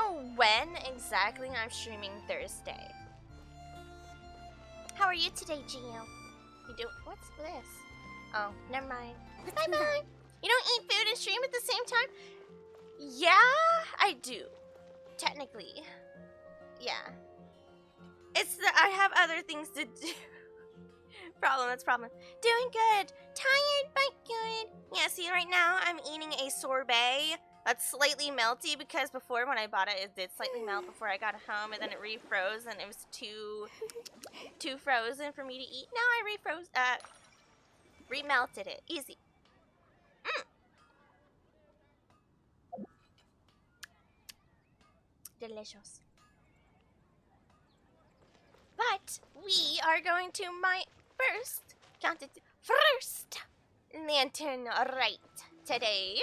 know when exactly I'm streaming Thursday. How are you today, Gio? You do? What's this? Oh, never mind. Bye bye. You don't eat food and stream at the same time? Yeah, I do. Technically. Yeah. It's that I have other things to do. That's problem. Doing good. Tired, but good. Yeah, see, right now I'm eating a sorbet that's slightly melty because before when I bought it, it did slightly melt before I got it home, and then it refroze, and it was too frozen for me to eat. Now I remelted it. Easy. Delicious. But we are going to my first lantern rite today.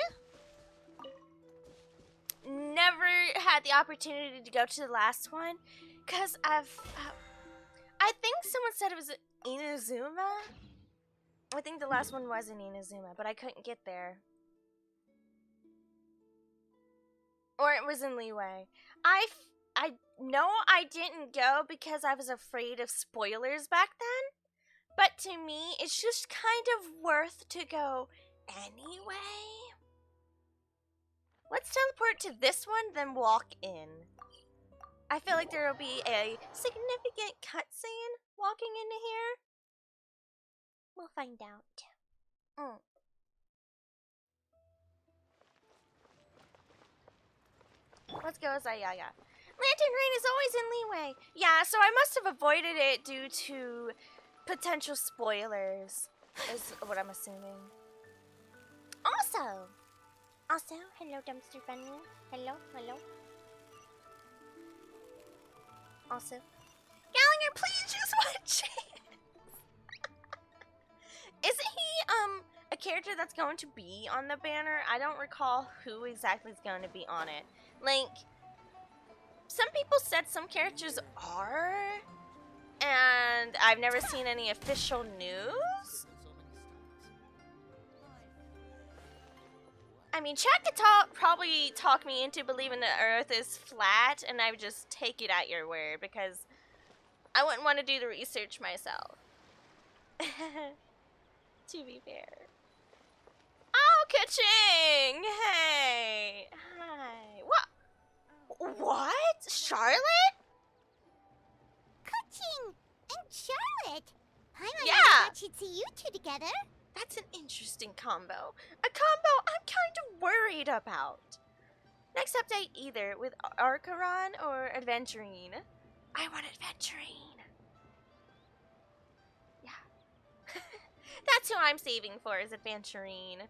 Never had the opportunity to go to the last one because I think someone said it was Inazuma. I think the last one was in Inazuma, but I couldn't get there. Or it was in Leeway. I know I didn't go because I was afraid of spoilers back then. But to me, it's just kind of worth to go anyway. Let's teleport to this one, then walk in. I feel like there will be a significant cutscene walking into here. We'll find out. Let's go, Zayaga. Lantern Rain is always in Leeway. Yeah, so I must have avoided it due to potential spoilers, is what I'm assuming. Also, hello, Dumpster Bunny. Hello. Also, Gallagher, please just one chance. Isn't he, a character that's going to be on the banner? I don't recall who exactly is going to be on it. Like, some people said some characters are, and I've never seen any official news. I mean, chat could probably talk me into believing the Earth is flat, and I would just take it at your word because I wouldn't want to do the research myself. To be fair. Oh, Ka-ching! Hey! Hi. What? Charlotte? Ka-ching and Charlotte! I Yeah. thought she'd see you two together. That's an interesting combo. A combo I'm kind of worried about. Next update either with Archeron or Adventurine. I want Adventurine. Yeah. That's who I'm saving for, is Adventurine.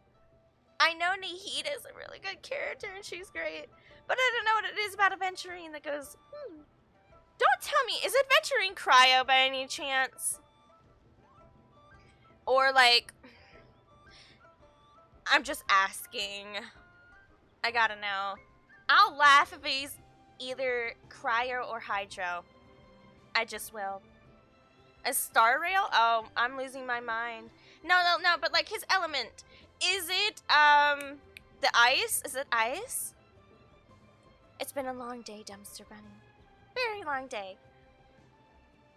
I know Nihida is a really good character and she's great, but I don't know what it is about Adventurine that goes, Don't tell me, is Adventurine Cryo by any chance? Or like, I'm just asking. I gotta know. I'll laugh if he's either Cryo or Hydro. I just will. A Star Rail? Oh, I'm losing my mind. No, but like his element. Is it, the ice? Is it ice? It's been a long day, Dumpster Bunny. Very long day.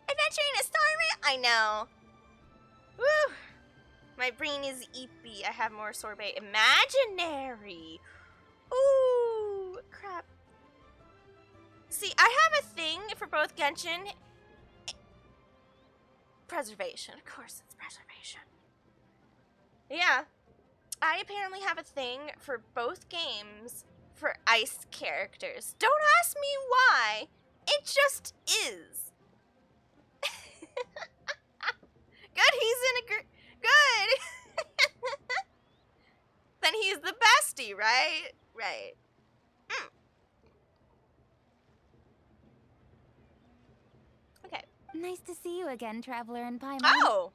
Adventuring a Star Rail? I know. Woo! My brain is eepy. I have more sorbet. Imaginary. Ooh, crap. See, I have a thing for both Genshin. Preservation. Of course, it's preservation. Yeah. I apparently have a thing for both games for ice characters. Don't ask me why. It just is. Good, he's in a good. Then he's the bestie, right? Right. Okay. Nice to see you again, Traveler and Paimon. Oh!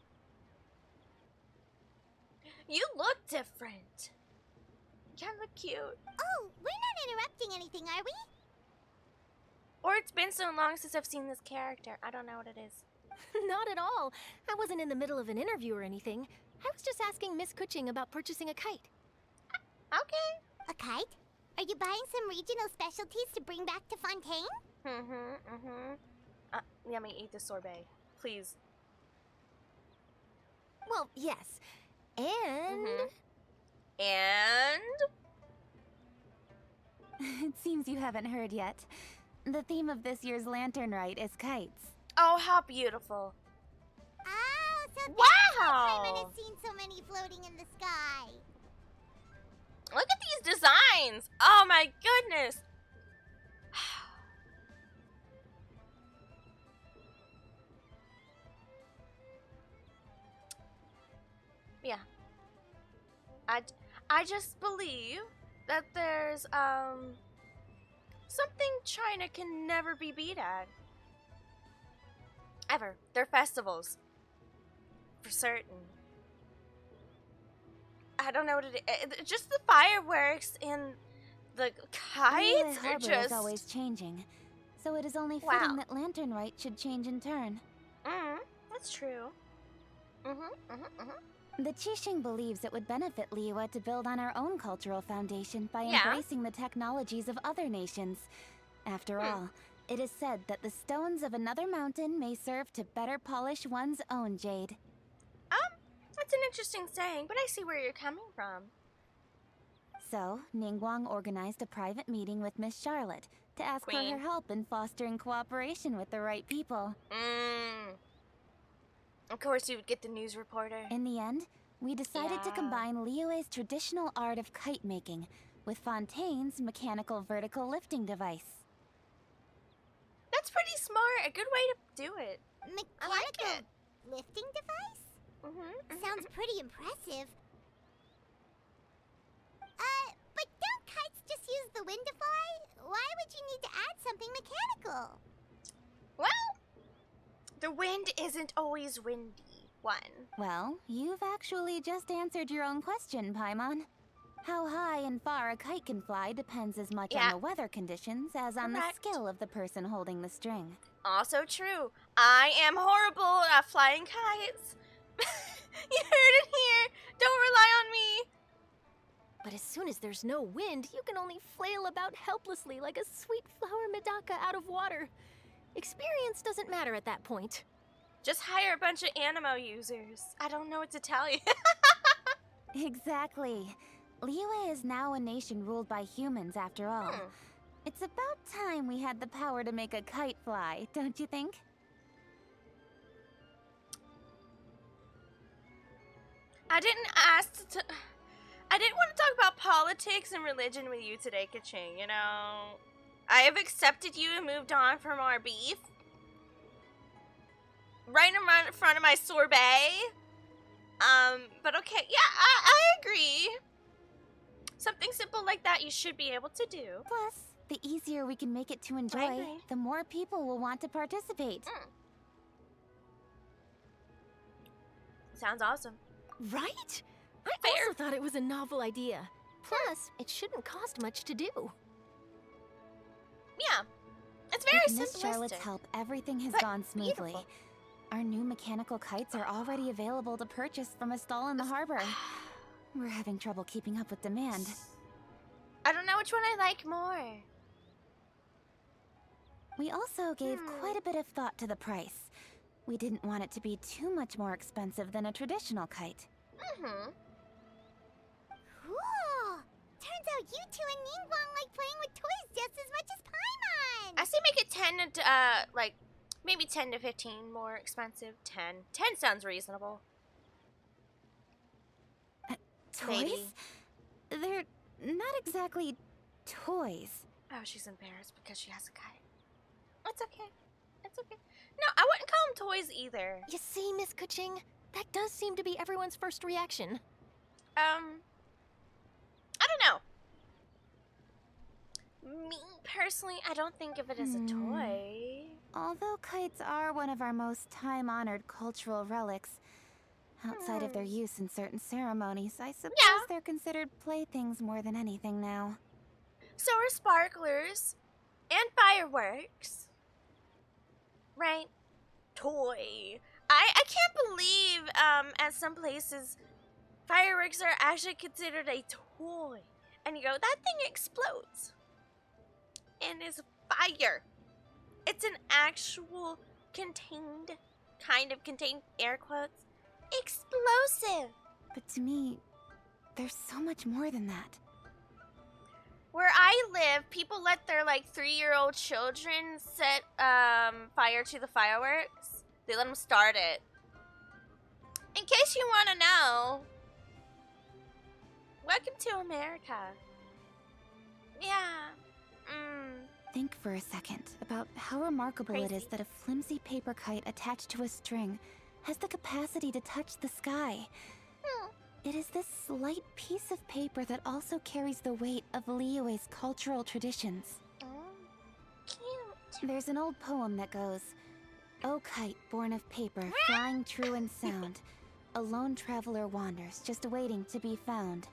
You look different. You look cute. Oh, we're not interrupting anything, are we? Or it's been so long since I've seen this character. I don't know what it is. Not at all. I wasn't in the middle of an interview or anything. I was just asking Miss Kuching about purchasing a kite. Okay. A kite? Are you buying some regional specialties to bring back to Fontaine? Let me eat the sorbet, please. Well, yes. And... And It seems you haven't heard yet. The theme of this year's Lantern Rite is kites. oh, how beautiful! Oh, so that's why Paimon Wow! has seen so many floating in the sky. Look at these designs! Oh my goodness! Yeah. I just believe that there's something China can never be beat at. Ever. Their festivals. For certain. I don't know what it is. Just the fireworks and the Liyue kites are Harbor just... is always changing, so it is only Wow. fitting that Lantern Rite should change in turn. That's true. The Qixing believes it would benefit Liyue to build on our own cultural foundation by Yeah. embracing the technologies of other nations. After all, it is said that the stones of another mountain may serve to better polish one's own jade. That's an interesting saying, but I see where you're coming from. So, Ningguang organized a private meeting with Miss Charlotte to ask for Queen. her help in fostering cooperation with the right people. Of course you would get the news reporter. In the end, we decided to Yeah. combine Liyue's traditional art of kite making with Fontaine's mechanical vertical lifting device. That's pretty smart. A good way to do it. I like Mechanical it. lifting device? Mm-hmm. Sounds pretty impressive. But don't kites just use the wind to fly? Why would you need to add something mechanical? Well, the wind isn't always windy. One. Well, you've actually just answered your own question, Paimon. How high and far a kite can fly depends as much Yeah. on the weather conditions as on Correct. the skill of the person holding the string. Also true. I am horrible at flying kites. You heard it here. Don't rely on me. But as soon as there's no wind, you can only flail about helplessly like a sweet flower medaka out of water. Experience doesn't matter at that point. Just hire a bunch of animo users. I don't know what to tell you. Exactly. Liyue is now a nation ruled by humans, after all. It's about time we had the power to make a kite fly, don't you think? I didn't want to talk about politics and religion with you today, Kaching, you know? I have accepted you and moved on from our beef. Right in front of my sorbet. But okay, yeah, I agree. Something simple like that you should be able to do. Plus, the easier we can make it to enjoy, agree. the more people will want to participate. Sounds awesome. Right? I Fair. also thought it was a novel idea. Plus, it shouldn't cost much to do. Yeah. It's very With Miss Charlotte's simplistic. help, everything has But gone smoothly. beautiful. Our new mechanical kites are already available to purchase from a stall in the harbor. We're having trouble keeping up with demand. I don't know which one I like more. We also gave quite a bit of thought to the price. We didn't want it to be too much more expensive than a traditional kite. Mm-hmm. Cool. Turns out you two and Ningguang like playing with toys just as much as Paimon. I say make it 10 to, like, maybe 10 to 15 more expensive. 10. 10 sounds reasonable. Toys? Maybe. They're not exactly toys. Oh, she's embarrassed because she has a kite. It's okay. It's okay. No, I wouldn't call them toys either. You see, Miss Kuching? That does seem to be everyone's first reaction. I don't know. Me, personally, I don't think of it as a toy. Although kites are one of our most time-honored cultural relics, outside of their use in certain ceremonies, I suppose Yeah. they're considered playthings more than anything now. So are sparklers and fireworks. Right? Toy. I can't believe, at some places, fireworks are actually considered a toy. and you go, that thing explodes and is fire. It's an actual contained, kind of contained, air quotes, explosive. But to me, there's so much more than that. Where I live, people let their like 3-year-old children set fire to the fireworks. They let them start it. In case you want to know, welcome to America. Yeah. Think for a second about how remarkable it is Crazy. that a flimsy paper kite attached to a string has the capacity to touch the sky. It is this slight piece of paper that also carries the weight of Liyue's cultural traditions. Cute. There's an old poem that goes, "O kite born of paper, flying true and sound, a lone traveler wanders, just waiting to be found."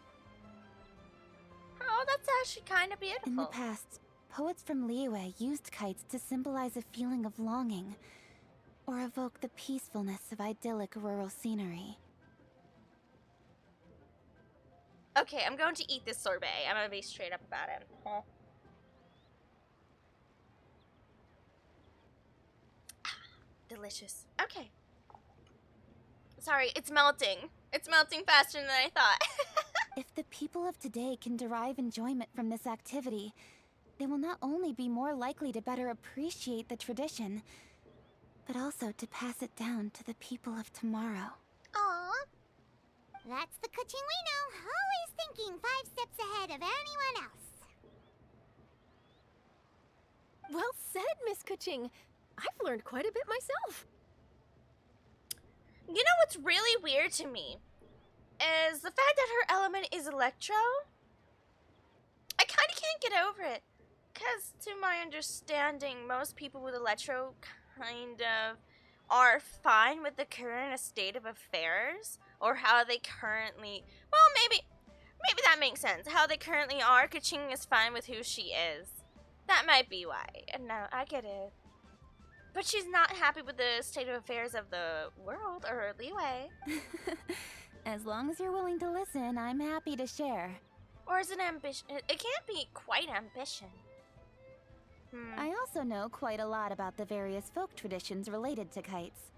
Oh, that's actually kind of beautiful. In the past, poets from Liyue used kites to symbolize a feeling of longing, or evoke the peacefulness of idyllic rural scenery. Okay, I'm going to eat this sorbet. I'm gonna be straight up about it. Huh. Delicious. Okay. Sorry, it's melting. It's melting faster than I thought. If the people of today can derive enjoyment from this activity, they will not only be more likely to better appreciate the tradition, but also to pass it down to the people of tomorrow. Aw. That's the Kuching we know, always thinking 5 steps ahead of anyone else. Well said, Miss Kuching. I've learned quite a bit myself. You know what's really weird to me? Is the fact that her element is electro? I kind of can't get over it. Because to my understanding, most people with electro kind of are fine with the current state of affairs. Or how they currently... Well, maybe that makes sense. How they currently are. Kuching is fine with who she is. That might be why. And no, I get it. But she's not happy with the state of affairs of the world or Liyue. As long as you're willing to listen, I'm happy to share. Or is it ambition? It can't be quite ambition. I also know quite a lot about the various folk traditions related to kites.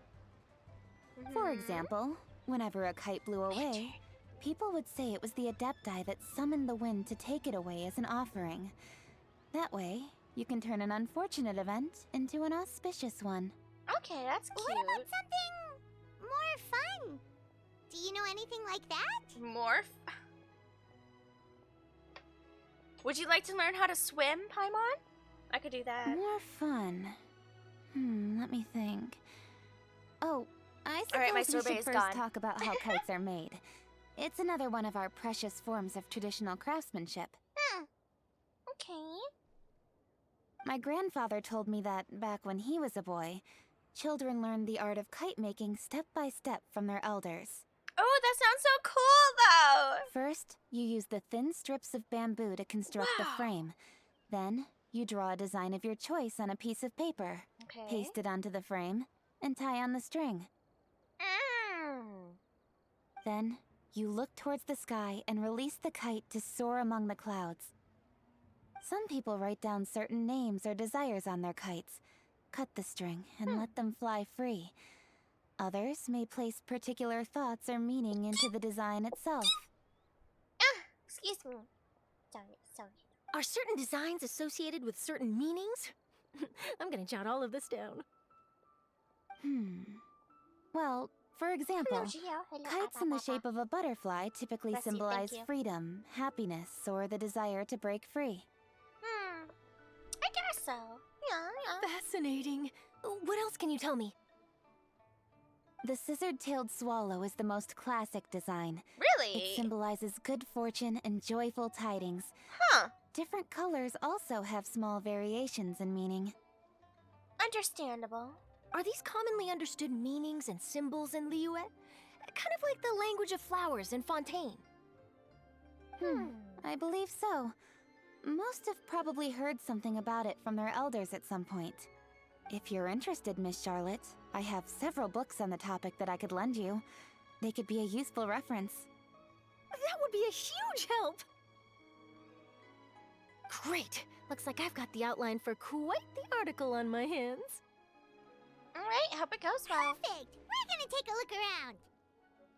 For example, whenever a kite blew away, people would say it was the Adepti that summoned the wind to take it away as an offering. That way, you can turn an unfortunate event into an auspicious one. Okay, that's cute. What about something more fun? Do you know anything like that? Morph? Would you like to learn how to swim, Paimon? I could do that. More fun. Let me think. Oh, I suppose Alright, my we sorbet should is first gone. talk about how kites are made. It's another one of our precious forms of traditional craftsmanship. Okay. My grandfather told me that, back when he was a boy, children learned the art of kite making step by step from their elders. Oh, that sounds so cool, though! First, you use the thin strips of bamboo to construct the Wow. frame. Then, you draw a design of your choice on a piece of paper, Okay. paste it onto the frame, and tie on the string. Then, you look towards the sky and release the kite to soar among the clouds. Some people write down certain names or desires on their kites, cut the string, and let them fly free. Others may place particular thoughts or meaning into the design itself. Excuse me. Sorry. Are certain designs associated with certain meanings? I'm gonna jot all of this down. Well, for example, Hello, Gio. Hello, kites in the shape of a butterfly typically Bless you, thank symbolize you. freedom, happiness, or the desire to break free. I guess so. Yeah. Fascinating. What else can you tell me? The scissored-tailed swallow is the most classic design. Really? It symbolizes good fortune and joyful tidings. Huh. Different colors also have small variations in meaning. Understandable. Are these commonly understood meanings and symbols in Liyue? Kind of like the language of flowers in Fontaine. I believe so. Most have probably heard something about it from their elders at some point. If you're interested, Miss Charlotte, I have several books on the topic that I could lend you. They could be a useful reference. That would be a huge help! Great! Looks like I've got the outline for quite the article on my hands. Alright, hope it goes well. Perfect! We're gonna take a look around.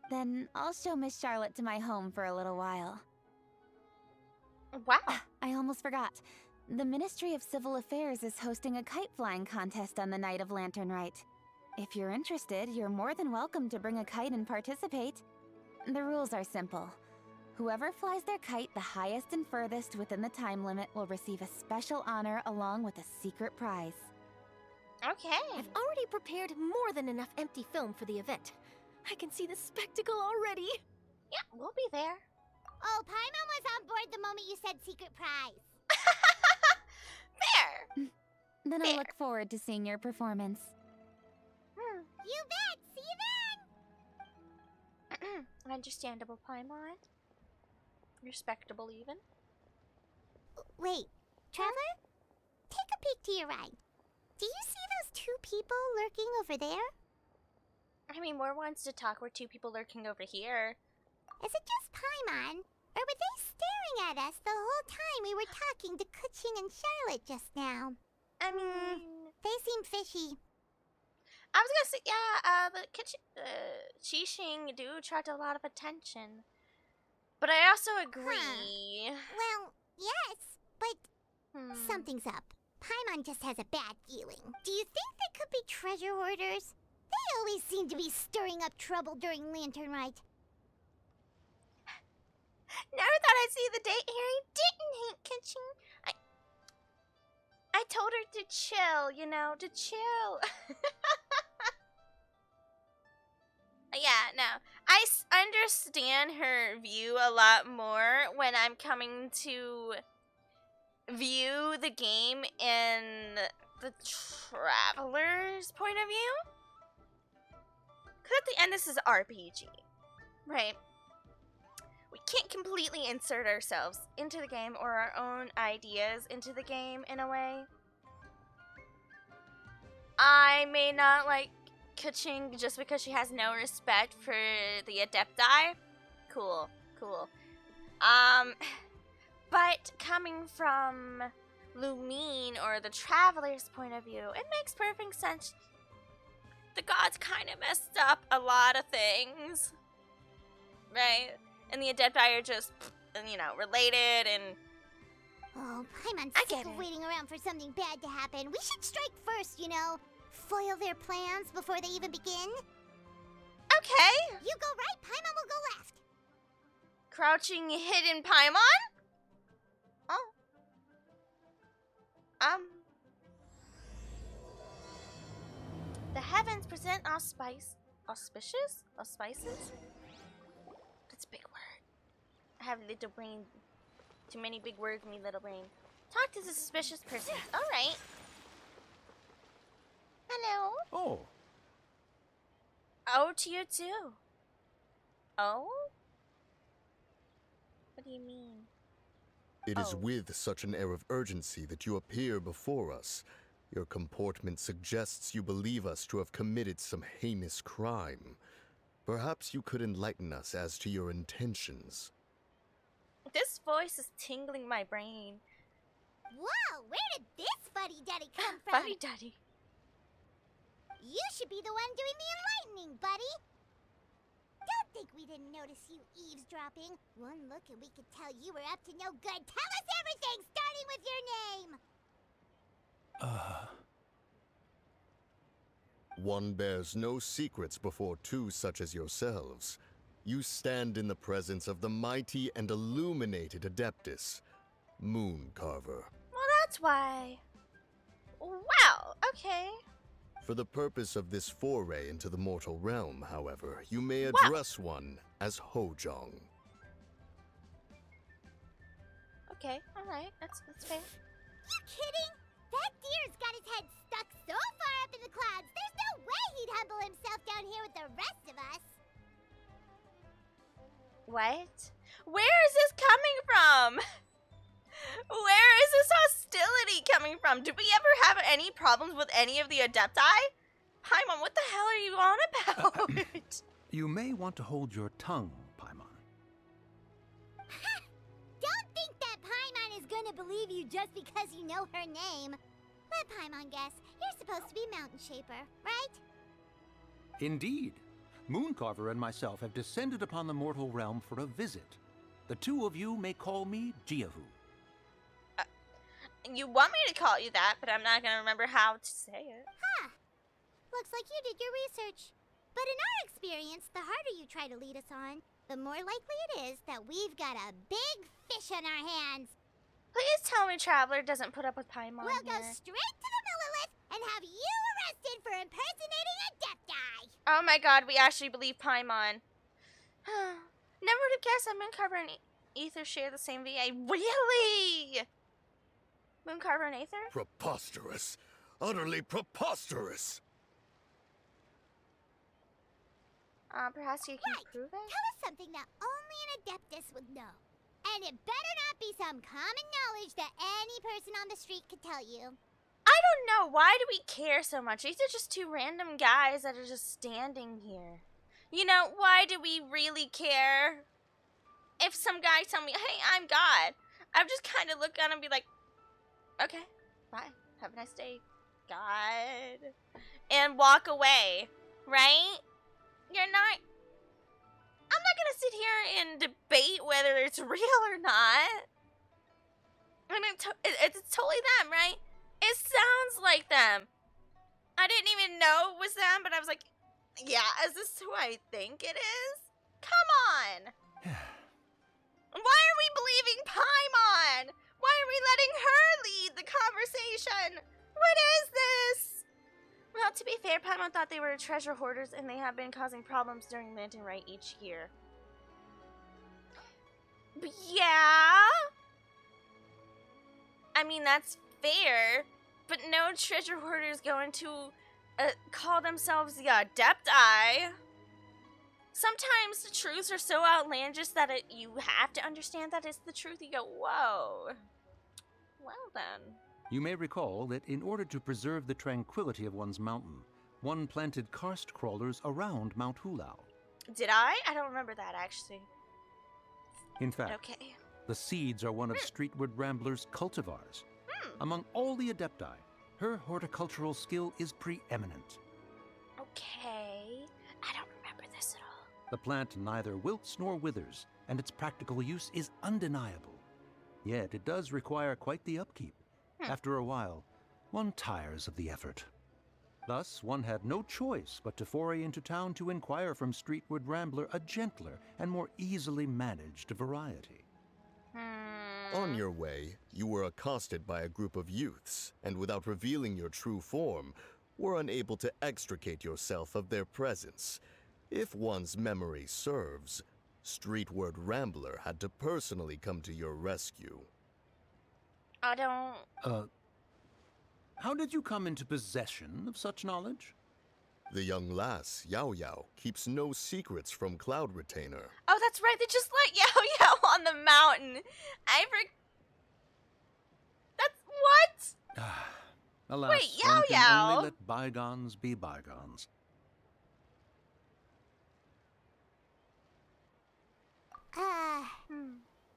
Then I'll show Miss Charlotte to my home for a little while. Wow. I almost forgot. The Ministry of Civil Affairs is hosting a kite flying contest on the night of Lantern Rite. If you're interested, you're more than welcome to bring a kite and participate. The rules are simple. Whoever flies their kite the highest and furthest within the time limit will receive a special honor along with a secret prize. Okay. I've already prepared more than enough empty film for the event. I can see the spectacle already. Yeah, we'll be there. Oh, Paimon was on board the moment you said secret prize. Fair. Then Fair. I look forward to seeing your performance. You bet! See you then! Understandable, Paimon. Respectable, even. Wait, Traveler? Take a peek to your right. Do you see those two people lurking over there? I mean, more wants to talk. We're two people lurking over here. Is it just Paimon? Or were they staring at us the whole time we were talking to Kuching and Charlotte just now? I mean, They seem fishy. I was gonna say, yeah, the kitchen, Qixing do attract a lot of attention. But I also agree. Well, yes, but Hmm. something's up. Paimon just has a bad feeling. Do you think they could be treasure hoarders? They always seem to be stirring up trouble during Lantern Rite. Never thought I'd see the day Harry didn't hate Kitching. I told her to chill, you know, to chill. Yeah, no. Understand her view a lot more when I'm coming to view the game in the traveler's point of view. Because at the end, this is RPG, right? We can't completely insert ourselves into the game or our own ideas into the game in a way. I may not like Kuching just because she has no respect for the Adepti. Cool, cool. But coming from Lumine or the Traveler's point of view, it makes perfect sense. The gods kind of messed up a lot of things, right? And the Adepti are just, you know, related and... Oh, Paimon's I sick get of it. waiting around for something bad to happen. We should strike first, you know. Foil their plans before they even begin. Okay. You go right, Paimon will go left. Crouching hidden Paimon? Oh. The heavens present auspicious? Auspices? That's a big word. I have little brain. Too many big words in me, little brain. Talk to the suspicious person. Alright. Hello. Oh, Oh, to you too. Oh? What do you mean? It is Oh. with such an air of urgency that you appear before us. Your comportment suggests you believe us to have committed some heinous crime. Perhaps you could enlighten us as to your intentions. This voice is tingling my brain. Whoa, where did this fuddy-duddy come from? Buddy Daddy. You should be the one doing the enlightening, buddy. Don't think we didn't notice you eavesdropping. One look and we could tell you were up to no good. Tell us everything, starting with your name. One bears no secrets before two such as yourselves. You stand in the presence of the mighty and illuminated Adeptus, Moon Carver. Well, that's why. Wow, okay. For the purpose of this foray into the mortal realm, however, you may Wow. address one as Hojong. Okay, alright, that's fair. You kidding? That deer's got his head stuck so far up in the clouds, there's no way he'd humble himself down here with the rest of us. What? Where is this coming from? Where is this hostility coming from? Did we ever have any problems with any of the Adepti? Paimon, what the hell are you on about? you may want to hold your tongue, Paimon. Don't think that Paimon is gonna believe you just because you know her name. Let Paimon guess. You're supposed to be Mountain Shaper, right? Indeed. Mooncarver and myself have descended upon the mortal realm for a visit. The two of you may call me Jiahu. You want me to call you that, but I'm not gonna remember how to say it. Huh. Looks like you did your research. But in our experience, the harder you try to lead us on, the more likely it is that we've got a big fish on our hands. Please tell me Traveler doesn't put up with Paimon We'll go here. straight to the Millilith and have you arrested for impersonating a Adepti. Oh my god, we actually believe Paimon. Never would have guessed that Mooncarver and Aether share the same VA. Really? Mooncarver and Aether? Preposterous. Utterly preposterous. Perhaps you can Right. prove it? Tell us something that only an Adeptus would know. And it better not be some common knowledge that any person on the street could tell you. I don't know. Why do we care so much? These are just two random guys that are just standing here. You know, why do we really care? If some guy tell me, hey, I'm God, I would just kind of look at him and be like, okay, bye. Have a nice day, God. And walk away, right? I'm not gonna sit here and debate whether it's real or not. I mean, it's totally them, right? It sounds like them. I didn't even know it was them, but I was like, yeah, is this who I think it is? Come on! Why are we believing Paimon? Why are we letting her lead the conversation? What is this? Well, to be fair, Paimon thought they were treasure hoarders and they have been causing problems during Lantern Rite each year. But yeah? I mean, that's fair, but no treasure hoarders going to call themselves the Adepti. Sometimes the truths are so outlandish that you have to understand that it's the truth. You go, whoa. Well then. You may recall that in order to preserve the tranquility of one's mountain, one planted karst crawlers around Mount Hulao. Did I? I don't remember that, actually. In fact, Okay. the seeds are one of Streetward Rambler's cultivars. Among all the Adepti, her horticultural skill is preeminent. Okay. I don't remember this at all. The plant neither wilts nor withers, and its practical use is undeniable. Yet it does require quite the upkeep. After a while, one tires of the effort. Thus, one had no choice but to foray into town to inquire from Streetward Rambler a gentler and more easily managed variety. On your way, you were accosted by a group of youths, and without revealing your true form, were unable to extricate yourself of their presence. If one's memory serves, Streetward Rambler had to personally come to your rescue. I don't... How did you come into possession of such knowledge? The young lass, Yao Yao, keeps no secrets from Cloud Retainer. Oh, that's right. They just let Yao Yao on the mountain. That's what? Alas, Wait, Yao one can Yao? only let bygones be bygones.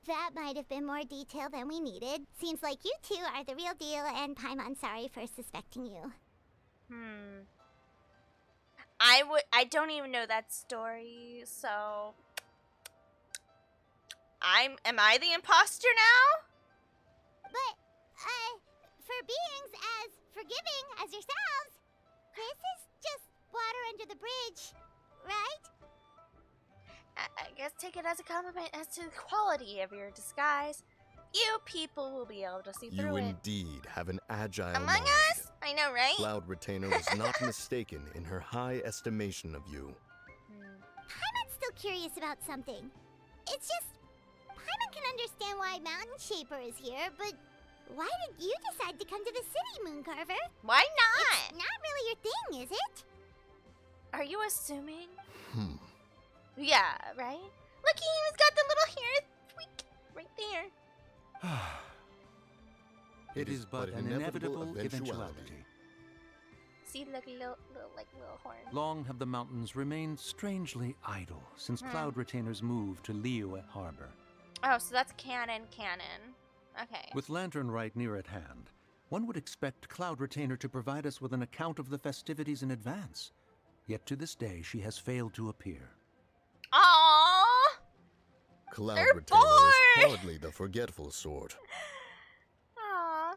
That might have been more detail than we needed. Seems like you two are the real deal, and Paimon sorry for suspecting you. I don't even know that story, so... Am I the imposter now? But, for beings as forgiving as yourselves, this is just water under the bridge, right? I guess take it as a compliment as to the quality of your disguise. You people will be able to see You through it. indeed have an agile Among mind. us? I know, right? Cloud Retainer was not mistaken in her high estimation of you. Paimon's still curious about something. It's just, Paimon can understand why Mountain Shaper is here, but why did you decide to come to the city, Mooncarver? Why not? It's not really your thing, is it? Are you assuming? Yeah, right? Look, he's got the little hair tweak right there. It is but an inevitable eventuality. See, like little horn. Long have the mountains remained strangely idle since Cloud Retainer's move to Liyue Harbor. Oh, so that's canon. Okay. With Lantern Rite near at hand, one would expect Cloud Retainer to provide us with an account of the festivities in advance. Yet to this day, she has failed to appear. Aww! Cloud They're Retainer is bored! hardly the forgetful sort. Aww.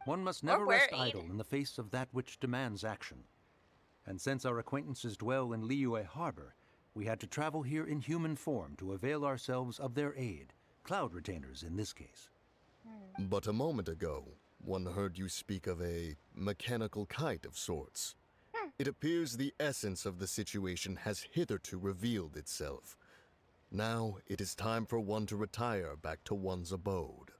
One must never rest worried. idle in the face of that which demands action. And since our acquaintances dwell in Liyue Harbor, we had to travel here in human form to avail ourselves of their aid, Cloud Retainers in this case. But a moment ago, one heard you speak of a mechanical kite of sorts. It appears the essence of the situation has hitherto revealed itself. Now it is time for one to retire back to one's abode.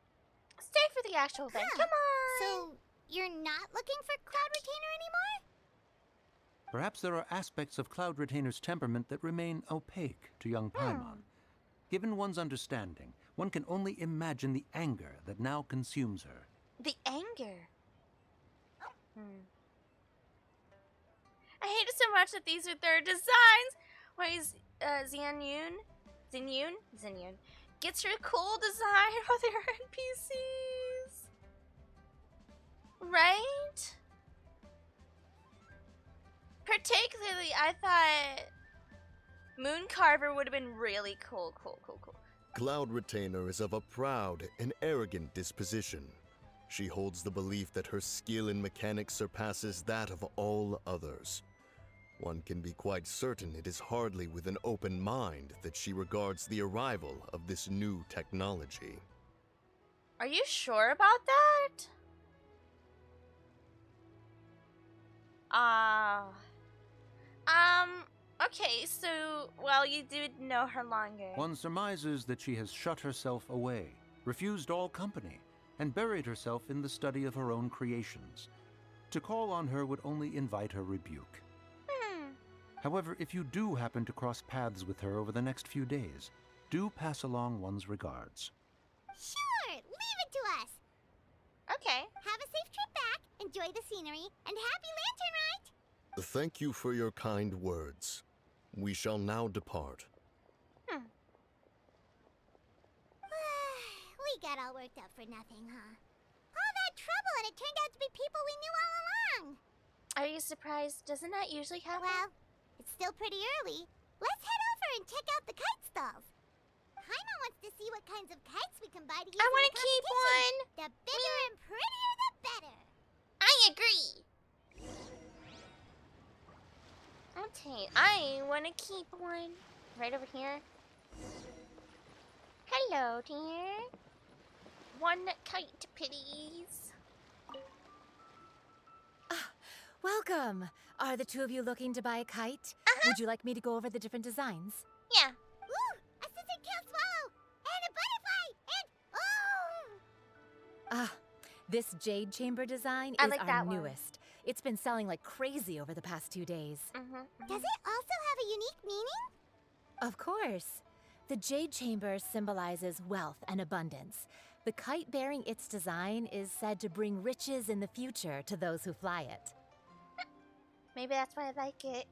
Stay for the actual event. Huh. Come on. So, you're not looking for Cloud Retainer anymore? Perhaps there are aspects of Cloud Retainer's temperament that remain opaque to young Paimon. Given one's understanding, one can only imagine the anger that now consumes her. The anger. I hate it so much that these are their designs. Why is Xianyun gets her cool design for their NPCs, right? Particularly, I thought Mooncarver would have been really cool. Cloud Retainer is of a proud and arrogant disposition. She holds the belief that her skill in mechanics surpasses that of all others. One can be quite certain it is hardly with an open mind that she regards the arrival of this new technology. Are you sure about that? Okay, so, well, you did know her longer. One surmises that she has shut herself away, refused all company, and buried herself in the study of her own creations. To call on her would only invite her rebuke. However, if you do happen to cross paths with her over the next few days, do pass along one's regards. Sure, leave it to us. Okay. Have a safe trip back, enjoy the scenery, and happy Lantern Rite! Thank you for your kind words. We shall now depart. We got all worked up for nothing, huh? All that trouble and it turned out to be people we knew all along! Are you surprised? Doesn't that usually happen? Well, it's still pretty early. Let's head over and check out the kite stalls. Paimon wants to see what kinds of kites we can buy to use I in want the to keep competition. one. The bigger and prettier, the better. I agree. Okay, I want to keep one. Right over here. Hello, dear. One kite, please. Welcome. Are the two of you looking to buy a kite? Would you like me to go over the different designs? Yeah. Ooh, a scissor tail swallow! And a butterfly! And oh! This jade chamber design I is like our that one. newest. It's been selling like crazy over the past 2 days. Does it also have a unique meaning? Of course. The jade chamber symbolizes wealth and abundance. The kite bearing its design is said to bring riches in the future to those who fly it. Maybe that's why I like it.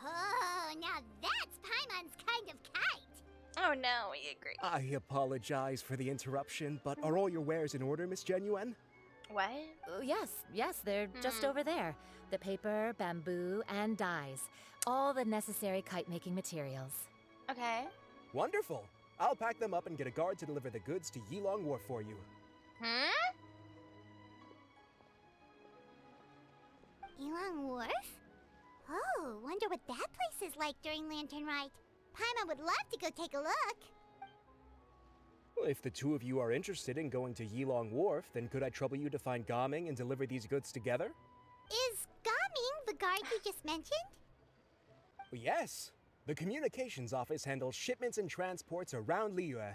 Oh, now that's Paimon's kind of kite! Oh no, we agree. I apologize for the interruption, but are all your wares in order, Miss Genuine? What? Yes, they're just over there. The paper, bamboo, and dyes. All the necessary kite-making materials. Okay. Wonderful. I'll pack them up and get a guard to deliver the goods to Yilong Wharf for you. Yilong Wharf? Oh, wonder what that place is like during Lantern Rite. Paimon would love to go take a look. Well, if the two of you are interested in going to Yilong Wharf, then could I trouble you to find Gaming and deliver these goods together? Is Gaming the guard you just mentioned? Well, yes. The communications office handles shipments and transports around Liyue.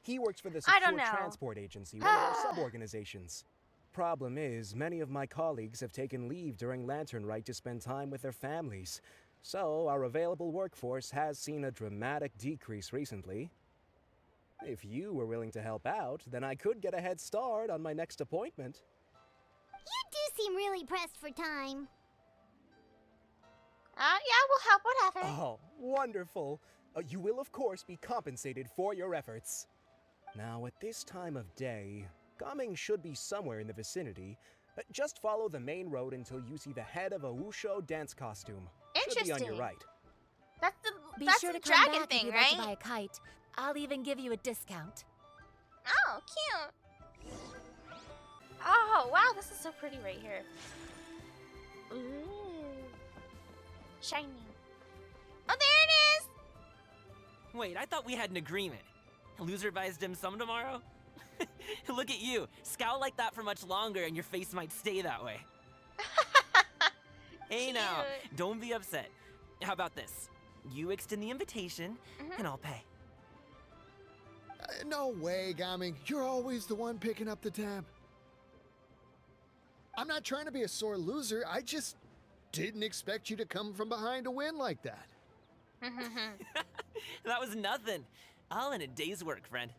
He works for the I don't Secure know. Transport Agency, one of our sub-organizations. Problem is, many of my colleagues have taken leave during Lantern Rite to spend time with their families. So, our available workforce has seen a dramatic decrease recently. If you were willing to help out, then I could get a head start on my next appointment. You do seem really pressed for time. Yeah, we'll help, whatever. Oh, wonderful. You will, of course, be compensated for your efforts. Now, at this time of day, Gaming should be somewhere in the vicinity. Just follow the main road until you see the head of a Wusho dance costume. Should be on your Interesting. right. Be That's sure the to come dragon back thing, if you'd right? like to buy a kite. I'll even give you a discount. Oh, cute. Oh, wow, this is so pretty right here. Ooh. Shiny. Oh, there it is! Wait, I thought we had an agreement. Loser buys dim sum tomorrow? Look at you. Scowl like that for much longer and your face might stay that way. Hey now, Cute. don't be upset. How about this? You extend the invitation, and I'll pay. No way, Gaming. You're always the one picking up the tab. I'm not trying to be a sore loser. I just didn't expect you to come from behind to win like that. That was nothing. All in a day's work, friend.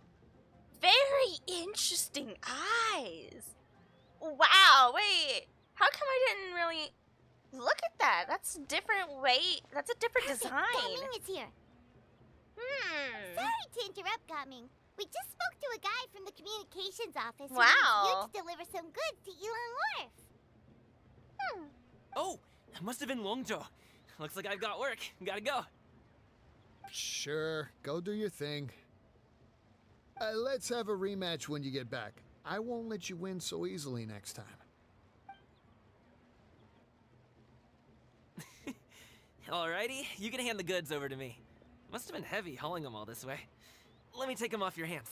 Very interesting eyes. Wow, wait. How come I didn't really look at that? That's a different way. That's a different design. Gaming is here. Sorry to interrupt, Gaming. We just spoke to a guy from the communications office who needs Wow. you to deliver some goods to Elon Wharf. Oh, that must have been Longjo. Looks like I've got work. Gotta go. Sure, go do your thing. Let's have a rematch when you get back. I won't let you win so easily next time. Alrighty, you can hand the goods over to me. Must have been heavy hauling them all this way. Let me take them off your hands.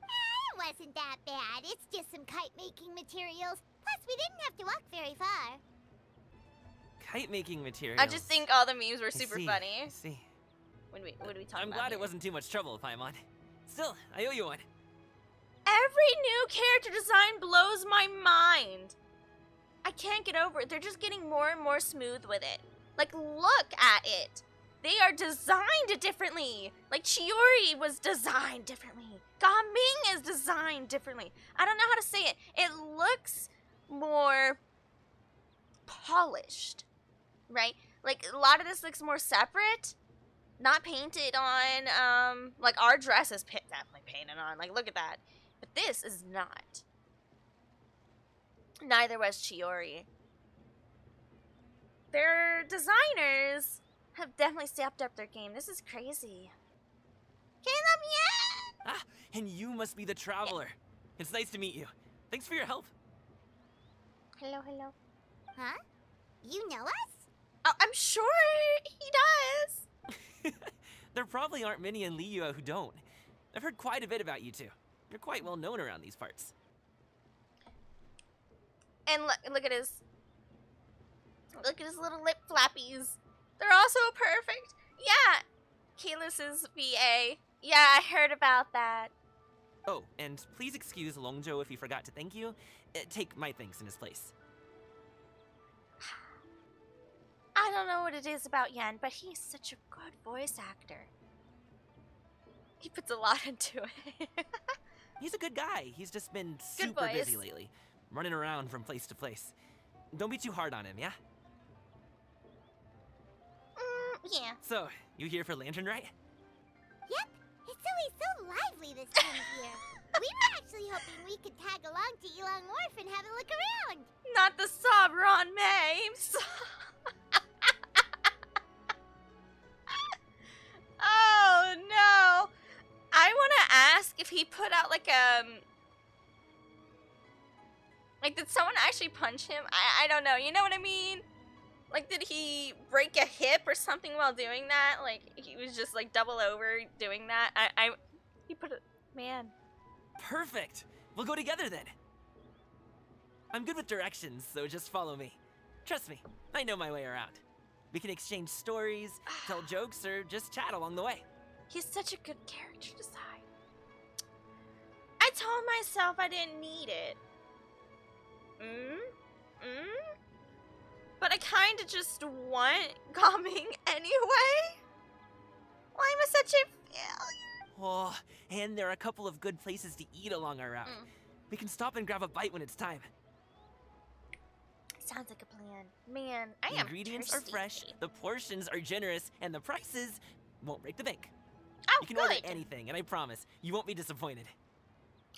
It wasn't that bad. It's just some kite-making materials. Plus, we didn't have to walk very far. Kite making materials. I just think all the memes were I super see, funny. I see. What do we talk I'm about glad here? it wasn't too much trouble, Paimon. Still, I owe you one. Every new character design blows my mind. I can't get over it. They're just getting more and more smooth with it. Like, look at it. They are designed differently. Like, Chiori was designed differently. Gaming is designed differently. I don't know how to say it. It looks more polished, right? Like, a lot of this looks more separate. Not painted on, like, our dress is definitely painted on. Like, look at that. But this is not. Neither was Chiori. Their designers have definitely stepped up their game. This is crazy. Caleb, yeah! Ah, and you must be the traveler. It's nice to meet you. Thanks for your help. Hello, hello. Huh? You know us? Oh, I'm sure he does. There probably aren't many in Liyue who don't. I've heard quite a bit about you two. You're quite well known around these parts. And look at his little lip flappies. They're all so perfect. Yeah, Keyless's VA. Yeah, I heard about that. Oh, and please excuse Longjo if he forgot to thank you. Take my thanks in his place. I don't know what it is about Yan, but he's such a good voice actor. He puts a lot into it. He's a good guy. He's just been Good super busy voice. lately, running around from place to place. Don't be too hard on him, yeah? Yeah. So, you here for Lantern, right? Yep. It's always so lively this time of year. We were actually hoping we could tag along to Elon Wharf and have a look around. Not the Sabron memes. Oh no. I want to ask if he put out like did someone actually punch him? I don't know. You know what I mean? Like, did he break a hip or something while doing that? Like, he was just like double over doing that. He put it, man. Perfect! We'll go together then. I'm good with directions, so just follow me. Trust me, I know my way around. We can exchange stories, tell jokes, or just chat along the way. He's such a good character design. I told myself I didn't need it. But I kinda just want Gaming anyway. Why am I such a failure? Oh, and there are a couple of good places to eat along our route. We can stop and grab a bite when it's time. Sounds like a plan. Man, I The am ingredients are thirsty. fresh, the portions are generous, and the prices won't break the bank. Oh, You can good. order anything, and I promise, you won't be disappointed.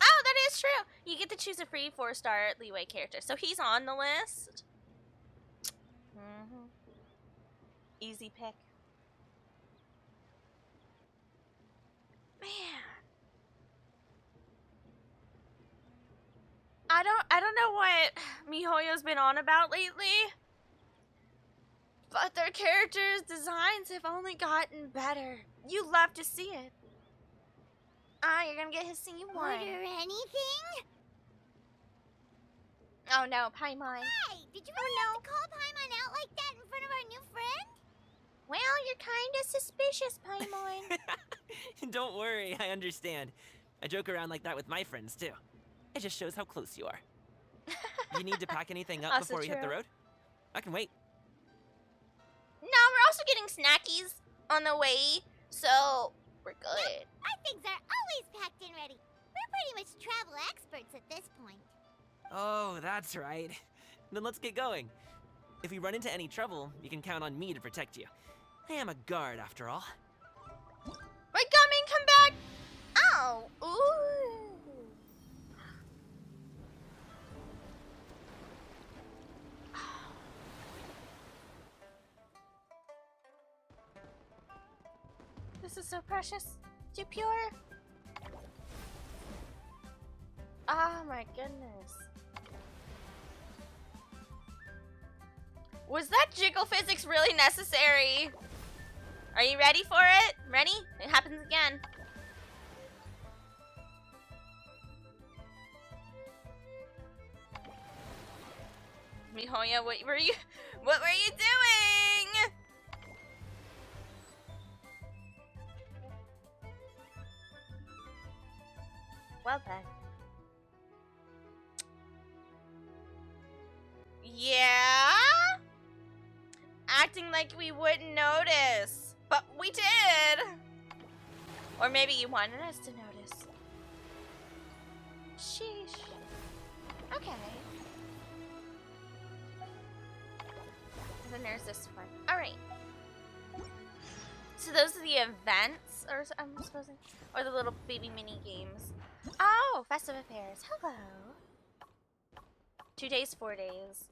Oh, that is true. You get to choose a free 4-star leeway character. So he's on the list. Easy pick. Man. I don't know what MiHoYo's been on about lately, but their characters' designs have only gotten better. You love to see it. Ah, you're gonna get his C1. Order anything? Oh no, Paimon. Hey, did you really have to call Paimon out like that in front of our new friend? Well, you're kinda suspicious, Paimon. Don't worry, I understand. I joke around like that with my friends, too. It just shows how close you are. You need to pack anything up Also before we hit the true. road? I can wait. No, we're also getting snackies on the way, so we're good. Our things are always packed and ready. We're pretty much travel experts at this point. Oh, that's right. Then let's get going. If we run into any trouble, you can count on me to protect you. I am a guard, after all. Wait, Gummy, come back! Oh, ooh. This is so precious. Too pure. Oh my goodness. Was that jiggle physics really necessary? Are you ready for it? Ready? It happens again. MiHoYo, what were you doing? Well then. Yeah? Acting like we wouldn't notice. But we did! Or maybe you wanted us to notice. Sheesh. Okay. Then there's this one. Alright. So those are the events, or I'm supposing, or the little baby mini games. Oh, festive affairs. Hello. 2 days, 4 days.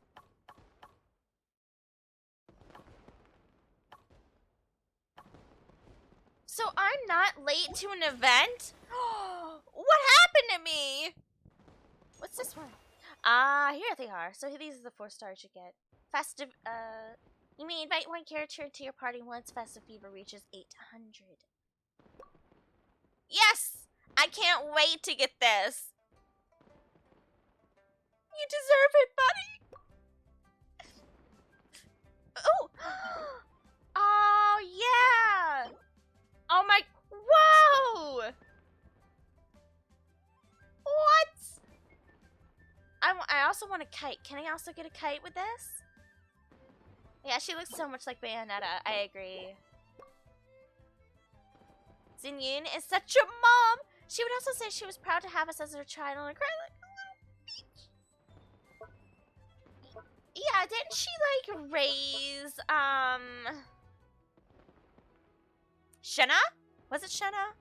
So I'm not late to an event? What happened to me? What's this one? Ah, here they are. So these are the 4 stars you get. Festive, you may invite one character to your party once Festive Fever reaches 800. Yes! I can't wait to get this. You deserve it, buddy. Oh! Oh, yeah! Oh my... Whoa! What? I also want a kite. Can I also get a kite with this? Yeah, she looks so much like Bayonetta. I agree. Xinyun is such a mom! She would also say she was proud to have us as her child and cry like a little bitch. Yeah, didn't she like raise Shenna? Was it Shenna?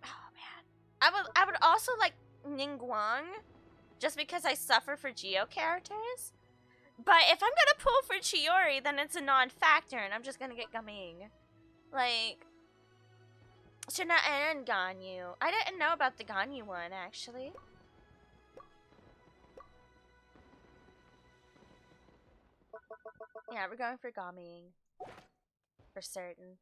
Oh man. I would also like Ningguang just because I suffer for Geo characters. But if I'm gonna pull for Chiori, then it's a non-factor and I'm just gonna get Gaming. Like Shenna and Ganyu. I didn't know about the Ganyu one actually. Yeah, we're going for Gaming. For certain.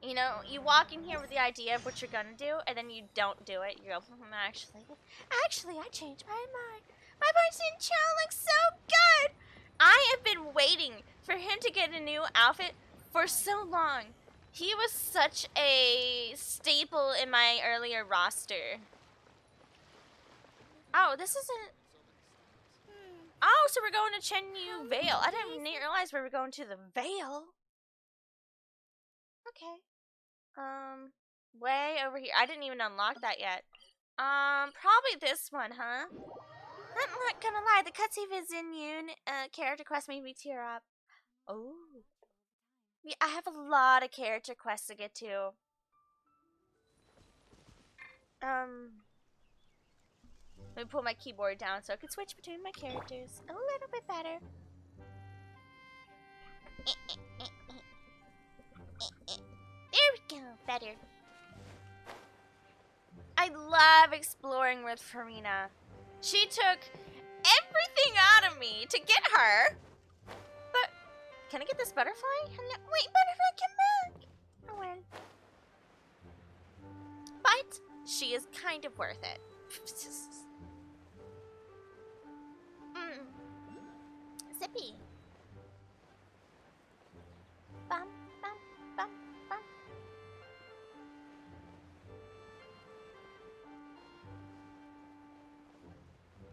You know, you walk in here with the idea of what you're gonna do, and then you don't do it. You go, actually, I changed my mind. My boyfriend Chan looks so good! I have been waiting for him to get a new outfit for so long. He was such a staple in my earlier roster. Oh, this isn't... Oh, so we're going to Chenyu Vale. I didn't realize we were going to the Vale. Okay. Way over here. I didn't even unlock that yet. Probably this one, huh? I'm not gonna lie, the cutscene is in Yoon. Character quest made me tear up. Oh. Yeah, I have a lot of character quests to get to. Let me pull my keyboard down so I can switch between my characters a little bit better. There we go, better. I love exploring with Farina. She took everything out of me to get her. But can I get this butterfly? Wait, butterfly, come back. Oh well. But she is kind of worth it. Zippy. Bum, bum, bum, bum.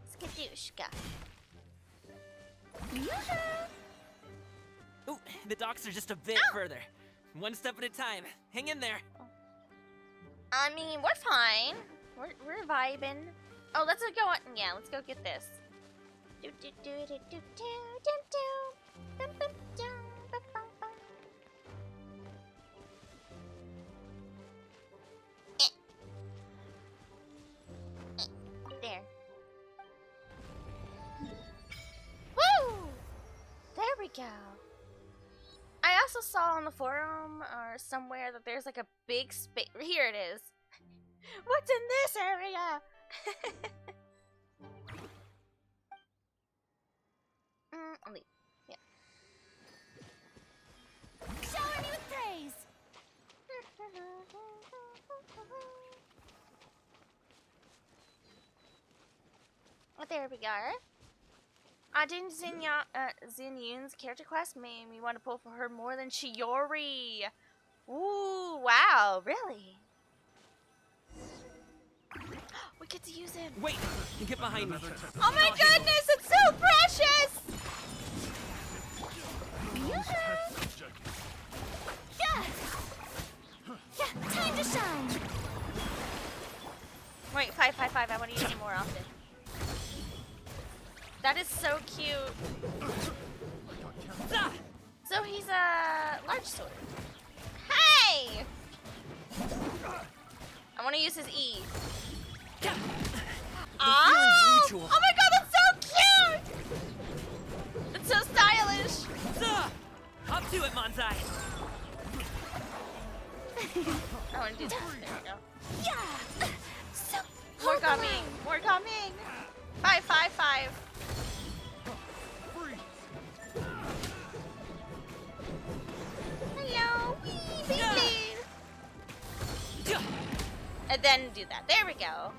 Skadooshka. Ooh, the docks are just a bit further. One step at a time. Hang in there. I mean, we're fine. We're vibing. Oh, let's go. Yeah, let's go get this. Do do do do do do do do. Bum, bum, dum, bum, bum, bum. There. Woo! There we go. I also saw on the forum or somewhere that there's like a big space. Here it is. What's in this area? Leave. Yeah. Shower me with praise! Oh, there we go. Didn't Xin Yun's character quest made me want to pull for her more than Shiori. Ooh, wow, really? We get to use him. Wait, get behind me. Oh my goodness, it's so precious! Yeah, time to shine! Wait, 555, I want to use him more often. That is so cute. So he's a large sword. Hey! I want to use his E. Oh! Oh my god, that's so cute! It's so stylish. Up to it, Manzai. I want to do that. There we go. Yeah! So More coming. More coming. 555. Hello, wee Beyblade. And then do that. There we go.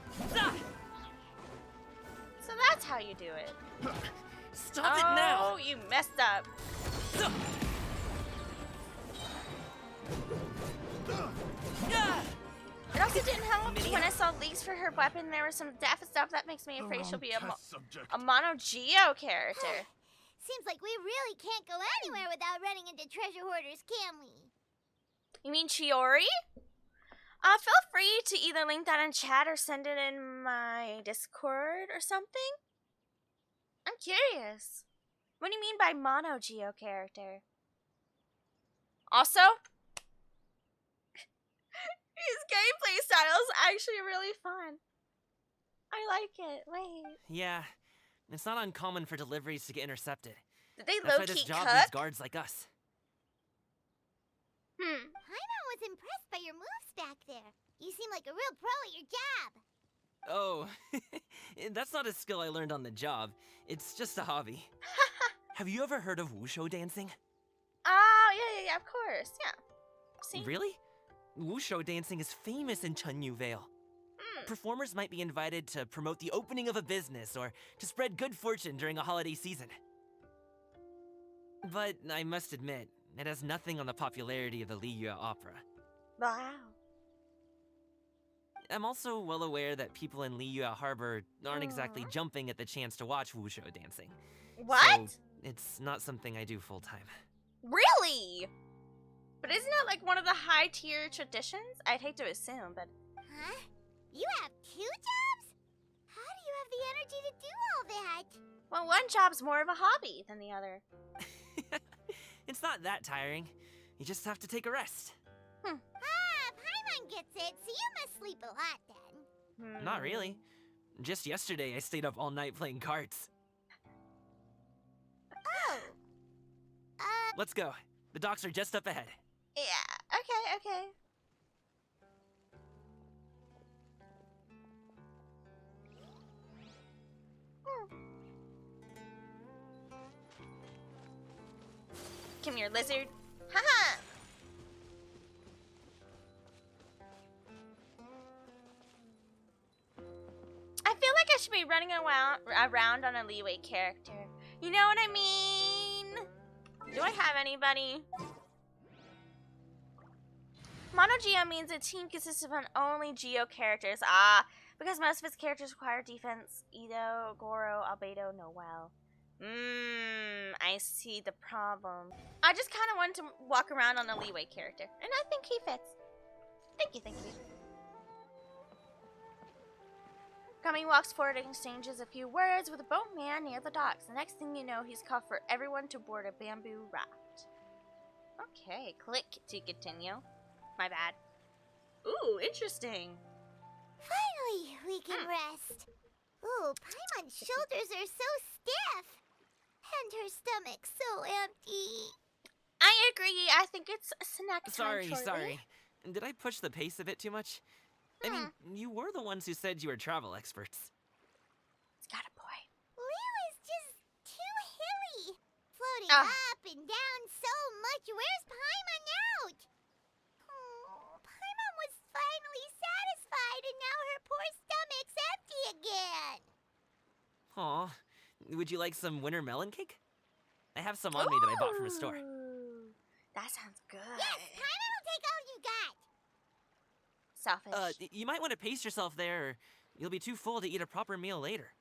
So that's how you do it. Stop it now. Oh, you messed up. It also didn't help when I saw leaks for her weapon. There was some death stuff that makes me afraid she'll be a mono Geo character. seems like we really can't go anywhere without running into treasure hoarders, can we? You mean Chiori? Feel free to either link that in chat or send it in my Discord or something. I'm curious. What do you mean by mono Geo character? Also, his gameplay style is actually really fun. I like it. Wait. Yeah, it's not uncommon for deliveries to get intercepted. Did they That's why this low-key job cook? needs guards like us. Paimon was impressed by your moves back there. You seem like a real pro at your job. Oh, that's not a skill I learned on the job. It's just a hobby. Have you ever heard of wushu dancing? Oh, yeah, of course, yeah. See? Really? Wushu dancing is famous in Chunyu Vale. Performers might be invited to promote the opening of a business or to spread good fortune during a holiday season. But I must admit, it has nothing on the popularity of the Liyue opera. Wow. I'm also well aware that people in Liyue Harbor aren't exactly jumping at the chance to watch wushu dancing. What? So it's not something I do full time. Really? But isn't it like one of the high-tier traditions? I'd hate to assume, but... Huh? You have 2 jobs? How do you have the energy to do all that? Well, one job's more of a hobby than the other. It's not that tiring. You just have to take a rest. Paimon gets it, so you must sleep a lot then. Not really. Just yesterday, I stayed up all night playing cards. Oh. Let's go. The docks are just up ahead. Yeah, okay. Come here, lizard. Haha! I feel like I should be running around on a leeway character. You know what I mean? Do I have anybody? Mono Geo means a team consists of only Geo characters. Because most of its characters require defense. Ido, Goro, Albedo, Noel. I see the problem. I just kind of want to walk around on a leeway character, and I think he fits. Thank you. Kami walks forward and exchanges a few words with a boatman near the docks. The next thing you know, he's called for everyone to board a bamboo raft. Okay, click to continue. My bad. Ooh, interesting. Finally, we can rest. Ooh, Paimon's shoulders are so stiff. And her stomach's so empty. I agree. I think it's snack time Sorry. shortly. Did I push the pace a bit too much? I mean, you were the ones who said you were travel experts. It's got a point. Liu is just too hilly. Floating up and down so much. Where's Paimon out? Oh, Paimon was finally satisfied and now her poor stomach's empty again. Aw, would you like some winter melon cake? I have some on me that I bought from a store. Ooh, that sounds good. Yes, Paimon will take all you got. Selfish. You might want to pace yourself there, or you'll be too full to eat a proper meal later.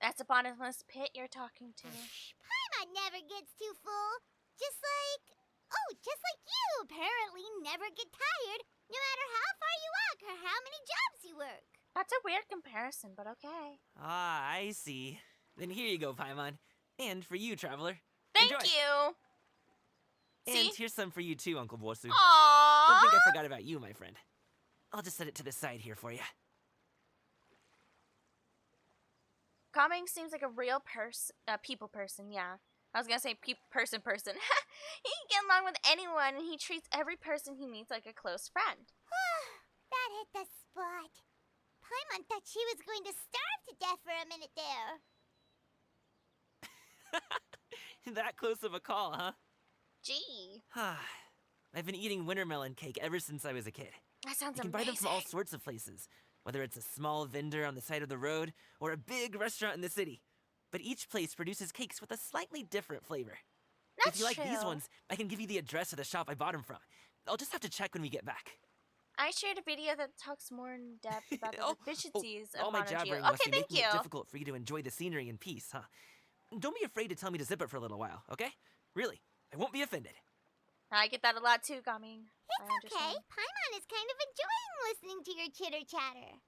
That's a bottomless pit you're talking to. Paimon never gets too full. Just like you apparently never get tired, no matter how far you walk or how many jobs you work. That's a weird comparison, but okay. Ah, I see. Then here you go, Paimon. And for you, traveler. Thank Enjoy. you. And See? here's some for you too, Uncle Bosu. Aww. Don't think I forgot about you, my friend. I'll just set it to the side here for you. Coming seems like a real people person, yeah. I was gonna say person. He can get along with anyone, and he treats every person he meets like a close friend. That hit the spot. Paimon thought she was going to starve to death for a minute there. That close of a call, huh? Gee, I've been eating winter melon cake ever since I was a kid. that sounds You can amazing. buy them from all sorts of places, whether it's a small vendor on the side of the road or a big restaurant in the city. But each place produces cakes with a slightly different flavor. That's if you like these true. ones, I can give you the address of the shop I bought them from. I'll just have to check when we get back. I shared a video that talks more in depth about the deficiencies all of my Mono Geo. jabbering must Okay, be thank making you. it difficult for you to enjoy the scenery in peace, huh? Don't be afraid to tell me to zip it for a little while, okay? Really, I won't be offended. I get that a lot too, Gaming. It's okay. Paimon is kind of enjoying listening to your chitter-chatter.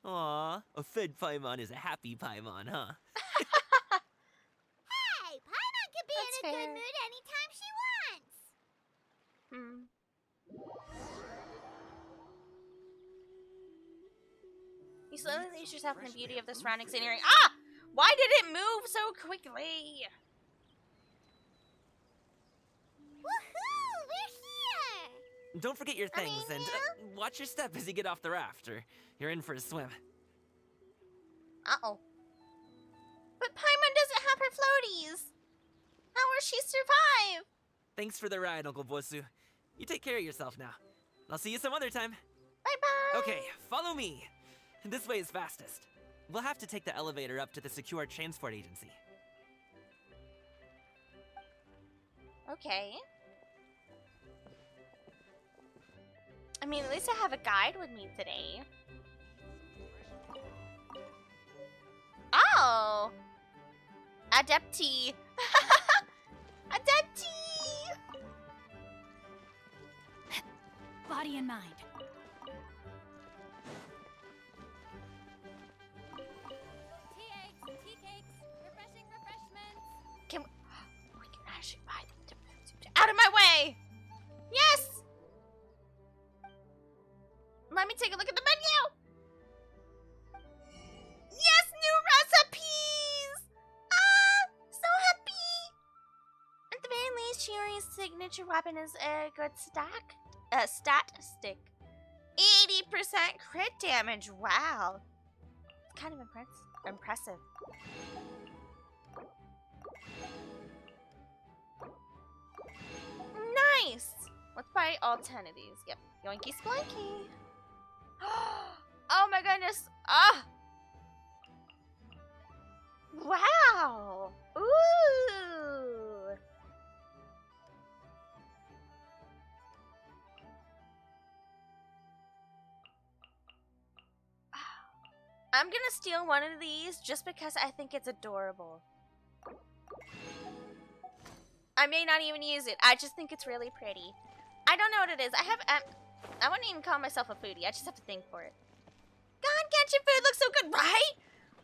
Aw, a fed Paimon is a happy Paimon, huh? Hey, Paimon can be That's in a good fair. mood anytime she wants. You slowly lose yourself in the beauty of the surrounding scenery. Why did it move so quickly? Woohoo! We're here! Don't forget your things and watch your step as you get off the raft, or you're in for a swim. Uh-oh. But Paimon doesn't have her floaties. How will she survive? Thanks for the ride, Uncle Bosu. You take care of yourself now. I'll see you some other time. Bye-bye. Okay, follow me. This way is fastest. We'll have to take the elevator up to the secure transport agency. Okay. I mean, at least I have a guide with me today. Oh! Adepti. Adepti! Body and mind. Tea eggs, tea cakes, refreshing refreshments. me take a look at the menu. Yes, new recipes! Ah, so happy! At the very least, Shiori's signature weapon is a good stat stick. 80% crit damage. Wow. It's kind of impressive. Nice! Let's buy all 10 of these. Yep. Yoinky splinky. Oh my goodness. Ah! Wow! Ooh! I'm gonna steal one of these just because I think it's adorable. I may not even use it. I just think it's really pretty. I don't know what it is. I wouldn't even call myself a foodie. I just have to think for it. God, Genshin food looks so good, right?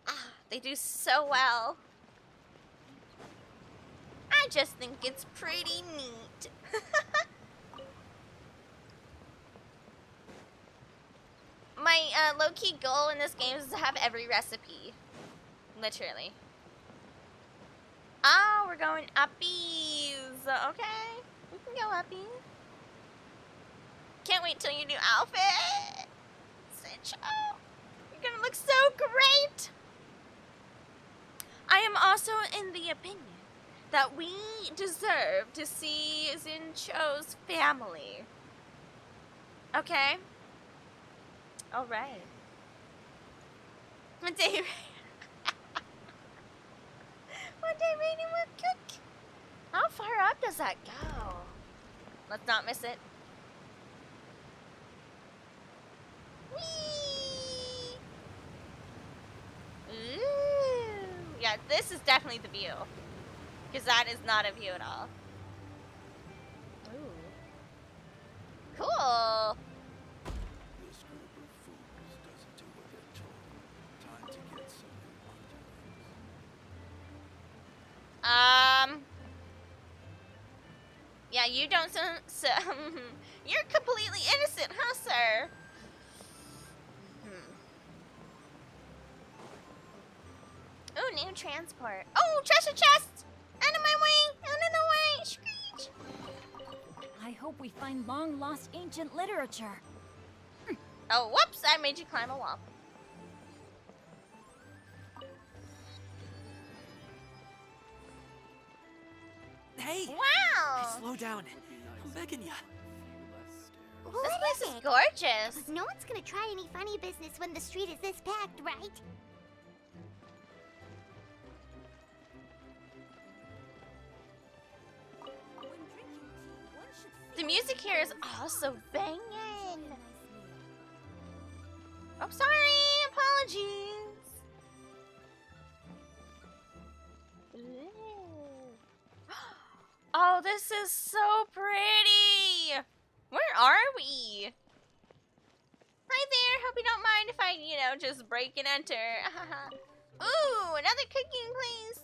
Ah, they do so well. I just think it's pretty neat. My low-key goal in this game is to have every recipe. Literally. Oh, we're going uppies. Okay, we can go uppy. Can't wait till your new outfit. Cincho, you're gonna look so great. I am also in the opinion that we deserve to see Zincho's family. Okay? Alright. One day Rainy will cook. How far up does that go? Let's not miss it. Whee! Ooh. Yeah, this is definitely the view. Because that is not a view at all. Ooh. Cool. This group of fools doesn't do what they're told. Time to get some Yeah, you don't so you're completely innocent, huh, sir? Ooh, new transport. Oh, treasure chest! Out of my way! Out of the way! Screech! I hope we find long-lost ancient literature. Oh, whoops! I made you climb a wall. Hey! Wow! Slow down. I'm begging ya. This place is gorgeous. No one's gonna try any funny business when the street is this packed, right? The music here is also banging. Oh, sorry. Apologies. Ooh. Oh, this is so pretty. Where are we? Hi there. Hope you don't mind if I, just break and enter. Ooh, another cooking place.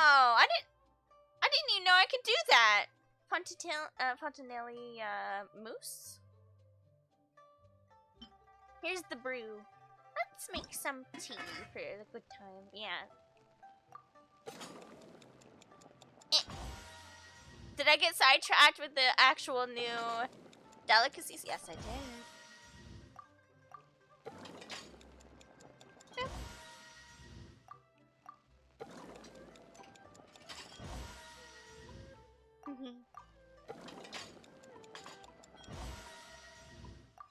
Oh, I didn't even know I could do that. Fontanelli mousse. Here's the brew. Let's make some tea for a good time. Yeah. Did I get sidetracked with the actual new delicacies? Yes, I did.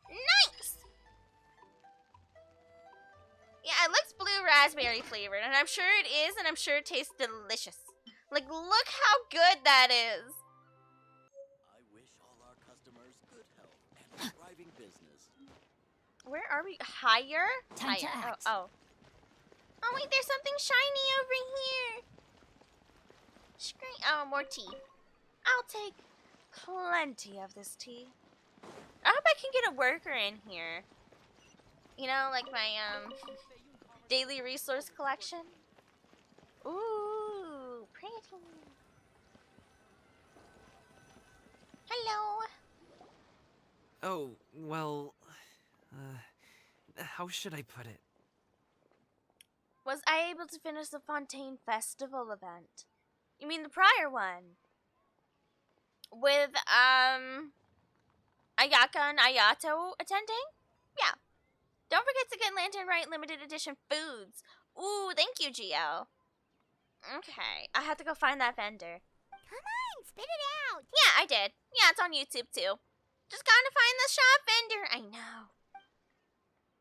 Nice! Yeah, it looks blue raspberry flavored, and I'm sure it is, and I'm sure it tastes delicious. Like, look how good that is. I wish all our customers good health and a thriving business. Where are we? Higher? Time to Higher. act. Oh. Oh, wait, there's something shiny over here. Oh, more tea. I'll take plenty of this tea. I hope I can get a worker in here. You know, like my daily resource collection. Ooh, pretty. Hello. Oh, well, how should I put it? Was I able to finish the Fontaine Festival event? You mean the prior one? With, Ayaka and Ayato attending? Yeah. Don't forget to get Lantern Rite limited edition foods. Ooh, thank you, GL. Okay, I have to go find that vendor. Come on, spit it out. Yeah, I did. Yeah, it's on YouTube too. Just gotta find the shop vendor. I know.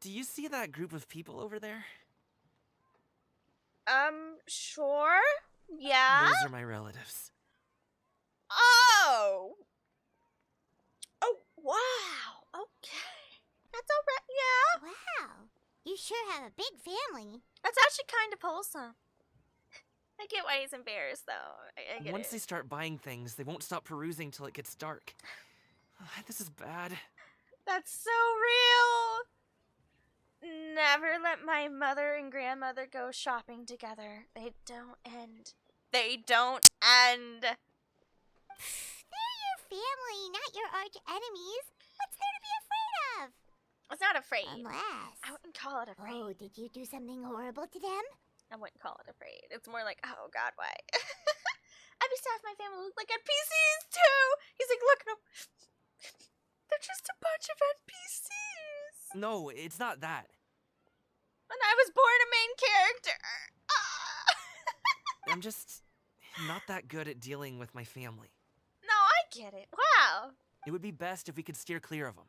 Do you see that group of people over there? Sure. Yeah? Those are my relatives. Oh! Oh, wow. Okay. That's alright, yeah. Wow. You sure have a big family. That's actually kind of wholesome. I get why he's embarrassed, though. I get Once it. they start buying things, they won't stop perusing till it gets dark. This is bad. That's so real. Never let my mother and grandmother go shopping together. They don't end. They don't end. They're your family, not your arch enemies. What's there to be afraid of? I was not afraid. Unless. I wouldn't call it afraid. Oh, did you do something horrible to them? I wouldn't call it afraid. It's more like, oh God, why? I'd be sad if my family looked like NPCs too. He's like, look at them. They're just a bunch of NPCs. No, it's not that. And I was born a main character. I'm just not that good at dealing with my family. No, I get it. Wow. It would be best if we could steer clear of them.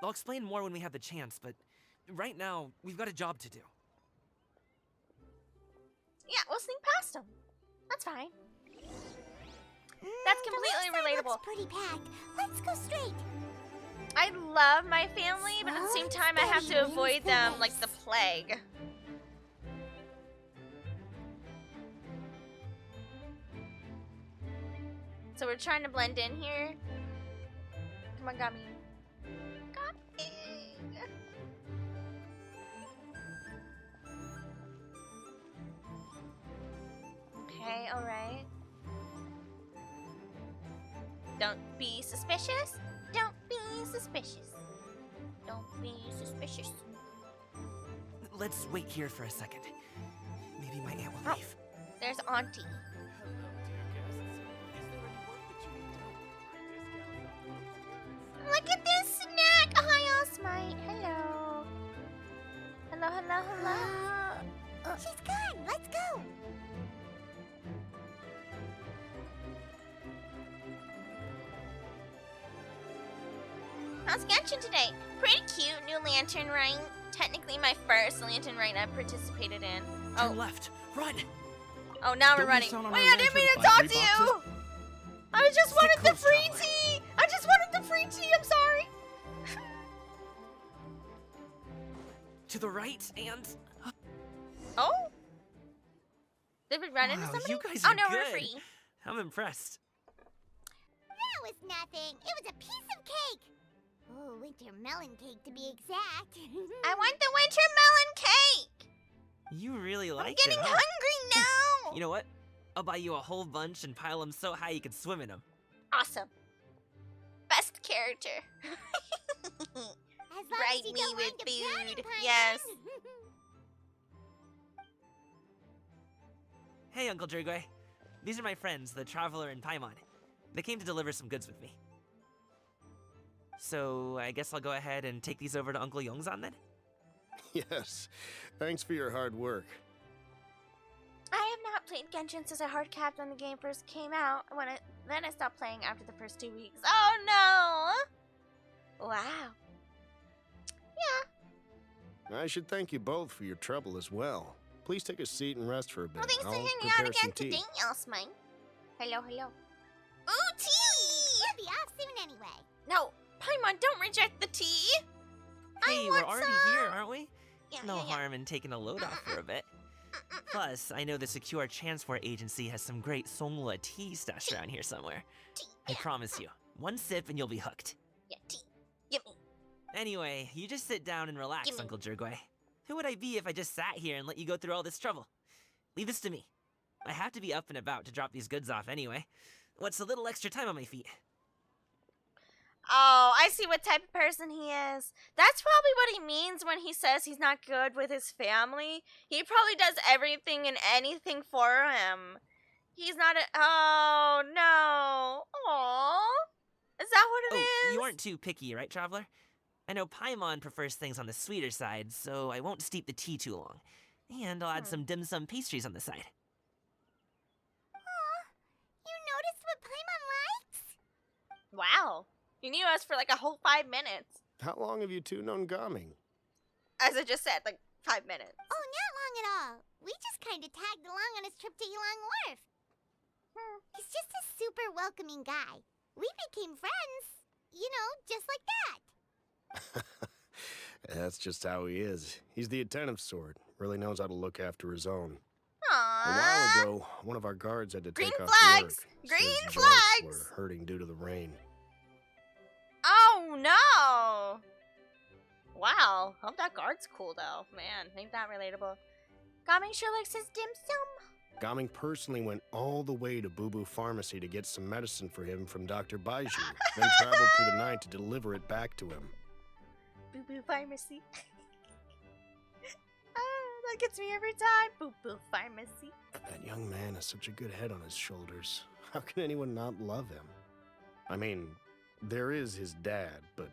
I'll explain more when we have the chance, but right now, we've got a job to do. Yeah, we'll sneak past them. That's fine. That's completely the left side relatable. looks pretty packed. Let's go straight. I love my family, but at the same time, I have to avoid them like the plague. So we're trying to blend in here. Come on, Gummy. Gummy. Okay, alright. Don't be suspicious. Don't be suspicious. Don't be suspicious. Let's wait here for a second. Maybe my aunt will leave. There's Auntie. Look at this snack! Hi, Osmite. Hello. Hello, hello, hello. She's gone. Let's go. How's Genshin today? Pretty cute. New Lantern Rite. Technically my first Lantern Rite I've participated in. Turn left. Run! Oh, now we're Don't running. miss out on Wait, our I didn't mean to lantern talk by to 3 you! I just wanted the close, free traveler. tea! I just wanted the free tea, I'm sorry! To the right and... Oh? Did we run into Wow, somebody? you guys Oh are no, we're good. free. I'm impressed. That was nothing. It was a piece of cake. Oh, winter melon cake to be exact. I want the winter melon cake! You really I'm like getting it, huh? hungry now! You know what? I'll buy you a whole bunch and pile them so high you can swim in them. Awesome. Best character. As long as Bright you me don't with mind the brownie food. pie, Yes. then. Hey, Uncle Drigway. These are my friends, the Traveler and Paimon. They came to deliver some goods with me. So, I guess I'll go ahead and take these over to Uncle Yongzan then? Yes. Thanks for your hard work. I have not played Genshin since I hard capped when the game first came out. Then I stopped playing after the first 2 weeks. Oh no! Wow. Yeah. I should thank you both for your trouble as well. Please take a seat and rest for a bit. Well, thanks for I'll hanging out prepare some again tea. today, Elsmine. Hello, hello. Ooh, tea! We'll be off soon anyway. No, Paimon, don't reject the tea. Hey, I we're want already some. here, aren't we? Yeah, No yeah, yeah. harm in taking a load off for a bit. Plus, I know the Secure Transport Agency has some great Songhua tea stashed around here somewhere. Tea. I Yeah, promise you, one sip and you'll be hooked. yeah, tea. Give me. Anyway, you just sit down and relax, Gimme. Uncle Jergway. Who would I be if I just sat here and let you go through all this trouble? Leave this to me. I have to be up and about to drop these goods off anyway. What's a little extra time on my feet? Oh, I see what type of person he is. That's probably what he means when he says he's not good with his family. He probably does everything and anything for him. He's not a. Oh, no. Aww. Is that what it is? You aren't too picky, right, Traveler? I know Paimon prefers things on the sweeter side, so I won't steep the tea too long. And I'll add some dim sum pastries on the side. Aw, you noticed what Paimon likes? Wow. You knew us for like a whole 5 minutes. How long have you two known Gaming? As I just said, like 5 minutes. Oh, not long at all. We just kind of tagged along on his trip to Ylang Wharf. He's just a super welcoming guy. We became friends. You know, just like that. That's just how he is. He's the attentive sort. Really knows how to look after his own. Aww. A while ago, one of our guards had to Green take off flags! work. Green His joints flags! were hurting due to the rain. Oh no! Wow, hope that guard's cool though. Man, ain't that relatable? Gaming sure likes his dim sum. Gaming personally went all the way to Boo Boo Pharmacy to get some medicine for him from Dr. Baiju, then traveled through the night to deliver it back to him. Boo Boo Pharmacy. That gets me every time. Boo Boo Pharmacy. That young man has such a good head on his shoulders. How can anyone not love him? I mean, there is his dad, but,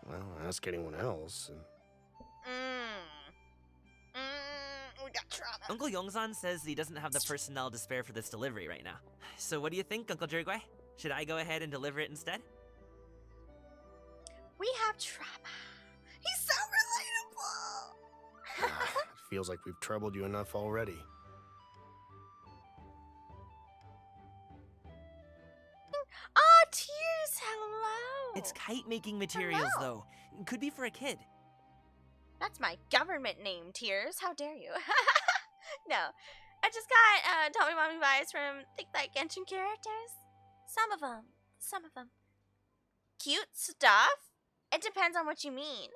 well, ask anyone else. We got trauma. Uncle Yongzan says he doesn't have the personnel to spare for this delivery right now. So what do you think, Uncle Jergway? Should I go ahead and deliver it instead? We have trauma. He's so relatable. It feels like we've troubled you enough already. Oh, Tears, hello. It's kite-making materials, Hello. though. Could be for a kid. That's my government name, Tears. How dare you? No. I just got Tommy Mommy vibes from Think Like Genshin characters. Some of them. Cute stuff? It depends on what you mean.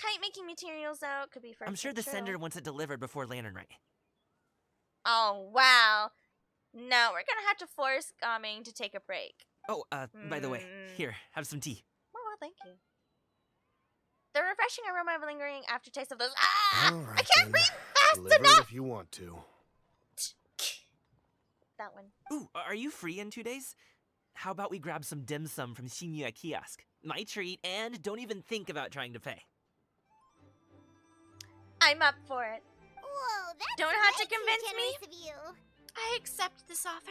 Kite-making materials, though, could be for I'm sure the true. sender wants it delivered before Lantern Rite. Oh, wow. No, we're gonna have to force Gaming to take a break. Oh, by the way, here, have some tea. Oh, well, thank you. The refreshing aroma of lingering aftertaste of those. All right, I can't then. breathe fast Deliver it enough! if you want to. That one. Ooh, are you free in 2 days? How about we grab some dim sum from Shinya Kiosk? My treat, and don't even think about trying to pay. I'm up for it. Whoa, that's Don't have way to convince too me. generous of you. I accept this offer.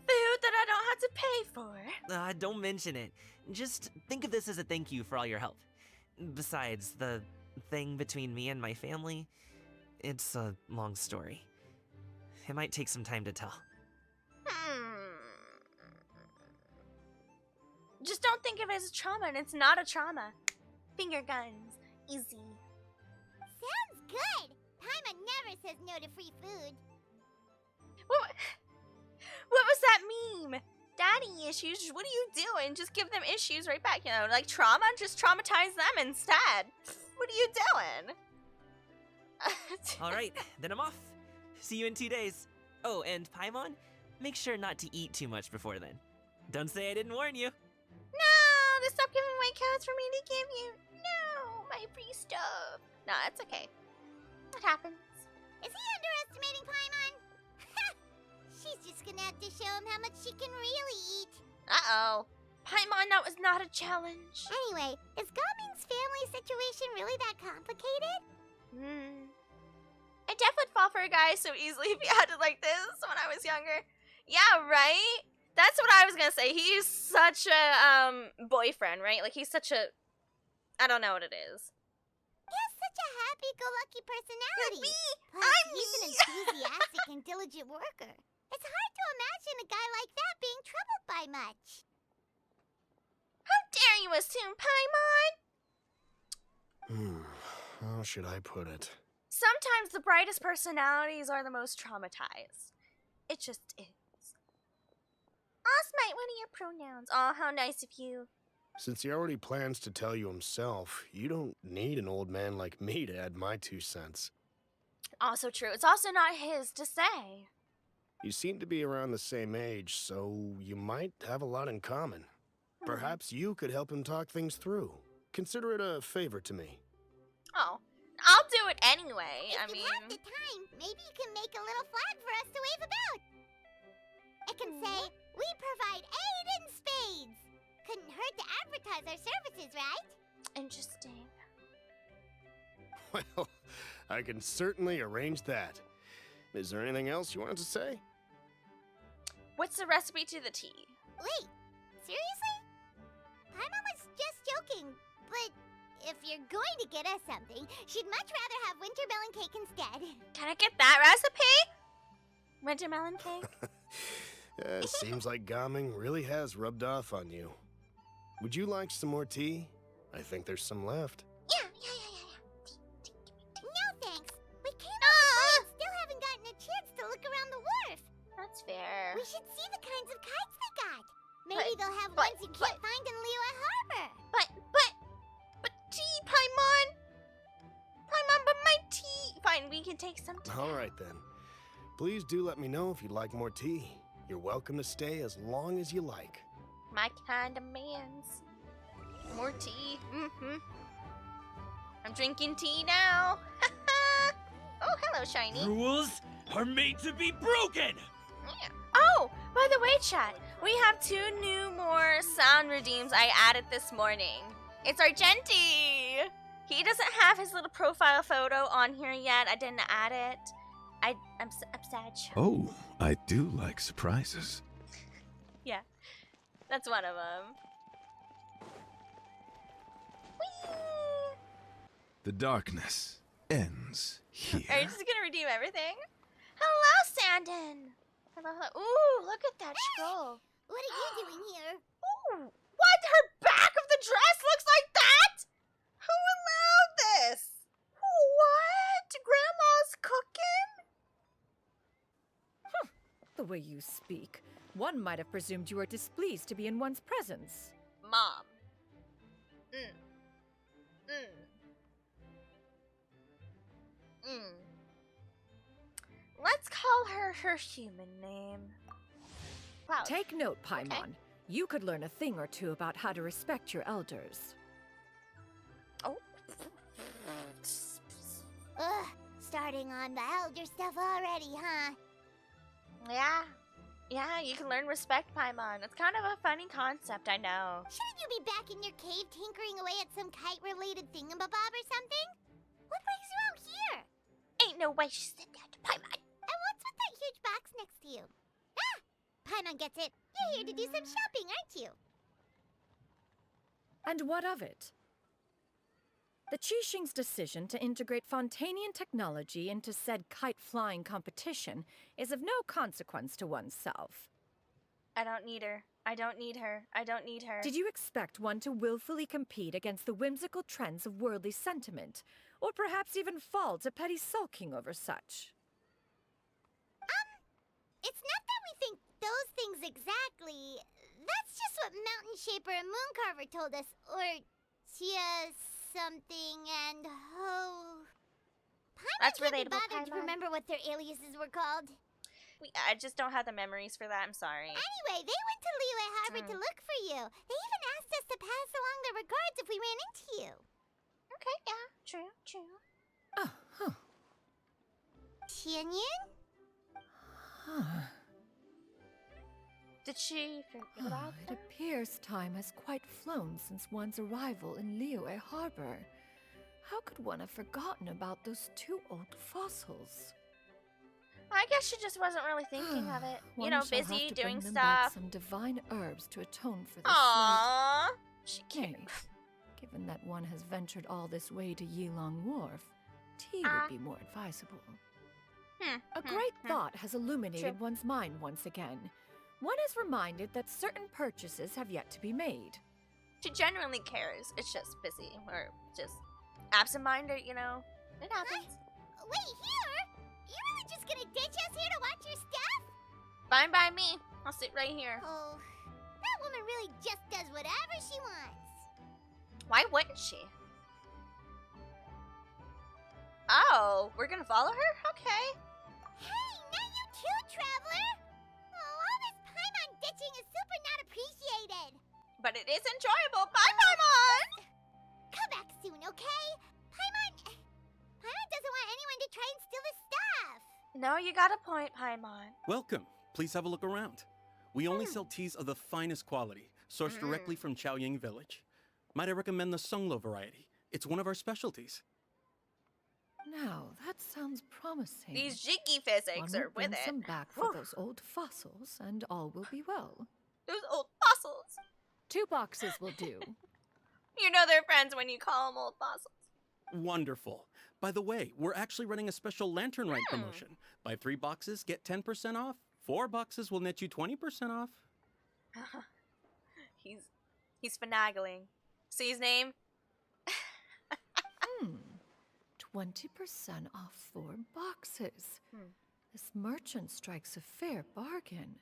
Food that I don't have to pay for. Don't mention it. Just think of this as a thank you for all your help. Besides, the thing between me and my family, it's a long story. It might take some time to tell. Just don't think of it as a trauma, and it's not a trauma. Finger guns. Easy. Sounds good. Paimon never says no to free food. What was that meme? Daddy issues? What are you doing? Just give them issues right back, you know? Like trauma? Just traumatize them instead. What are you doing? Alright, then I'm off. See you in 2 days. Oh, and Paimon, make sure not to eat too much before then. Don't say I didn't warn you. No! They stopped giving away codes for me to give you. No! My free stuff. No, it's okay. It happens. Is he underestimating Paimon? She's just gonna have to show him how much she can really eat. Uh-oh. Paimon, that was not a challenge. Anyway, is Gaming's family situation really that complicated? I definitely would fall for a guy so easily if he acted like this when I was younger. Yeah, right? That's what I was gonna say. He's such a boyfriend, right? Like he's such a I don't know what it is. He has such a happy-go-lucky personality. Me? Plus, I'm he's an me. enthusiastic and diligent worker. It's hard to imagine a guy like that being troubled by much. How dare you assume, Paimon? How should I put it? Sometimes the brightest personalities are the most traumatized. It just is. Osmite, what are your pronouns? Oh, how nice of you. Since he already plans to tell you himself, you don't need an old man like me to add my 2 cents. Also true. It's also not his to say. You seem to be around the same age, so you might have a lot in common. Perhaps you could help him talk things through. Consider it a favor to me. Oh, I'll do it anyway. If I you mean, have the time, maybe you can make a little flag for us to wave about. It can say, "We provide aid in spades." Couldn't hurt to advertise our services, right? interesting. Well, I can certainly arrange that. Is there anything else you wanted to say? What's the recipe to the tea? Wait, seriously? Paimon was just joking, but if you're going to get us something, she'd much rather have wintermelon cake instead. Can I get that recipe? Wintermelon cake? Seems like Gaming really has rubbed off on you. Would you like some more tea? I think there's some left. Yeah. No thanks. We came out and still haven't gotten a chance to look around the wharf. That's fair. We should see the kinds of kites they got. Maybe But- they'll have but- ones you can't find in Liyue Harbor. But tea, Paimon! Paimon, but my tea! Fine, we can take some tea. All right then. Please do let me know if you'd like more tea. You're welcome to stay as long as you like. My kind of man's. More tea. I'm drinking tea now. Oh, hello, Shiny. Rules are made to be broken! Yeah. Oh, by the way, chat, we have 2 more sound redeems I added this morning. It's Argenti. He doesn't have his little profile photo on here yet. I didn't add it. I'm sad. Oh, I do like surprises. Yeah, that's one of them. The darkness ends here. Are you just gonna redeem everything? Hello, Sandon. Hello. Ooh, look at that scroll. What are you doing here? Ooh, what? Her back of the dress looks like that? Who allowed this? What? Grandma's cooking? The way you speak, one might have presumed you were displeased to be in one's presence. Mom. Let's call her her human name. Wow. Take note, Paimon. You could learn a thing or two about how to respect your elders. Oh. Ugh, starting on the elder stuff already, huh? Yeah, you can learn respect, Paimon. It's kind of a funny concept, I know. Shouldn't you be back in your cave tinkering away at some kite-related thingamabob or something? What brings you out here? Ain't no way she said that, Paimon. And what's with that huge box next to you? Ah! Paimon gets it. You're here to do some shopping, aren't you? And what of it? The Qixing's decision to integrate Fontanian technology into said kite-flying competition is of no consequence to oneself. I don't need her. I don't need her. I don't need her. Did you expect one to willfully compete against the whimsical trends of worldly sentiment, or perhaps even fall to petty sulking over such? It's not that we think those things exactly. That's just what Mountain Shaper and Mooncarver told us, or Tia something and Ho. That's Paimon can't be relatable, bothered to Paimon. remember what their aliases were called. I just don't have the memories for that. I'm sorry. Anyway, they went to Liyue Harbor to look for you. They even asked us to pass along their regards if we ran into you. Okay, yeah, true. Oh, huh. Tianyin? Did she forget about It that? appears time has quite flown since one's arrival in Liyue Harbor. How could one have forgotten about those 2 old fossils? I guess she just wasn't really thinking of it. You One know, shall have busy to doing bring them back stuff. some divine herbs to atone for the slight. Aww. She can't. Nay, given that one has ventured all this way to Yilong Wharf, tea Ah. would be more advisable. A great thought has illuminated True. one's mind once again. One is reminded that certain purchases have yet to be made. She genuinely cares. It's just busy or just absent-minded, you know. It happens. Wait, here? You really just gonna ditch us here to watch your stuff? Fine by me. I'll sit right here. Oh, that woman really just does whatever she wants. Why wouldn't she? Oh, we're gonna follow her? Okay. Hey, not you too, Traveler! Oh, all this Paimon ditching is super not appreciated. But it is enjoyable. Bye, Paimon! Come back soon, okay? Paimon doesn't want anyone to try and steal his stuff. No, you got a point, Paimon. Welcome. Please have a look around. We only sell teas of the finest quality, sourced directly from Chaoying Village. Might I recommend the Sunglo variety? It's one of our specialties. Now, that sounds promising. These Jiki physics One are will bring with it. some back for those old fossils, and all will be well. Those old fossils. 2 boxes will do. You know they're friends when you call them old fossils. Wonderful. By the way, we're actually running a special Lantern Rite promotion. Buy 3 boxes, get 10% off. 4 boxes will net you 20% off. He's finagling. See his name? 20% off 4 boxes. This merchant strikes a fair bargain.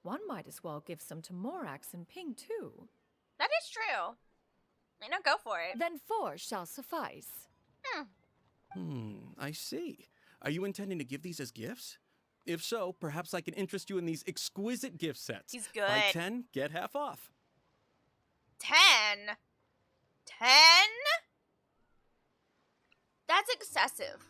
One might as well give some to Morax and Ping, too. That is true. I know, go for it. Then 4 shall suffice. I see. Are you intending to give these as gifts? If so, perhaps I can interest you in these exquisite gift sets. He's good. Buy 10, get half off. 10? 10? That's excessive.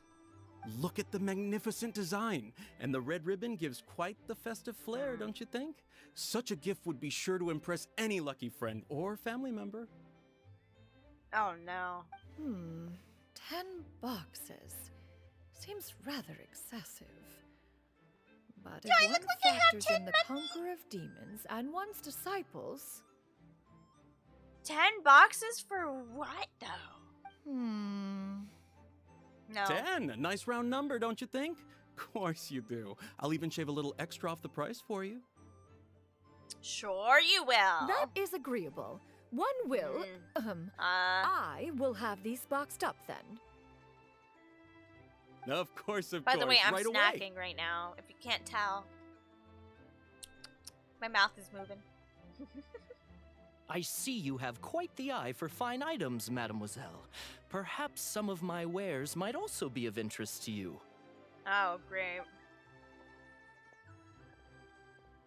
Look at the magnificent design. And the red ribbon gives quite the festive flair, don't you think? Such a gift would be sure to impress any lucky friend or family member. Oh no. 10 boxes. Seems rather excessive. But if one factors in the conqueror of demons and one's disciples... 10 boxes for what, though? No. 10, a nice round number, don't you think? Of course you do. I'll even shave a little extra off the price for you. Sure you will. That is agreeable. One will... I will have these boxed up, then. Of course, By the way, I'm right snacking away. right now, if you can't tell. My mouth is moving. I see you have quite the eye for fine items, mademoiselle. Perhaps some of my wares might also be of interest to you. Oh, great.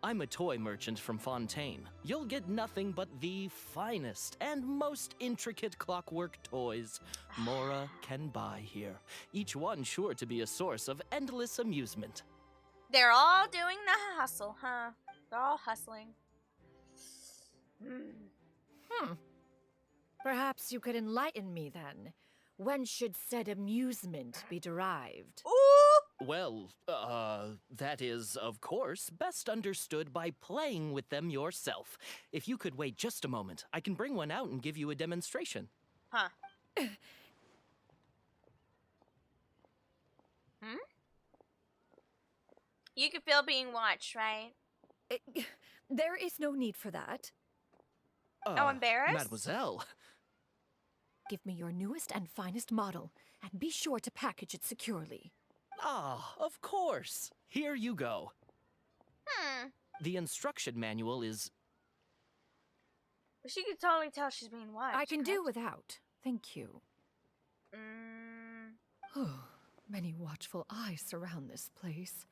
I'm a toy merchant from Fontaine. You'll get nothing but the finest and most intricate clockwork toys Mora can buy here. Each one sure to be a source of endless amusement. They're all doing the hustle, huh? They're all hustling. Perhaps you could enlighten me, then. When should said amusement be derived? Ooh! Well, that is, of course, best understood by playing with them yourself. If you could wait just a moment, I can bring one out and give you a demonstration. Huh. You can feel being watched, right? There is no need for that. Oh, embarrassed? Mademoiselle. Give me your newest and finest model, and be sure to package it securely. Ah, of course. Here you go. The instruction manual is... She could totally tell she's being watched. I can do without. Thank you. Many watchful eyes surround this place.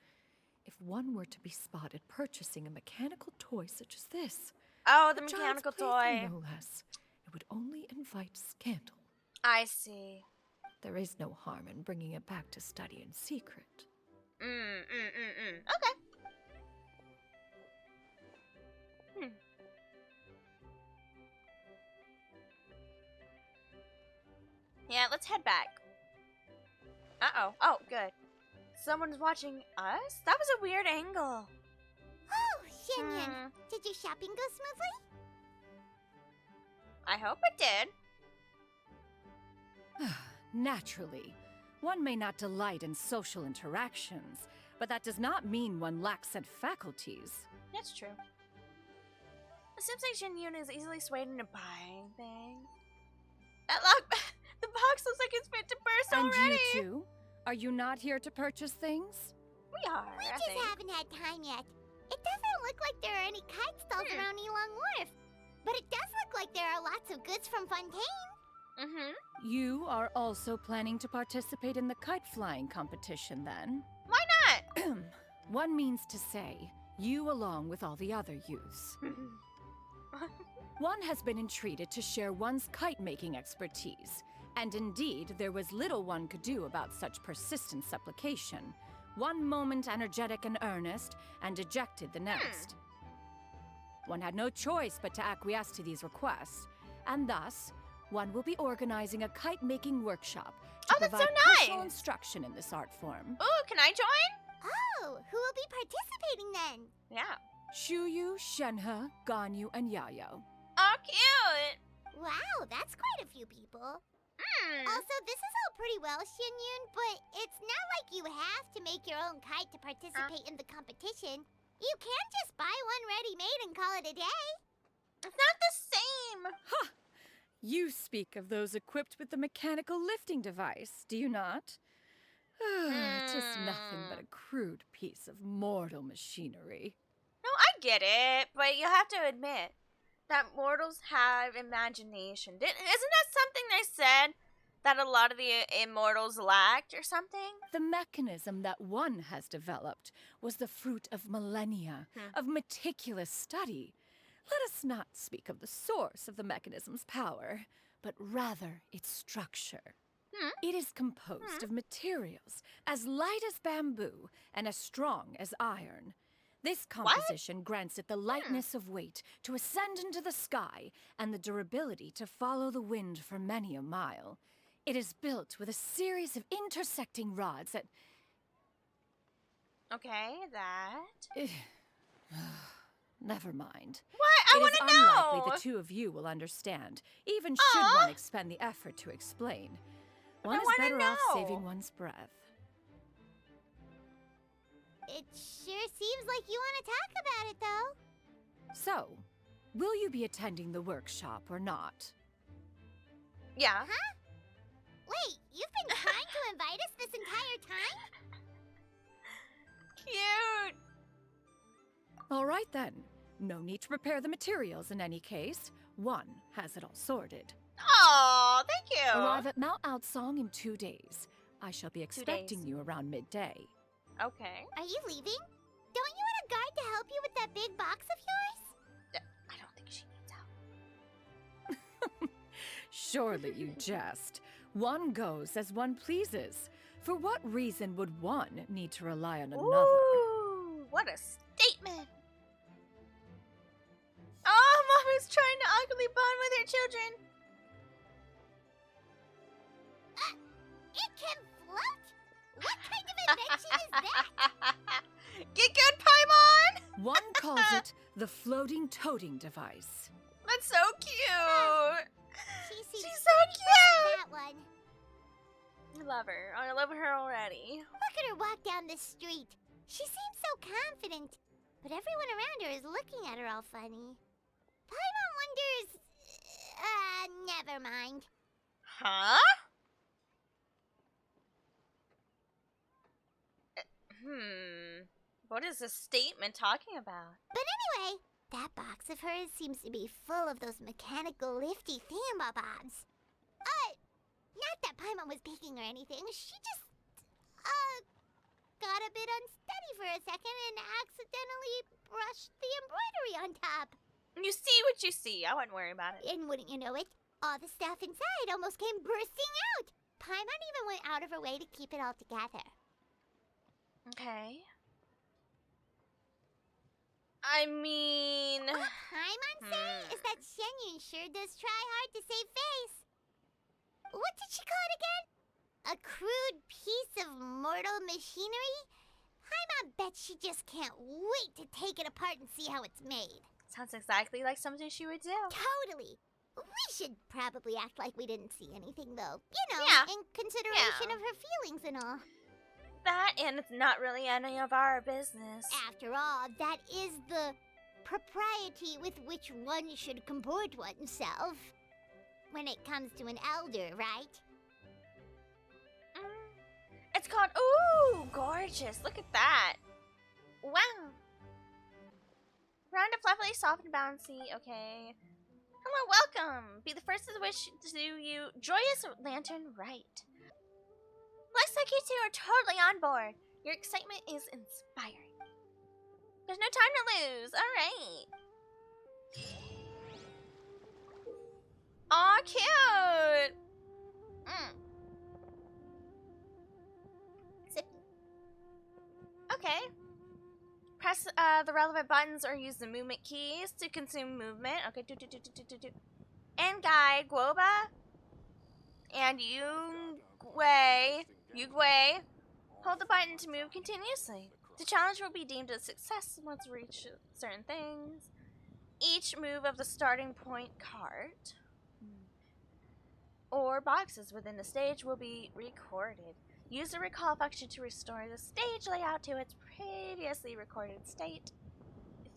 If one were to be spotted purchasing a mechanical toy such as this... Oh, the a child's mechanical plaything, toy. no less, it would only invite scandal. I see. There is no harm in bringing it back to study in secret. Okay. Yeah, let's head back. Uh-oh. Oh, good. Someone's watching us? That was a weird angle. Oh, Shenyan, did your shopping go smoothly? I hope it did. Naturally. One may not delight in social interactions, but that does not mean one lacks said faculties. That's true. It seems like Shen is easily swayed into buying things. That the box looks like it's fit to burst And already. you too? Are you not here to purchase things? We are, We I just think. haven't had time yet. It doesn't look like there are any kite stalls around Elong Wharf. But it does look like there are lots of goods from Fontaine. Mm-hmm. You are also planning to participate in the kite flying competition, then? Why not? One means to say, you along with all the other youths. One has been entreated to share one's kite-making expertise, and indeed, there was little one could do about such persistent supplication. One moment energetic and earnest, and dejected the next. One had no choice but to acquiesce to these requests, and thus, one will be organizing a kite-making workshop to provide personal instruction in this art form. Ooh, can I join? Oh, who will be participating then? Yeah. Shuyu, Shenhe, Ganyu, and Yayo. Oh, cute! Wow, that's quite a few people. Also, this is all pretty well, Xianyun, but it's not like you have to make your own kite to participate in the competition. You can just buy one ready-made and call it a day. It's not the same! Ha! You speak of those equipped with the mechanical lifting device, do you not? Tis nothing but a crude piece of mortal machinery. No, I get it, but you have to admit that mortals have imagination. Isn't that something they said that a lot of the immortals lacked or something? The mechanism that one has developed was the fruit of millennia of meticulous study. Let us not speak of the source of the mechanism's power, but rather its structure. It is composed of materials as light as bamboo and as strong as iron. This composition grants it the lightness of weight to ascend into the sky and the durability to follow the wind for many a mile. It is built with a series of intersecting rods that... Okay, that... Never mind. What? I want to know! It is unlikely the two of you will understand, even should one expend the effort to explain. One is better off saving one's breath. It sure seems like you want to talk about it, though. So, will you be attending the workshop or not? Yeah. Huh? Wait, you've been trying to invite us this entire time? Cute! All right then. No need to prepare the materials in any case. One has it all sorted. Oh, thank you! Arrive at Mount Outsong in 2 days. I shall be expecting you around midday. Okay. Are you leaving? Don't you want a guard to help you with that big box of yours? I don't think she needs help. Surely you jest. One goes as one pleases. For what reason would one need to rely on another? Ooh, what a statement! Oh, Mommy's trying to ugly bond with her children. It can float? What kind of invention is that? Get good, Paimon! One calls it the floating toting device. That's so cute! She's so cute! That one. I love her. I love her already. Look at her walk down the street. She seems so confident, but everyone around her is looking at her all funny. Paimon wonders... never mind. Huh? What is this statement talking about? But anyway, that box of hers seems to be full of those mechanical lifty thingamabobs. Not that Paimon was peeking or anything. She just, got a bit unsteady for a second and accidentally brushed the embroidery on top. You see what you see. I wouldn't worry about it. And wouldn't you know it, all the stuff inside almost came bursting out. Paimon even went out of her way to keep it all together. Okay. I mean... What Paimon say is that Xianyun sure does try hard to save face. What did she call it again? A crude piece of mortal machinery? Paimon bet she just can't wait to take it apart and see how it's made. Sounds exactly like something she would do. Totally. We should probably act like we didn't see anything, though. You know, in consideration of her feelings and all. That, and it's not really any of our business. After all, that is the propriety with which one should comport oneself. When it comes to an elder, right? It's called... Ooh, gorgeous. Look at that. Wow. Round and fluffy, soft and bouncy. Okay. I Hello, welcome! Be the first to wish to you joyous lantern Rite. Looks like you two are totally on board. Your excitement is inspiring. There's no time to lose. Alright. Aw, cute! Zippy. Okay. Press the relevant buttons or use the movement keys to consume movement. Okay, do. And guide Guoba and Yugwei. Hold the button to move continuously. The challenge will be deemed a success once we reach certain things. Each move of the starting point card or boxes within the stage will be recorded. Use the recall function to restore the stage layout to its previously recorded state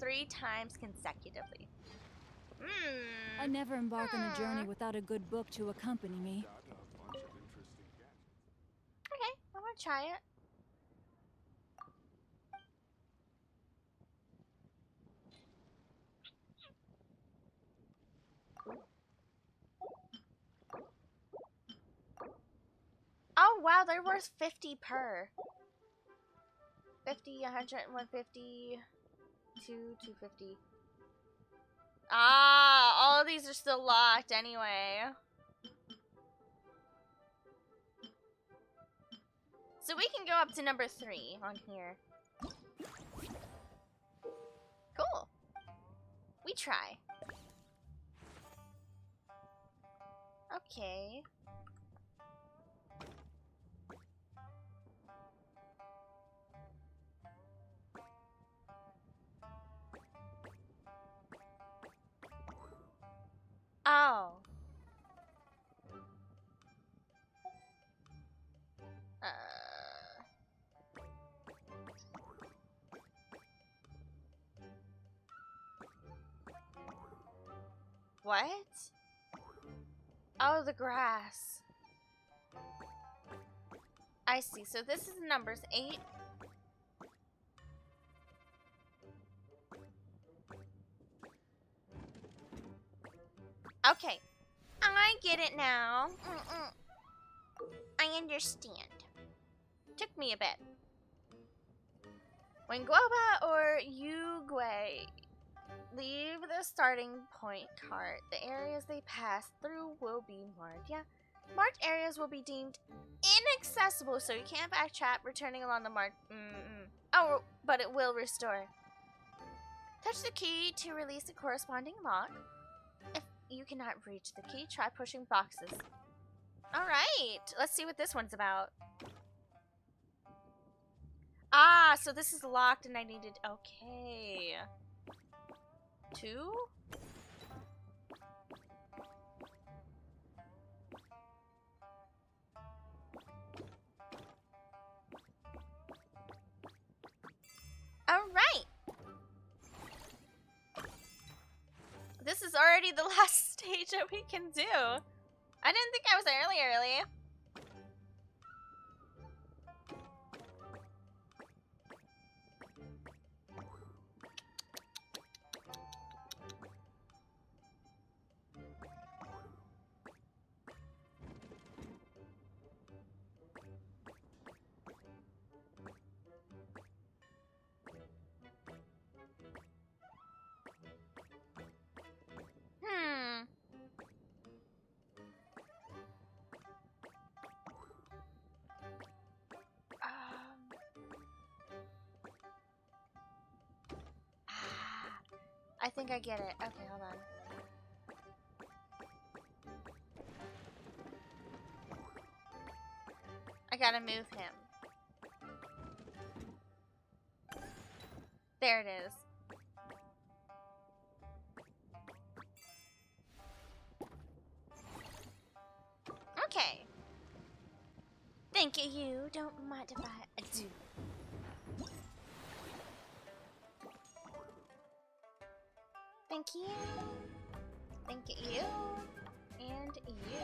3 times consecutively. I never embark on a journey without a good book to accompany me. Okay, I want to try it. Oh wow, they're worth 50 per. 50, 100, 150, 250. Ah, all of these are still locked anyway. So we can go up to number 3 on here. Cool. We try. Okay. Oh. What? Oh, the grass. I see. So this is numbers 8. Okay. I get it now. I understand. Took me a bit. When Guoba or Yugwei leave the starting point cart, the areas they pass through will be marked. Yeah. Marked areas will be deemed inaccessible, so you can't backtrack returning along the marked. Oh, but it will restore. Touch the key to release the corresponding lock. If you cannot reach the key, try pushing boxes. Alright, let's see what this one's about. Ah, so this is locked and I needed... Okay. 2? Alright. This is already the last stage that we can do. I didn't think I was early. I think I get it. Okay, hold on. I gotta move him. There it is. Okay. Thank you. Don't mind if I do. Thank you. Thank you. And you.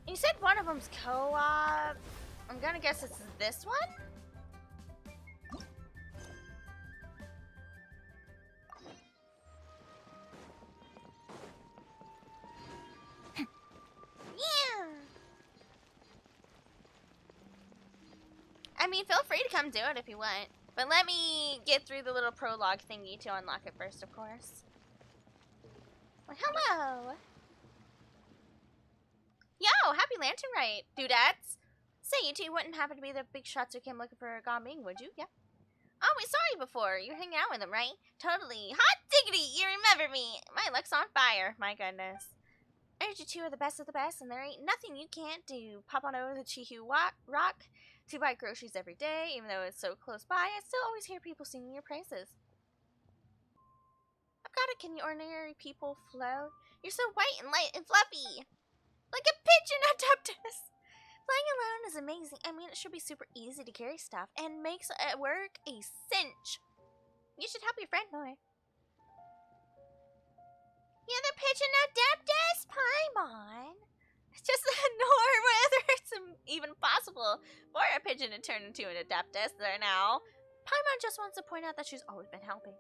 You said one of them's co-op. I'm gonna guess it's this one? feel free to come do it if you want. But let me get through the little prologue thingy to unlock it first, of course. Well, hello! Yo, happy Lantern Rite, dudettes! Say, you two wouldn't happen to be the big shots who came looking for Gaming, would you? Yeah. Oh, we saw you before. You were hanging out with him, right? Totally. Hot diggity! You remember me! My luck's on fire. My goodness. I heard you two are the best of the best, and there ain't nothing you can't do. Pop on over to Chihu Rock to buy groceries every day, even though it's so close by. I still always hear people singing your praises. I've got it. Can you ordinary people float? You're so white and light and fluffy. Like a pigeon adoptus. Flying alone is amazing. I mean, it should be super easy to carry stuff and makes work a cinch. You should help your friend more. Yeah, the pigeon adeptus, Paimon. It's just nor whether it's even possible for a pigeon to turn into an adeptus there now. Paimon just wants to point out that she's always been helping.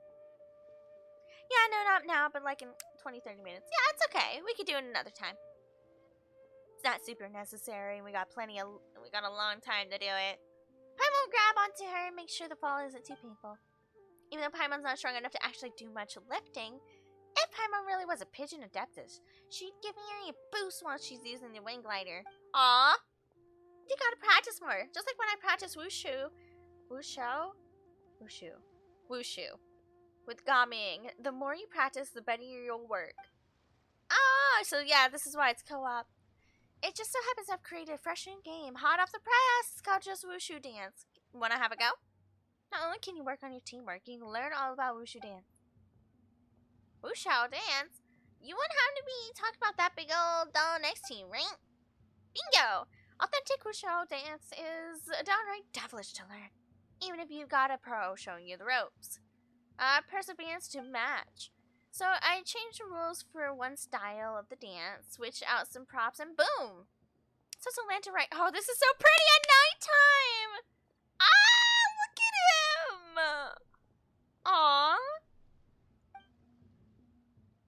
Yeah, no, not now, but like in 20-30 minutes. Yeah, it's okay. We could do it another time. It's not super necessary. We got a long time to do it. Paimon will grab onto her and make sure the fall isn't too painful. Even though Paimon's not strong enough to actually do much lifting, if Paimon really was a pigeon adeptus, she'd give me a boost while she's using the wing glider. Aw! You gotta practice more. Just like when I practice wushu. Wushu. With Gaming. The more you practice, the better you'll work. Ah, so yeah, this is why it's co-op. It just so happens I've created a fresh new game, hot off the press. It's called Just Wushu Dance. Wanna have a go? Not only can you work on your teamwork, you can learn all about Wushu Dance. Wushu Dance? You wouldn't have to be talking about that big old doll next to you, right? Bingo! Authentic Wushu Dance is downright devilish to learn, even if you've got a pro showing you the ropes. Perseverance to match. So I changed the rules for one style of the dance, switched out some props, and boom! So it's a lantern right. Oh, this is so pretty at nighttime! Ah, look at him! Aww.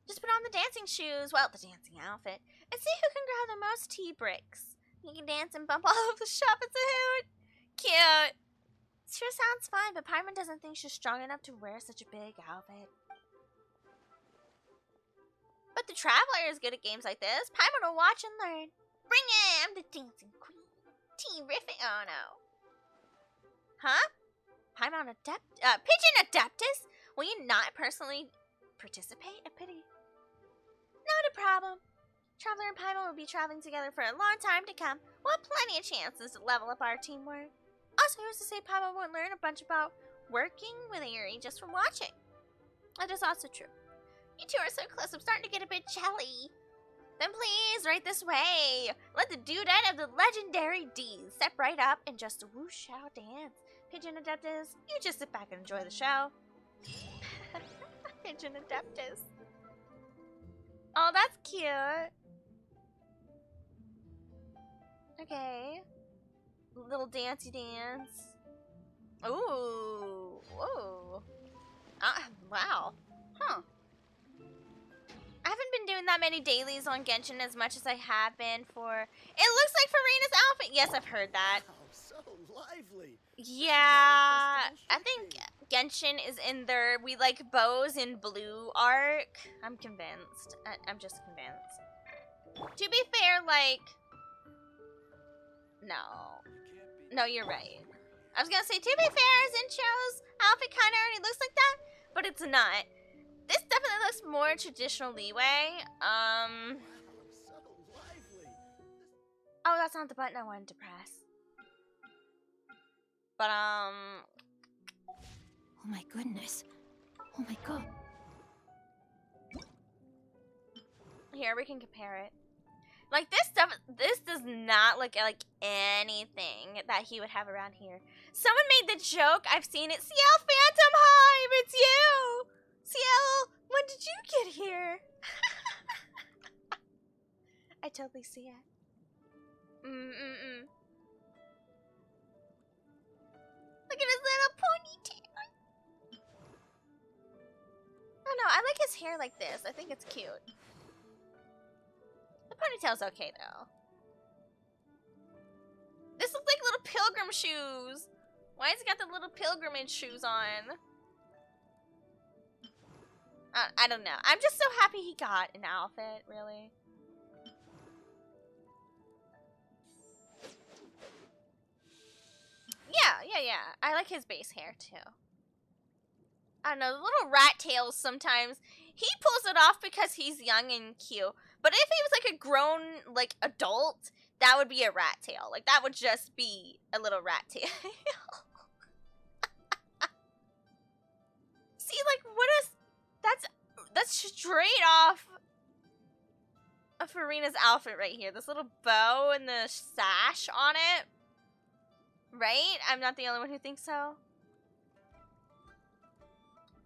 Just put on the dancing shoes, well, the dancing outfit, and see who can grab the most tea bricks. You can dance and bump all over the shop. It's a hoot. Cute. Sure sounds fine, but Paimon doesn't think she's strong enough to wear such a big outfit. But the Traveler is good at games like this. Paimon will watch and learn. Bring it! I'm the dancing queen. Terrific. Oh no. Huh? Paimon Pigeon Adeptus? Will you not personally participate? A pity. Not a problem. Traveler and Paimon will be traveling together for a long time to come. We'll have plenty of chances to level up our teamwork. Also, who's to say Paimon won't learn a bunch about working with Yuri just from watching? That is also true. You two are so close, I'm starting to get a bit jelly. Then please, right this way. Let the dudette of the legendary D step right up and just whoosh out dance. Pigeon Adeptus, you just sit back and enjoy the show. Pigeon Adeptus. Oh, that's cute. Okay. Little dancey dance. Ooh. Whoa. Wow. Huh. I haven't been doing that many dailies on Genshin as much as I have been for... It looks like Farina's outfit! Yes, I've heard that. Wow, so lively. Yeah, I think Genshin is in their We Like Bows in Blue arc. I'm convinced. I'm just convinced. To be fair, like... No, you're right. I was gonna say, to be fair, Zincho's outfit kind of already looks like that, but it's not. This definitely looks more traditional leeway. Oh, that's not the button I wanted to press. But, Oh my goodness. Oh my god. Here, we can compare it. Like, this stuff, this does not look like anything that he would have around here. Someone made the joke, I've seen it. CL Phantom Hive, it's you! CL, when did you get here? I totally see it. Look at his little ponytail. I don't know, I like his hair like this. I think it's cute. The ponytail's okay, though. This looks like little pilgrim shoes. Why has he got the little pilgrimage shoes on? I don't know. I'm just so happy he got an outfit, really. Yeah. I like his base hair, too. I don't know, the little rat tails sometimes, he pulls it off because he's young and cute. But if he was like a grown, like, adult, that would be a rat tail. Like, that would just be a little rat tail. See, like, what is... That's straight off of Farina's outfit right here. This little bow and the sash on it. Right? I'm not the only one who thinks so.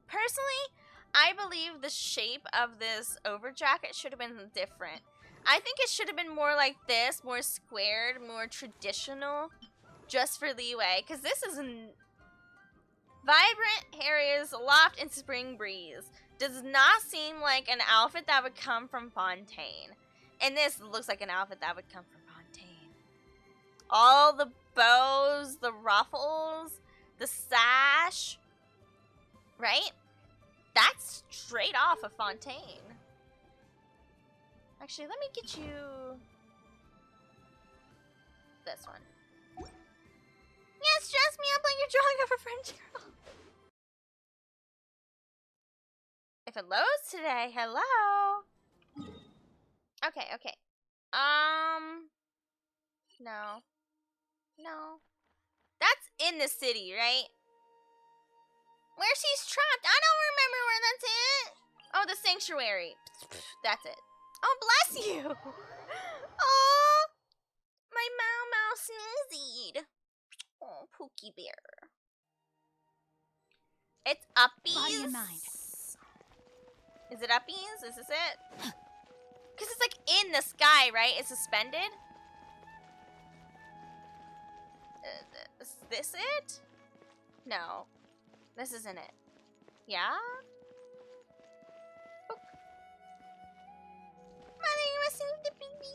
Personally, I believe the shape of this overjacket should have been different. I think it should have been more like this, more squared, more traditional, just for leeway. Because this is vibrant areas, loft, and spring breeze. Does not seem like an outfit that would come from Fontaine. And this looks like an outfit that would come from Fontaine. All the bows, the ruffles, the sash, right? That's straight off of Fontaine. Actually, let me get you this one. Yes, dress me up like you're drawing of a French girl. If it loads today, hello. Okay. No. That's in the city, right? Where she's trapped. I don't remember where that's at. Oh, the sanctuary. That's it. Oh, bless you. Oh, my Mau sneezed. Oh, Pookie Bear. It's uppies. Body and mind. Is it uppies? Is this it? Because it's like in the sky, right? It's suspended. Is this it? No. This isn't it. Yeah? Book. Mother, you received the baby.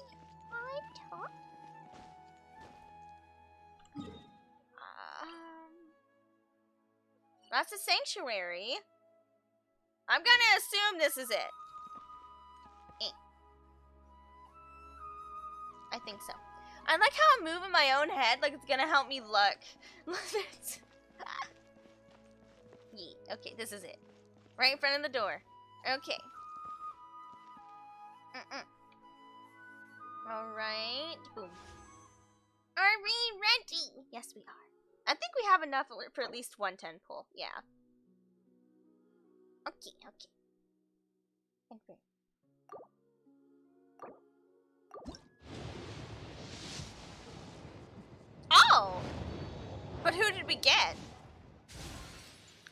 That's a sanctuary. I'm gonna assume this is it. I think so. I like how I'm moving my own head like it's gonna help me look. Yeah, okay, this is it. Right in front of the door. Okay. Alright. Boom. Are we ready? Yes, we are. I think we have enough for at least one 10 pull. Yeah. Okay. Oh! But who did we get?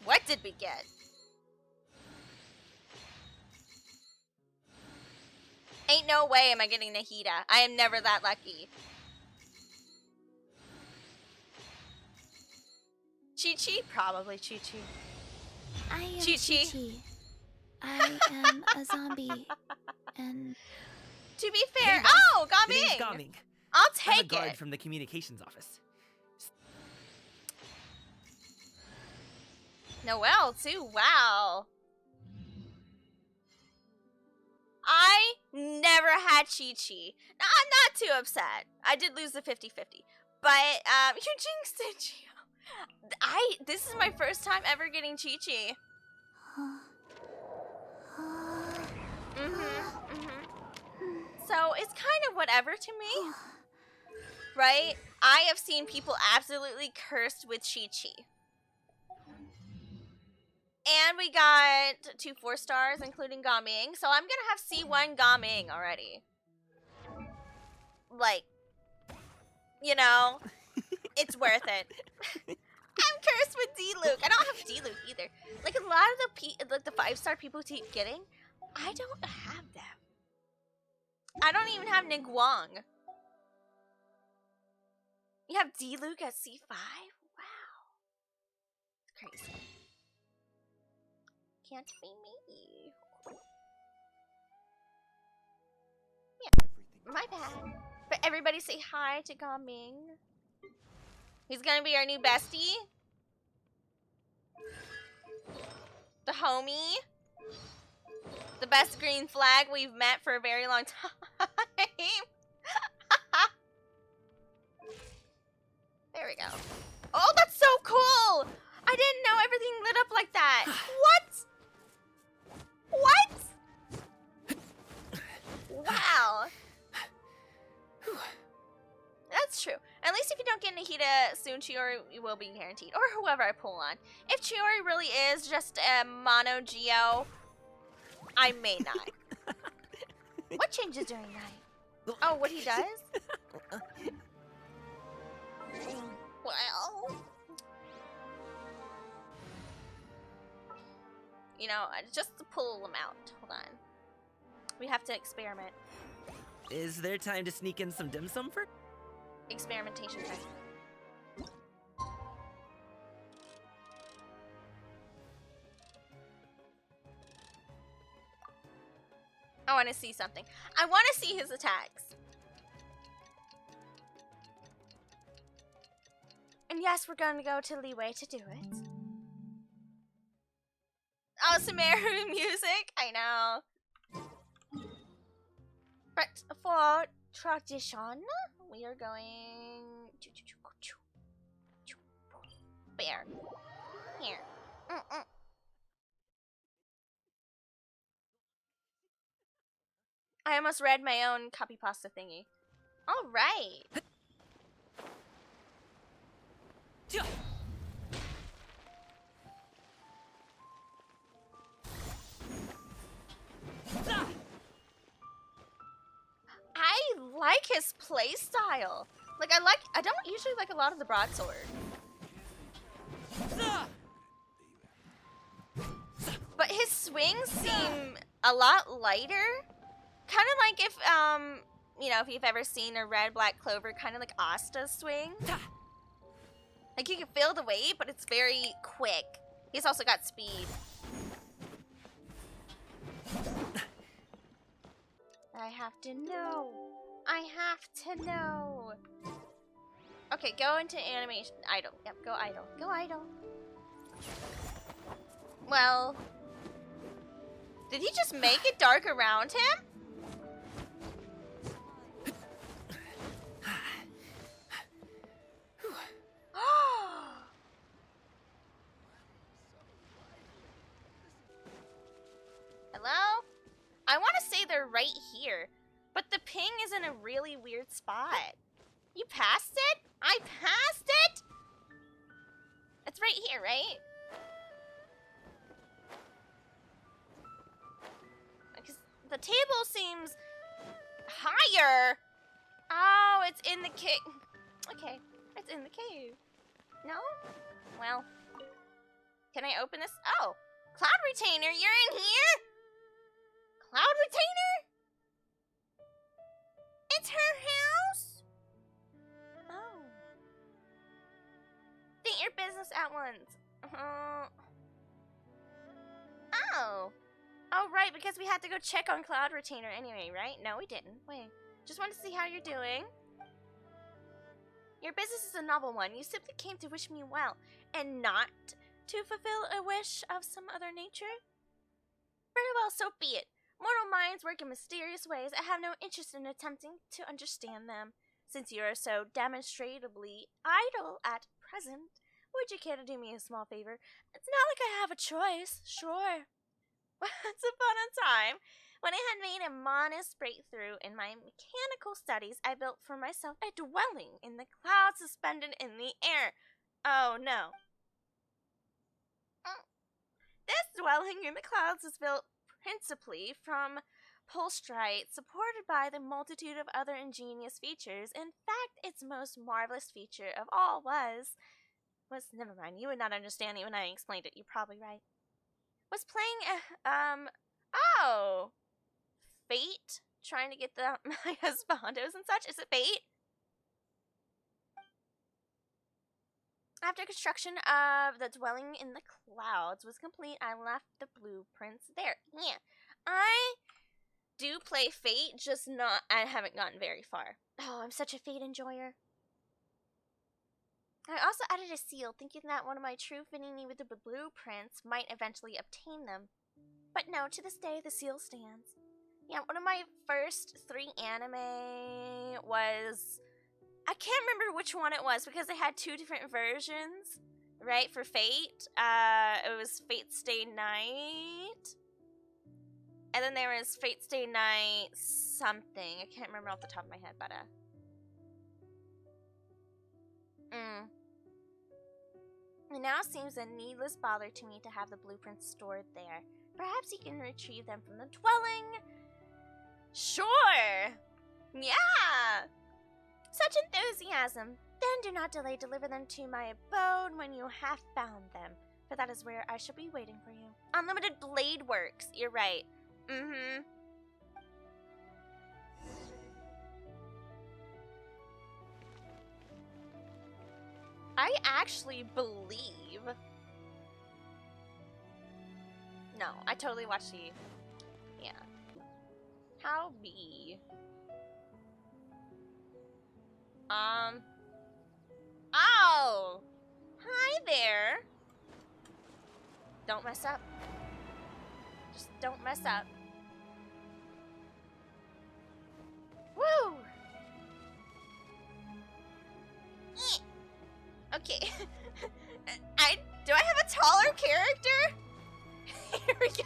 What did we get? Ain't no way am I getting Nahida. I am never that lucky. Chi-Chi? Probably Chi-Chi. I am Chi-Chi. Chi-Chi. I am a zombie. And to be fair, Hey, boss. oh, Good name's Gaming. Gaming. I'll I'm a take guard it. from the communications office. Noelle too. Wow. I never had Chi-Chi. Now, I'm not too upset. I did lose the 50-50. But you jinxed it, Gio. This is my first time ever getting Chi-Chi. So it's kind of whatever to me. Right? I have seen people absolutely cursed with Chi-Chi. And we got 2 4-stars, including Gaming. So I'm gonna have C1 Gaming already. Like, you know, it's worth it. I'm cursed with D-Luke. I don't have D-Luke either. Like, a lot of the 5-star people keep getting, I don't have them. I don't even have Niguang. You have D-Luke at C5? Wow. It's crazy. Can't be me. Yeah, my bad. But everybody say hi to Gaming. He's gonna be our new bestie. The homie. The best green flag we've met for a very long time. There we go. Oh, that's so cool! I didn't know everything lit up like that. What? What? Wow. That's true. At least if you don't get Nahida, soon Chiori will be guaranteed. Or whoever I pull on. If Chiori really is just a mono Geo, I may not. What changes during night? Oh, what he does? Well... You know, just to pull them out. Hold on. We have to experiment. Is there time to sneak in some dim sum for? Experimentation time. I want to see something. I want to see his attacks. And yes, we're going to go to Leeway to do it. Oh, Sumeru music. I know. But for tradition, we are going bear. Here. I almost read my own copy pasta thingy. All right. I like his play style. Like I don't usually like a lot of the broadsword. But his swings seem a lot lighter. Kind of like if you know, if you've ever seen a red black clover, kind of like Asta's swing. Like you can feel the weight, but it's very quick. He's also got speed. I have to know. I have to know. Okay, go into animation. Idle. Yep, go idle. Go idle. Well, did he just make it dark around him? Hello? I want to say they're right here, but the ping is in a really weird spot. You passed it? I passed it? It's right here, right? Because the table seems higher. Oh, it's in the cave. Okay, it's in the cave. No? Well, can I open this? Oh, Cloud Retainer, you're in here? Cloud Retainer? It's her house? Oh. State your business at once. Oh. Oh, right, because we had to go check on Cloud Retainer anyway, right? No, we didn't. Wait. Just wanted to see how you're doing. Your business is a novel one. You simply came to wish me well, and not to fulfill a wish of some other nature? Very well, so be it. Mortal minds work in mysterious ways. I have no interest in attempting to understand them. Since you are so demonstrably idle at present, would you care to do me a small favor? It's not like I have a choice, sure. Once upon a time, when I had made a modest breakthrough in my mechanical studies, I built for myself a dwelling in the clouds suspended in the air. Oh, no. This dwelling in the clouds is built principally from Rite, supported by the multitude of other ingenious features. In fact, its most marvelous feature of all was never mind, you would not understand even I explained it, you're probably right. Was playing oh, Fate? Trying to get the my husbandos and such? Is it Fate? After construction of the dwelling in the clouds was complete, I left the blueprints there. Yeah, I do play Fate, just not, I haven't gotten very far. Oh, I'm such a Fate enjoyer. I also added a seal, thinking that one of my true Vanini with the blueprints might eventually obtain them. But no, to this day, the seal stands. Yeah, one of my first 3 anime was... I can't remember which one it was because they had 2 different versions, right, for Fate. It was Fate Stay Night. And then there was Fate Stay Night something. I can't remember off the top of my head, but It now seems a needless bother to me to have the blueprints stored there. Perhaps you can retrieve them from the dwelling? Sure! Yeah! Such enthusiasm! Then do not delay, deliver them to my abode when you have found them, for that is where I shall be waiting for you. Unlimited Blade Works, you're right. I actually believe... No, I totally watched the... Yeah. How be... Oh! Hi there! Don't mess up. Just don't mess up. Woo! Okay. Do I have a taller character? Here we go.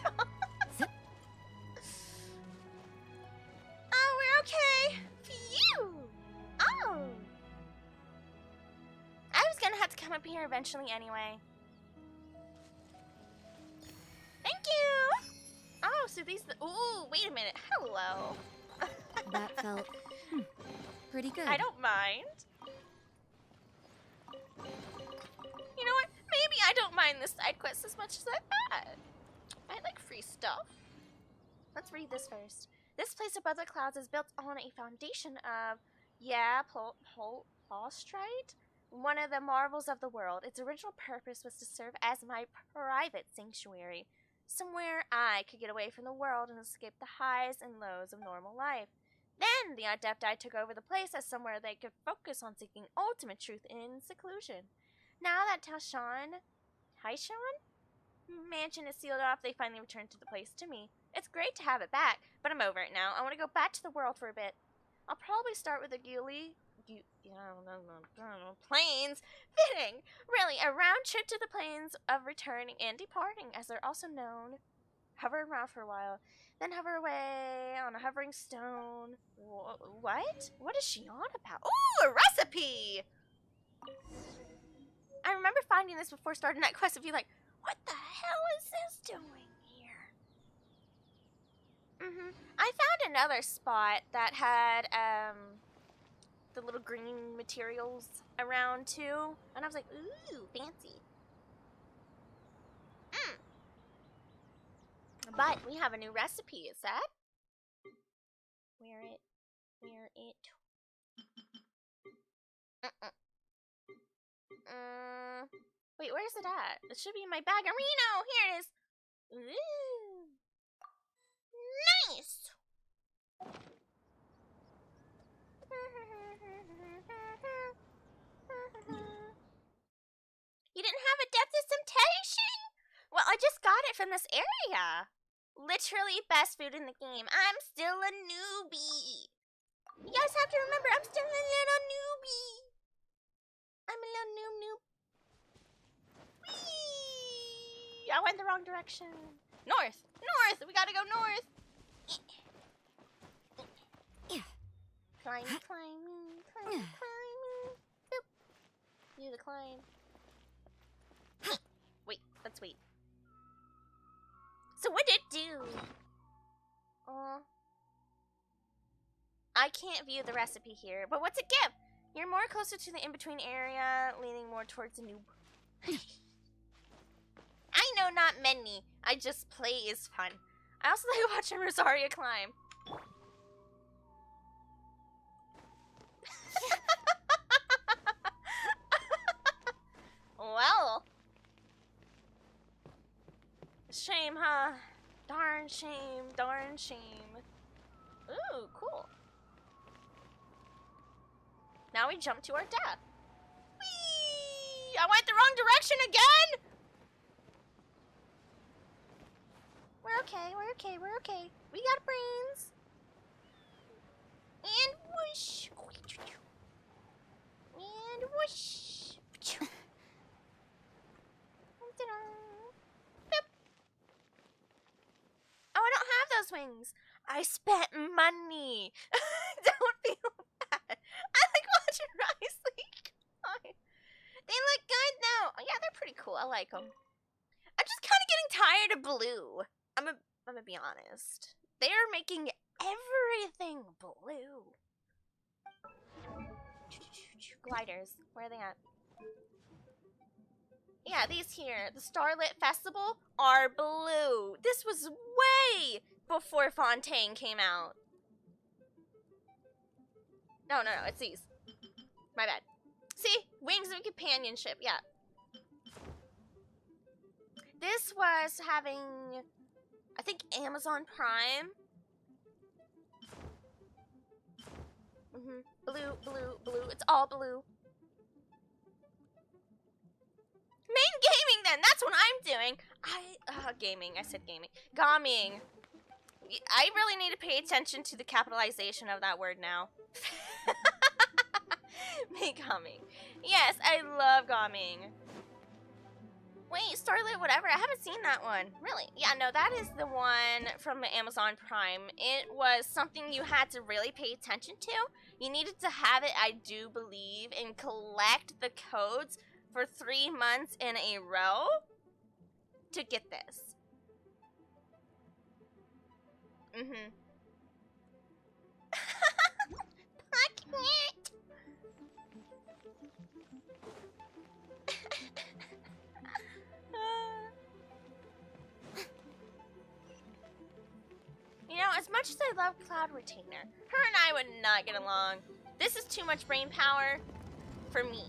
Oh, we're okay. Phew! Oh! I was gonna have to come up here eventually anyway. Thank you! Oh, so these... Ooh, wait a minute. Hello. That felt pretty good. I don't mind. You know what? Maybe I don't mind this side quest as much as I thought. I like free stuff. Let's read this first. This place above the clouds is built on a foundation of, Polstrite? One of the marvels of the world. Its original purpose was to serve as my private sanctuary. Somewhere I could get away from the world and escape the highs and lows of normal life. Then the Adepti took over the place as somewhere they could focus on seeking ultimate truth in seclusion. Now that Taishan mansion is sealed off, they finally returned to the place to me. It's great to have it back, but I'm over it now. I want to go back to the world for a bit. I'll probably start with the plains. Fitting! Really, a round trip to the plains of returning and departing, as they're also known. Hover around for a while, then hover away on a hovering stone. What? What is she on about? Ooh, a recipe! I remember finding this before starting that quest and be like, what the hell is this doing here? I found another spot that had the little green materials around too, and I was like, ooh, fancy. But we have a new recipe, is that? Where it? Wait, where's it at? It should be in my bag. Areno! Here it is! Ooh! Nice! You didn't have a depth of temptation? Well, I just got it from this area. Literally best food in the game. I'm still a newbie. You guys have to remember, I'm still a little newbie. I'm a little noob. Whee! I went the wrong direction. North! North! We gotta go north! Climbing. Boop. Do the climb. Wait, let's wait. So what did it do? I can't view the recipe here, but what's it give? You're more closer to the in-between area, leaning more towards the noob. I know not many. I just play is fun. I also like watching Rosaria climb. Well. Shame, huh? Darn shame, darn shame. Ooh, cool. Now we jump to our death. Whee! I went the wrong direction again! We're okay, we're okay, we're okay. We got brains. And whoosh. And whoosh. Boop. Oh, I don't have those wings. I spent money. Don't feel bad. I like watching Rise League. They look good though. Yeah, they're pretty cool. I like them. I'm just kind of getting tired of blue. I'm gonna be honest. They're making everything blue. Gliders. Where are they at? Yeah, these here. The Starlit Festival are blue. This was way before Fontaine came out. No, it's these. My bad. See? Wings of Companionship, yeah. This was having, I think, Amazon Prime. Blue. It's all blue. Main gaming then. That's what I'm doing. Gaming. I said gaming. Gomming. I really need to pay attention to the capitalization of that word now. Main gomming. Yes, I love gomming. Wait, Starlit whatever. I haven't seen that one. Really? Yeah, no, that is the one from the Amazon Prime. It was something you had to really pay attention to. You needed to have it, I do believe, and collect the codes for 3 months in a row to get this. Pocket. You know, as much as I love Cloud Retainer, her and I would not get along. This is too much brain power for me.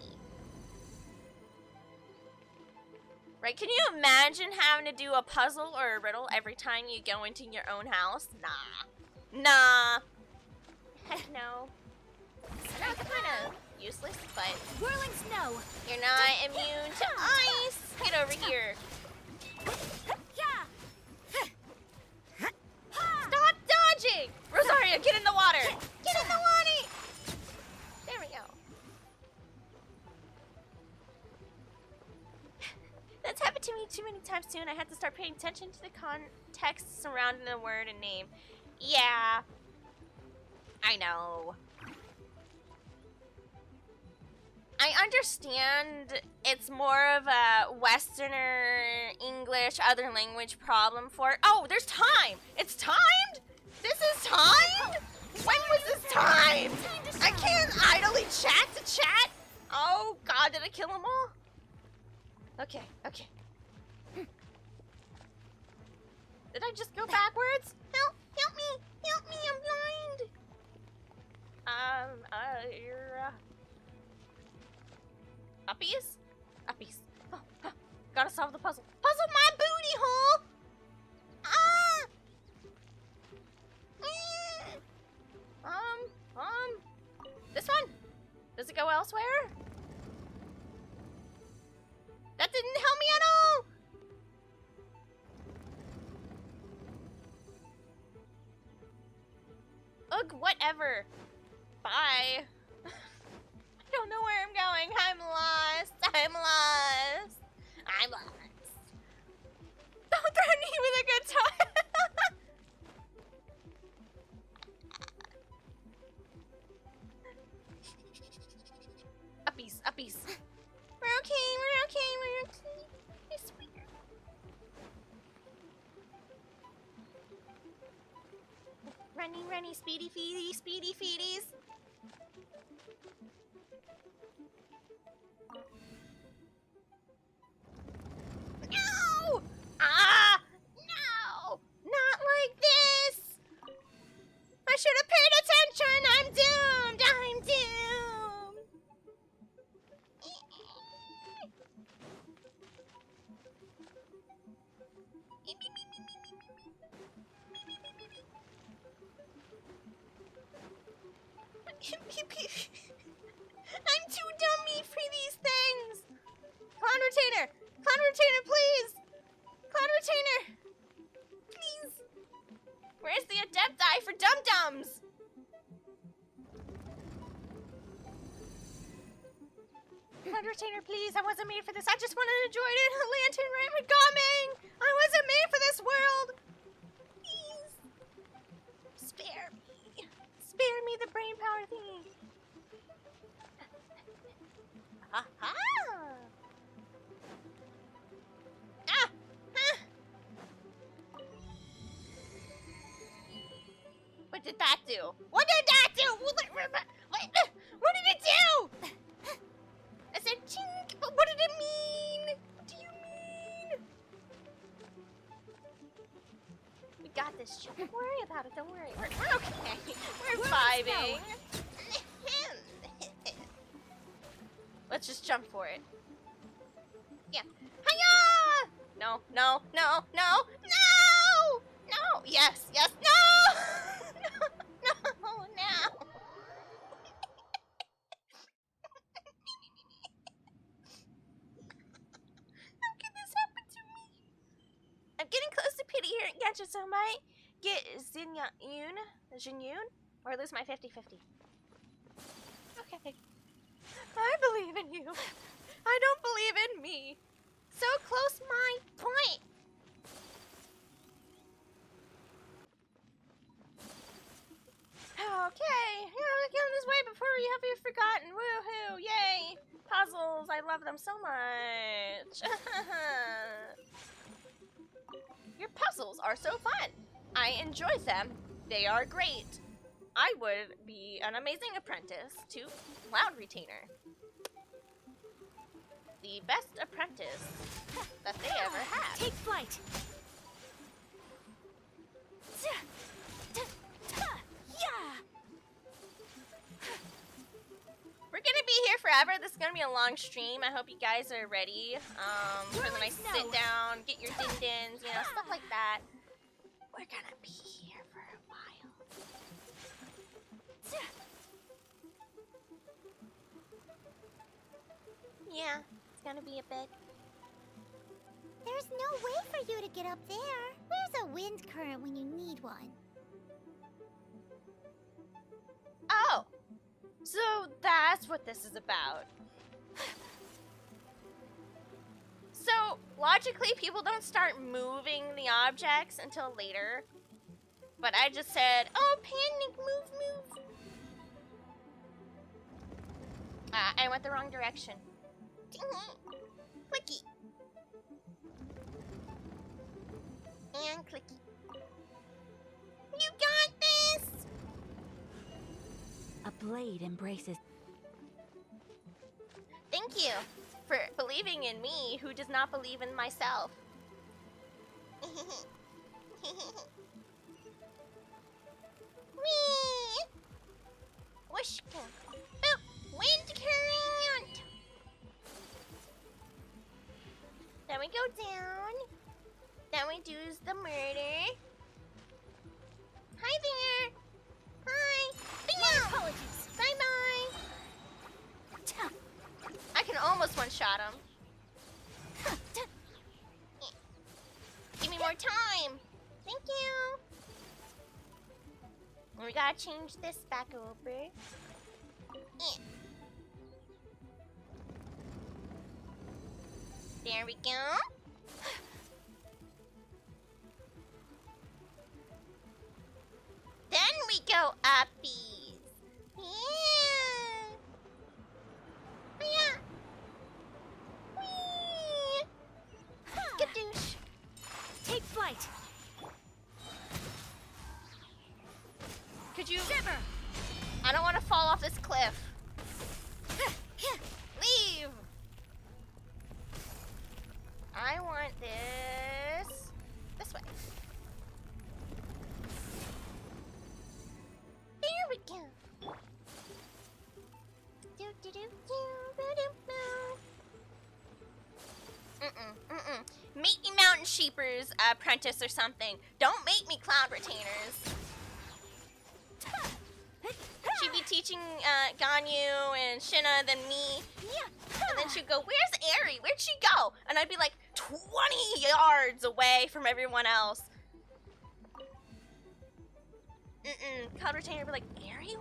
Right? Can you imagine having to do a puzzle or a riddle every time you go into your own house? Nah. Heck no. I know it's kind of useless, but Whirling snow. You're not immune to ice. Get over here. Stop dodging! Rosaria, get in the water! Get in the water! There we go. That's happened to me too many times too, and I had to start paying attention to the context surrounding the word and name. Yeah. I know. I understand it's more of a Westerner, English, other language problem for... Oh, there's time! It's timed? This is timed? When was this timed? I can't idly chat to chat. Oh, God, did I kill them all? Okay. Did I just go backwards? Help me, I'm blind. Uppies. Oh, gotta solve the puzzle. Puzzle my booty hole! This one? Does it go elsewhere? That didn't help me at all! Ugh, whatever. Bye. I don't know where I'm going. I'm lost. Don't threaten me with a good time. Uppies. We're okay. I swear. Runny, speedy feedies. No! No! Not like this! I should have paid attention! I'm doomed! I'm too dummy for these things! Cloud Retainer, please. I wasn't made for this. I just wanted to enjoy it. Lantern Raymond coming. I wasn't made for this world. Please. Spare me. Spare me the brain power thingy. Ha ha. Ah. Ah. What did that do? What did that do? What did it do? I said chink, but what did it mean? What do you mean? We got this, Chink. Don't worry about it. Don't worry. We're okay. We're vibing. Let's just jump for it. Yeah. Hiya! No, no, no, no, no! No! Yes, yes, no! No, no, no! How can this happen to me? I'm getting close to pity here at Genshin, so I might get Jinyun, or lose my 50-50. Okay. I believe in you. I don't believe in me. So close my point. Okay, get on this way before you have you forgotten. Woohoo! Yay! Puzzles, I love them so much. Your puzzles are so fun. I enjoy them. They are great. I would be an amazing apprentice to Cloud Retainer. The best apprentice that they ever had. Take flight. We're gonna be here forever. This is gonna be a long stream. I hope you guys are ready for the nice sit down, get your din-dins, you know, stuff like that. We're gonna be here for a while. Yeah, it's gonna be a bit. There's no way for you to get up there. Where's a wind current when you need one? Oh, so that's what this is about. So, logically, people don't start moving the objects until later. But I just said, oh, panic, move. I went the wrong direction. Clicky. And clicky. You got this! A blade embraces. Thank you for believing in me, who does not believe in myself. Whee! Whooshka. Boop! Wind current! Then we go down. Then we do the murder. Hi there! Hi! My apologies! Bye-bye! I can almost one-shot him. Give me more time! Thank you! We gotta change this back over. There we go. Then we go uppies. Yeah. Yeah. Whee. Skadoosh. Take flight. Could you? Shiver. I don't want to fall off this cliff. Leave. I want this way. There we go. Do do do do do do. Make me Mountain Sheepers apprentice or something. Don't make me Cloud Retainers. She'd be teaching Ganyu and Shinna, then me. And then she'd go, where's Eri? Where'd she go? And I'd be like 20 yards away from everyone else. Cloud Retainer would be like, Eri,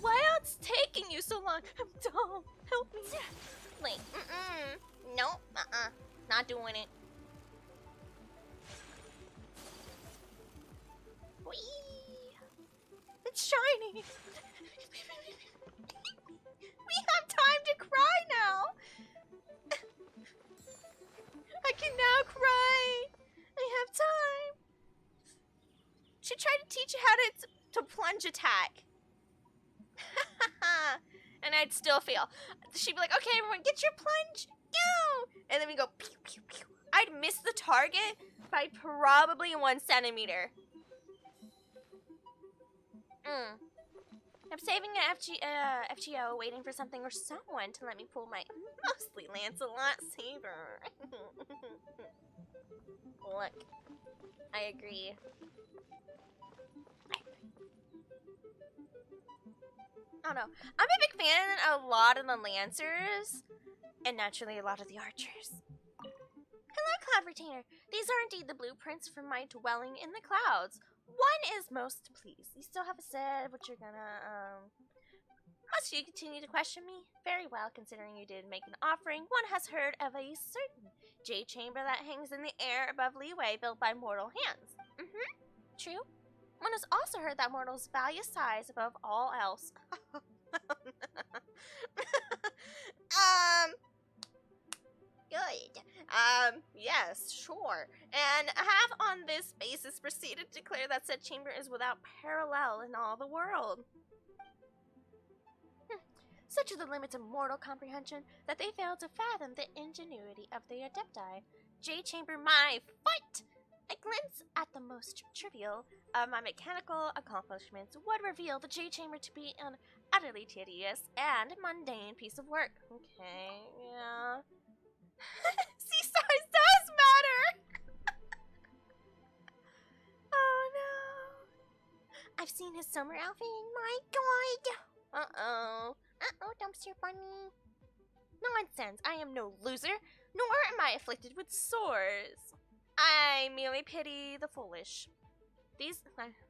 why it's taking you so long? I'm dumb. Help me. Like, nope, not doing it. Whee! It's shiny. We have time to cry now. I can now cry. I have time. She tried to teach you how to plunge attack. And I'd still fail. She'd be like, okay, everyone, get your plunge. Go! And then we go pew, pew, pew. I'd miss the target by probably 1 centimeter. I'm saving an FGO, waiting for something or someone to let me pull my mostly Lancelot saber. Look, I agree. I don't know. I'm a big fan of a lot of the Lancers, and naturally a lot of the Archers. Hello, Cloud Retainer. These are indeed the blueprints for my dwelling in the clouds. One is most pleased. You still haven't said what you're gonna, Must you continue to question me? Very well, considering you did make an offering. One has heard of a certain jade chamber that hangs in the air above Leeway, built by mortal hands. True. One has also heard that mortals value size above all else. Good. Yes, sure. And have on this basis proceeded to declare that said chamber is without parallel in all the world. Such are the limits of mortal comprehension that they fail to fathom the ingenuity of the Adepti. Jade Chamber, my foot! A glimpse at the most trivial of my mechanical accomplishments would reveal the Jade Chamber to be an utterly tedious and mundane piece of work. Okay, yeah. See, size does matter! Oh no. I've seen his summer outfit, my god! Uh-oh, dumpster bunny. Nonsense, I am no loser, nor am I afflicted with sores. I merely pity the foolish. These,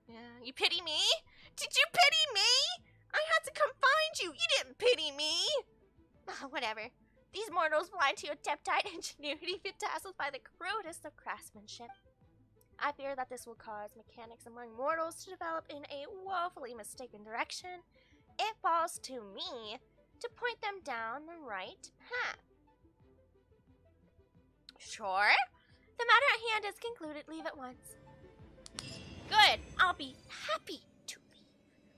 yeah, you pity me? Did you pity me? I had to come find you, you didn't pity me! Whatever. These mortals blind to adeptite ingenuity, bedazzled by the crudest of craftsmanship. I fear that this will cause mechanics among mortals to develop in a woefully mistaken direction. It falls to me to point them down the right path. Sure? The matter at hand is concluded. Leave at once. Good. I'll be happy to leave.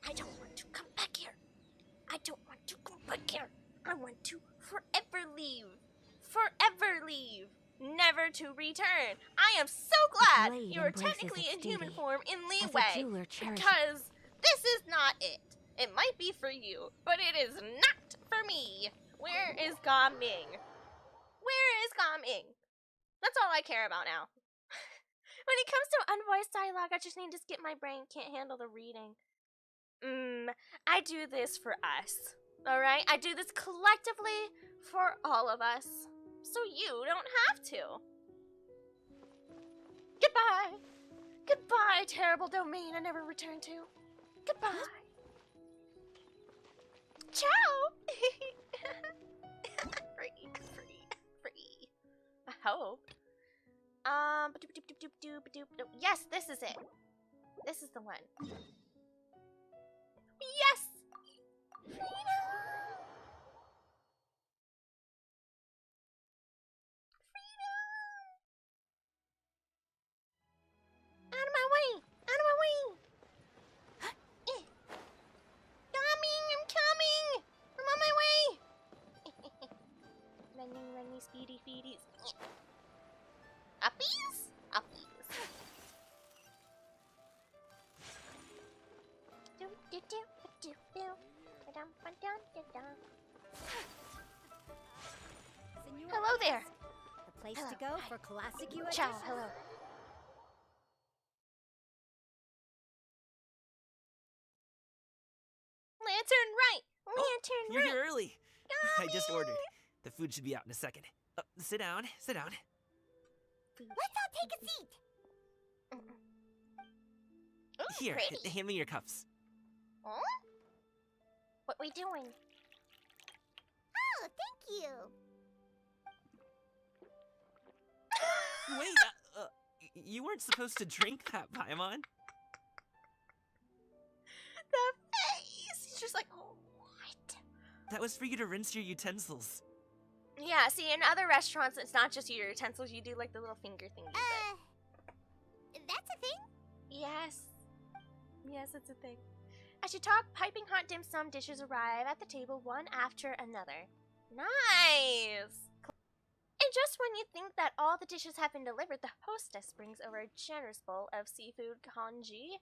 I don't want to come back here. I don't want to come back here. I want to forever leave. Forever leave. Never to return. I am so glad you're technically in human form in Leeway. Because this is not it. It might be for you, but it is not for me. Where is Ga Ming? Where is Ga Ming? That's all I care about now. When it comes to unvoiced dialogue, I just need to skip my brain. Can't handle the reading. I do this for us. Alright? I do this collectively for all of us. So you don't have to. Goodbye. Goodbye, terrible domain I never return to. Goodbye. Ciao. Free. I hope. Yes, this is it. This is the one. Yes! Freedom! Out of my way! Out of my way! Coming! I'm coming! I'm on my way! Running, speedy feedies. Uppies? Uppies. Hello there. The place to go for classic U.S. Ciao, hello. Lantern right. Lantern You're right. here early. I just ordered. The food should be out in a second. Sit down. Sit down. Let's all take a seat. Ooh, Here, pretty. hand me your cups. Huh? What we doing? Oh, Oh, thank you. Wait, you weren't supposed to drink that, Paimon. The face! He's just like, oh, what? That was for you to rinse your utensils. Yeah, see, in other restaurants, it's not just your utensils. You do, like, the little finger thingy, That's a thing? Yes. Yes, it's a thing. As you talk, piping hot dim sum dishes arrive at the table one after another. Nice! And just when you think that all the dishes have been delivered, the hostess brings over a generous bowl of seafood congee.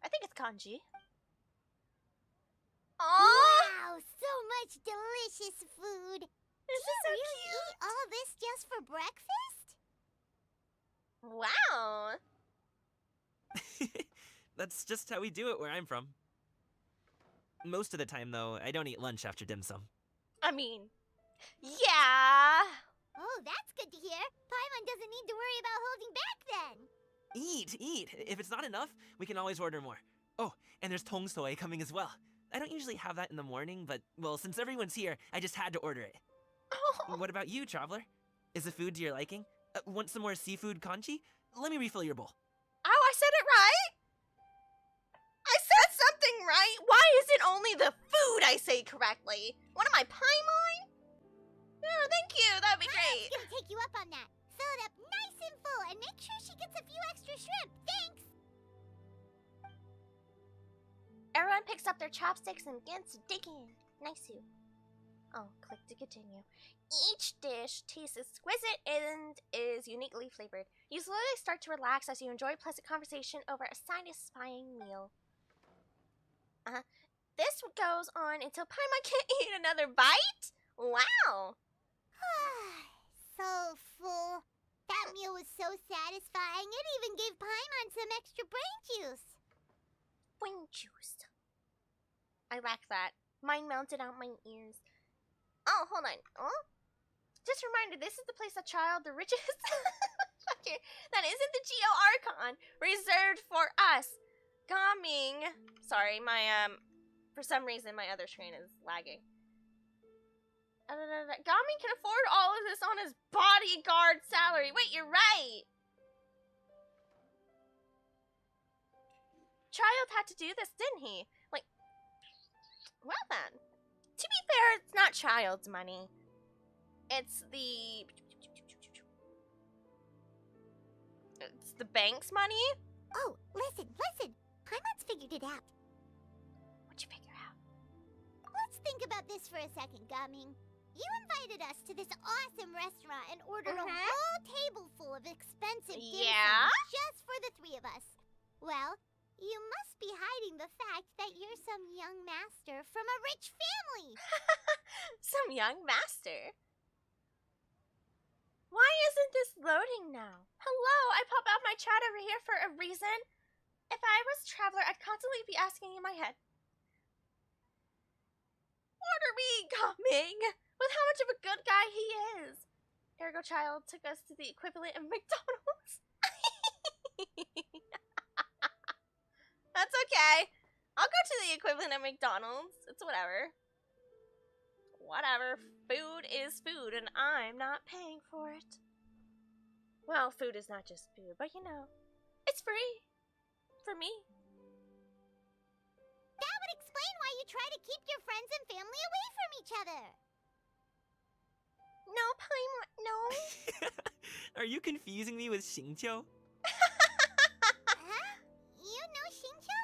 I think it's congee. Wow, so much delicious food. This Did is so you really eat all this just for breakfast? Wow. That's just how we do it where I'm from. Most of the time, though, I don't eat lunch after dim sum. I mean, yeah. Oh, that's good to hear. Paimon doesn't need to worry about holding back then. Eat! If it's not enough, we can always order more. Oh, and there's tong soy coming as well. I don't usually have that in the morning, but, well, since everyone's here, I just had to order it. What about you, Traveler? Is the food to your liking? Want some more seafood congee? Let me refill your bowl. Oh, I said it right? I said something right? Why is it only the food I say correctly? What am I, Paimon? Oh, thank you. That'd be great. I'm gonna take you up on that. Fill it up nice and full and make sure she gets a few extra shrimp. Thanks! Everyone picks up their chopsticks and begins to dig in. Nice you. Oh, click to continue. Each dish tastes exquisite and is uniquely flavored. You slowly start to relax as you enjoy pleasant conversation over a satisfying meal. This goes on until Paimon can't eat another bite? Wow! So full. That meal was so satisfying, it even gave Paimon some extra brain juice. Brain juice. I lack that. Mine melted out my ears. Oh, hold on. Oh? Just a reminder, this is the place that child the richest that isn't the Geo Archon reserved for us. Coming. Sorry, my for some reason my other screen is lagging. Gami can afford all of this on his bodyguard salary. Wait, you're right. Child had to do this, didn't he? Like, well then. To be fair, it's not Child's money. It's the bank's money. Oh, listen. Paimon's figured it out. What'd you figure out? Let's think about this for a second, Gaming. You invited us to this awesome restaurant and ordered a whole table full of expensive dim Yeah? sum just for the three of us. Well, you must be hiding the fact that you're some young master from a rich family. Some young master. Why isn't this loading now? Hello, I pop out my chat over here for a reason. If I was Traveler, I'd constantly be asking in my head, order me coming with how much of a good guy he is. Ergo Child took us to the equivalent of McDonald's. That's okay. I'll go to the equivalent of McDonald's. It's whatever. Whatever. Food is food, and I'm not paying for it. Well, food is not just food, but you know, it's free. For me. That would explain why you try to keep your friends and family away from each other. No, Paimon, no. Are you confusing me with Xingqiu? Huh? You know Xingqiu?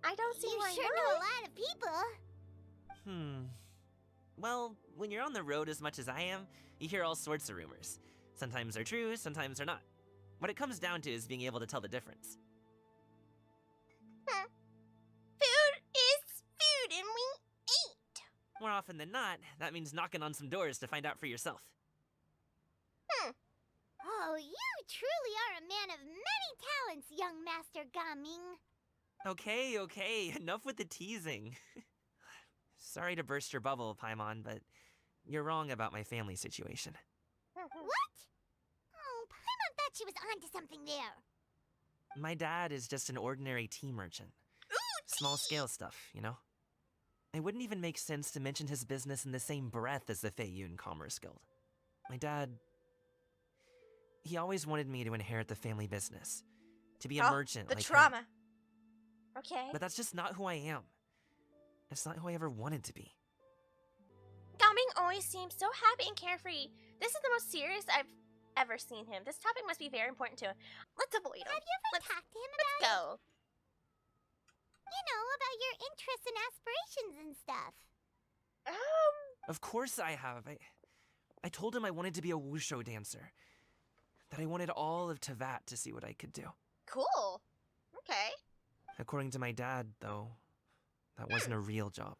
I don't see why You sure know a lot of people. Well, when you're on the road as much as I am, you hear all sorts of rumors. Sometimes they're true, sometimes they're not. What it comes down to is being able to tell the difference. Food is food, and we eat. More often than not, that means knocking on some doors to find out for yourself. Oh, you truly are a man of many talents, young Master Gaming. Okay, enough with the teasing. Sorry to burst your bubble, Paimon, but you're wrong about my family situation. What? Oh, Paimon thought she was onto something there. My dad is just an ordinary tea merchant. Ooh, Small scale stuff, you know? It wouldn't even make sense to mention his business in the same breath as the Feiyun Commerce Guild. My dad... he always wanted me to inherit the family business. To be a merchant the like trauma. him. Okay. But that's just not who I am. It's not who I ever wanted to be. Gaming always seems so happy and carefree. This is the most serious I've ever seen him. This topic must be very important to him. Let's avoid him. Have you ever talked to him about Let's go. You know, about your interests and aspirations and stuff. Of course I have. I told him I wanted to be a wushu dancer. That I wanted all of Tevat to see what I could do. Cool. Okay. According to my dad, though, that wasn't a real job.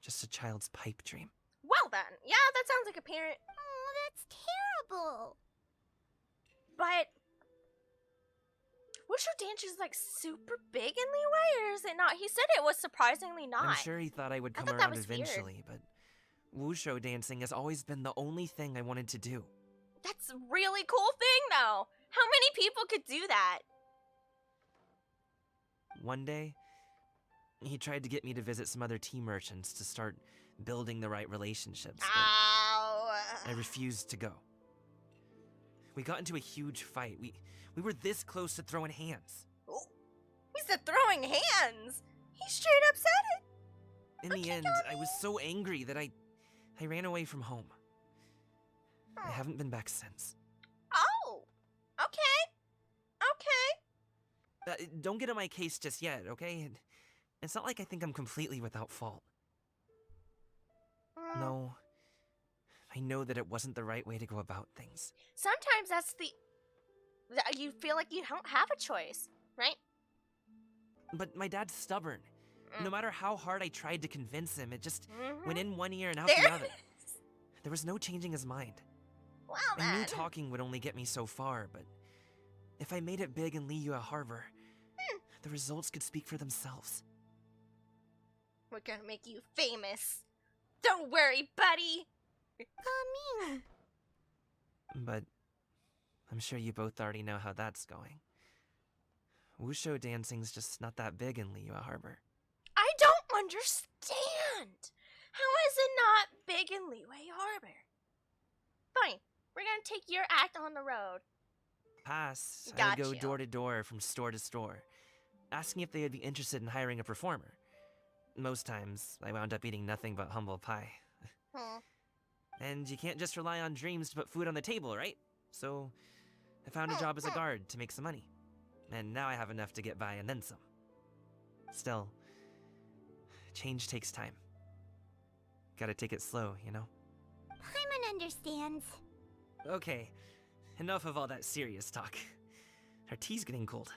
Just a child's pipe dream. Well then. Yeah, that sounds like a parent. Oh, that's terrible. But wushu dance is like super big in Liyue, or is it not? He said it was surprisingly not. I'm sure he thought I would come thought that around was eventually, but wushu dancing has always been the only thing I wanted to do. That's a really cool thing, though. How many people could do that? One day, he tried to get me to visit some other tea merchants to start building the right relationships. Ow. I refused to go. We got into a huge fight. We were this close to throwing hands. Oh, he said throwing hands. He straight up said it. In the end, I was so angry that I ran away from home. I haven't been back since. Oh, okay. Don't get on my case just yet, okay? It's not like I think I'm completely without fault. No. I know that it wasn't the right way to go about things. Sometimes that's you feel like you don't have a choice, right? But my dad's stubborn. No matter how hard I tried to convince him, it just went in one ear and out There the other. There was no changing his mind. Well, I knew then. talking would only get me so far, but if I made it big in Liyue Harbor, the results could speak for themselves. We're gonna make you famous. Don't worry, buddy. Gaming. But I'm sure you both already know how that's going. Wushu dancing's just not that big in Liyue Harbor. I don't understand. How is it not big in Liyue Harbor? Fine, we're gonna take your act on the road. Past, I Got would go you. door to door from store to store, asking if they would be interested in hiring a performer. Most times, I wound up eating nothing but humble pie. And you can't just rely on dreams to put food on the table, right? So, I found a job as a guard to make some money. And now I have enough to get by and then some. Still, change takes time. Gotta take it slow, you know? Paimon understands. Okay, enough of all that serious talk. Our tea's getting cold.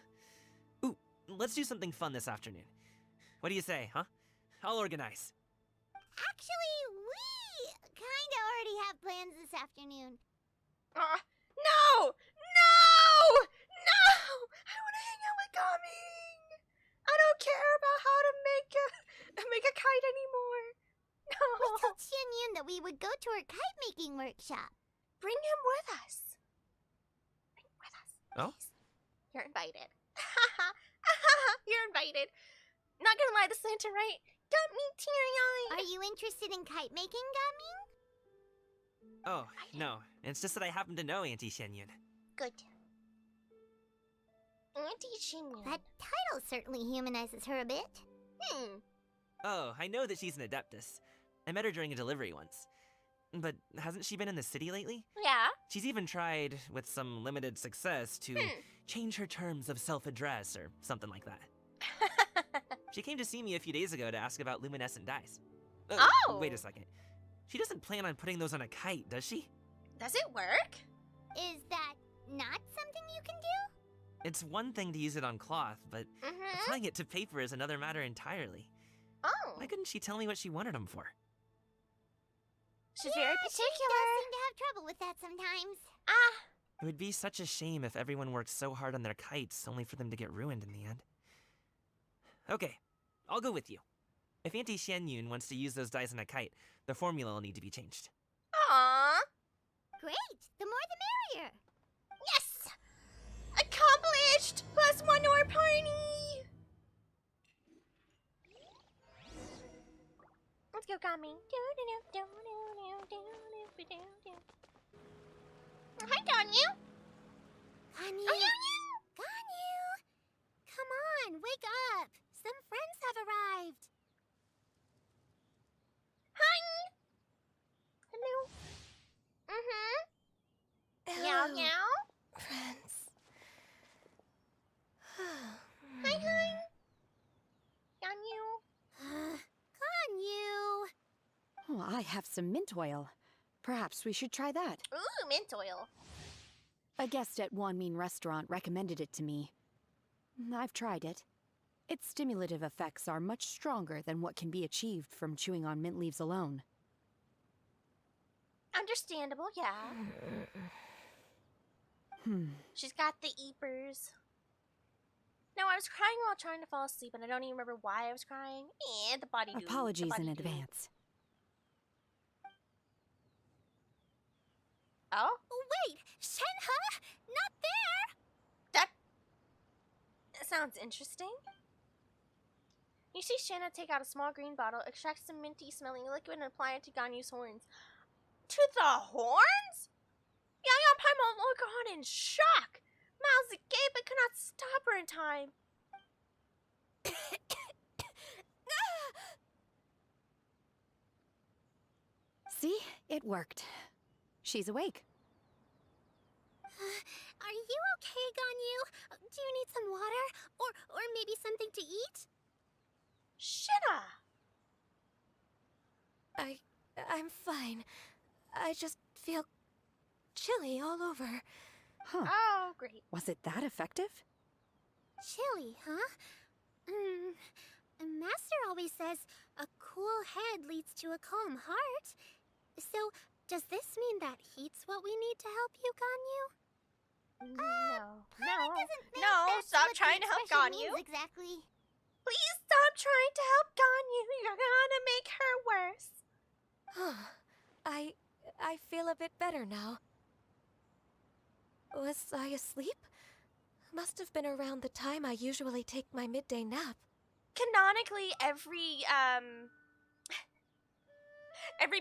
Ooh, let's do something fun this afternoon. What do you say, huh? I'll organize. Actually, we kinda already have plans this afternoon. No! No! No! I want to hang out with Gaming. I don't care about how to make a kite anymore. No. We told Xianyun that we would go to her kite making workshop. Bring him with us. Bring him with us. Oh? Please. You're invited. You're invited. Not gonna lie, this lantern, right? Got me teary-eyed. Are you interested in kite making, Gaming? Oh, no. It's just that I happen to know Auntie Shenyun. Good. Auntie Shinyon. That title certainly humanizes her a bit. Oh, I know that she's an adeptus. I met her during a delivery once. But hasn't she been in the city lately? Yeah. She's even tried, with some limited success, to change her terms of self-address or something like that. She came to see me a few days ago to ask about luminescent dyes. Oh! Wait a second. She doesn't plan on putting those on a kite, does she? Does it work? Is that not something you can do? It's one thing to use it on cloth, but applying it to paper is another matter entirely. Oh. Why couldn't she tell me what she wanted them for? She's very particular. She does seem to have trouble with that sometimes. It would be such a shame if everyone worked so hard on their kites only for them to get ruined in the end. Okay, I'll go with you. If Auntie Shenyun wants to use those dyes on a kite, the formula will need to be changed. Aww. Great. The more the merrier. Yes! Accomplished! +1 to our party! go, Gummy. Hi, Ganyu. Ganyu. Oh, Ganyu. Ganyu! Come on, wake up! Some friends have arrived. Hi. Hello. Meow, meow. Friends. Hi, hi. Ganyu. Ganyu! Oh, I have some mint oil. Perhaps we should try that. Ooh, mint oil. A guest at Wanmin Restaurant recommended it to me. I've tried it. Its stimulative effects are much stronger than what can be achieved from chewing on mint leaves alone. Understandable, yeah. She's got the eepers. No, I was crying while trying to fall asleep, and I don't even remember why I was crying. And the body goo. Apologies in advance. Oh? Wait! Shenhe! Not there! That sounds interesting. You see Shanna take out a small green bottle, extract some minty smelling liquid, and apply it to Ganyu's horns. To the horns? Yaya and Paimon look on in shock. Mouths agape but could not stop her in time. See? It worked. She's awake. Are you okay, Ganyu? Do you need some water? Or maybe something to eat? Shinna! I'm fine. I just feel chilly all over. Huh. Oh, great. Was it that effective? Chilly, huh? Master always says a cool head leads to a calm heart. So, does this mean that heat's what we need to help you, Ganyu? No, stop trying to help Ganyu. Exactly. Please stop trying to help Ganyu. You're gonna make her worse. I feel a bit better now. Was I asleep? Must have been around the time I usually take my midday nap. Canonically, every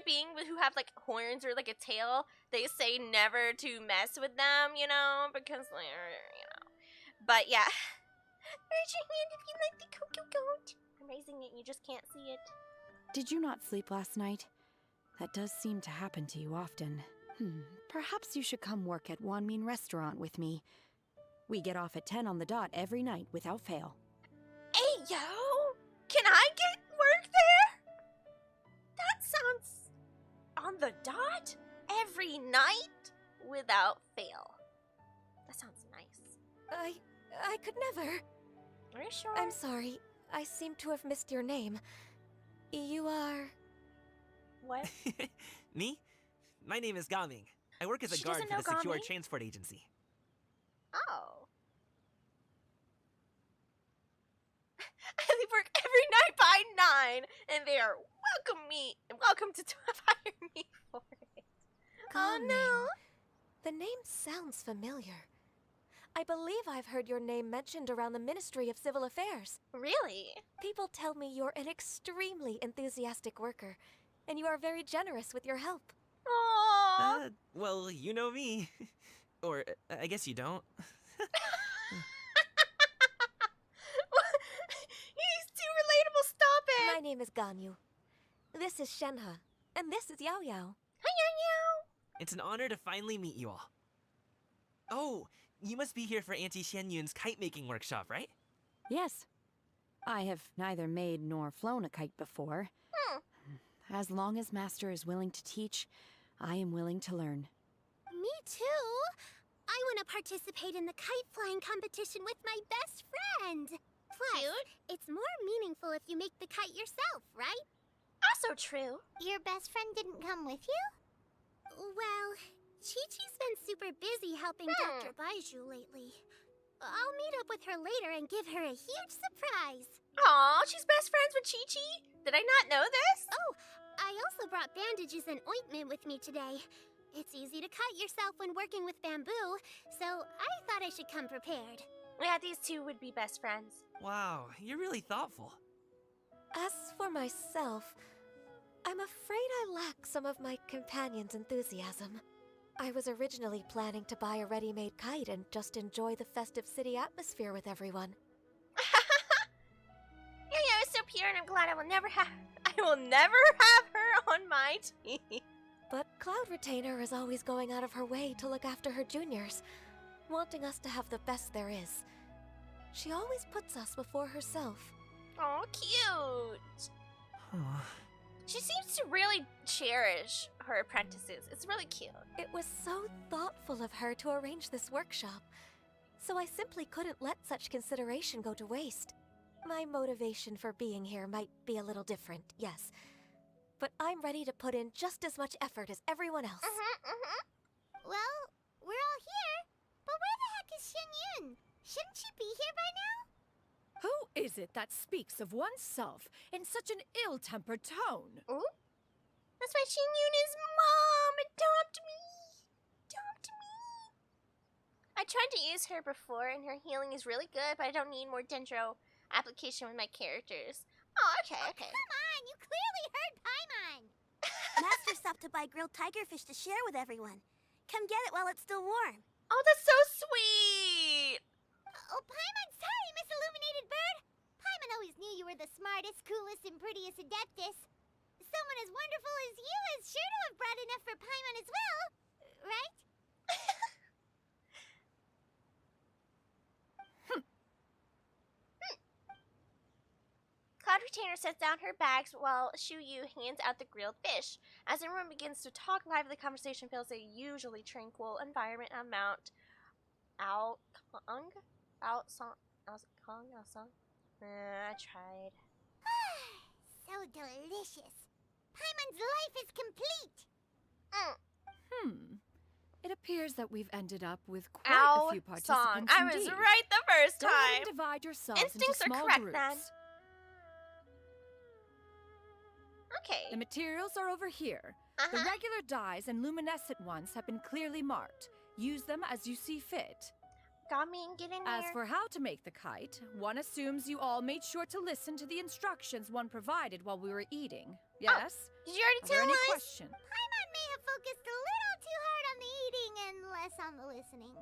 being who have like horns or like a tail, they say never to mess with them, you know, because But yeah, raise your hand if you like the cocoa goat. I'm raising it, you just can't see it. Did you not sleep last night? That does seem to happen to you often. Perhaps you should come work at Wanmin Restaurant with me. We get off at 10 on the dot every night without fail. Hey, yo! Can I get work there? That sounds on the dot every night without fail. That sounds nice. I could never. Are you sure? I'm sorry. I seem to have missed your name. You are... What? Me? My name is Gaming. I work as a guard for the Secure Transport Agency. Oh. I work every night by 9, and they are welcome to hire me for it. Oh no! The name sounds familiar. I believe I've heard your name mentioned around the Ministry of Civil Affairs. Really? People tell me you're an extremely enthusiastic worker, and you are very generous with your help. Aww. Well, you know me. Or, I guess you don't. He's too relatable, stop it! My name is Ganyu. This is Shenhe, and this is Yao Yao. Hi, Yao Yao! It's an honor to finally meet you all. Oh, you must be here for Auntie Xianyun's kite-making workshop, right? Yes. I have neither made nor flown a kite before. As long as Master is willing to teach, I am willing to learn. Me too. I want to participate in the kite flying competition with my best friend. Plus, it's more meaningful if you make the kite yourself, right? Also true. Your best friend didn't come with you? Well, Chi-Chi's been super busy helping Dr. Baiju lately. I'll meet up with her later and give her a huge surprise. Aw, she's best friends with Chi-Chi? Did I not know this? Oh, I also brought bandages and ointment with me today. It's easy to cut yourself when working with bamboo, so I thought I should come prepared. Yeah, these two would be best friends. Wow, you're really thoughtful. As for myself, I'm afraid I lack some of my companion's enthusiasm. I was originally planning to buy a ready-made kite and just enjoy the festive city atmosphere with everyone. Yeah, it's so pure, and I'm glad I will never have her on my team. But Cloud Retainer is always going out of her way to look after her juniors, wanting us to have the best there is. She always puts us before herself. Oh, cute. She seems to really cherish her apprentices. It's really cute. It was so thoughtful of her to arrange this workshop, so I simply couldn't let such consideration go to waste. My motivation for being here might be a little different, yes, but I'm ready to put in just as much effort as everyone else. Well, we're all here, but where the heck is Xinyun? Shouldn't she be here by now? Who is it that speaks of oneself in such an ill-tempered tone? Ooh? That's why Xinyun is Mom! Adopt me! Adopt me! I tried to use her before, and her healing is really good, but I don't need more Dendro application with my characters. Oh, okay. Come on, you clearly heard Paimon! Master stopped to buy grilled tigerfish to share with everyone. Come get it while it's still warm. Oh, that's so sweet! Oh, Paimon, sorry, Miss Illuminated Bird. Paimon always knew you were the smartest, coolest, and prettiest Adeptus. Someone as wonderful as you is sure to have brought enough for Paimon as well, right? Cloud Retainer sets down her bags while Shu Yu hands out the grilled fish. As everyone begins to talk lively, the conversation fills a usually tranquil environment on Mount Aokang? Aosang? I tried. So delicious. Paimon's life is complete. It appears that we've ended up with quite Ow a few participants I was indeed. right the first Go ahead time. and divide yourselves Instincts into are small correct, groups. then. Okay. The materials are over here. The regular dyes and luminescent ones have been clearly marked. Use them as you see fit. Got me and get in As here. for how to make the kite, one assumes you all made sure to listen to the instructions one provided while we were eating. Yes? Did you already Are there tell any us? questions? Paimon may have focused a little too hard on the eating and less on the listening.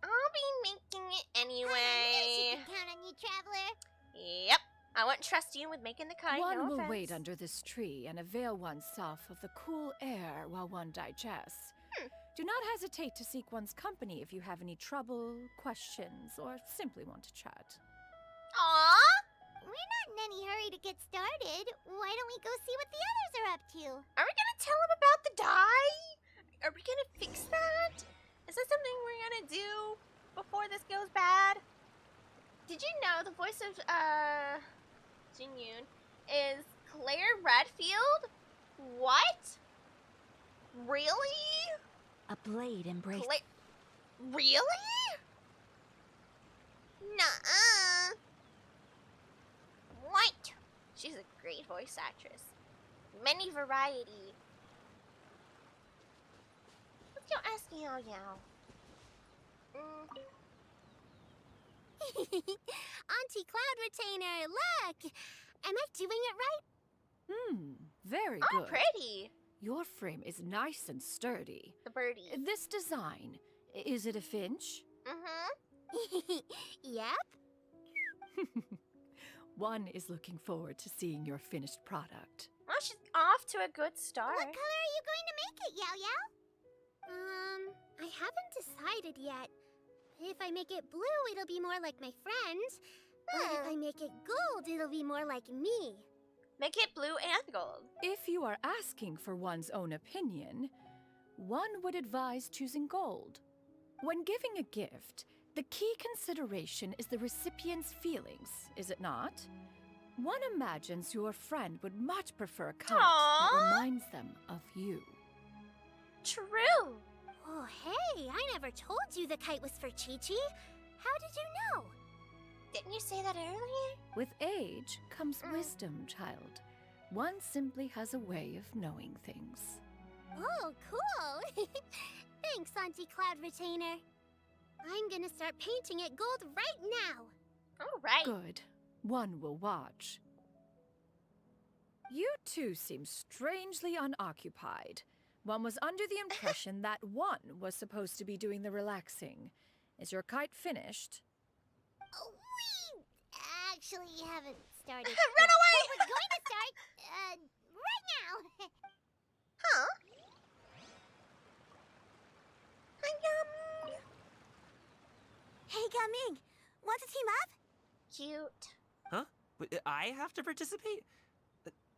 I'll be making it anyway. Paimon, she can count on you, Traveler. Yep. I wouldn't trust you with making the kite. One no will offense. wait under this tree and avail oneself of the cool air while one digests. Do not hesitate to seek one's company if you have any trouble, questions, or simply want to chat. Aww. We're not in any hurry to get started. Why don't we go see what the others are up to? Are we gonna tell him about the dye? Are we gonna fix that? Is that something we're gonna do before this goes bad? Did you know the voice of Jinyun is Claire Redfield? What? Really? A blade embrace. Really? Nuh-uh. What? She's a great voice actress. Many variety. Let's go ask Yao Yao. Auntie Cloud Retainer, look! Am I doing it right? Very Oh, good. pretty. Your frame is nice and sturdy. The birdie. This design, is it a finch? Yep. One is looking forward to seeing your finished product. Well, she's off to a good start. What color are you going to make it, Yao Yao? I haven't decided yet. If I make it blue, it'll be more like my friends. But if I make it gold, it'll be more like me. Make it blue and gold. If you are asking for one's own opinion, one would advise choosing gold. When giving a gift, the key consideration is the recipient's feelings, is it not? One imagines your friend would much prefer a kite that reminds them of you. True. Oh, hey, I never told you the kite was for Chi-Chi. How did you know? Didn't you say that earlier? With age comes wisdom, child. One simply has a way of knowing things. Oh, cool. Thanks, Auntie Cloud Retainer. I'm gonna start painting it gold right now. All right. Good. One will watch. You two seem strangely unoccupied. One was under the impression that one was supposed to be doing the relaxing. Is your kite finished? We actually haven't started. Run away! But we're going to start, right now. Huh? Hi, Hey, Gaming, want to team up? Cute. Huh? I have to participate?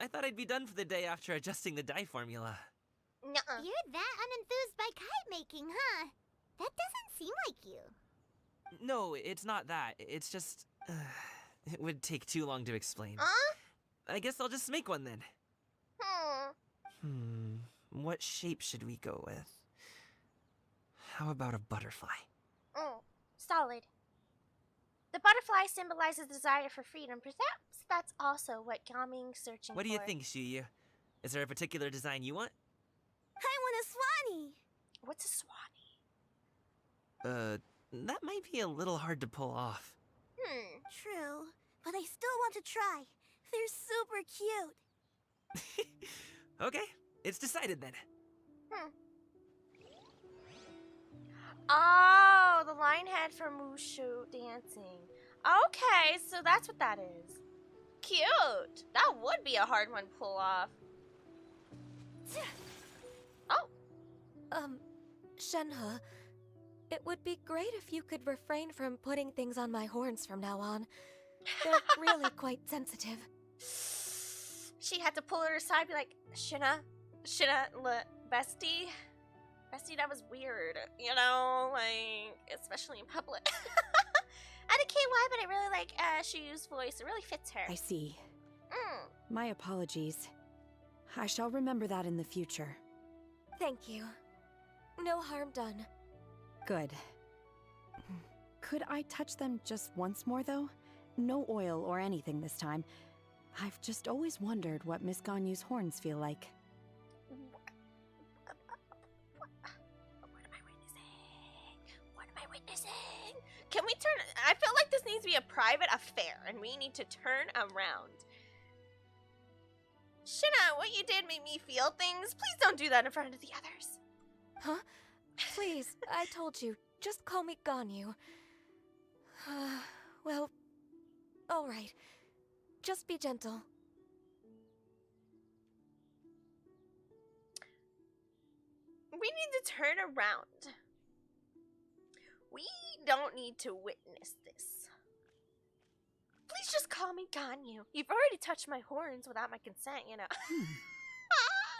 I thought I'd be done for the day after adjusting the dye formula. Nuh-uh. You're that unenthused by kite making, huh? That doesn't seem like you. No, it's not that. It's just... it would take too long to explain. I guess I'll just make one then. What shape should we go with? How about a butterfly? Solid. The butterfly symbolizes desire for freedom. Perhaps that's also what Gaming's searching for. What do you think, Shuyu? Is there a particular design you want? I want a swanee. What's a swanee? That might be a little hard to pull off. True, but I still want to try. They're super cute. Okay, it's decided then. Oh, the line head from Wushu dancing. Okay, so that's what that is. Cute. That would be a hard one to pull off. Oh. Shenhe, it would be great if you could refrain from putting things on my horns from now on. They're really quite sensitive. She had to pull her aside and be like, Shina, bestie, that was weird, you know, like, especially in public. I don't care why, but I really like Shuyu's voice. It really fits her. I see. My apologies. I shall remember that in the future. Thank you. No harm done. Good. Could I touch them just once more, though? No oil or anything this time. I've just always wondered what Miss Ganyu's horns feel like. What am I witnessing? Can we turn... I feel like this needs to be a private affair, and we need to turn around. Shina, what you did made me feel things. Please don't do that in front of the others. Huh? Please, I told you. Just call me Ganyu. Well, alright. Just be gentle. We need to turn around. We don't need to witness this. Please just call me Ganyu. You've already touched my horns without my consent, you know.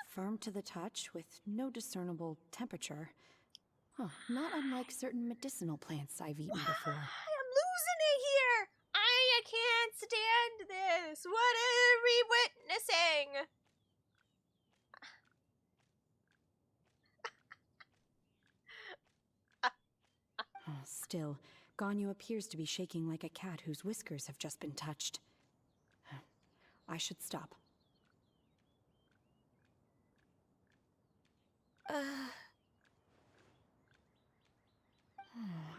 Firm to the touch with no discernible temperature. Huh, not unlike certain medicinal plants I've eaten before. I'm losing it here. I can't stand this. What are we witnessing? Still, Ganyu appears to be shaking like a cat whose whiskers have just been touched. I should stop.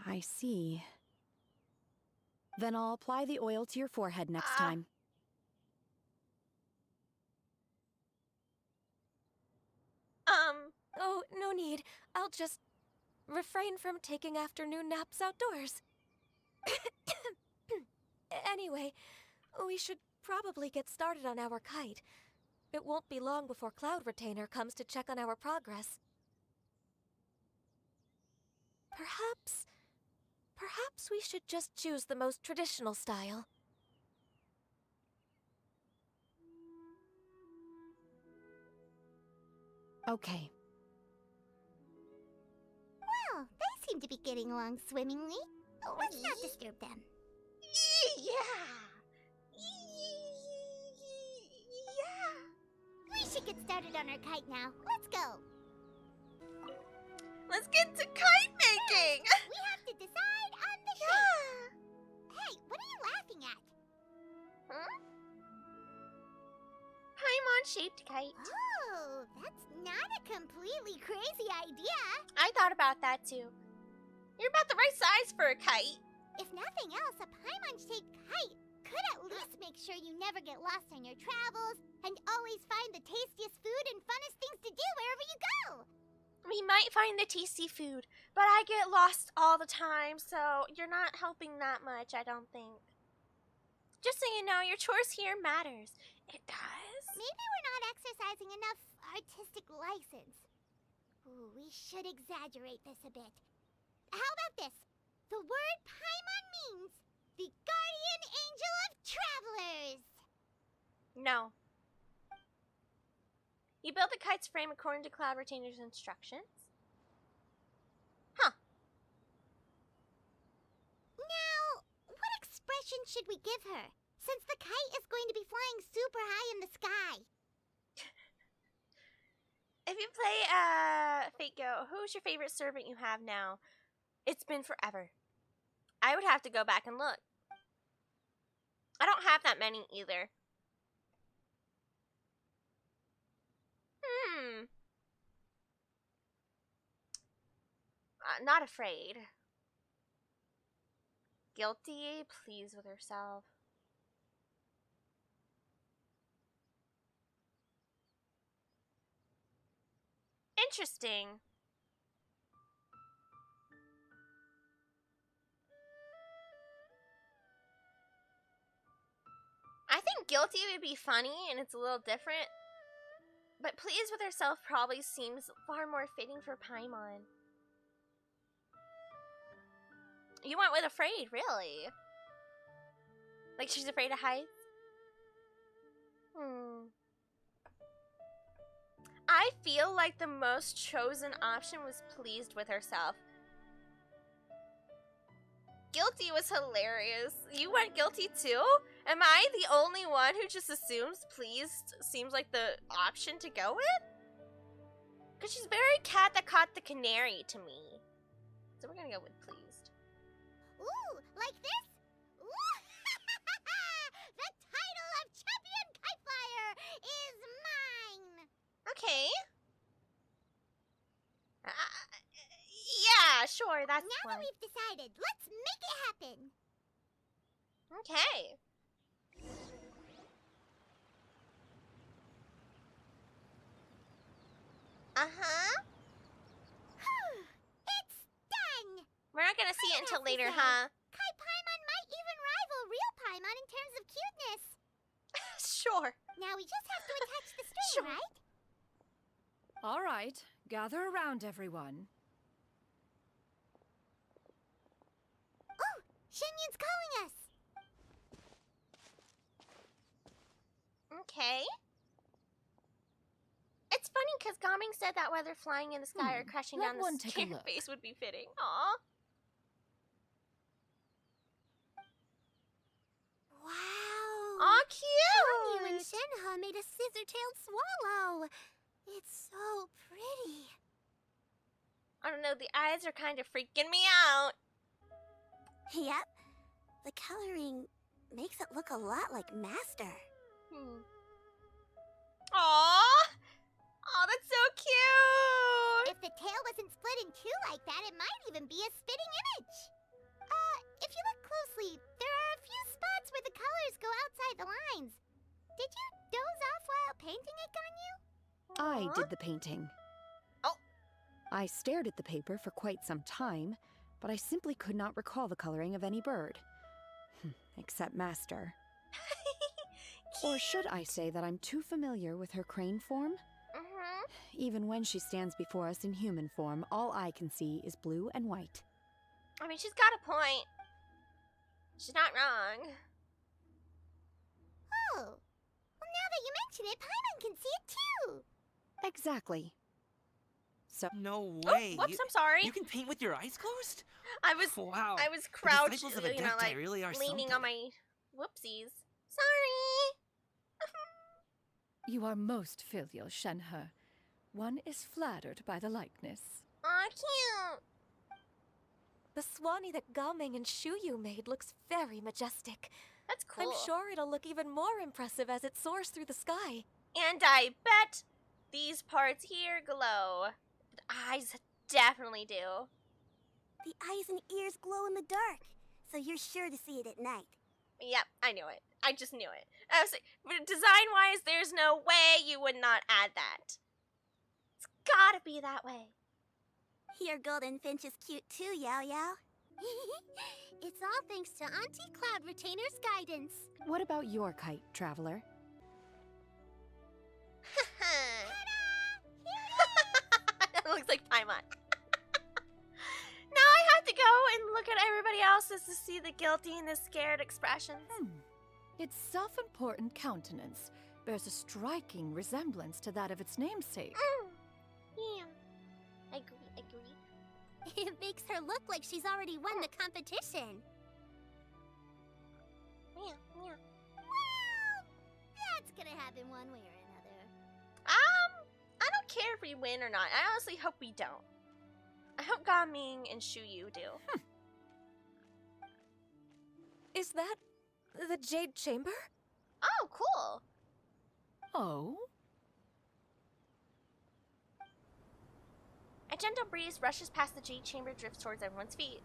I see. Then I'll apply the oil to your forehead next time. Oh, no need. I'll just refrain from taking afternoon naps outdoors. Anyway, we should probably get started on our kite. It won't be long before Cloud Retainer comes to check on our progress. Perhaps we should just choose the most traditional style. Okay. Well, they seem to be getting along swimmingly. Let's not disturb them. We should get started on our kite now. Let's go. Let's get to kite making. We have to decide on the shape. Hey, what are you laughing at? Huh? Paimon-shaped kite. Oh, that's not a completely crazy idea. I thought about that too. You're about the right size for a kite. If nothing else, a Paimon-shaped kite could at least make sure you never get lost on your travels and always find the tasty food, but I get lost all the time, so you're not helping that much, I don't think. Just so you know, your chores here matters. It does. Maybe we're not exercising enough artistic license. Ooh, we should exaggerate this a bit. How about this? The word Paimon means the guardian angel of travelers. No. You built the kite's frame according to Cloud Retainer's instructions? Huh. Now, what expression should we give her? Since the kite is going to be flying super high in the sky. If you play Fate Go, who's your favorite servant you have now? It's been forever. I would have to go back and look. I don't have that many either. Not afraid. Guilty, pleased with herself. Interesting. I think guilty would be funny and it's a little different. But pleased with herself probably seems far more fitting for Paimon. You went with afraid, really? Like she's afraid of heights? I feel like the most chosen option was pleased with herself. Guilty was hilarious. You went guilty too? Am I the only one who just assumes pleased seems like the option to go with? Because she's very cat that caught the canary to me. So we're gonna go with pleased. Ooh, like this? Ooh. The title of Champion Kite Flyer is mine! Okay. Yeah, sure, that's now fine. That we've decided, let's make it happen. Okay. It's done! We're not gonna see it until later, huh? Kai Paimon might even rival real Paimon in terms of cuteness. Sure. Now we just have to attach the string, right? All right, gather around, everyone. Oh, Shenyun's calling us. Okay. It's funny because Gaming said that whether flying in the sky or crashing Let down one the take a look. staircase would be fitting. Aw. Wow. Aw, cute! Ganyu and Shenhe made a scissor-tailed swallow. It's so pretty. I don't know, the eyes are kind of freaking me out. Yep. The coloring makes it look a lot like Master. Aww! Oh, that's so cute! If the tail wasn't split in two like that, it might even be a spitting image. If you look closely, there are a few spots where the colors go outside the lines. Did you doze off while painting it, Ganyu? I did the painting. Oh. I stared at the paper for quite some time, but I simply could not recall the coloring of any bird. Except Master. Or should I say that I'm too familiar with her crane form? Even when she stands before us in human form, all I can see is blue and white. I mean, she's got a point. She's not wrong. Oh. Well, now that you mention it, Paimon can see it too. Exactly. So No way. Whoops, I'm sorry. You can paint with your eyes closed? I was Wow. I was The crouched, disciples of you know, Adepti like really are leaning something. on my whoopsies. Sorry. You are most filial, Shenhe. One is flattered by the likeness. Aw, cute. The Swanee that Gaming and Shuyu made looks very majestic. That's cool. I'm sure it'll look even more impressive as it soars through the sky. And I bet these parts here glow. The eyes definitely do. The eyes and ears glow in the dark, so you're sure to see it at night. Yep, I knew it. I just knew it. I was like, design-wise, there's no way you would not add that. It's gotta be that way. Your golden finch is cute too, Yao Yao. It's all thanks to Auntie Cloud Retainer's guidance. What about your kite, Traveler? That looks like Paimon. Now I have to go and look at everybody else's to see the guilty and the scared expressions. Its self-important countenance bears a striking resemblance to that of its namesake. Yeah. Agree. It makes her look like she's already won the competition. Well, that's gonna happen one way or another. I don't care if we win or not. I honestly hope we don't. I hope Gaming and Shuyu do. Is that the Jade Chamber? Oh, cool. Oh? A gentle breeze rushes past the Jade Chamber, drifts towards everyone's feet.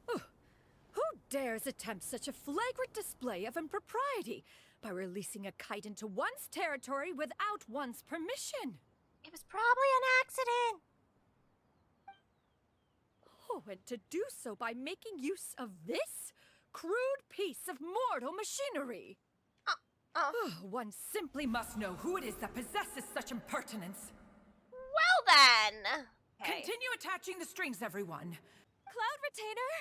Who dares attempt such a flagrant display of impropriety by releasing a kite into one's territory without one's permission? It was probably an accident. Oh, and to do so by making use of this crude piece of mortal machinery. One simply must know who it is that possesses such impertinence. Well then. Continue attaching the strings, everyone. Cloud Retainer?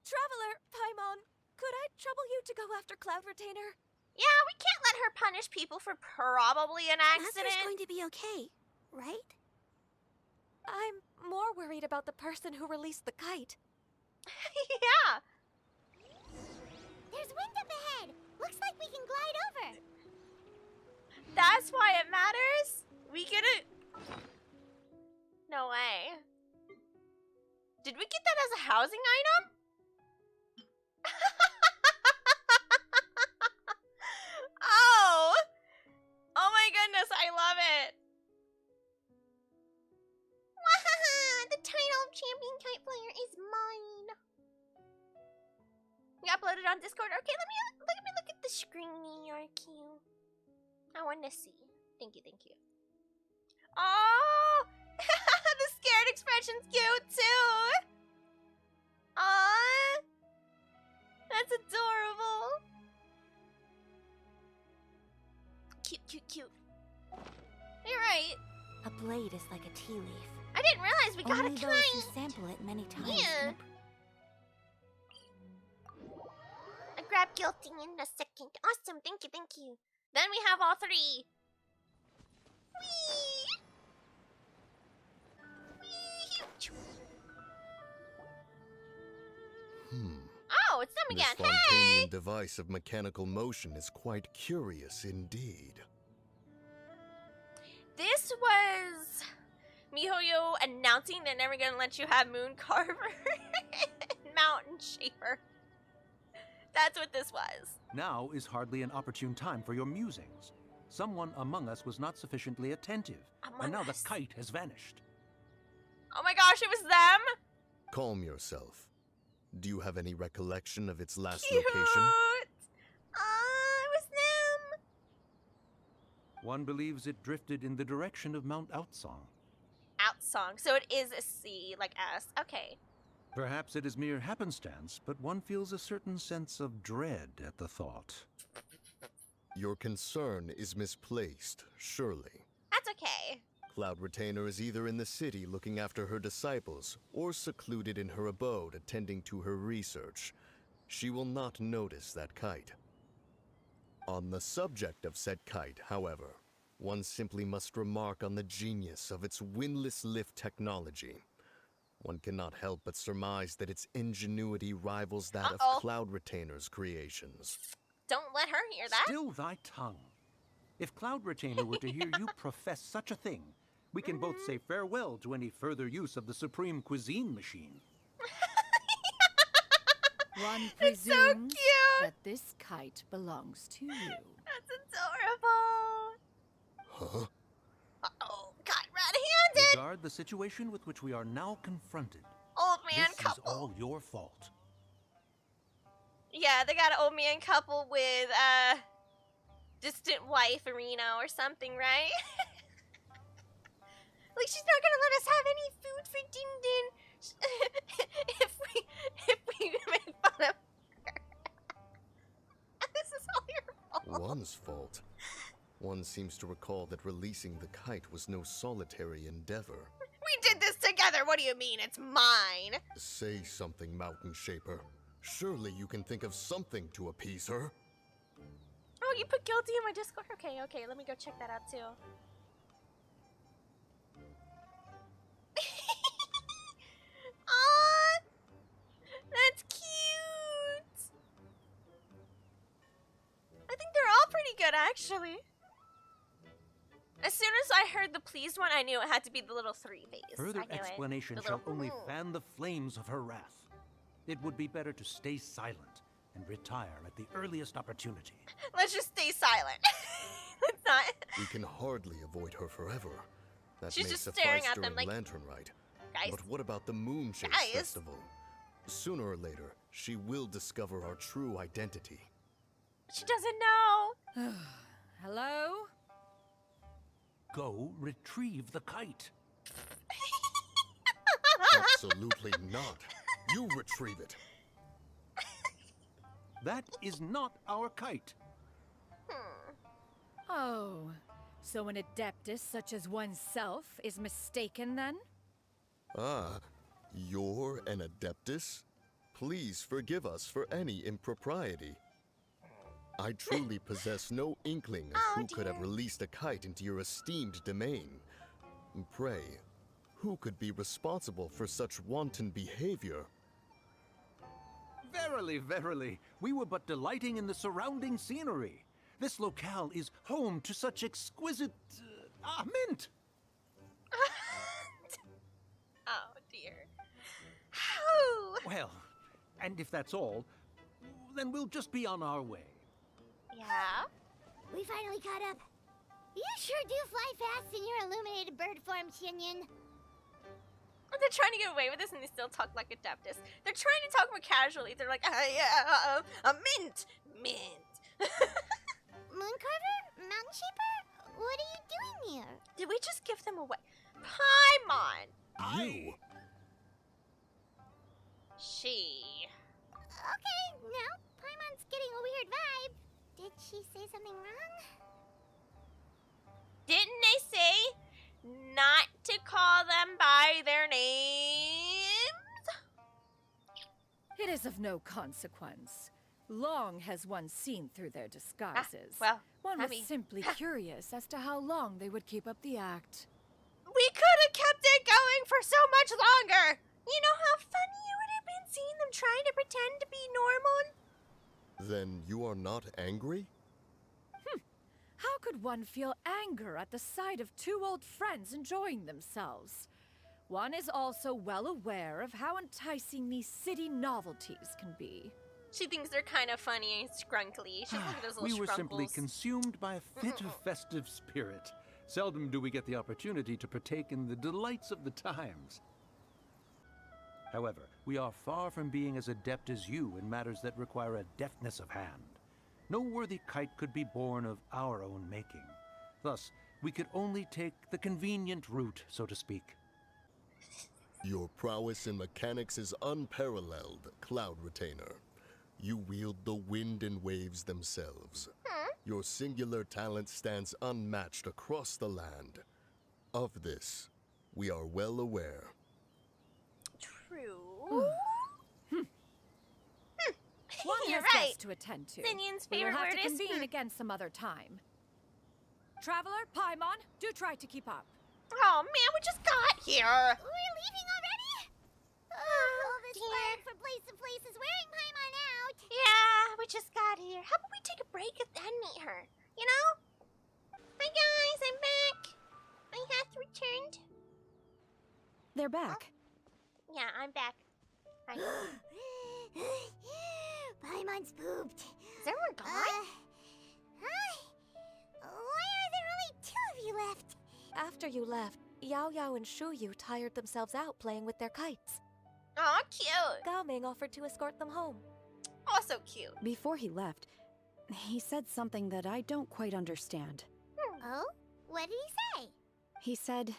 Traveler, Paimon, could I trouble you to go after Cloud Retainer? Yeah, we can't let her punish people for probably an accident. Master's going to be okay, right? I'm more worried about the person who released the kite. Yeah. There's wind up ahead. Looks like we can glide over. That's why it matters? We get it. No way. Did we get that as a housing item? Oh! Oh my goodness, I love it. The title of champion kite player is mine. We uploaded on Discord. Okay, let me look at the screen. You're cute. I want to see. Thank you. Oh, the scared expression's cute too. Aw, that's adorable. Cute. You're right. A blade is like a tea leaf. I didn't realize we got a Only kite. those who sample it many times. Yeah. I grabbed guilty in a second. Awesome, thank you. Then we have all three. Whee! Oh, it's them This again. Fontanian Hey! device of mechanical motion is quite curious indeed. This was MiHoYo announcing they're never gonna let you have Moon Carver and Mountain Shaper. That's what this was. Now is hardly an opportune time for your musings. Someone among us was not sufficiently attentive, and now the kite has vanished. Oh my gosh, it was them? Calm yourself. Do you have any recollection of its last Cute! location? It was them. One believes it drifted in the direction of Mount Outsong. Outsong, so it is a C, like S. Okay. Perhaps it is mere happenstance, but one feels a certain sense of dread at the thought. Your concern is misplaced, surely. That's okay. Cloud Retainer is either in the city looking after her disciples, or secluded in her abode attending to her research. She will not notice that kite. On the subject of said kite, however, one simply must remark on the genius of its windless lift technology. One cannot help but surmise that its ingenuity rivals that of Cloud Retainer's creations. Don't let her hear that. Still thy tongue. If Cloud Retainer were to hear you profess such a thing, we can both say farewell to any further use of the Supreme Cuisine Machine. One It's so presumes cute. that this kite belongs to you. That's adorable. Huh? Uh-oh, got red-handed. Regard the situation with which we are now confronted. Old man This couple. is all your fault. Yeah, they got an old man couple with distant wife Arena or something, right? Like, she's not gonna let us have any food for Din Din if we make fun of her. This is all your fault. One's fault. One seems to recall that releasing the kite was no solitary endeavor. We did this together. What do you mean? It's mine. Say something, Mountain Shaper. Surely you can think of something to appease her. Oh, you put guilty in my Discord? Okay, okay, let me go check that out too. Aw, that's cute. I think they're all pretty good, actually. As soon as I heard the pleased one, I knew it had to be the little 3 face. Further explanation shall only fan the flames of her wrath. It would be better to stay silent and retire at the earliest opportunity. Let's just stay silent. Let's not. We can hardly avoid her forever. That She's may just suffice staring at during them like, Lantern Rite. guys. But what about the Moonchase Guys. Festival? Sooner or later, she will discover our true identity. She doesn't know. Hello? Go retrieve the kite. Absolutely not. You retrieve it. That is not our kite. Oh, so an adeptus such as oneself is mistaken then? Ah, you're an Adeptus? Please forgive us for any impropriety. I truly possess no inkling of who could have released a kite into your esteemed domain. Pray, who could be responsible for such wanton behavior? Verily, verily, we were but delighting in the surrounding scenery. This locale is home to such exquisite mint. Oh dear. How? Well, and if that's all, then we'll just be on our way. Yeah? We finally caught up. You sure do fly fast in your illuminated bird form, Shinyan. They're trying to get away with this and they still talk like Adeptus. They're trying to talk more casually. They're like, yeah, a mint. Mint. Mooncarver? Mountain Shaper? What are you doing here? Did we just give them away? Paimon. You? She. Okay, now Paimon's getting a weird vibe. Did she say something wrong? Didn't they say not to call them by their names? It is of no consequence. Long has one seen through their disguises. Well, one I was mean, simply curious as to how long they would keep up the act. We could have kept it going for so much longer. You know how funny it would have been seeing them trying to pretend to be normal? Then you are not angry? How could one feel anger at the sight of 2 old friends enjoying themselves? One is also well aware of how enticing these city novelties can be. She thinks they're kind of funny and scrunkly. She's like those little We were simply scrunkles. consumed by a fit of festive spirit. Seldom do we get the opportunity to partake in the delights of the times. However, we are far from being as adept as you in matters that require a deftness of hand. No worthy kite could be born of our own making. Thus, we could only take the convenient route, so to speak. Your prowess in mechanics is unparalleled, Cloud Retainer. You wield the wind and waves themselves. Your singular talent stands unmatched across the land. Of this, we are well aware. True. One You're has right. guests to attend to. Sinyan's We will favorite have word to is convene again some other time. Traveler, Paimon, do try to keep up. Oh man, we just got here. We're leaving already? All this flying from place to place is wearing Paimon out. Yeah, we just got here. How about we take a break and then meet her? You know? Hi guys, I'm back. I have returned. They're back. Yeah, I'm back. Hi. Paimon's pooped. Is everyone gone? Hi. Why are there only 2 of you left? After you left, Yao Yao and Shu Yu tired themselves out playing with their kites. Aw, cute. Gao Ming offered to escort them home. Also cute. Before he left, he said something that I don't quite understand. Oh? What did he say? He said,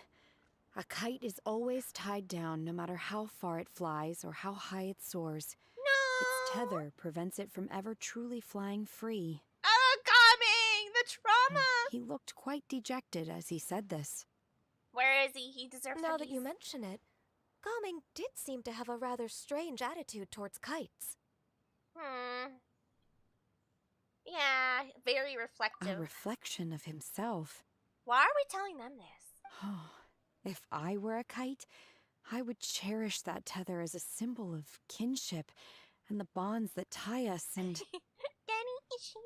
A kite is always tied down no matter how far it flies or how high it soars. No! Its tether prevents it from ever truly flying free. Oh, coming! The trauma! He looked quite dejected as he said this. Where is he? He deserves Now some that peace. you mention it, Gaming did seem to have a rather strange attitude towards kites. Yeah, very reflective. A reflection of himself. Why are we telling them this? If I were a kite, I would cherish that tether as a symbol of kinship and the bonds that tie us and... Danny issues.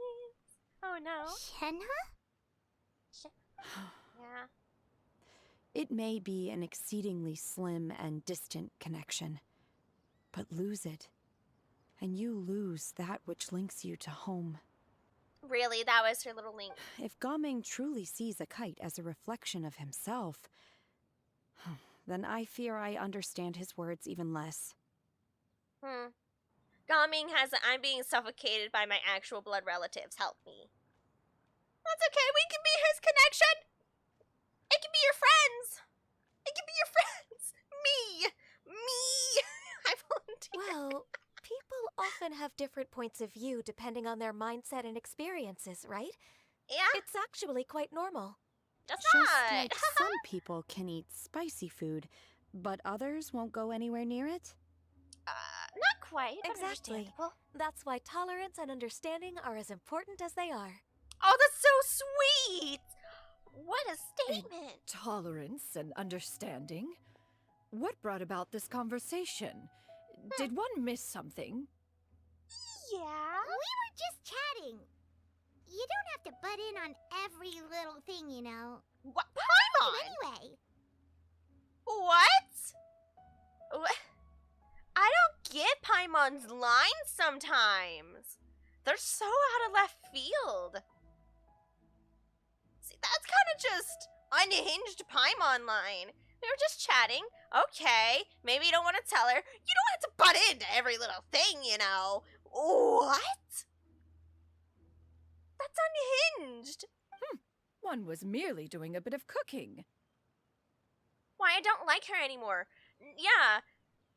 Oh no. Shenhe? Yeah. It may be an exceedingly slim and distant connection, but lose it, and you lose that which links you to home. Really, that was her little link. If Gaming truly sees a kite as a reflection of himself, then I fear I understand his words even less. Gaming has a I'm being suffocated by my actual blood relatives. Help me. That's okay, we can be his connection! It can be your friends! It can be your friends! Me! I volunteer. Well, people often have different points of view depending on their mindset and experiences, right? Yeah. It's actually quite normal. Just like some people can eat spicy food, but others won't go anywhere near it? Not quite, but Exactly. understandable. That's why tolerance and understanding are as important as they are. Oh, that's so sweet! What a statement! Tolerance and understanding? What brought about this conversation? Did one miss something? Yeah? We were just chatting. You don't have to butt in on every little thing, you know. What? Paimon! Anyway. What? I don't get Paimon's lines sometimes. They're so out of left field. See, that's kind of just unhinged Paimon line. We were just chatting. Okay, maybe you don't want to tell her. You don't have to butt into every little thing, you know. What? That's unhinged. One was merely doing a bit of cooking. Why, I don't like her anymore. Yeah.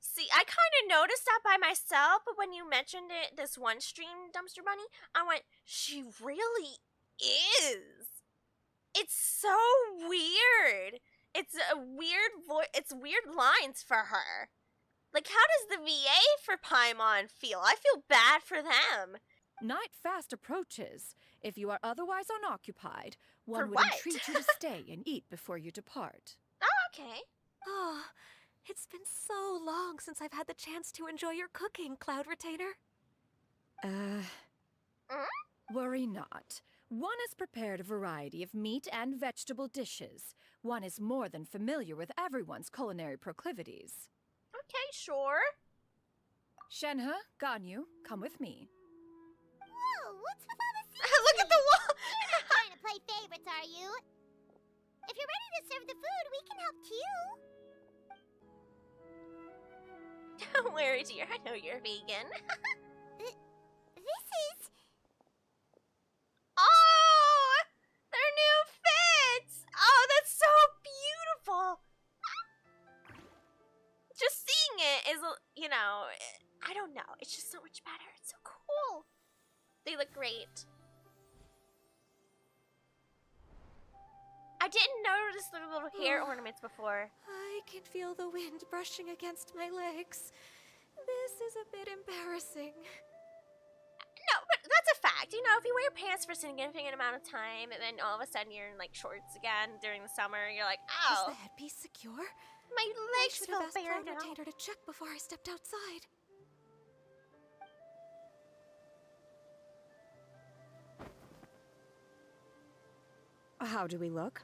See, I kind of noticed that by myself, but when you mentioned it this one stream, Dumpster Bunny, I went, she really is. It's so weird. It's a weird it's weird lines for her. Like, how does the VA for Paimon feel? I feel bad for them. Night fast approaches. If you are otherwise unoccupied, one For would what? entreat you to stay and eat before you depart. Oh, okay. Oh, it's been so long since I've had the chance to enjoy your cooking, Cloud Retainer. Worry not. One has prepared a variety of meat and vegetable dishes. One is more than familiar with everyone's culinary proclivities. Okay, sure. Shenhe, Ganyu, come with me. Whoa, what's with all this? Look at the wall! You're not trying to play favorites, are you? If you're ready to serve the food, we can help too. Don't worry, dear. I know you're vegan. This is... Oh! Their new fits! Oh, that's so beautiful! Just seeing it is, you know, I don't know. It's just so much better. It's so cool. They look great. I didn't notice the little hair ornaments before. I can feel the wind brushing against my legs. This is a bit embarrassing. No, but that's a fact. You know, if you wear pants for a significant amount of time, and then all of a sudden you're in, like, shorts again during the summer, you're like, Is ow. the headpiece secure? My I legs should feel have asked bare Cloud now. Retainer to check before I stepped outside. How do we look?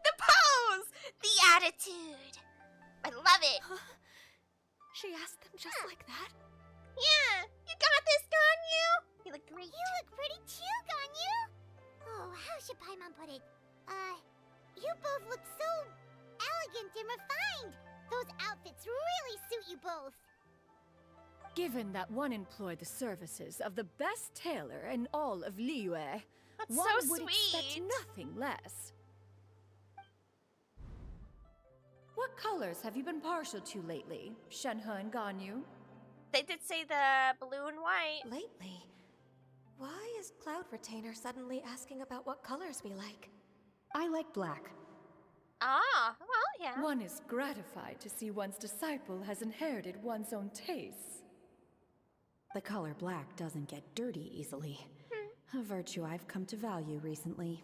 The pose! The attitude! I love it! She asked them just like that? Yeah! You got this, Ganyu! You look great. You look pretty too, Ganyu. Oh, how should Paimon put it? You both look so elegant and refined. Those outfits really suit you both. Given that one employed the services of the best tailor in all of Liyue, That's one so would expect sweet. nothing less. What colors have you been partial to lately, Shenhe and Ganyu? They did say the blue and white. Lately? Why is Cloud Retainer suddenly asking about what colors we like? I like black. Ah, well, yeah. One is gratified to see one's disciple has inherited one's own tastes. The color black doesn't get dirty easily. A virtue I've come to value recently.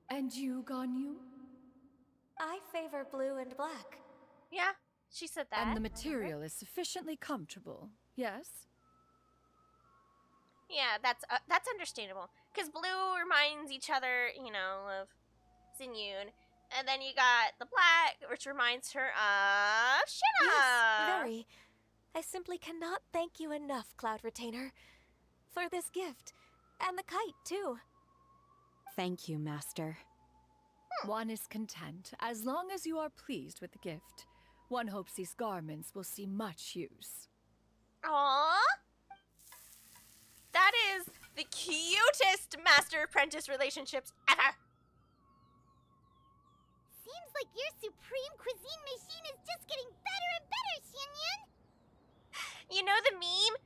And you, Ganyu? I favor blue and black. Yeah, she said that. And the material is sufficiently comfortable, yes? Yeah, that's understandable. Because blue reminds each other, you know, of Xingyun. And then you got the black, which reminds her of Shinna. Yes, very. I simply cannot thank you enough, Cloud Retainer, for this gift. And the kite, too. Thank you, Master. One is content, as long as you are pleased with the gift. One hopes these garments will see much use. Aww. That is the cutest master-apprentice relationships ever. Seems like your supreme cuisine machine is just getting better and better, Xinyun. You know the meme?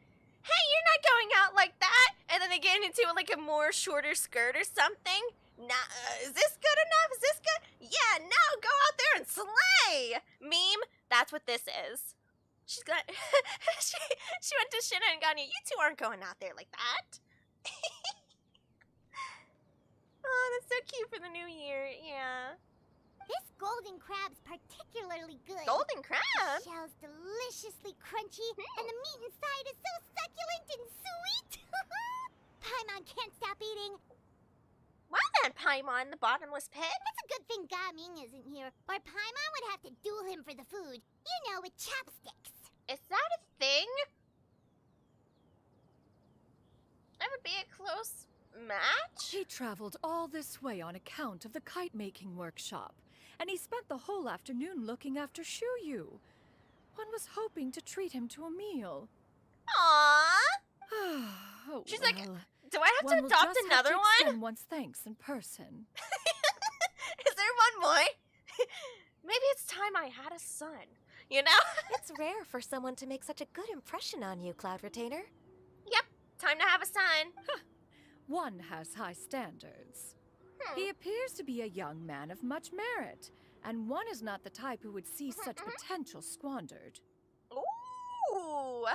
Hey, you're not going out like that. And then they get into like a more shorter skirt or something. Nah, is this good enough? Is this good? Yeah, no, go out there and slay. Meme, that's what this is. She's got, she went to Shinna and Ganyu. You two aren't going out there like that. Oh, that's so cute for the new year. Yeah. This golden crab's particularly good. Golden crab? The shell's deliciously crunchy, and the meat inside is so succulent and sweet. Paimon can't stop eating. Well then, Paimon, the bottomless pit. It's a good thing Gaming isn't here, or Paimon would have to duel him for the food. You know, with chopsticks. Is that a thing? That would be a close match? He traveled all this way on account of the kite-making workshop, and he spent the whole afternoon looking after Shuyu. One was hoping to treat him to a meal. Aww. Oh, She's well, like, do I have one to will adopt just another have to one? extend one's thanks in person. Is there one more? Maybe it's time I had a son. You know? It's rare for someone to make such a good impression on you, Cloud Retainer. Yep, time to have a son. One has high standards. He appears to be a young man of much merit, and one is not the type who would see such potential squandered. Ooh!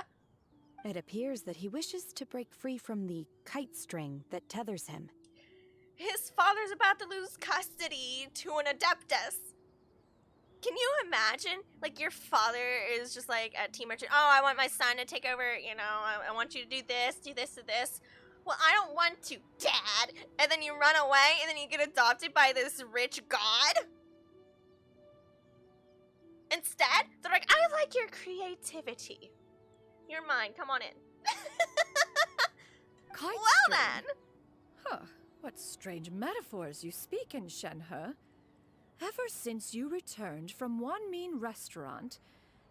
It appears that he wishes to break free from the kite string that tethers him. His father's about to lose custody to an adeptus. Can you imagine? Like, your father is just like a team merchant. Oh, I want my son to take over, you know, I want you to do this, do this. Well, I don't want to, Dad. And then you run away, and then you get adopted by this rich god. Instead, they're like, I like your creativity. You're mine, come on in. Kite well string? then. Huh, what strange metaphors you speak in, Shenhe. Ever since you returned from one mean restaurant,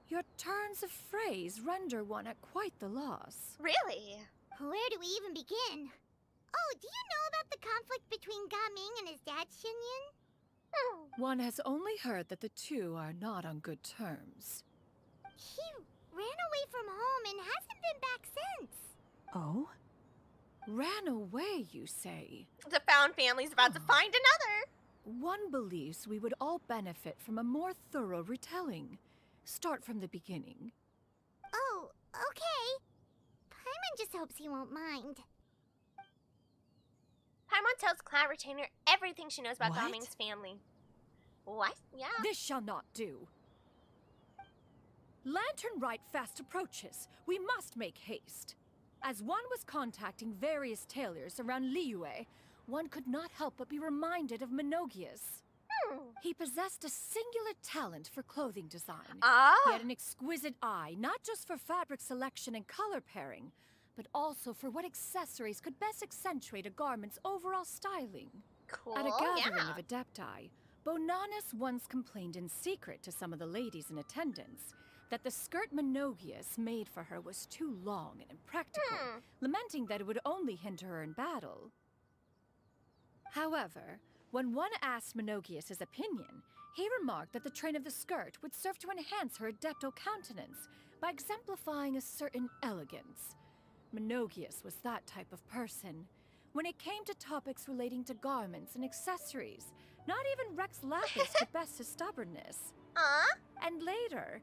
your turns of phrase render one at quite the loss. Really? Where do we even begin? Oh, do you know about the conflict between Gaming and his dad, Xinyun? One has only heard that the two are not on good terms. He ran away from home and hasn't been back since. Oh? Ran away, you say? The found family's about to find another. One believes we would all benefit from a more thorough retelling. Start from the beginning. Oh, okay. Paimon just hopes he won't mind. Paimon tells Cloud Retainer everything she knows about What? Gaming's family. What? Yeah. This shall not do. Lantern Rite fast approaches. We must make haste. As one was contacting various tailors around Liyue, one could not help but be reminded of Menogias. He possessed a singular talent for clothing design. He had an exquisite eye, not just for fabric selection and color pairing, but also for what accessories could best accentuate a garment's overall styling. Cool, At a gathering yeah. of Adepti, Bonanis once complained in secret to some of the ladies in attendance that the skirt Menogias made for her was too long and impractical, lamenting that it would only hinder her in battle. However, when one asked Menogias his opinion, He remarked that the train of the skirt would serve to enhance her adepto countenance by exemplifying a certain elegance. Menogius was that type of person. When it came to topics relating to garments and accessories, not even Rex Lapis could best his stubbornness. And later...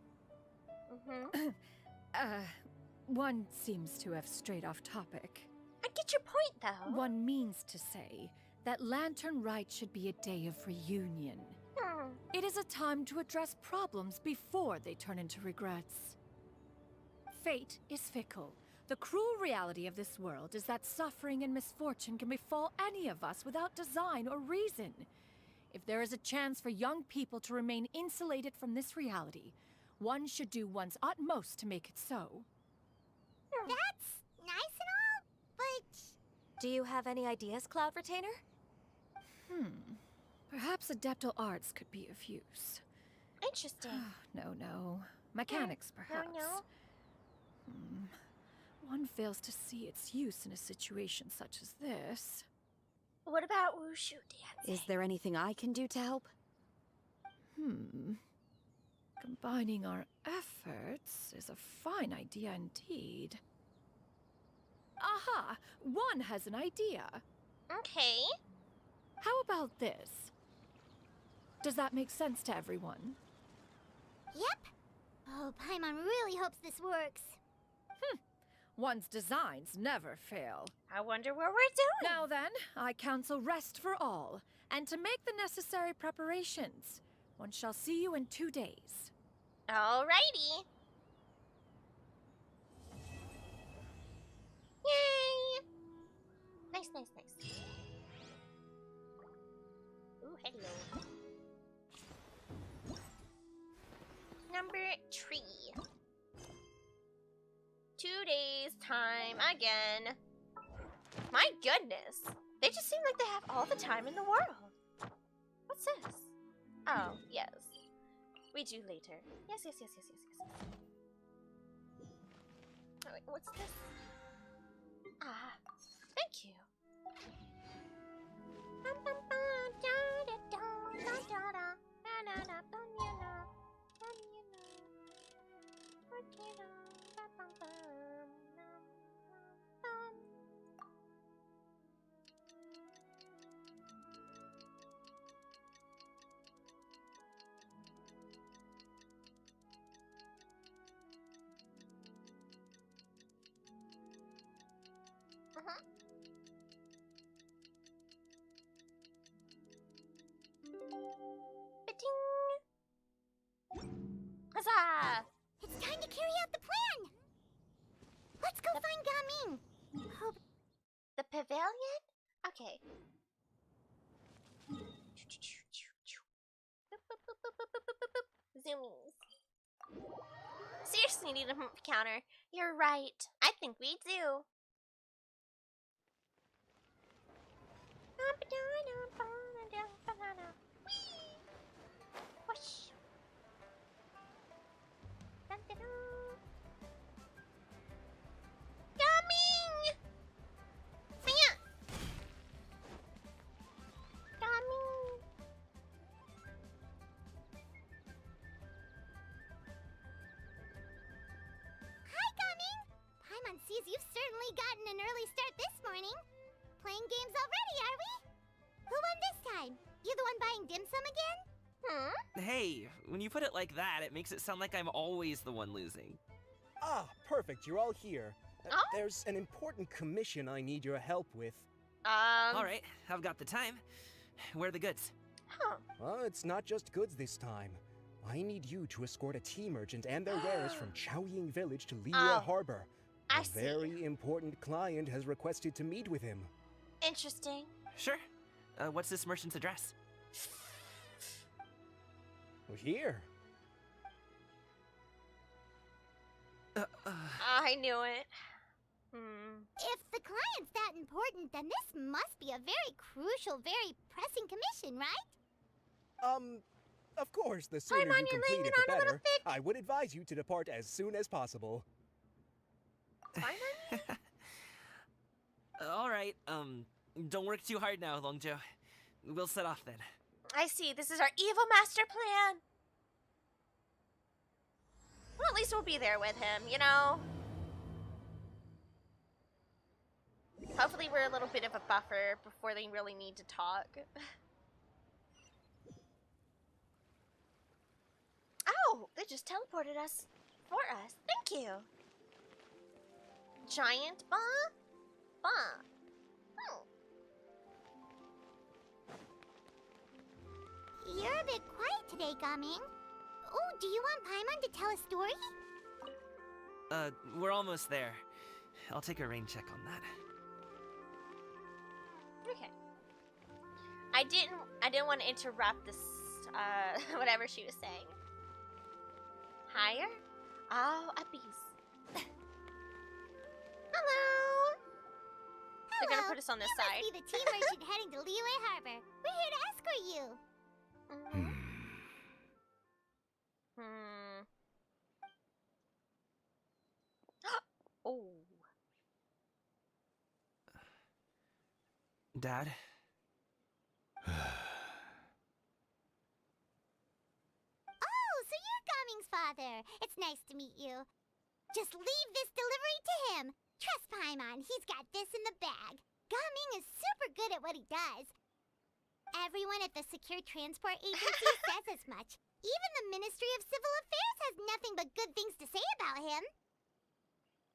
one seems to have strayed off topic. I get your point, though. One means to say that Lantern Rite should be a day of reunion. It is a time to address problems before they turn into regrets. Fate is fickle. The cruel reality of this world is that suffering and misfortune can befall any of us without design or reason. If there is a chance for young people to remain insulated from this reality, one should do one's utmost to make it so. That's nice and all, but... Do you have any ideas, Cloud Retainer? Perhaps Adeptal Arts could be of use. Interesting. No. Mechanics, perhaps. No. One fails to see its use in a situation such as this. What about wushu dancing? Is there anything I can do to help? Combining our efforts is a fine idea indeed. Aha! One has an idea. Okay. How about this? Does that make sense to everyone? Yep. Oh, Paimon really hopes this works. One's designs never fail. I wonder what we're doing. Now then, I counsel rest for all, and to make the necessary preparations. One shall see you in 2 days. Alrighty. Yay! Nice. Ooh, hello. Number 3. 2 days time again. My goodness. They just seem like they have all the time in the world. What's this? Oh, yes. We do later. Yes. Oh, wait, what's this? Ah, thank you. Huzzah! It's time to carry out the plan! Let's go find Gaming! Hope... The pavilion? Okay. Zoomies. Seriously need a counter. You're right. I think we do. Whoosh. Coming! Fia! Coming! Hi, Gaming! Paimon sees you've certainly gotten an early start this morning. Playing games already, are we? Who won this time? You the one buying dim sum again? Hey, when you put it like that, it makes it sound like I'm always the one losing. Ah, perfect. You're all here. Oh? There's an important commission I need your help with. All right, I've got the time. Where are the goods? Well, it's not just goods this time. I need you to escort a tea merchant and their wares from Chaoying Village to Liyue Harbor. I A see. very important client has requested to meet with him. Interesting. Sure. What's this merchant's address? Here. I knew it. If the client's that important, then this must be a very crucial, very pressing commission, right? Of course, the sooner Paimon, you you're complete laying it, it the on a little better. I would advise you to depart as soon as possible. All right, don't work too hard now, Longjo. We'll set off then. I see. This is our evil master plan. Well, at least we'll be there with him, you know? Hopefully we're a little bit of a buffer before they really need to talk. Oh, they just teleported us for us. Thank you. Giant bomb? Bomb. Oh. You're a bit quiet today, Gaming. Oh, do you want Paimon to tell a story? We're almost there. I'll take a rain check on that. Okay. I didn't want to interrupt this whatever she was saying. Higher? Oh, a beast. Hello. They're gonna put us on this side. You must be the team merchant heading to Liyue Harbor. We're here to escort you. Oh. Dad? Oh, so you're Gaming's father. It's nice to meet you. Just leave this delivery to him. Trust Paimon, he's got this in the bag. Gaming is super good at what he does. Everyone at the Secure Transport Agency says as much. Even the Ministry of Civil Affairs has nothing but good things to say about him.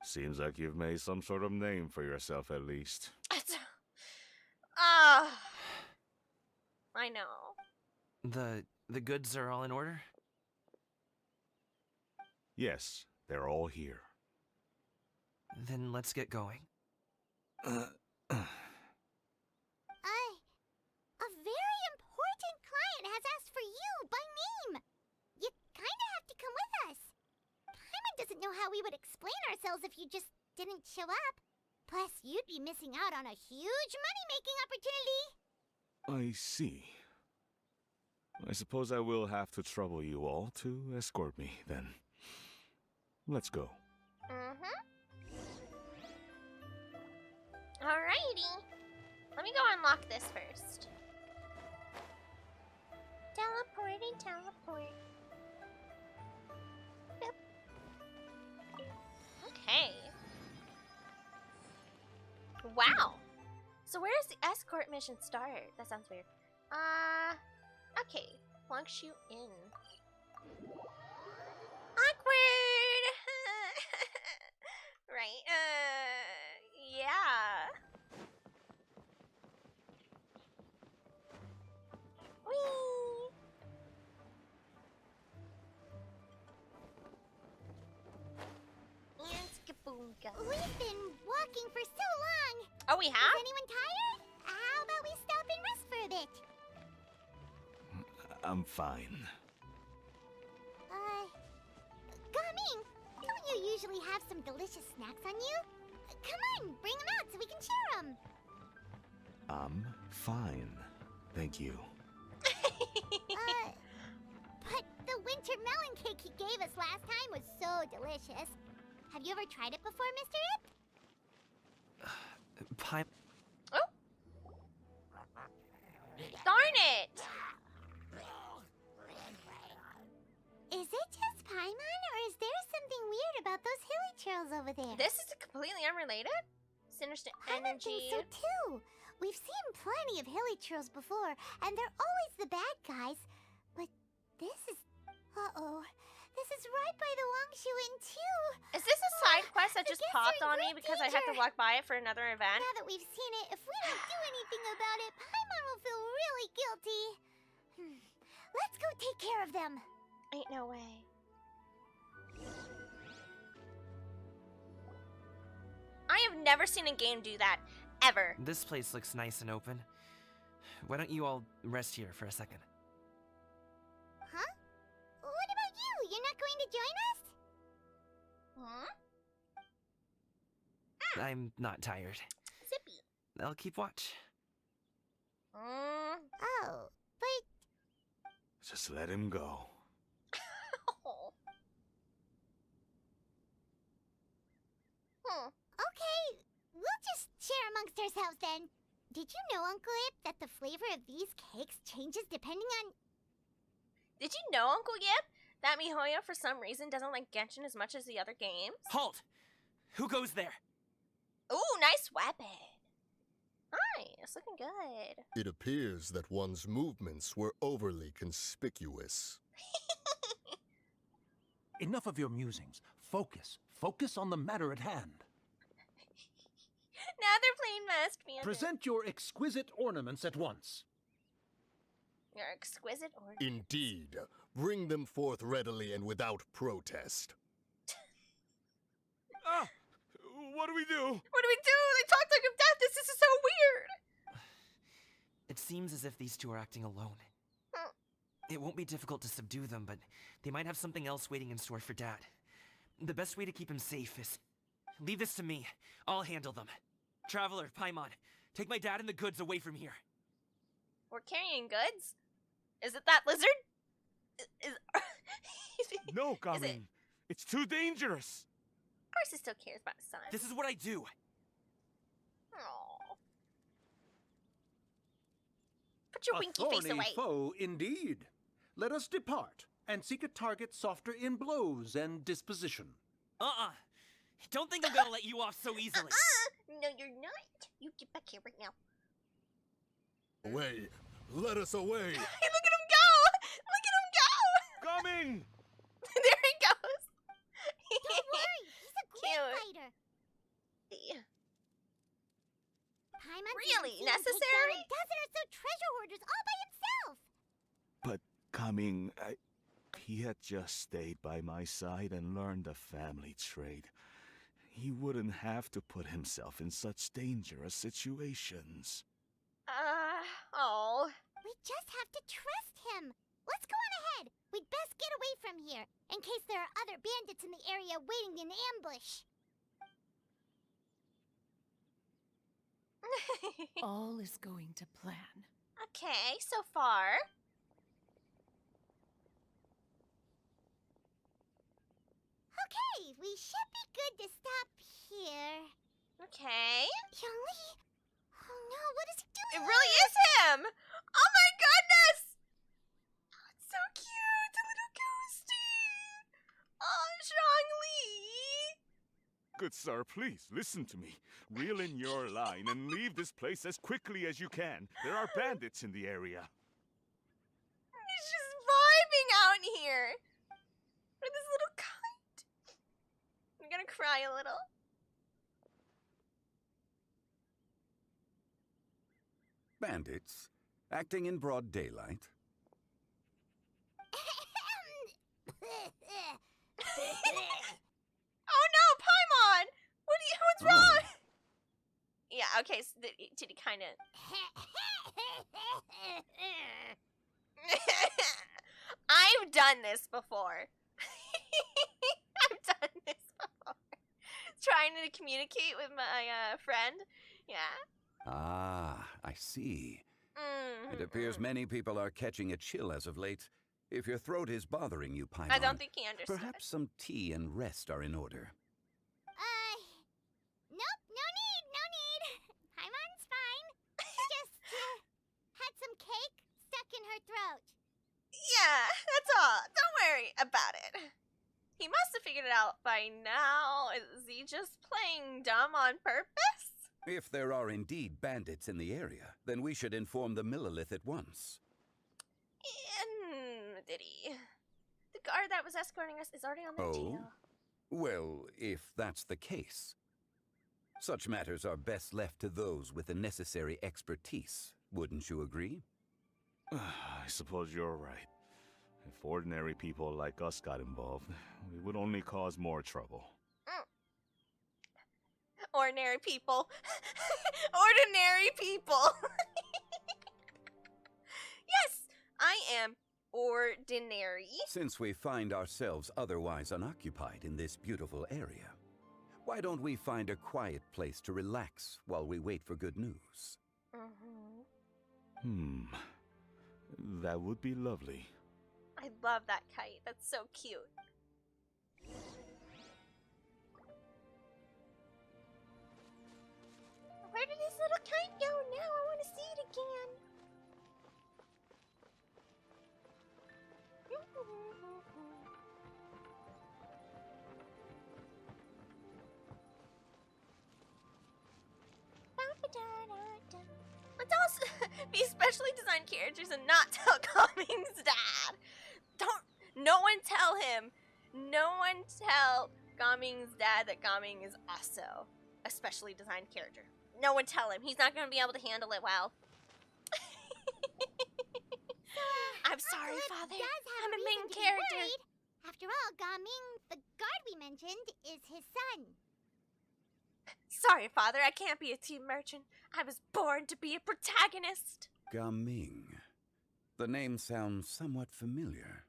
Seems like you've made some sort of name for yourself, at least. I know. The goods are all in order? Yes, they're all here. Then let's get going. A very important client has asked for you by name. You kinda have to come with us. Paimon doesn't know how we would explain ourselves if you just didn't show up. Plus, you'd be missing out on a huge money-making opportunity. I see. I suppose I will have to trouble you all to escort me, then. Let's go. Alrighty. Let me go unlock this first. Teleport. Yep. Okay. Wow. So where does the escort mission start? That sounds weird. Okay. Plunks you in. Awkward! Right, yeah. Whee! And skaboonga. We've been walking for so long. Oh, we have? Is anyone tired? How about we stop and rest for a bit? I'm fine. Gaming, don't you usually have some delicious snacks on you? Come on, bring them out so we can share them. I'm fine. Thank you. But the winter melon cake he gave us last time was so delicious. Have you ever tried it before, Mr. Ip? Pipe. Oh! Darn it! Is it just Paimon, or is there something weird about those hilly trails over there? This is completely unrelated? Sinister energy. I think so too. We've seen plenty of hilly trails before, and they're always the bad guys. But this is... Uh-oh. This is right by the Wangshu Inn too. Is this a side quest that just popped on me because I had to walk by it for another event? Now that we've seen it, if we don't do anything about it, Paimon will feel really guilty. Let's go take care of them. Ain't no way. I have never seen a game do that, ever. This place looks nice and open. Why don't you all rest here for a second? Huh? What about you? You're not going to join us? Huh? I'm not tired. Zippy. I'll keep watch. Oh, but... Just let him go. Okay, we'll just share amongst ourselves then. Did you know, Uncle Ip, that the flavor of these cakes changes depending on... Did you know, Uncle Yip, that MiHoYo for some reason doesn't like Genshin as much as the other games? Halt! Who goes there? Ooh, nice weapon. Nice, looking good. It appears that one's movements were overly conspicuous. Enough of your musings. Focus. Focus on the matter at hand. Now they're playing Masked Bandit. Present your exquisite ornaments at once. Your exquisite ornaments. Indeed. Bring them forth readily and without protest. Ah! What do we do? What do we do? They talked like of death. This is so weird. It seems as if these two are acting alone. It won't be difficult to subdue them, but they might have something else waiting in store for Dad. The best way to keep him safe is... leave this to me. I'll handle them. Traveler, Paimon, take my dad and the goods away from here. We're carrying goods? Is it that lizard? No, Gamin. It's too dangerous. Of course he still cares about his son. This is what I do. Aww. Put your winky face away. Foe, indeed. Let us depart and seek a target softer in blows and disposition. Don't think I'm gonna let you off so easily. No, you're not. You get back here right now. Away. Let us away. Hey, look at him go! Look at him go! Coming! There he goes. Don't worry, he's a great Cute. fighter. Paimon Really? didn't see him take Necessary? down a dozen or so treasure hoarders all by himself. But coming, he had just stayed by my side and learned the family trade. He wouldn't have to put himself in such dangerous situations. Oh. We just have to trust him. Let's go on ahead. We'd best get away from here, in case there are other bandits in the area waiting in ambush. All is going to plan. Okay, so far. Okay, we should be good to stop here. Okay. Youngly? Oh no, what is he doing? It really is him! Oh my goodness! Oh, it's so cute, the little ghosty! Oh, Zhongli! Good sir, please, listen to me. Reel in your line and leave this place as quickly as you can. There are bandits in the area. He's just vibing out here! With this little kite. I'm gonna cry a little. Bandits? Acting in broad daylight? Oh no, Paimon! What's wrong? Yeah, okay, so did he kind of... I've done this before. I've done this before. Trying to communicate with my friend. Yeah. Ah, I see. It appears many people are catching a chill as of late. If your throat is bothering you, Paimon, I don't think he understood. perhaps some tea and rest are in order. Nope, no need. Paimon's fine. She just had some cake stuck in her throat. Yeah, that's all. Don't worry about it. He must have figured it out by now. Is he just playing dumb on purpose? If there are indeed bandits in the area, then we should inform the Millilith at once. Did he? The guard that was escorting us is already on the deal. Well, if that's the case. Such matters are best left to those with the necessary expertise, wouldn't you agree? I suppose you're right. If ordinary people like us got involved, we would only cause more trouble. Ordinary people. Ordinary people. Yes, I am ordinary. Since we find ourselves otherwise unoccupied in this beautiful area, why don't we find a quiet place to relax while we wait for good news? That would be lovely. I love that kite. That's so cute. Where did his little kite go now? I want to see it again. Let's also be specially designed characters and not tell Gaming's dad. No one tell him. No one tell Gaming's dad that Gaming is also a specially designed character. No one tell him. He's not going to be able to handle it well. I'm sorry, Father. I'm a main character. After all, Gaming, the guard we mentioned, is his son. Sorry, Father. I can't be a team merchant. I was born to be a protagonist. Gaming. The name sounds somewhat familiar.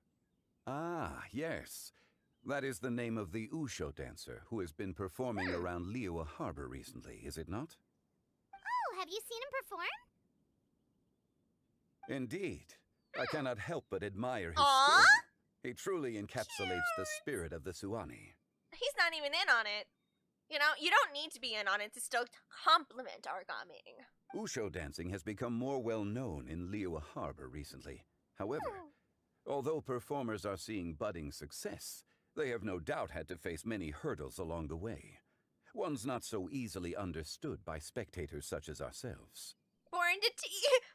Ah, yes. That is the name of the Usho dancer who has been performing around Liyue Harbor recently, is it not? Oh, have you seen him perform? Indeed. I cannot help but admire his Aww. skill. He truly encapsulates the spirit of the Suwani. He's not even in on it. You know, you don't need to be in on it to still compliment our Gaming. Usho dancing has become more well known in Liyue Harbor recently. However, although performers are seeing budding success, they have no doubt had to face many hurdles along the way. Ones not so easily understood by spectators such as ourselves. Born to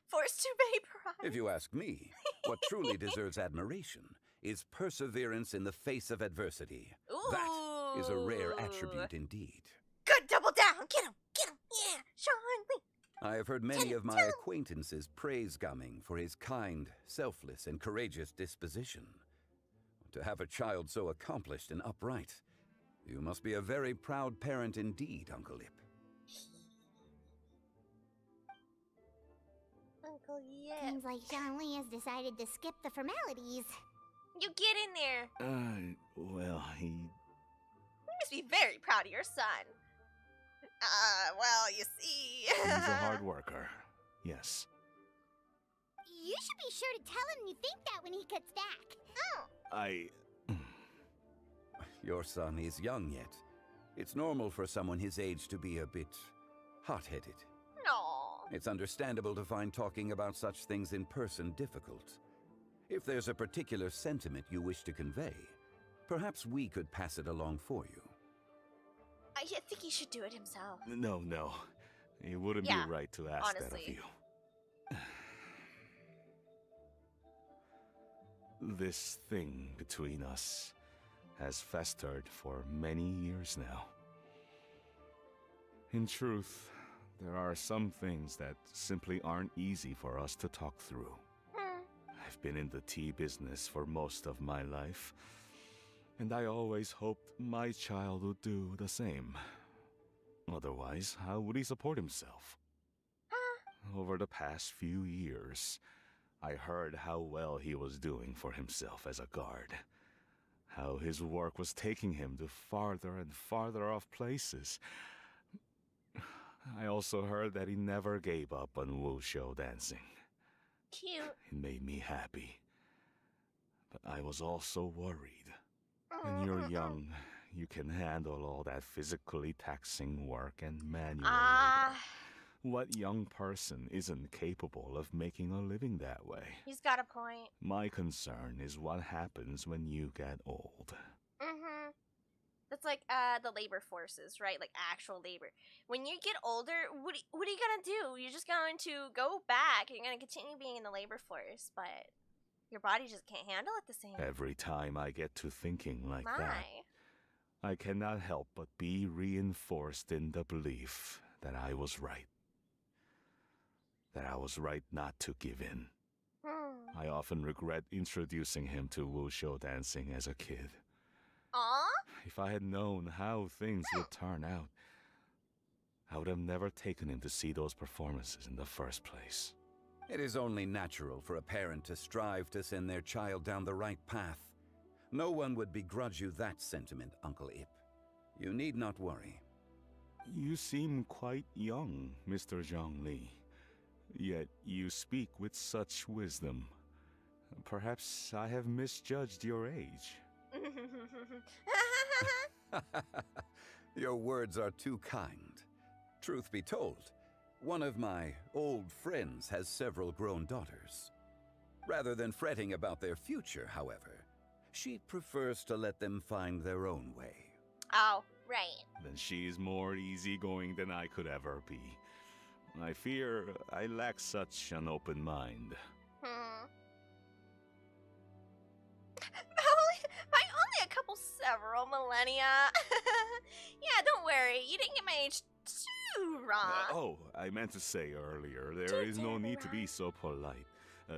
forced to vaporize. If you ask me, what truly deserves admiration is perseverance in the face of adversity. Ooh. That is a rare attribute indeed. Good, double down. Get him. Yeah, Sean Lee. I have heard many of my acquaintances praise Gaming for his kind, selfless, and courageous disposition. To have a child so accomplished and upright, you must be a very proud parent indeed, Uncle Ip. Uncle Yip. Seems like Zhongli has decided to skip the formalities. You get in there. Well, You must be very proud of your son. Well, you see. he's a hard worker. Yes. You should be sure to tell him you think that when he gets back. Oh. Your son is young yet. It's normal for someone his age to be a bit hot-headed. No. It's understandable to find talking about such things in person difficult. If there's a particular sentiment you wish to convey, perhaps we could pass it along for you. I think he should do it himself. No. It wouldn't be right to ask that of honestly. you. This thing between us has festered for many years now. In truth, there are some things that simply aren't easy for us to talk through. I've been in the tea business for most of my life, and I always hoped my child would do the same. Otherwise, how would he support himself? Over the past few years, I heard how well he was doing for himself as a guard. How his work was taking him to farther and farther off places. I also heard that he never gave up on wuxia dancing. Cute. It made me happy. But I was also worried. When you're young, you can handle all that physically taxing work and manual labor. What young person isn't capable of making a living that way? He's got a point. My concern is what happens when you get old. That's like the labor forces, right? Like actual labor. When you get older, what are you gonna do? You're just going to go back. You're gonna continue being in the labor force, but your body just can't handle it the same. Every time I get to thinking like My. that, I cannot help but be reinforced in the belief that I was right. That I was right not to give in. I often regret introducing him to wuxia dancing as a kid. If I had known how things would turn out, I would have never taken him to see those performances in the first place. It is only natural for a parent to strive to send their child down the right path. No one would begrudge you that sentiment, Uncle Ip. You need not worry. You seem quite young, Mr. Zhongli. Yet you speak with such wisdom. Perhaps I have misjudged your age. Your words are too kind. Truth be told, One of my old friends has several grown daughters. Rather than fretting about their future, however, she prefers to let them find their own way. Oh, right. Then she's more easygoing than I could ever be. I fear I lack such an open mind. By only a couple several millennia. Yeah, don't worry. You didn't get my age too wrong. I meant to say earlier, there is no need to be so polite.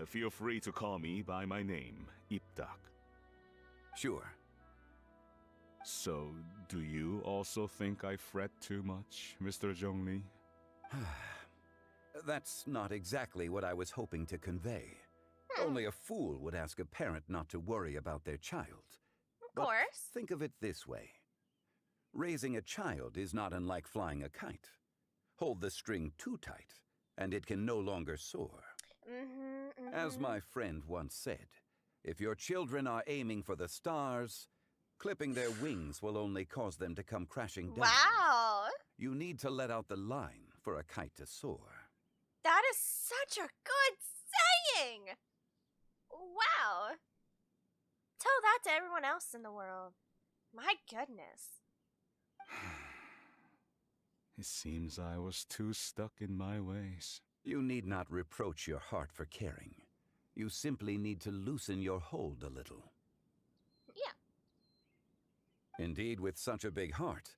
Feel free to call me by my name, Iptak. Sure. So, do you also think I fret too much, Mr. Zhongli? That's not exactly what I was hoping to convey. Only a fool would ask a parent not to worry about their child. Of course. Think of it this way. Raising a child is not unlike flying a kite. Hold the string too tight, and it can no longer soar. As my friend once said, if your children are aiming for the stars, clipping their wings will only cause them to come crashing down. Wow. You need to let out the line for a kite to soar. That is such a good saying. Wow. Tell that to everyone else in the world. My goodness. It seems I was too stuck in my ways. You need not reproach your heart for caring. You simply need to loosen your hold a little. Yeah. Indeed, with such a big heart,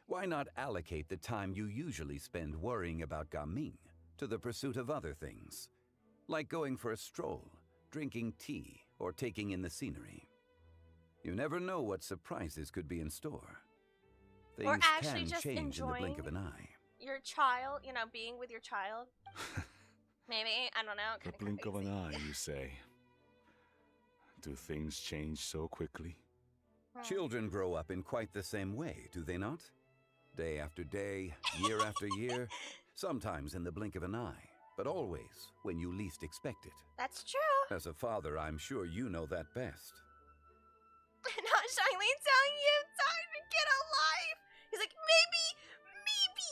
why not allocate the time you usually spend worrying about Gaming to the pursuit of other things, like going for a stroll, drinking tea, or taking in the scenery. You never know what surprises could be in store. Things or actually can just change in the blink enjoying of an eye. your child, you know, being with your child. Maybe, I don't know. The blink of an eye, you say. Do things change so quickly? Children grow up in quite the same way, do they not? Day after day, year after year, sometimes in the blink of an eye, but always when you least expect it. That's true. As a father, I'm sure you know that best. Not Shailene telling you time to get a life. He's like, maybe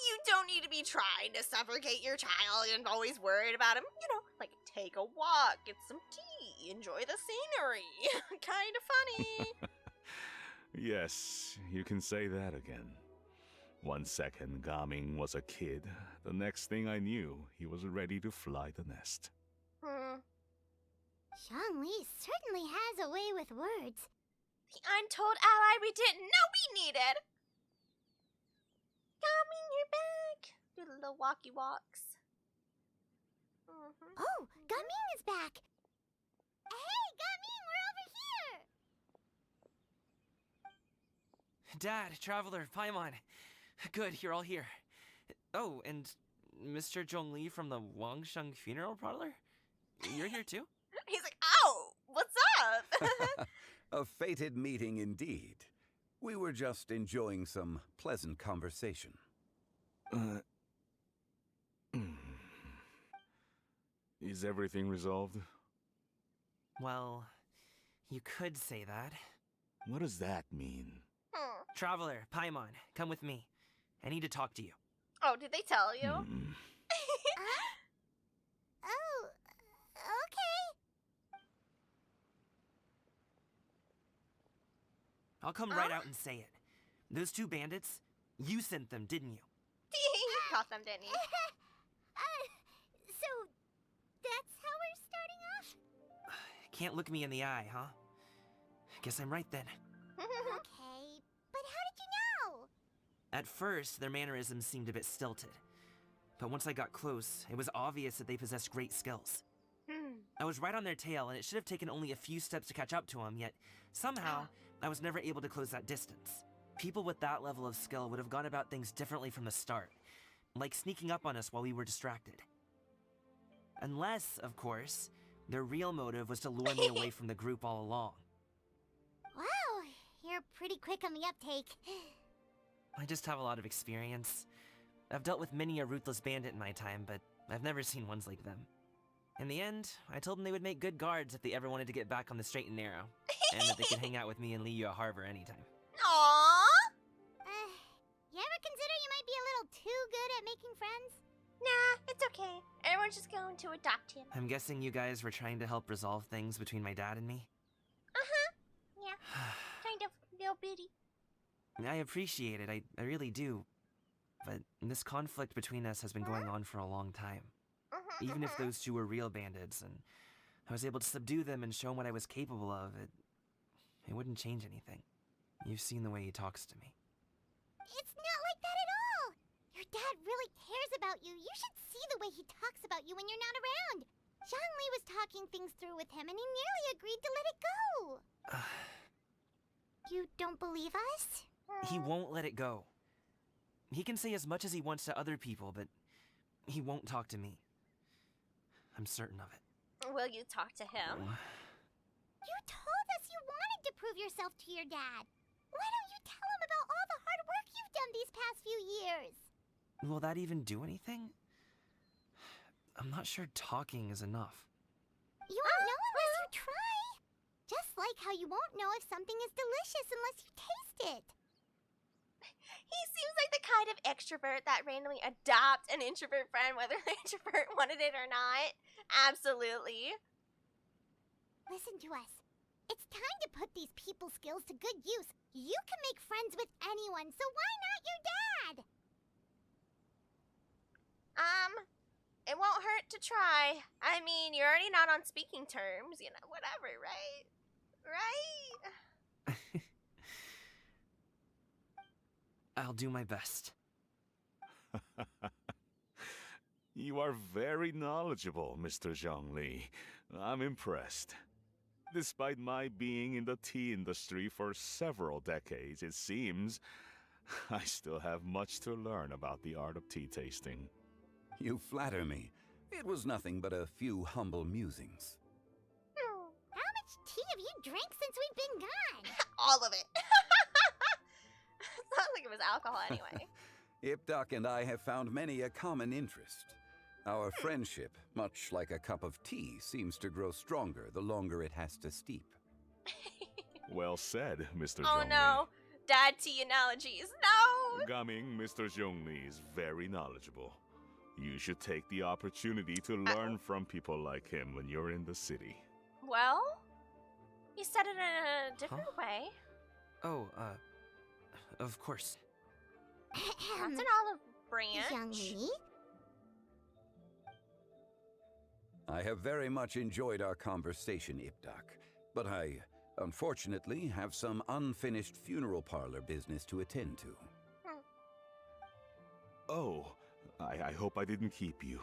you don't need to be trying to suffocate your child and always worried about him. You know, like take a walk, get some tea, enjoy the scenery. Kind of funny. Yes, you can say that again. 1 second, Gaming was a kid. The next thing I knew, he was ready to fly the nest. Zhongli certainly has a way with words. The untold ally we didn't know we needed. Gaming, you're back. Do the little walkie walks. Oh, Gaming is back. Hey, Gaming, we're over here. Dad, Traveler, Paimon. Good, you're all here. Oh, and Mr. Zhongli from the Wangsheng Funeral Parlor? You're here too? He's like, oh, what's up? A fated meeting indeed. We were just enjoying some pleasant conversation. Is everything resolved? Well, you could say that. What does that mean? Traveler, Paimon, come with me. I need to talk to you. Oh, did they tell you? Oh, okay. I'll come right out and say it. Those two bandits, you sent them, didn't you? You caught them, didn't you? So, that's how we're starting off? Can't look me in the eye, huh? Guess I'm right then. Okay, but how did you know? At first, their mannerisms seemed a bit stilted. But once I got close, it was obvious that they possessed great skills. I was right on their tail, and it should have taken only a few steps to catch up to them, yet somehow, I was never able to close that distance. People with that level of skill would have gone about things differently from the start, like sneaking up on us while we were distracted. Unless, of course, their real motive was to lure me away from the group all along. Wow, you're pretty quick on the uptake. I just have a lot of experience. I've dealt with many a ruthless bandit in my time, but I've never seen ones like them. In the end, I told them they would make good guards if they ever wanted to get back on the straight and narrow, and that they could hang out with me in Liyue Harbor anytime. Aww! You ever consider you might be a little too good at making friends? Nah, it's okay. Everyone's just going to adopt him. I'm guessing you guys were trying to help resolve things between my dad and me? Uh-huh. Yeah. Kind of little bitty. I appreciate it, I really do. But this conflict between us has been going on for a long time. Even if those two were real bandits, and I was able to subdue them and show 'em what I was capable of, it wouldn't change anything. You've seen the way he talks to me. It's not like that at all! Your dad really cares about you. You should see the way he talks about you when you're not around. Zhongli was talking things through with him and he nearly agreed to let it go. You don't believe us? He won't let it go. He can say as much as he wants to other people, but he won't talk to me. I'm certain of it. Will you talk to him? You told us you wanted to prove yourself to your dad. Why don't you tell him about all the hard work you've done these past few years? Will that even do anything? I'm not sure talking is enough. You won't know unless you try. Just like how you won't know if something is delicious unless you taste it. He seems like the kind of extrovert that randomly adopts an introvert friend whether the introvert wanted it or not. Absolutely. Listen to us. It's time to put these people skills to good use. You can make friends with anyone, so why not your dad? It won't hurt to try. I mean, you're already not on speaking terms, you know, whatever, right? Right? I'll do my best. You are very knowledgeable, Mr. Zhongli. I'm impressed. Despite my being in the tea industry for several decades, it seems I still have much to learn about the art of tea tasting. You flatter me. It was nothing but a few humble musings. How much tea have you drank since we've been gone? All of it. It's not like it was alcohol anyway. Ipdak and I have found many a common interest. Our friendship, much like a cup of tea, seems to grow stronger the longer it has to steep. Well said, Mr. Oh Zhongli. no, dad tea analogies, no! Gaming, Mr. Zhongli is very knowledgeable. You should take the opportunity to learn from people like him when you're in the city. Well, you said it in a different way. Oh, of course. That's an olive branch. Zhongli? I have very much enjoyed our conversation, Ipdak, but I, unfortunately, have some unfinished funeral parlor business to attend to. Oh, I hope I didn't keep you.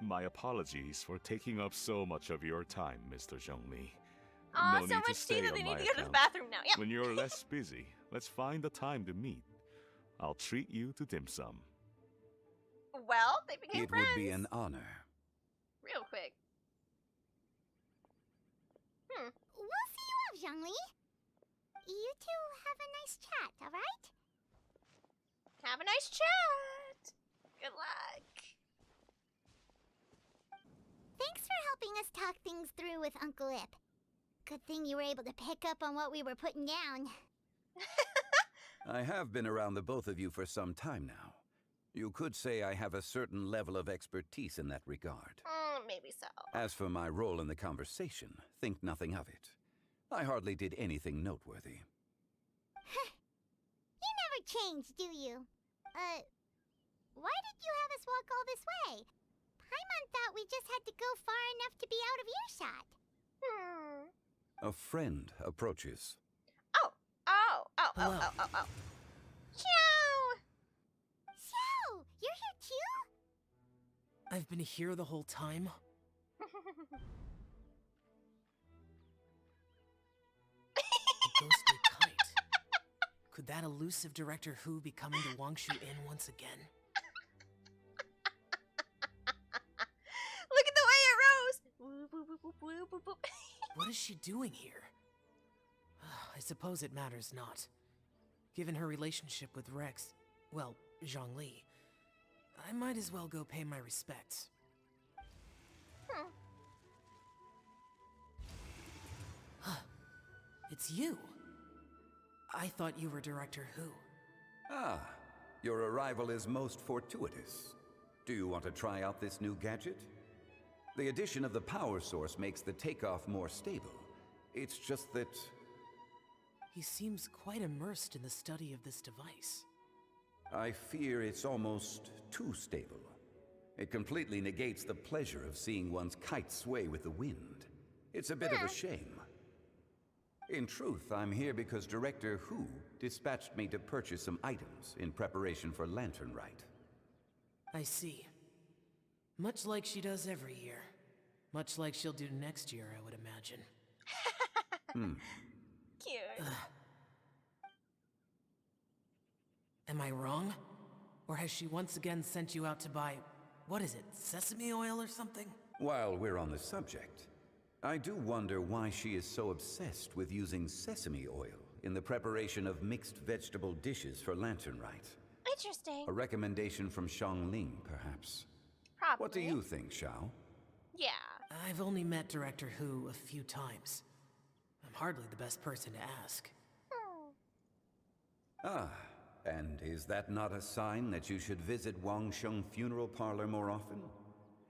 My apologies for taking up so much of your time, Mr. Zhongli. Aw, No so need to much stay tea that on they my need to go to the account. bathroom now. Yep. When you're less busy, let's find a time to meet. I'll treat you to dim sum. Well, they became It friends. would be an honor. Real quick. We'll see you off, Zhongli. You two have a nice chat, alright? Have a nice chat. Good luck. Thanks for helping us talk things through with Uncle Ip. Good thing you were able to pick up on what we were putting down. I have been around the both of you for some time now. You could say I have a certain level of expertise in that regard. Maybe so. As for my role in the conversation, think nothing of it. I hardly did anything noteworthy. You never change, do you? Why did you have us walk all this way? Paimon thought we just had to go far enough to be out of earshot. A friend approaches. Oh. Chow! Xiao, you're here too? I've been here the whole time? A ghostly kite. Could that elusive Director Who be coming to Wangshu Inn once again? Look at the way it rose. Whoop, whoop, whoop, whoop, whoop, whoop. What is she doing here? I suppose it matters not. Given her relationship with Rex, well, Zhongli, I might as well go pay my respects. It's you. I thought you were Director Who. Ah, your arrival is most fortuitous. Do you want to try out this new gadget? The addition of the power source makes the takeoff more stable. It's just that... He seems quite immersed in the study of this device. I fear it's almost too stable. It completely negates the pleasure of seeing one's kite sway with the wind. It's a bit of a shame. In truth, I'm here because Director Hu dispatched me to purchase some items in preparation for Lantern Rite. I see. Much like she does every year. Much like she'll do next year, I would imagine. Cute. Am I wrong? Or has she once again sent you out to buy, what is it, sesame oil or something? While we're on the subject, I do wonder why she is so obsessed with using sesame oil in the preparation of mixed vegetable dishes for Lantern Rite. Interesting. A recommendation from Xiangling, perhaps. Probably. What do you think, Xiao? Yeah. I've only met Director Hu a few times. I'm hardly the best person to ask. Ah, and is that not a sign that you should visit Wangsheng Funeral Parlor more often?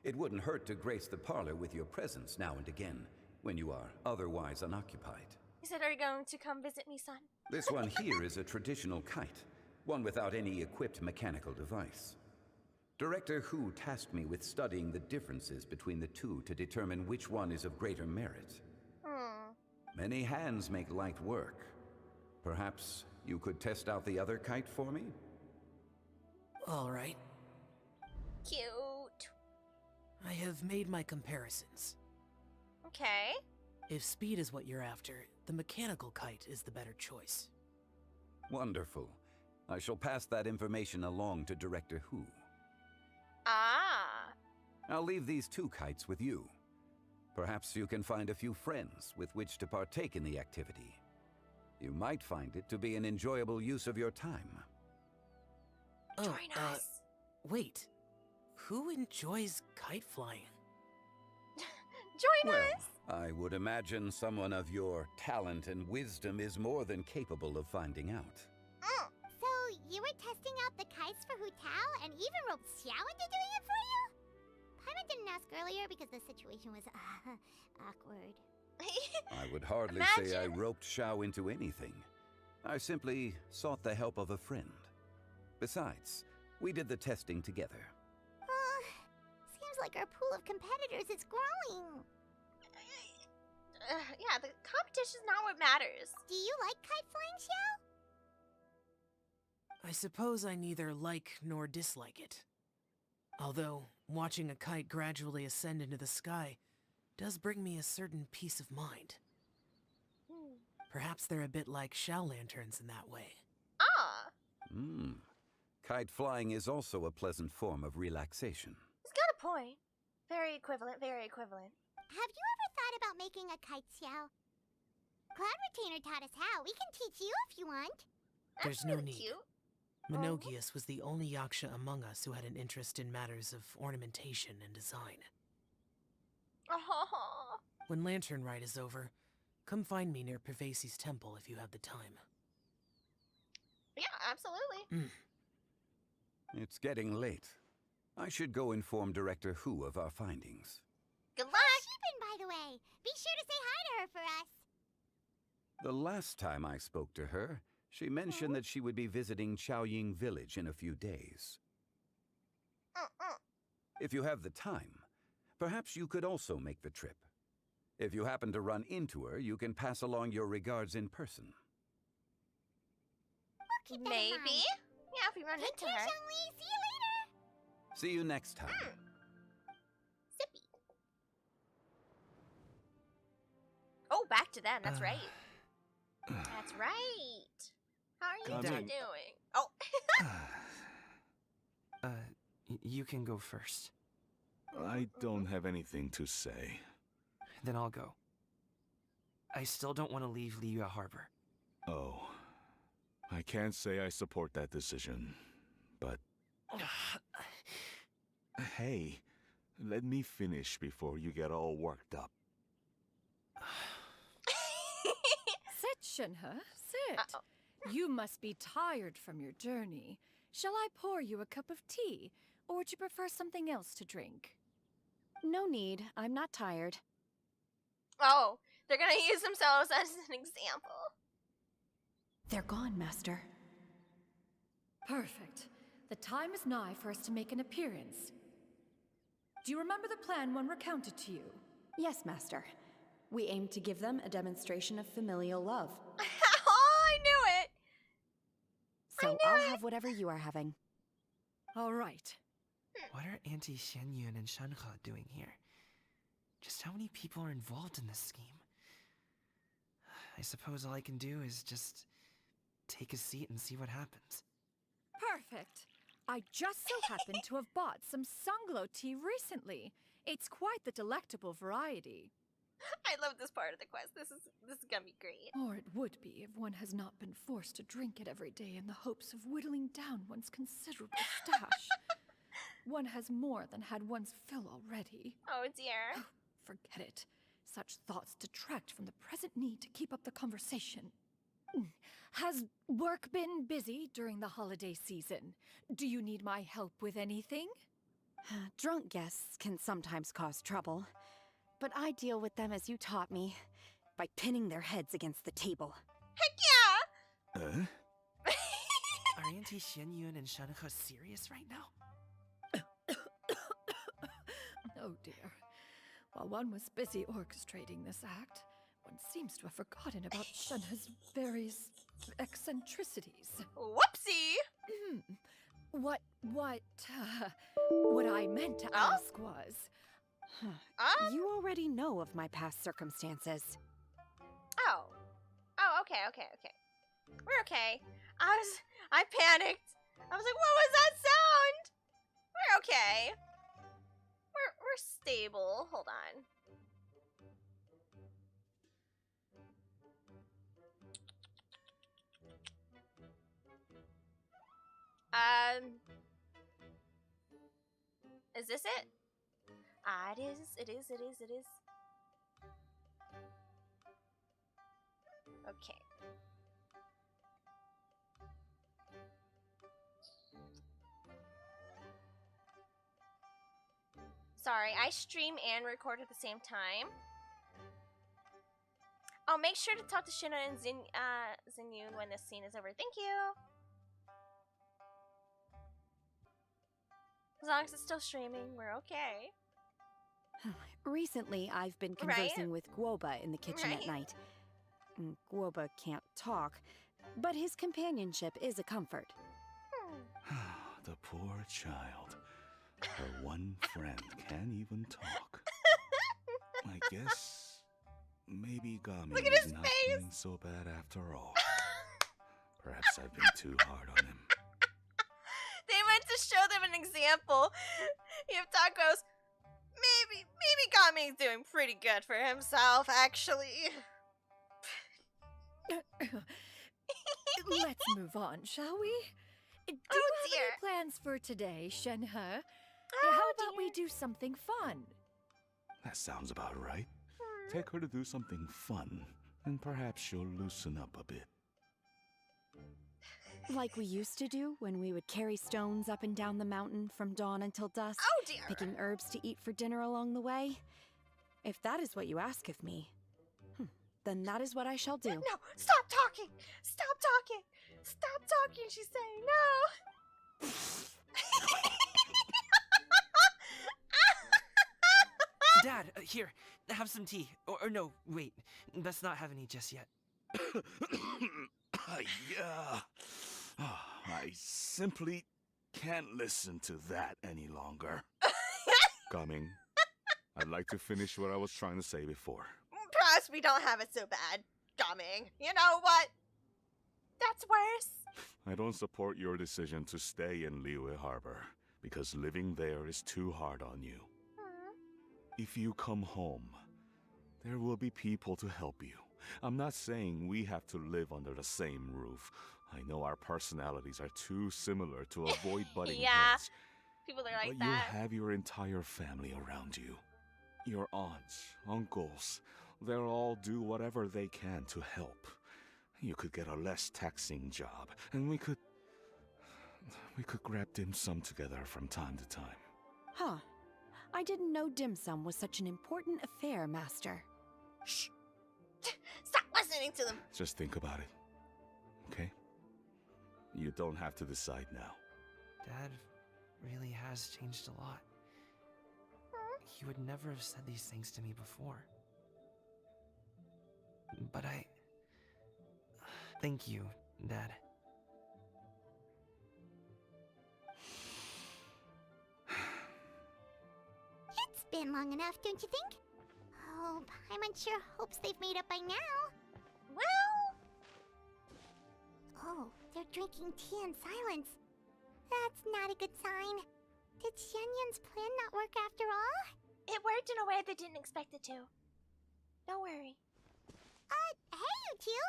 It wouldn't hurt to grace the parlor with your presence now and again, when you are otherwise unoccupied. He said, are you going to come visit me, son? This one here is a traditional kite, one without any equipped mechanical device. Director Hu tasked me with studying the differences between the two to determine which one is of greater merit. Many hands make light work. Perhaps you could test out the other kite for me? All right. Cute. I have made my comparisons. Okay. If speed is what you're after, the mechanical kite is the better choice. Wonderful. I shall pass that information along to Director Hu. Ah. I'll leave these two kites with you. Perhaps you can find a few friends with which to partake in the activity. You might find it to be an enjoyable use of your time. Join us. Wait. Who enjoys kite flying? Join Well, us. I would imagine someone of your talent and wisdom is more than capable of finding out. So, you were testing out the kites for Hu Tao and even roped Xiao into doing it for you? Paimon didn't ask earlier because the situation was awkward. I would hardly say I roped Xiao into anything. I simply sought the help of a friend. Besides, we did the testing together. Seems like our pool of competitors is growing. Yeah, the competition's not what matters. Do you like kite flying, Xiao? I suppose I neither like nor dislike it. Although, watching a kite gradually ascend into the sky does bring me a certain peace of mind. Perhaps they're a bit like Xiao lanterns in that way. Ah. Kite flying is also a pleasant form of relaxation. He's got a point. Very equivalent, very equivalent. Have you ever thought about making a kite, Xiao? Cloud Retainer taught us how. We can teach you if you want. There's no need. Cute. Menogias was the only yaksha among us who had an interest in matters of ornamentation and design. Oh. When Lantern Rite is over, come find me near Pervasi's temple if you have the time. Yeah, absolutely. It's getting late. I should go inform Director Hu of our findings. Good luck! Sheepin, by the way. Be sure to say hi to her for us. The last time I spoke to her, she mentioned that she would be visiting Chaoying Village in a few days. If you have the time, perhaps you could also make the trip. If you happen to run into her, you can pass along your regards in person. We'll keep that in Maybe. mind. Yeah, if we run Take into care, her. Xiangli. See you later. See you next time. Sippy. Oh, back to them. That's right. That's right. How are you Come two in. doing? Oh. You can go first. I don't have anything to say. Then I'll go. I still don't want to leave Liyue Harbor. Oh. I can't say I support that decision, but... Hey, let me finish before you get all worked up. Sit, Shinhe, sit. You must be tired from your journey. Shall I pour you a cup of tea? Or would you prefer something else to drink? No need. I'm not tired. Oh, they're gonna use themselves as an example. They're gone, Master. Perfect. The time is nigh for us to make an appearance. Do you remember the plan one recounted to you? Yes, Master. We aim to give them a demonstration of familial love. Oh, I knew it! So I'll have whatever you are having. All right. What are Auntie Xianyun and Shenhe doing here? Just how many people are involved in this scheme? I suppose all I can do is just take a seat and see what happens. Perfect. I just so happen to have bought some Sunglow tea recently. It's quite the delectable variety. I love this part of the quest. This is gonna be great. Or it would be if one has not been forced to drink it every day in the hopes of whittling down one's considerable stash. One has more than had one's fill already. Oh dear. Forget it. Such thoughts detract from the present need to keep up the conversation. Has work been busy during the holiday season? Do you need my help with anything? Drunk guests can sometimes cause trouble, but I deal with them as you taught me, by pinning their heads against the table. Heck yeah! Are Auntie Xianyun and Shenhe serious right now? Oh dear. While one was busy orchestrating this act, one seems to have forgotten about Shenhe's various eccentricities. Whoopsie! What I meant to ask was... You already know of my past circumstances. Oh, okay. We're okay. I panicked. I was like, what was that sound? We're okay. We're stable. Hold on. Is this it? Ah, it is. Okay. Sorry, I stream and record at the same time. Oh, make sure to talk to Shinna and Xinyun when this scene is over. Thank you! As long as it's still streaming, we're okay. Recently, I've been conversing with Guoba in the kitchen at night. Guoba can't talk, but his companionship is a comfort. The poor child. Her one friend can't even talk. I guess maybe Gami is not doing so bad after all. Perhaps I've been too hard on him. They meant to show them an example. Yufta goes, maybe Gami's doing pretty good for himself, actually. Let's move on, shall we? Do you have any plans for today, Shenhe? How about we do something fun? That sounds about right. Take her to do something fun, and perhaps she'll loosen up a bit. Like we used to do when we would carry stones up and down the mountain from dawn until dusk, picking herbs to eat for dinner along the way. If that is what you ask of me, then that is what I shall do. No, stop talking! Stop talking! Stop talking, she's saying no! Dad, here, have some tea. Or no, wait, let's not have any just yet. Yeah. I simply can't listen to that any longer. Coming. I'd like to finish what I was trying to say before. Perhaps we don't have it so bad, Gumming. You know what? That's worse. I don't support your decision to stay in Liyue Harbor, because living there is too hard on you. If you come home, there will be people to help you. I'm not saying we have to live under the same roof. I know our personalities are too similar to avoid butting heads. People are like but that. You have your entire family around you. Your aunts, uncles, they'll all do whatever they can to help. You could get a less taxing job, and we could... We could grab dim sum together from time to time. Huh. I didn't know dim sum was such an important affair, Master. Shh. Stop listening to them. Just think about it. Okay? You don't have to decide now. Dad really has changed a lot. He would never have said these things to me before. But thank you, Dad. It's been long enough, don't you think? Oh, Paimon sure hopes they've made up by now. Well... Oh, they're drinking tea in silence. That's not a good sign. Did Xianyun's plan not work after all? It worked in a way they didn't expect it to. Don't worry. Hey, you two!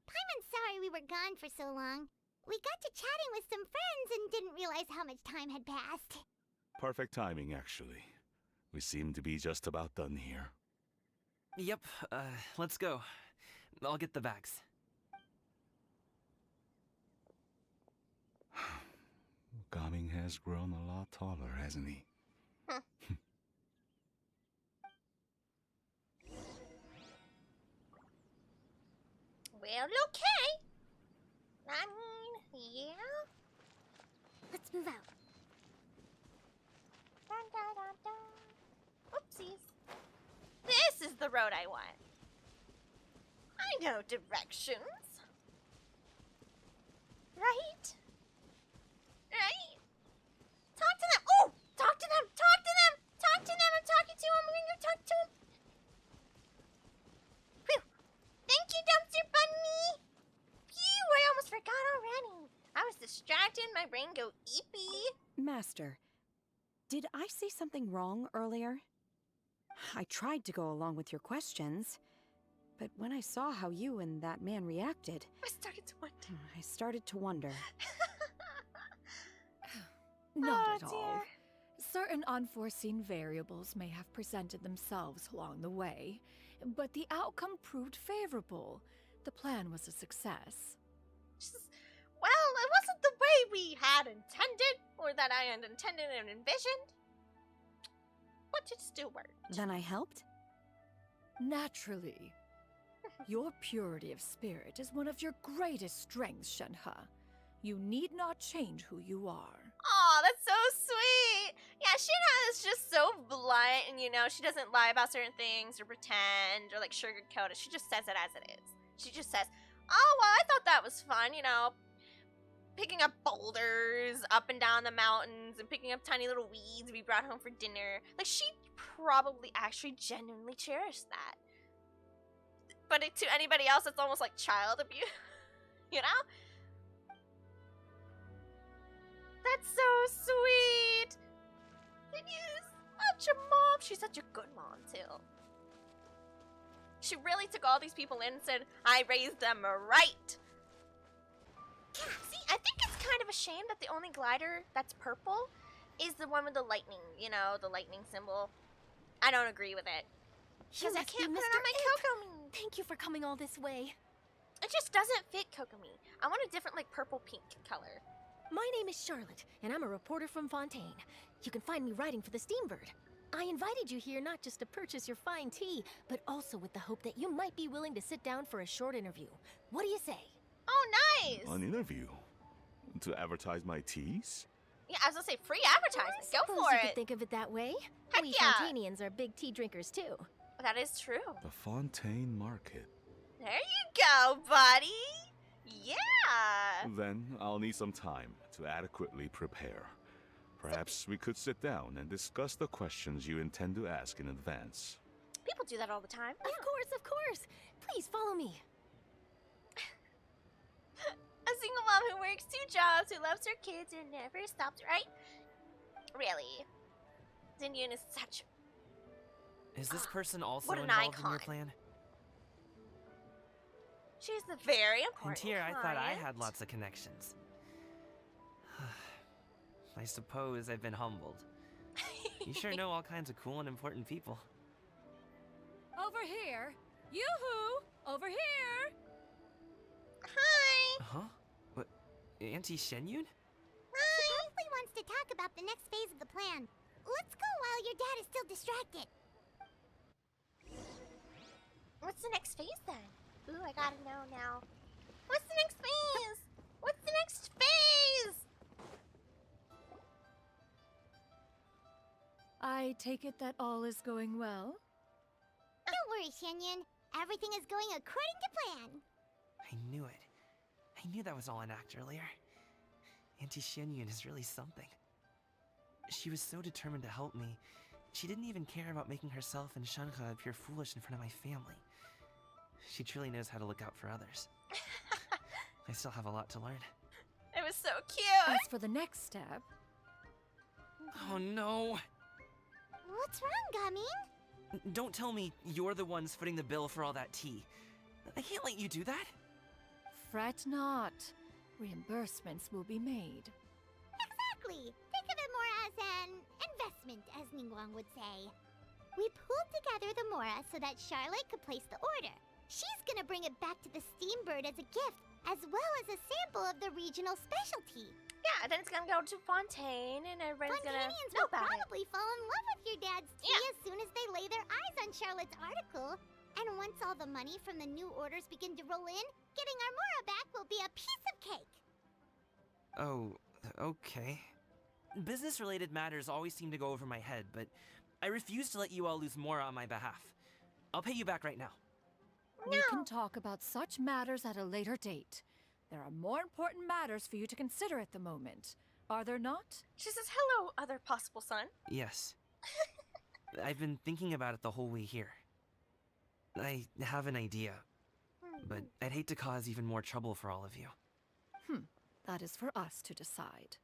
Paimon's sorry we were gone for so long. We got to chatting with some friends and didn't realize how much time had passed. Perfect timing, actually. We seem to be just about done here. Yep, let's go. I'll get the bags. Gaming has grown a lot taller, hasn't he? Well, okay. I mean, yeah. Let's move out. Dun, dun, dun, dun. Oopsies. This is the road I want. I know directions. Right? Right? Talk to them. Oh! Talk to them! Talk to them! Talk to them! I'm talking to him. I'm gonna go talk to him. Phew. Thank you, Dumpster Bunny. Phew, I almost forgot already. I was distracted. My brain go eepy. Master, did I say something wrong earlier? I tried to go along with your questions, but when I saw how you and that man reacted, I started to wonder. I started to wonder. Not at all. Certain unforeseen variables may have presented themselves along the way, but the outcome proved favorable. The plan was a success. Well, it wasn't the way we had intended, or that I had intended and envisioned, but it still worked. Then I helped? Naturally. Your purity of spirit is one of your greatest strengths, Shenhe. You need not change who you are. Aw, that's so sweet. Yeah, Shinha is just so blunt, and she doesn't lie about certain things or pretend or like sugarcoat it. She just says it as it is. She just says, oh, well, I thought that was fun, picking up boulders up and down the mountains and picking up tiny little weeds we brought home for dinner. Like, she probably actually genuinely cherished that. But to anybody else, it's almost like child abuse, That's so sweet. She's such a mom. She's such a good mom, too. She really took all these people in and said, I raised them right. See, I think it's kind of a shame that the only glider that's purple is the one with the lightning, the lightning symbol. I don't agree with it. Because I can't put it on my Kokomi. Thank you for coming all this way. It just doesn't fit Kokomi. I want a different, purple-pink color. My name is Charlotte, and I'm a reporter from Fontaine. You can find me writing for the Steambird. I invited you here not just to purchase your fine tea, but also with the hope that you might be willing to sit down for a short interview. What do you say? Oh, nice! An interview? To advertise my teas? Yeah, I was gonna say free advertising. Go for You it. could think of it that way. Heck We yeah. Fontainians are big tea drinkers too. That is true. The Fontaine Market. There you go, buddy. Yeah. Then I'll need some time to adequately prepare. Perhaps we could sit down and discuss the questions you intend to ask in advance. People do that all the time. Of course, of course. Please follow me. A single mom who works 2 jobs, who loves her kids and never stops, right? Really. Xinyun is such... Is this person also what an involved in your icon. plan? She's the very And important here, I thought I client. had lots of connections. I suppose I've been humbled. You sure know all kinds of cool and important people. Over here. Yoo-hoo! Over here! Hi! Huh? What? Auntie Shenyun? Hi! to talk about the next phase of the plan. Let's go while your dad is still distracted. What's the next phase then? Ooh, I gotta know now. What's the next phase? What's the next phase? I take it that all is going well? Don't worry, Xianyun. Everything is going according to plan. I knew it. I knew that was all an act earlier. Auntie Xianyun is really something. She was so determined to help me, she didn't even care about making herself and Shanhe appear foolish in front of my family. She truly knows how to look out for others. I still have a lot to learn. It was so cute! As for the next step... Oh no! What's wrong, Gaming? Don't tell me you're the ones footing the bill for all that tea. I can't let you do that. Fret not. Reimbursements will be made. Exactly. Think of it more as an investment, as Ningguang would say. We pooled together the Mora so that Charlotte could place the order. She's gonna bring it back to the Steambird as a gift, as well as a sample of the regional specialty. Yeah, then it's gonna go to Fontaine, and everybody's gonna Fontanians know will about it. probably fall in love with your dad's tea as soon as they lay their eyes on Charlotte's article. And once all the money from the new orders begin to roll in, getting our Mora back will be a piece of cake. Oh, okay. Business-related matters always seem to go over my head, but I refuse to let you all lose more on my behalf. I'll pay you back right now. We can talk about such matters at a later date. There are more important matters for you to consider at the moment, are there not? She says, hello, other possible son. Yes. I've been thinking about it the whole way here. I have an idea, but I'd hate to cause even more trouble for all of you. That is for us to decide.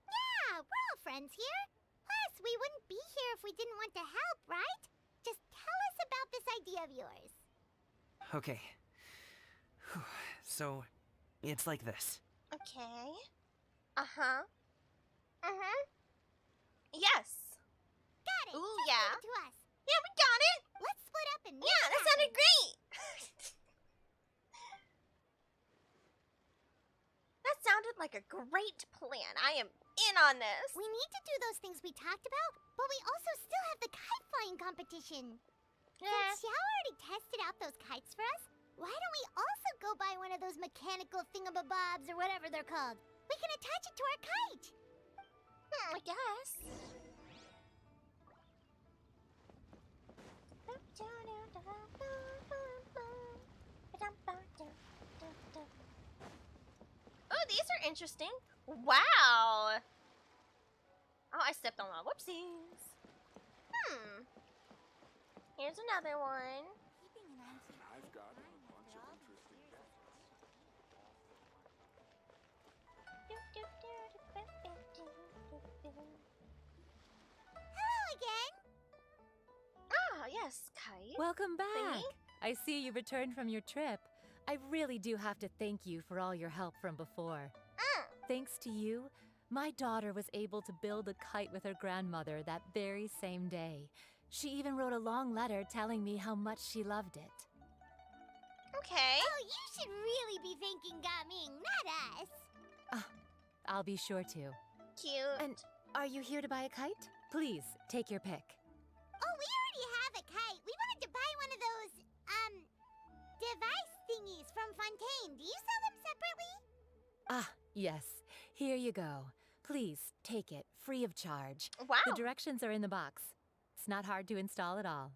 Yeah, we're all friends here. Plus, we wouldn't be here if we didn't want to help, right? Just tell us about this idea of yours. Okay. So, it's like this. Okay. Uh-huh. Mm-hmm. Yes. Got it. Ooh, Just yeah. leave it to us. Yeah, we got it. Let's split up and make Yeah, it that sounded happen. great. That sounded like a great plan. I am in on this. We need to do those things we talked about, but we also still have the kite flying competition. Since Xiao already tested out those kites for us, why don't we also go buy one of those mechanical thingamabobs or whatever they're called? We can attach it to our kite. I guess. Oh, these are interesting. Wow. Oh, I stepped on one. Whoopsies. Here's another one. I've got a bunch of interesting Hello again. Ah, yes, Kite. Welcome back. Thingy? I see you returned from your trip. I really do have to thank you for all your help from before. Thanks to you, my daughter was able to build a kite with her grandmother that very same day. She even wrote a long letter telling me how much she loved it. Okay. Oh, you should really be thanking Gaming, not us. I'll be sure to. Cute. And are you here to buy a kite? Please, take your pick. Oh, we already have a kite. We wanted to buy one of those, device thingies from Fontaine. Do you sell them separately? Ah, yes. Here you go. Please, take it, free of charge. Wow. The directions are in the box. It's not hard to install at all.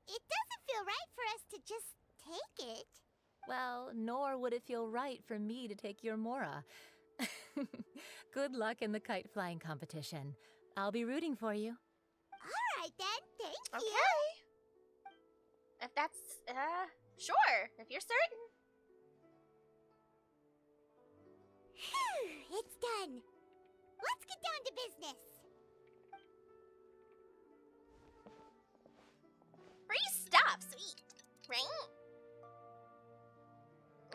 It doesn't feel right for us to just take it. Well, nor would it feel right for me to take your Mora. Good luck in the kite flying competition. I'll be rooting for you. All right then, thank you. Okay. If that's, sure. If you're certain. Phew, it's done. Let's get down to business. Free stuff, sweet. Right?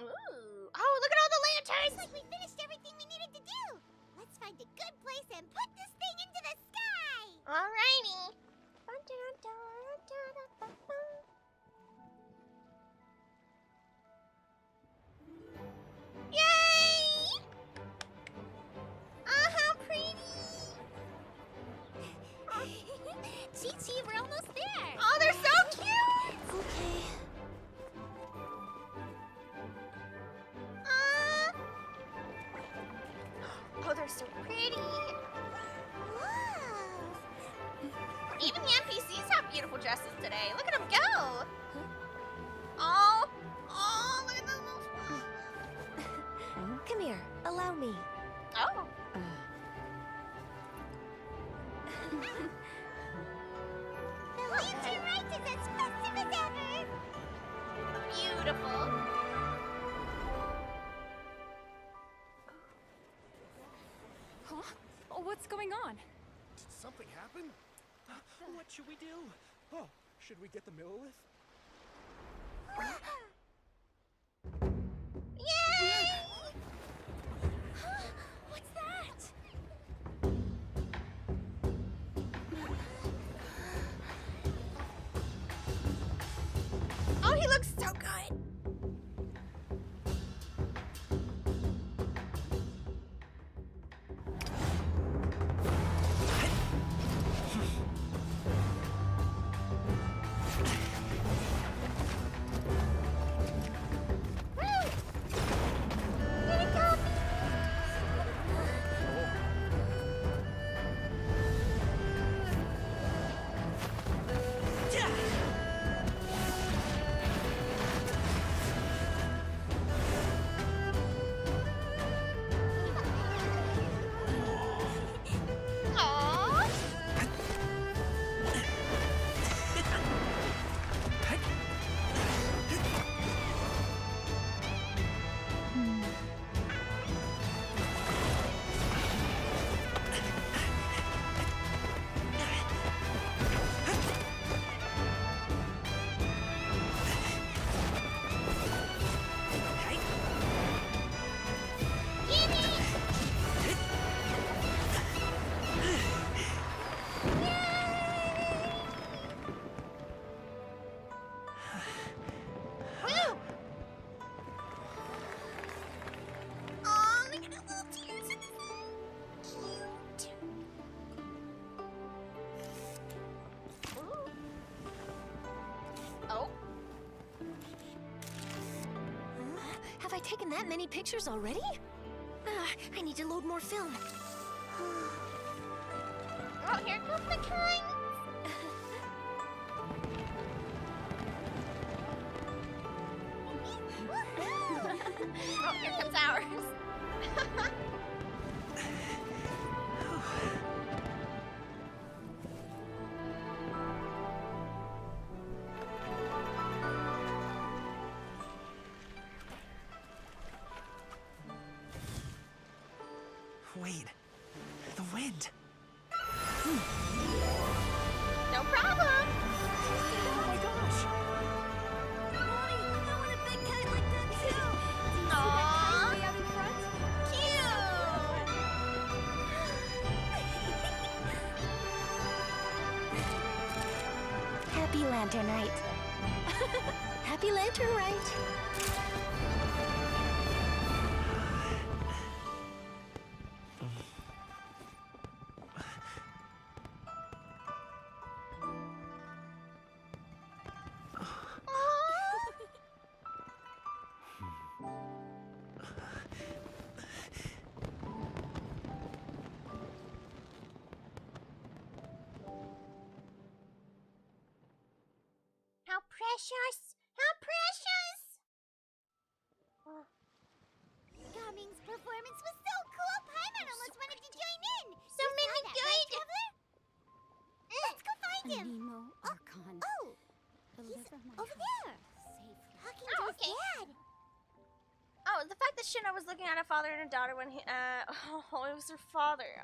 Ooh. Oh, look at all the lanterns. Looks like we finished everything we needed to do. Let's find a good place and put this thing into the sky. Alrighty. Yay! today. Look at him go. Oh, oh, look at this little spot. Come here, allow me. Oh. The Lantern Rite is as festive as ever! Beautiful. Huh? Oh, what's going on? Did something happen? What should we do? Oh, should we get the Millilith? Yay! What's that? Oh, he looks so good. Have I taken that many pictures already? I need to load more film. Oh, here comes the kind. Oh, here comes ours. Wait, the wind. No problem. Oh my gosh. I want a big kite like that too! Aww. Way out in front? Happy Lantern Rite. Happy Lantern Rite. How precious! How precious! Cummings' performance was so cool, Paimon almost wanted to join in! So many that, good. right, Traveler? Let's go find him! Nemo Archon. Oh! He's over there! Talking to his dad! Oh, the fact that Shinra was looking at a father and a daughter when he, oh, it was her father.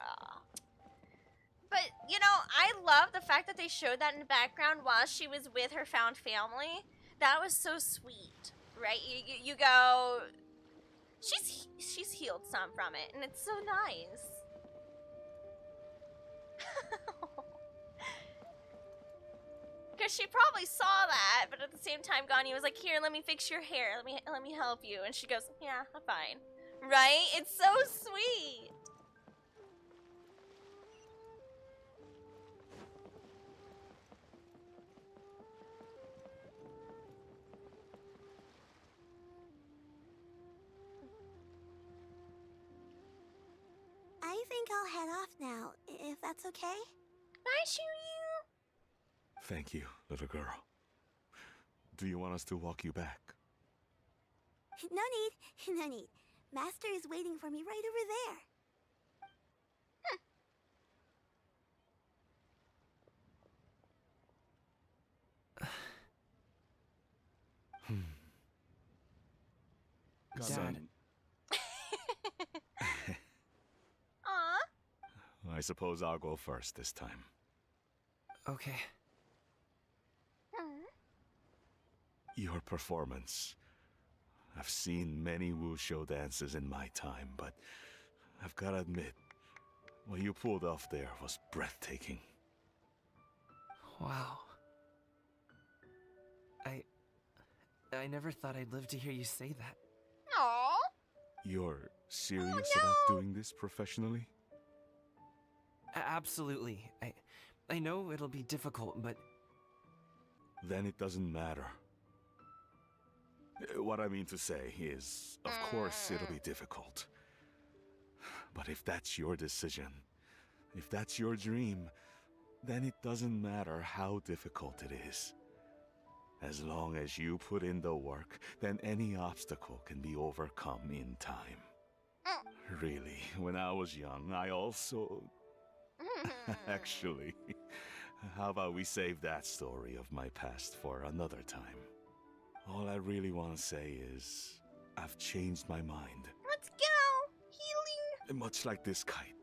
But, you know, I love the fact that they showed that in the background while she was with her found family. That was so sweet, right? You go, she's healed some from it, and it's so nice. Because she probably saw that, but at the same time, Ganya was like, "Here, let me fix your hair. Let me help you." And she goes, "Yeah, I'm fine." Right? It's so sweet. I think I'll head off now, if that's okay. Bye, Shiryu. Thank you, little girl. Do you want us to walk you back? No need, no need. Master is waiting for me right over there. Son. Aw. I suppose I'll go first this time. Okay. Your performance. I've seen many wushou dances in my time, but I've got to admit, what you pulled off there was breathtaking. Wow. I never thought I'd live to hear you say that. Aww. You're serious about doing this professionally? Absolutely. I know it'll be difficult, but... Then it doesn't matter. What I mean to say is, of course it'll be difficult. But if that's your decision, if that's your dream, then it doesn't matter how difficult it is. As long as you put in the work, then any obstacle can be overcome in time. Really, when I was young, I also... Actually, how about we save that story of my past for another time? All I really want to say is, I've changed my mind. Let's go! Healing! Much like this kite,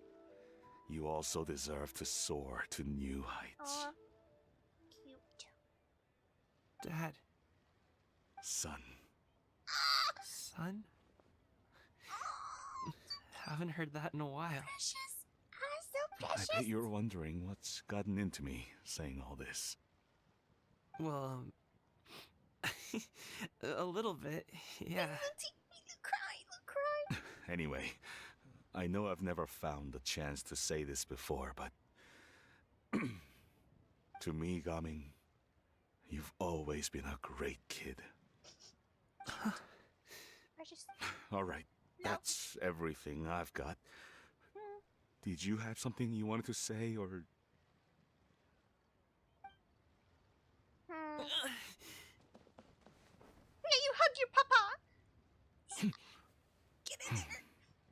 you also deserve to soar to new heights. Aw. Cute. Dad. Son. Son? Haven't heard that in a while. Precious. So precious. I bet you're wondering what's gotten into me saying all this. Well, a little bit, yeah. Look, cry. Anyway, I know I've never found the chance to say this before, but... to me, Gaming, you've always been a great kid. Precious. Alright, that's everything I've got. Did you have something you wanted to say, or... Yeah, you hugged your papa. Get in there.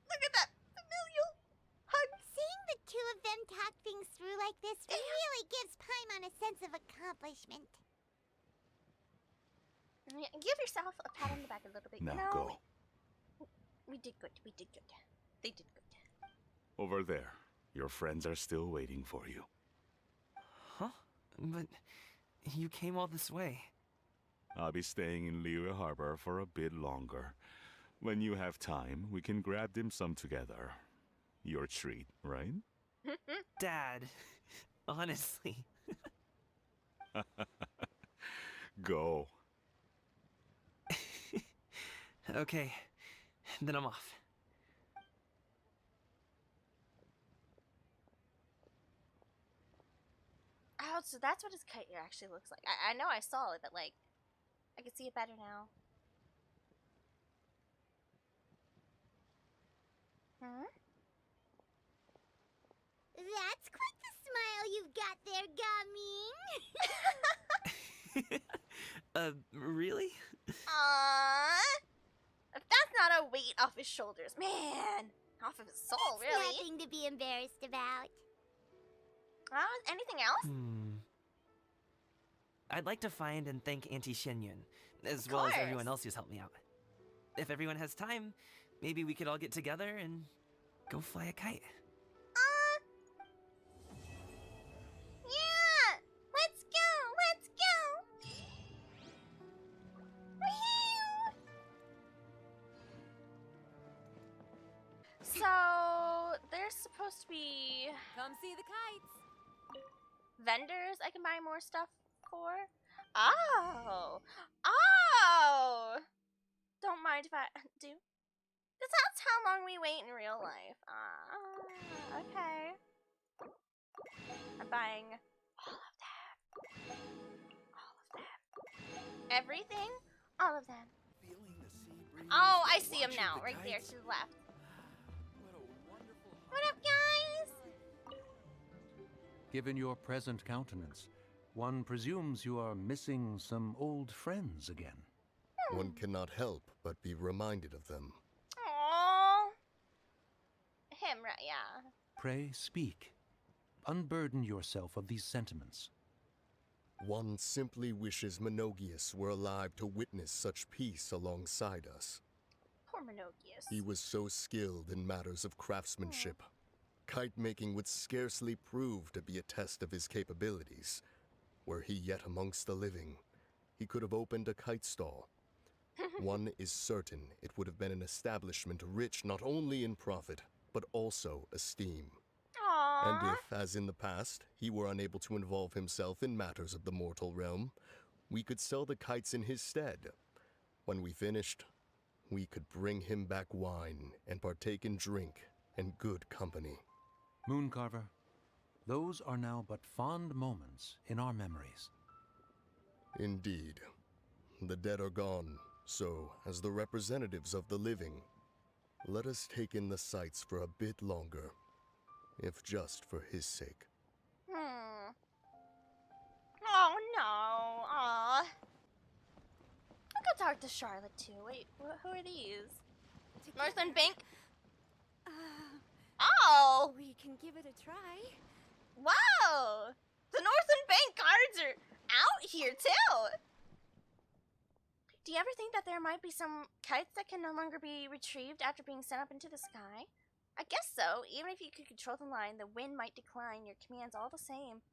Look at that familial hug. Seeing the two of them talk things through like this really gives Paimon a sense of accomplishment. Yeah, give yourself a pat on the back a little bit. Now you know, go. We did good. We did good. They did good. Over there. Your friends are still waiting for you. Huh? But you came all this way. I'll be staying in Liyue Harbor for a bit longer. When you have time, we can grab dim sum together. Your treat, right? Dad, honestly. Go. Okay, then I'm off. Oh, so that's what his kite actually looks like. I know I saw it, but like, I can see it better now. Huh? That's quite the smile you've got there, Gaming. Really? Aww. If that's not a weight off his shoulders, man. Off of his soul, It's really. nothing to be embarrassed about. Anything else? I'd like to find and thank Auntie Xinyun, as well as everyone else who's helped me out. If everyone has time, maybe we could all get together and go fly a kite. Yeah! Let's go! Let's go! So, there's supposed to be... Come see the kites. vendors I can buy more stuff for. Oh! Oh! Don't mind if I do. Because that's how long we wait in real life. Okay. I'm buying all of them. All of them. Everything? All of them. Oh, I see him now. Right there to the left. What up, guys? Given your present countenance, One presumes you are missing some old friends again. One cannot help but be reminded of them. Aww. Him, right? Yeah. Pray speak. Unburden yourself of these sentiments. One simply wishes Menogius were alive to witness such peace alongside us. Poor Menogius. He was so skilled in matters of craftsmanship. Kite making would scarcely prove to be a test of his capabilities. Were he yet amongst the living, he could have opened a kite stall. One is certain it would have been an establishment rich not only in profit, but also esteem. Aww. And if, as in the past, he were unable to involve himself in matters of the mortal realm, we could sell the kites in his stead. When we finished, we could bring him back wine and partake in drink and good company. Mooncarver, those are now but fond moments in our memories. Indeed. The dead are gone, so, as the representatives of the living, let us take in the sights for a bit longer, if just for his sake. Oh no. Aw. I'll go talk to Charlotte too. Wait, who are these? Northern Bank? Oh! We can give it a try. Wow! The Northern Bank guards are out here too! Do you ever think that there might be some kites that can no longer be retrieved after being sent up into the sky? I guess so. Even if you could control the line, the wind might decline your commands all the same.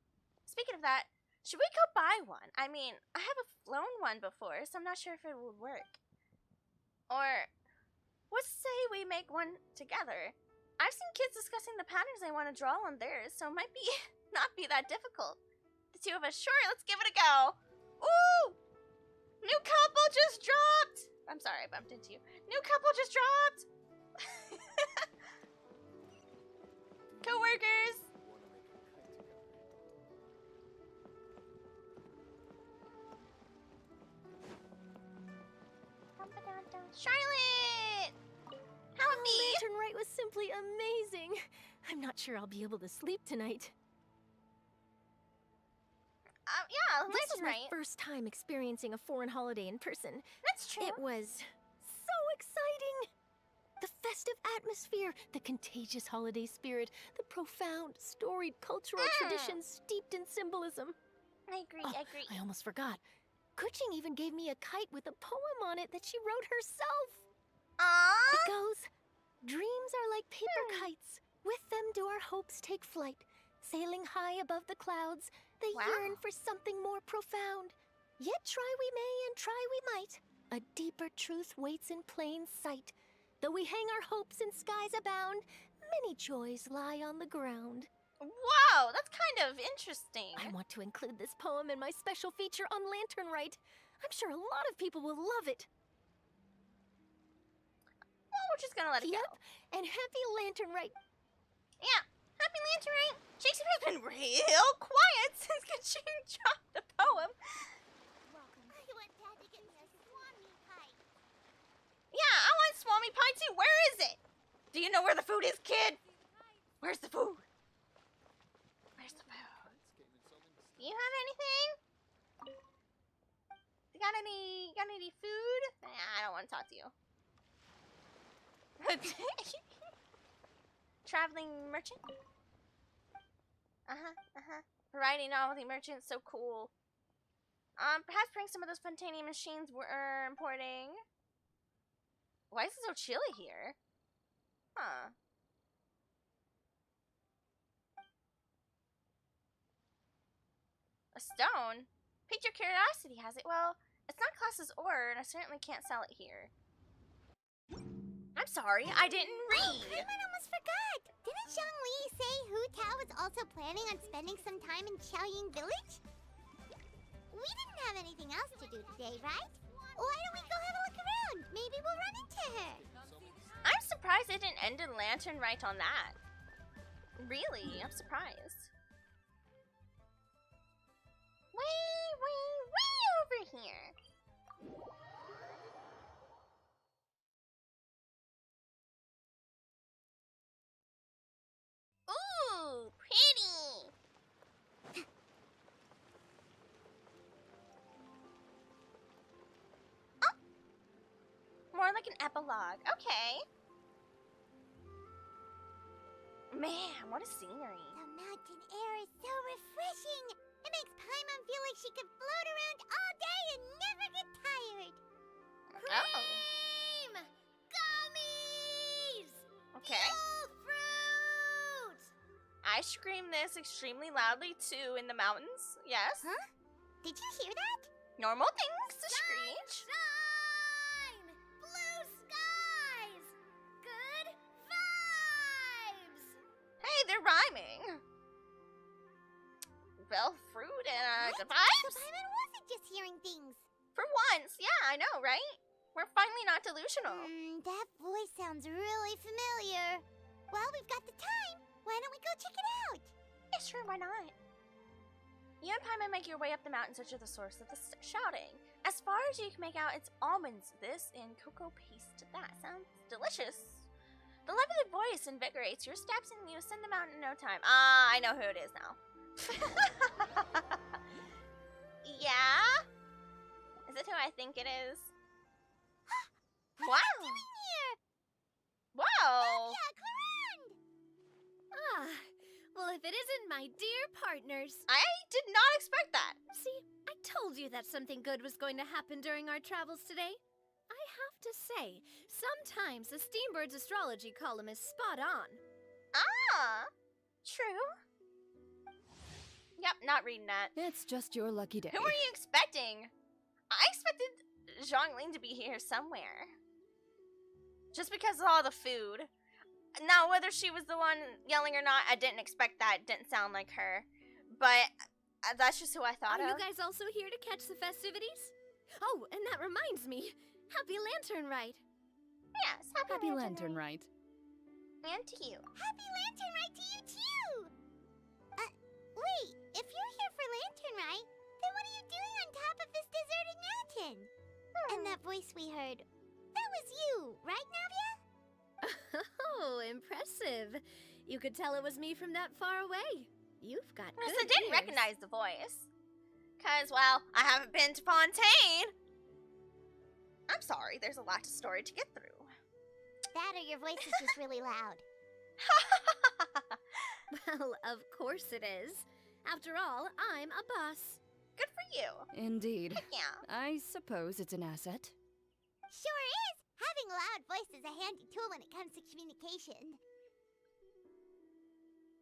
Speaking of that, should we go buy one? I mean, I haven't flown one before, so I'm not sure if it would work. Or, let's say we make one together. I've seen kids discussing the patterns they want to draw on theirs, so it might be not be that difficult. The two of us, sure, let's give it a go. Ooh! New couple just dropped! I'm sorry, I bumped into you. New couple just dropped! Co-workers! Charlotte! Help me! Lantern Rite was simply amazing. I'm not sure I'll be able to sleep tonight. Yeah, This was Lantern my Rite. first time experiencing a foreign holiday in person. That's true. It was so exciting. The festive atmosphere, the contagious holiday spirit, the profound, storied cultural traditions steeped in symbolism. I agree, I agree. I almost forgot. Kuching even gave me a kite with a poem on it that she wrote herself. Aww. It goes, dreams are like paper kites. With them do our hopes take flight. Sailing high above the clouds, they yearn for something more profound. Yet try we may and try we might. A deeper truth waits in plain sight. Though we hang our hopes in skies abound, many joys lie on the ground. Wow, that's kind of interesting. I want to include this poem in my special feature on Lantern Rite. I'm sure a lot of people will love it. Well, we're just gonna let it go. And happy Lantern Rite. Yeah, happy Lantern Rite. Shakespeare's been real quiet since Kaching dropped the poem. I want Dad to get me a Swami kite. Yeah, I want Swami Pie too. Where is it? Do you know where the food is, kid? Where's the food? Where's the food? Do you have anything? You got any food? Nah, I don't want to talk to you. Traveling merchant? Variety novelty merchant, so cool. Perhaps bring some of those Fontanian machines we're importing. Why is it so chilly here? Huh. A stone? Piqued your curiosity, has it? Well, it's not classed as ore, and I certainly can't sell it here. I'm sorry, I didn't read. Paimon almost forgot. Didn't Zhongli say Hu Tao was also planning on spending some time in Qiaoying Village? We didn't have anything else to do today, right? Why don't we go have a look around? Maybe we'll run into her. I'm surprised it didn't end in Lantern Rite on that. Really, I'm surprised. Way over here. Ooh, pretty. more like an epilogue. Okay. Man, what a scenery. The mountain air is so refreshing. It makes Paimon feel like she could float around all day and never get tired. Oh. Gummies! Okay. Fruit! I scream this extremely loudly too in the mountains. Yes. Huh? Did you hear that? Normal things to screech. Sunshine! Blue skies! Good vibes! Hey, they're rhyming. Well, fruit and What? vibes? So Paimon wasn't just hearing things. For once, yeah, I know, right? We're finally not delusional. That voice sounds really familiar. Well, we've got the time. Why don't we go check it out? Yeah, sure, why not? You and Paimon make your way up the mountain in search of the source of the shouting. As far as you can make out, it's almonds this and cocoa paste. That sounds delicious. The lively voice invigorates your steps and you ascend the mountain in no time. Ah, I know who it is now. Yeah? Is it who I think it is? Wow! What are you doing here? Wow! Yeah, Clarande! Ah, well, if it isn't my dear partners. I did not expect that. See, I told you that something good was going to happen during our travels today. I have to say, sometimes the Steambird's astrology column is spot on. Ah! True. Yep, not reading that. It's just your lucky day. Who were you expecting? I expected Zhongling to be here somewhere. Just because of all the food. Now, whether she was the one yelling or not, I didn't expect that. It didn't sound like her. But that's just who I thought Are of. you guys also here to catch the festivities? Oh, and that reminds me. Happy Lantern Rite. Yes, happy Lantern Rite. And to you. Happy Lantern Rite to you, too! Wait, if you're here for Lantern Rite, then what are you doing on top of this deserted mountain? And that voice we heard, that was you, right, Navia? Oh, impressive. You could tell it was me from that far away. You've got Yes, good I didn't ears. recognize the voice. Because, well, I haven't been to Fontaine. I'm sorry, there's a lot of story to get through. That or your voice is just really loud. Well, of course it is. After all, I'm a boss. Good for you. Indeed. Yeah. I suppose it's an asset. Sure is! Having a loud voice is a handy tool when it comes to communication.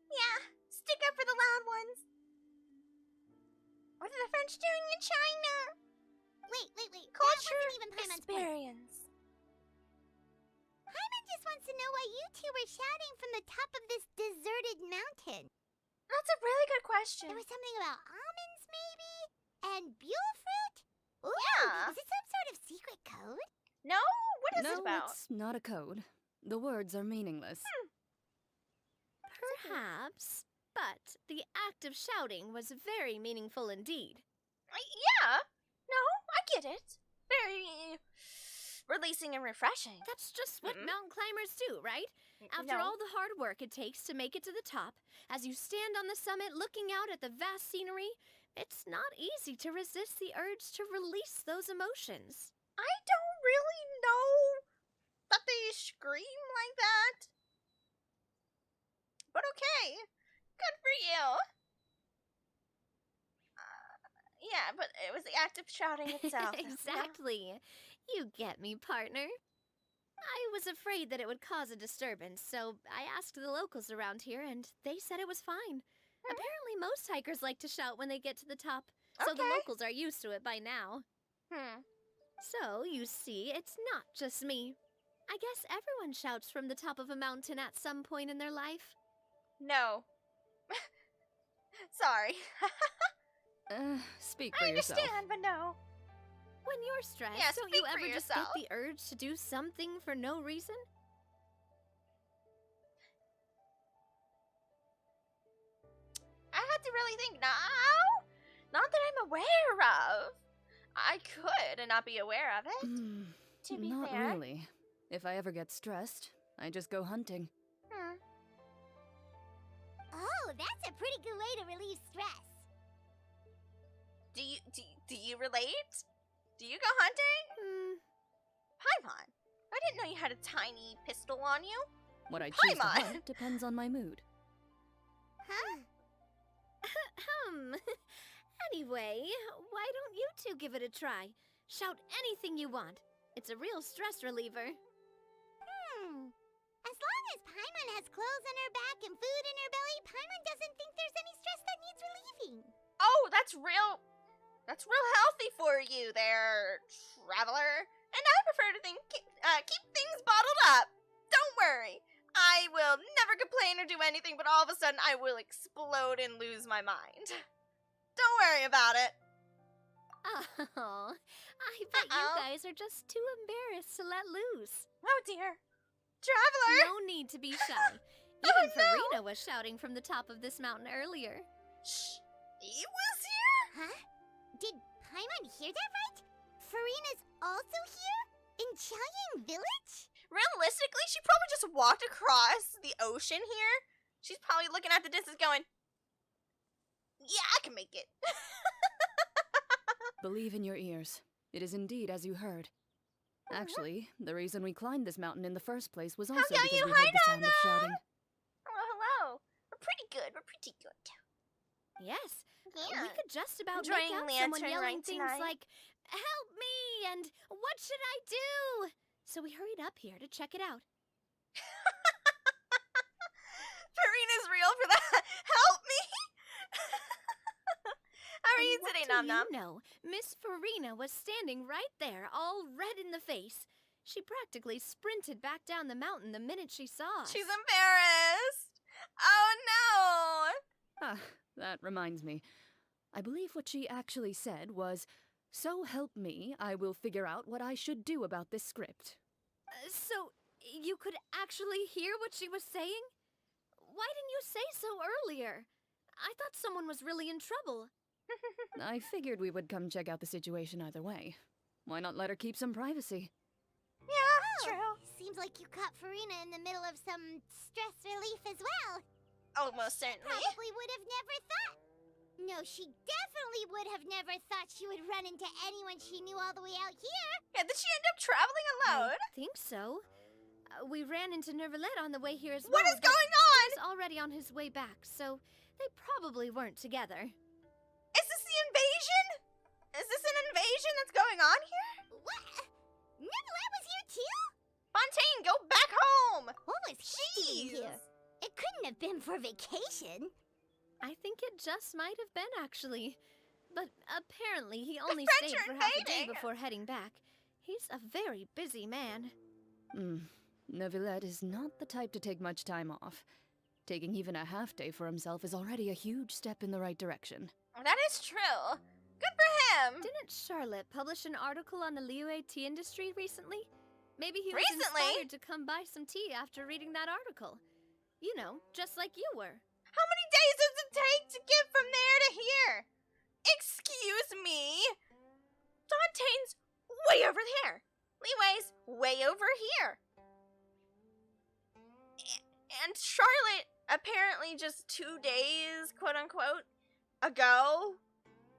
Yeah, stick up for the loud ones. What are the French doing in China? Wait. Culture That wasn't even Paimon's point. experience. Paimon just wants to know why you two were shouting from the top of this deserted mountain. That's a really good question. There was something about almonds, maybe? And buell fruit? Ooh, Yeah. Is it some sort of secret code? No? What is no, it about? it's not a code. The words are meaningless. Perhaps. But the act of shouting was very meaningful indeed. Yeah. No, I get it. Very releasing and refreshing. That's just what mountain climbers do, right? After No. all the hard work it takes to make it to the top, as you stand on the summit looking out at the vast scenery, it's not easy to resist the urge to release those emotions. I don't really know that they scream like that. But okay. Good for you. Yeah, but it was the act of shouting itself. Exactly. You get me, partner. I was afraid that it would cause a disturbance, so I asked the locals around here, and they said it was fine. Apparently, most hikers like to shout when they get to the top, so the Okay. locals are used to it by now. So, you see, it's not just me. I guess everyone shouts from the top of a mountain at some point in their life. No. Sorry. Speak I for yourself. understand, but no. When you're stressed, Yeah, don't you speak for ever just get yourself. the urge to do something for no reason? I had to really think now. Not that I'm aware of. I could and not be aware of it. To be Not fair. really. If I ever get stressed, I just go hunting. Oh, that's a pretty good way to relieve stress. Do you relate? Do you go hunting? Paimon. didn't know you had a tiny pistol on you. What I choose to Paimon. hunt depends on my mood. Huh? Anyway, why don't you two give it a try? Shout anything you want. It's a real stress reliever. As long as Paimon has clothes on her back and food in her belly, Paimon doesn't think there's any stress that needs relieving. Oh, that's real healthy for you there, traveler. And I prefer to keep things bottled up. Don't worry. I will never complain or do anything, but all of a sudden I will explode and lose my mind. Don't worry about it. Oh, I bet you guys are just too embarrassed to let loose. Oh dear. Traveler! No need to be shy. Even Farina was shouting from the top of this mountain earlier. Shh. He was here? Huh? Did Paimon hear that right? Farina's also here? In Qiaoying Village? Realistically, she probably just walked across the ocean here. She's probably looking at the distance going, yeah, I can make it. Believe in your ears. It is indeed as you heard. Actually, the reason we climbed this mountain in the first place was also because we heard the sound of shouting. Oh, hello. We're pretty good. Yes. Yeah. We could just about Enjoying make out someone Lantern yelling Rite things tonight. like, "Help me!" and "What should I do?" So we hurried up here to check it out. Farina's real for that. Help me. How are And you what today, do Nom Nom? you know? Miss Farina was standing right there, all red in the face. She practically sprinted back down the mountain the minute she saw us. She's embarrassed. Oh no. Ah, that reminds me. I believe what she actually said was, "So help me, I will figure out what I should do about this script." So, you could actually hear what she was saying? Why didn't you say so earlier? I thought someone was really in trouble. I figured we would come check out the situation either way. Why not let her keep some privacy? Yeah, true. Seems like you caught Farina in the middle of some stress relief as well. Oh, most certainly. Probably would have never thought. No, she definitely would have never thought she would run into anyone she knew all the way out here. Yeah, did she end up traveling alone? I think so. We ran into Nervalet on the way here as What well. is going on? He was already on his way back, so they probably weren't together. Is this the invasion? Is this an invasion that's going on here? What? Nervalet was here too? Fontaine, go back home. What was he doing here? It couldn't have been for vacation. I think it just might have been, actually. But apparently he only French stayed are for half a day invading. before heading back. He's a very busy man. Neuvillette is not the type to take much time off. Taking even a half day for himself is already a huge step in the right direction. That is true. Good for him. Didn't Charlotte publish an article on the Liyue tea industry recently? Maybe he was Recently? inspired to come buy some tea after reading that article. You know, just like you were. How many days does it take to get from there to here? Excuse me? Fontaine's way over there. Leeway's way over here. And Charlotte, apparently just 2 days, quote unquote, ago,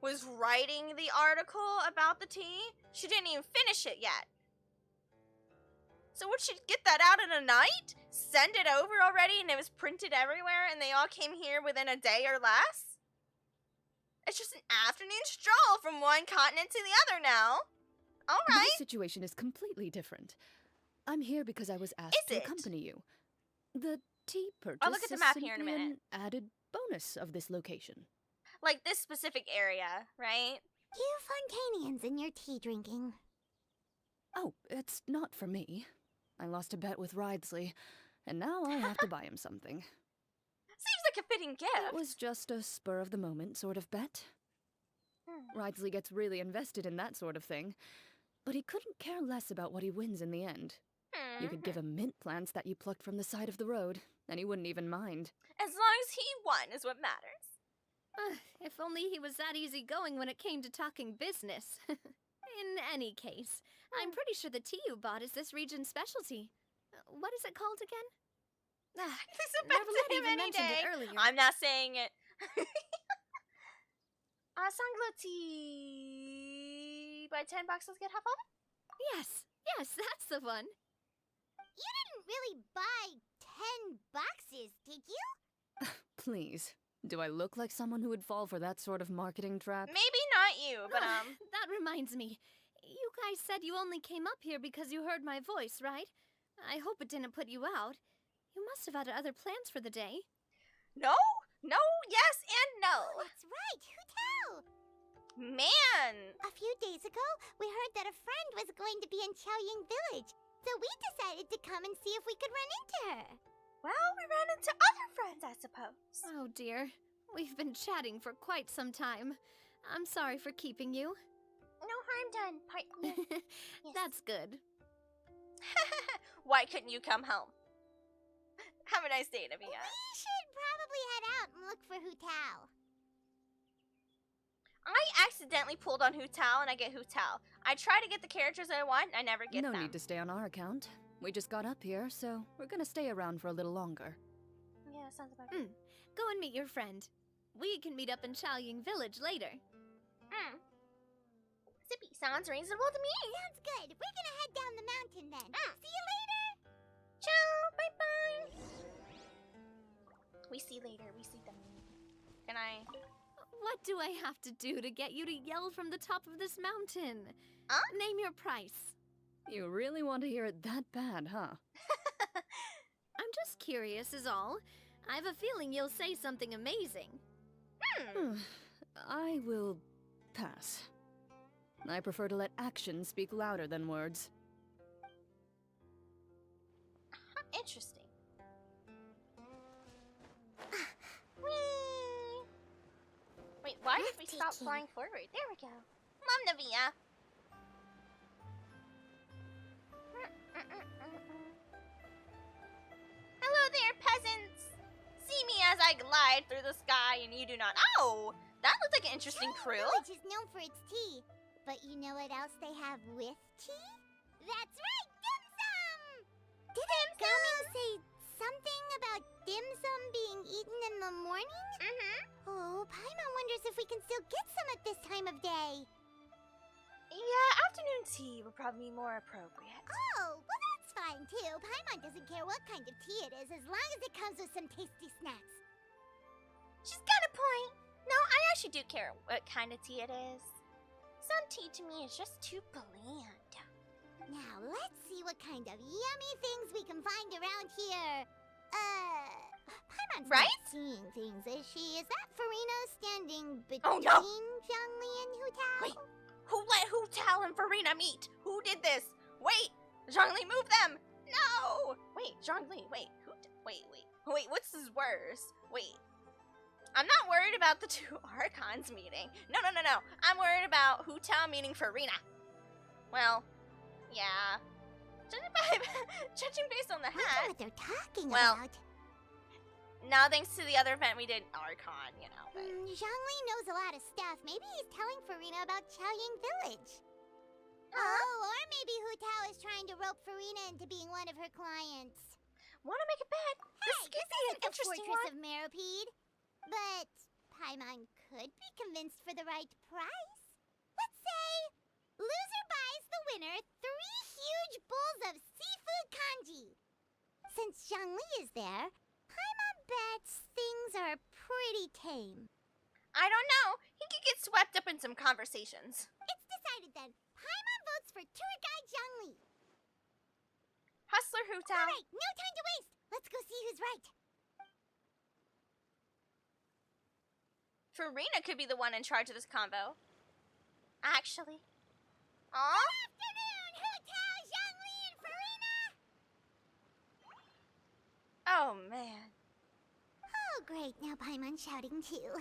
was writing the article about the tea. She didn't even finish it yet. So would she get that out in a night? Send it over already and it was printed everywhere and they all came here within a day or less? It's just an afternoon stroll from one continent to the other now. All My right. situation is completely different. I'm here because I was asked Is to it? accompany you. The tea purchase I'll look at the is map here in a simply minute. an added bonus of this location. Like this specific area, right? You Fontanians and your tea drinking. Oh, it's not for me. I lost a bet with Ridesley, and now I have to buy him something. Seems like a fitting gift. It was just a spur-of-the-moment sort of bet. Ridesley gets really invested in that sort of thing, but he couldn't care less about what he wins in the end. You could give him mint plants that you plucked from the side of the road, and he wouldn't even mind. As long as he won is what matters. If only he was that easygoing when it came to talking business. In any case, I'm pretty sure the tea you bought is this region's specialty. What is it called again? Neverland even mentioned it earlier. I'm not saying it. Sanglo tea. Buy $10, let's get half off. Yes, that's the one. You didn't really buy 10 boxes, did you? Please. Do I look like someone who would fall for that sort of marketing trap? Maybe not you, but That reminds me. You guys said you only came up here because you heard my voice, right? I hope it didn't put you out. You must have had other plans for the day. No, yes, and no. Oh, that's right. Who tell? Man. A few days ago, we heard that a friend was going to be in Chaoying Village, so we decided to come and see if we could run into her. Well, we ran into other friends, I suppose. Oh dear. We've been chatting for quite some time. I'm sorry for keeping you. No harm done, partner. Yes. That's good. Why couldn't you come home? Have a nice day, Navia. We should probably head out and look for Hu Tao. I accidentally pulled on Hu Tao and I get Hu Tao. I try to get the characters I want, I never get them. No need to stay on our account. We just got up here, so we're gonna stay around for a little longer. Yeah, sounds about right. Go and meet your friend. We can meet up in Chaoying Village later. Zippy, sounds reasonable to me. Sounds good. We're gonna head down the mountain then. See you later. Ciao, bye-bye. We see later, we see them. Can I... What do I have to do to get you to yell from the top of this mountain? Name your price. You really want to hear it that bad, huh? I'm just curious is all. I have a feeling you'll say something amazing. I will pass. I prefer to let actions speak louder than words. Interesting. Wait, why did we stop flying forward? There we go. Mom, Navia. Hello there, peasants. See me as I glide through the sky and you do not. Oh, that looks like an interesting crew. Village is known for its tea. But you know what else they have with tea? That's right, dim sum! Didn't Gaming say something about dim sum being eaten in the morning? Oh, Paimon wonders if we can still get some at this time of day. Yeah, afternoon tea would probably be more appropriate. Oh, well that's fine too. Paimon doesn't care what kind of tea it is as long as it comes with some tasty snacks. She's got a point. No, I actually do care what kind of tea it is. Some tea to me is just too bland. Now, let's see what kind of yummy things we can find around here. Paimon's right? not seeing things, is she? Is that Farina standing between Oh, no! Zhongli and Hu Tao? Wait, who let Hu Tao and Farina meet? Who did this? Wait, Zhongli, move them! No! Wait, Zhongli, wait, wait, what's this worse? Wait. I'm not worried about the two Archons meeting. No. I'm worried about Hu Tao meeting Farina. Well, yeah. Judging based on the I know hat. what they're talking Well, about. now thanks to the other event we did, Archon, you know. But... Zhongli knows a lot of stuff. Maybe he's telling Farina about Chaoying Village. Oh, or maybe Hu Tao is trying to rope Farina into being one of her clients. Wanna make a bet? Hey, This could be an isn't the interesting Fortress one. of Meropide. But Paimon could be convinced for the right price. Let's say loser buys the winner 3 huge bowls of seafood kanji. Since Zhongli is there, Paimon bets things are pretty tame. I don't know. He could get swept up in some conversations. It's decided then. Paimon votes for tour guide Zhongli. Hustler Hu Tao. All right, no time to waste. Let's go see who's right. Farina could be the one in charge of this convo. Actually. Aw. Good afternoon, Hu Tao, Zhongli, and Farina. Oh, man. Oh, great. Now Paimon's shouting too.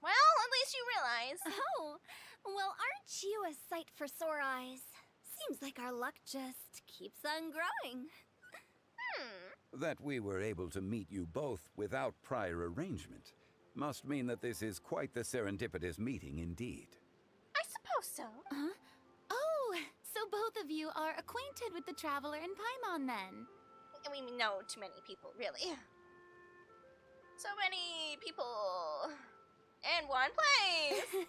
Well, at least you realize. Oh, well, aren't you a sight for sore eyes? Seems like our luck just keeps on growing. That we were able to meet you both without prior arrangement must mean that this is quite the serendipitous meeting indeed. I suppose so. Huh? Oh, so both of you are acquainted with the Traveler and Paimon then? We know too many people, really. So many people in one place.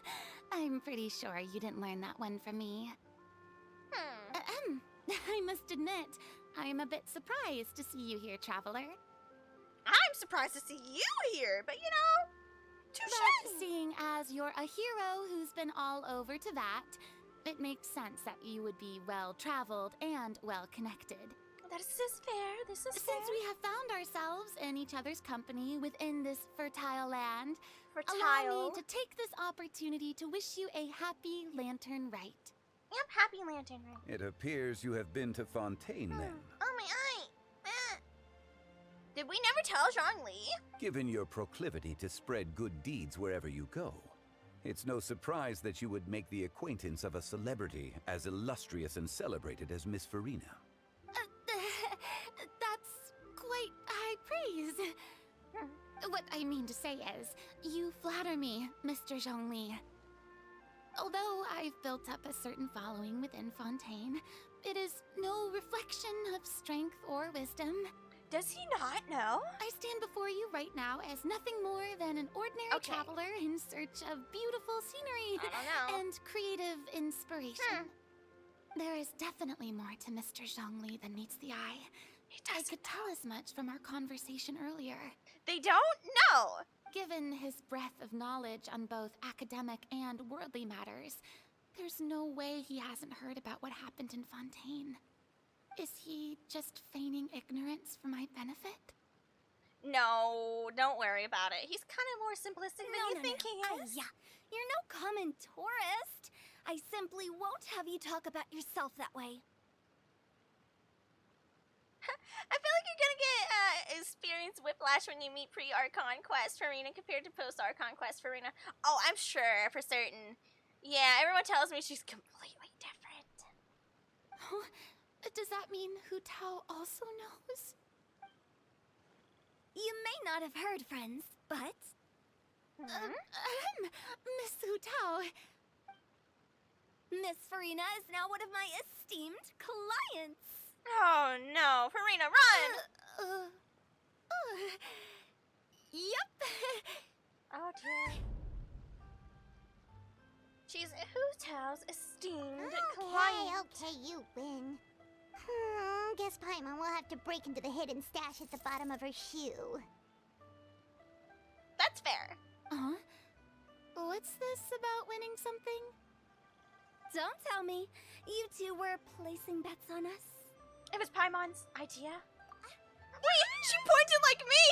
I'm pretty sure you didn't learn that one from me. I must admit, I'm a bit surprised to see you here, traveler. I'm surprised to see you here, but you know, But seeing as you're a hero who's been all over Teyvat, it makes sense that you would be well-traveled and well-connected. This is fair, this is fair. Since we have found ourselves in each other's company within this fertile land, Fertile. allow me to take this opportunity to wish you a happy Lantern Rite. Yep, happy Lantern Rite. It appears you have been to Fontaine then. Oh my eye! Did we never tell Zhongli? Given your proclivity to spread good deeds wherever you go, it's no surprise that you would make the acquaintance of a celebrity as illustrious and celebrated as Miss Farina. That's quite high praise. What I mean to say is, you flatter me, Mr. Zhongli. Although I've built up a certain following within Fontaine, it is no reflection of strength or wisdom. Does he not know? I stand before you right now as nothing more than an ordinary traveler in search of beautiful scenery I don't know. and creative inspiration. There is definitely more to Mr. Zhongli than meets the eye. I could tell as much from our conversation earlier. They don't know! Given his breadth of knowledge on both academic and worldly matters, there's no way he hasn't heard about what happened in Fontaine. Is he just feigning ignorance for my benefit? No, don't worry about it. He's kind of more simplistic than you think he is. Yeah, you're no common tourist. I simply won't have you talk about yourself that way. I feel like you're gonna get experience whiplash when you meet pre-Archon Quest Farina compared to post-Archon Quest Farina. Oh, I'm sure, for certain. Yeah, everyone tells me she's completely different. Oh, does that mean Hu Tao also knows? You may not have heard, friends, but... Miss Hu Tao. Miss Farina is now one of my esteemed clients. Oh no, Farina, run! Yep. Oh dear. She's Hu Tao's esteemed client. Okay, you win. Guess Paimon will have to break into the hidden stash at the bottom of her shoe. That's fair. What's this about winning something? Don't tell me. You two were placing bets on us. It was Paimon's idea. Wait, she pointed like me!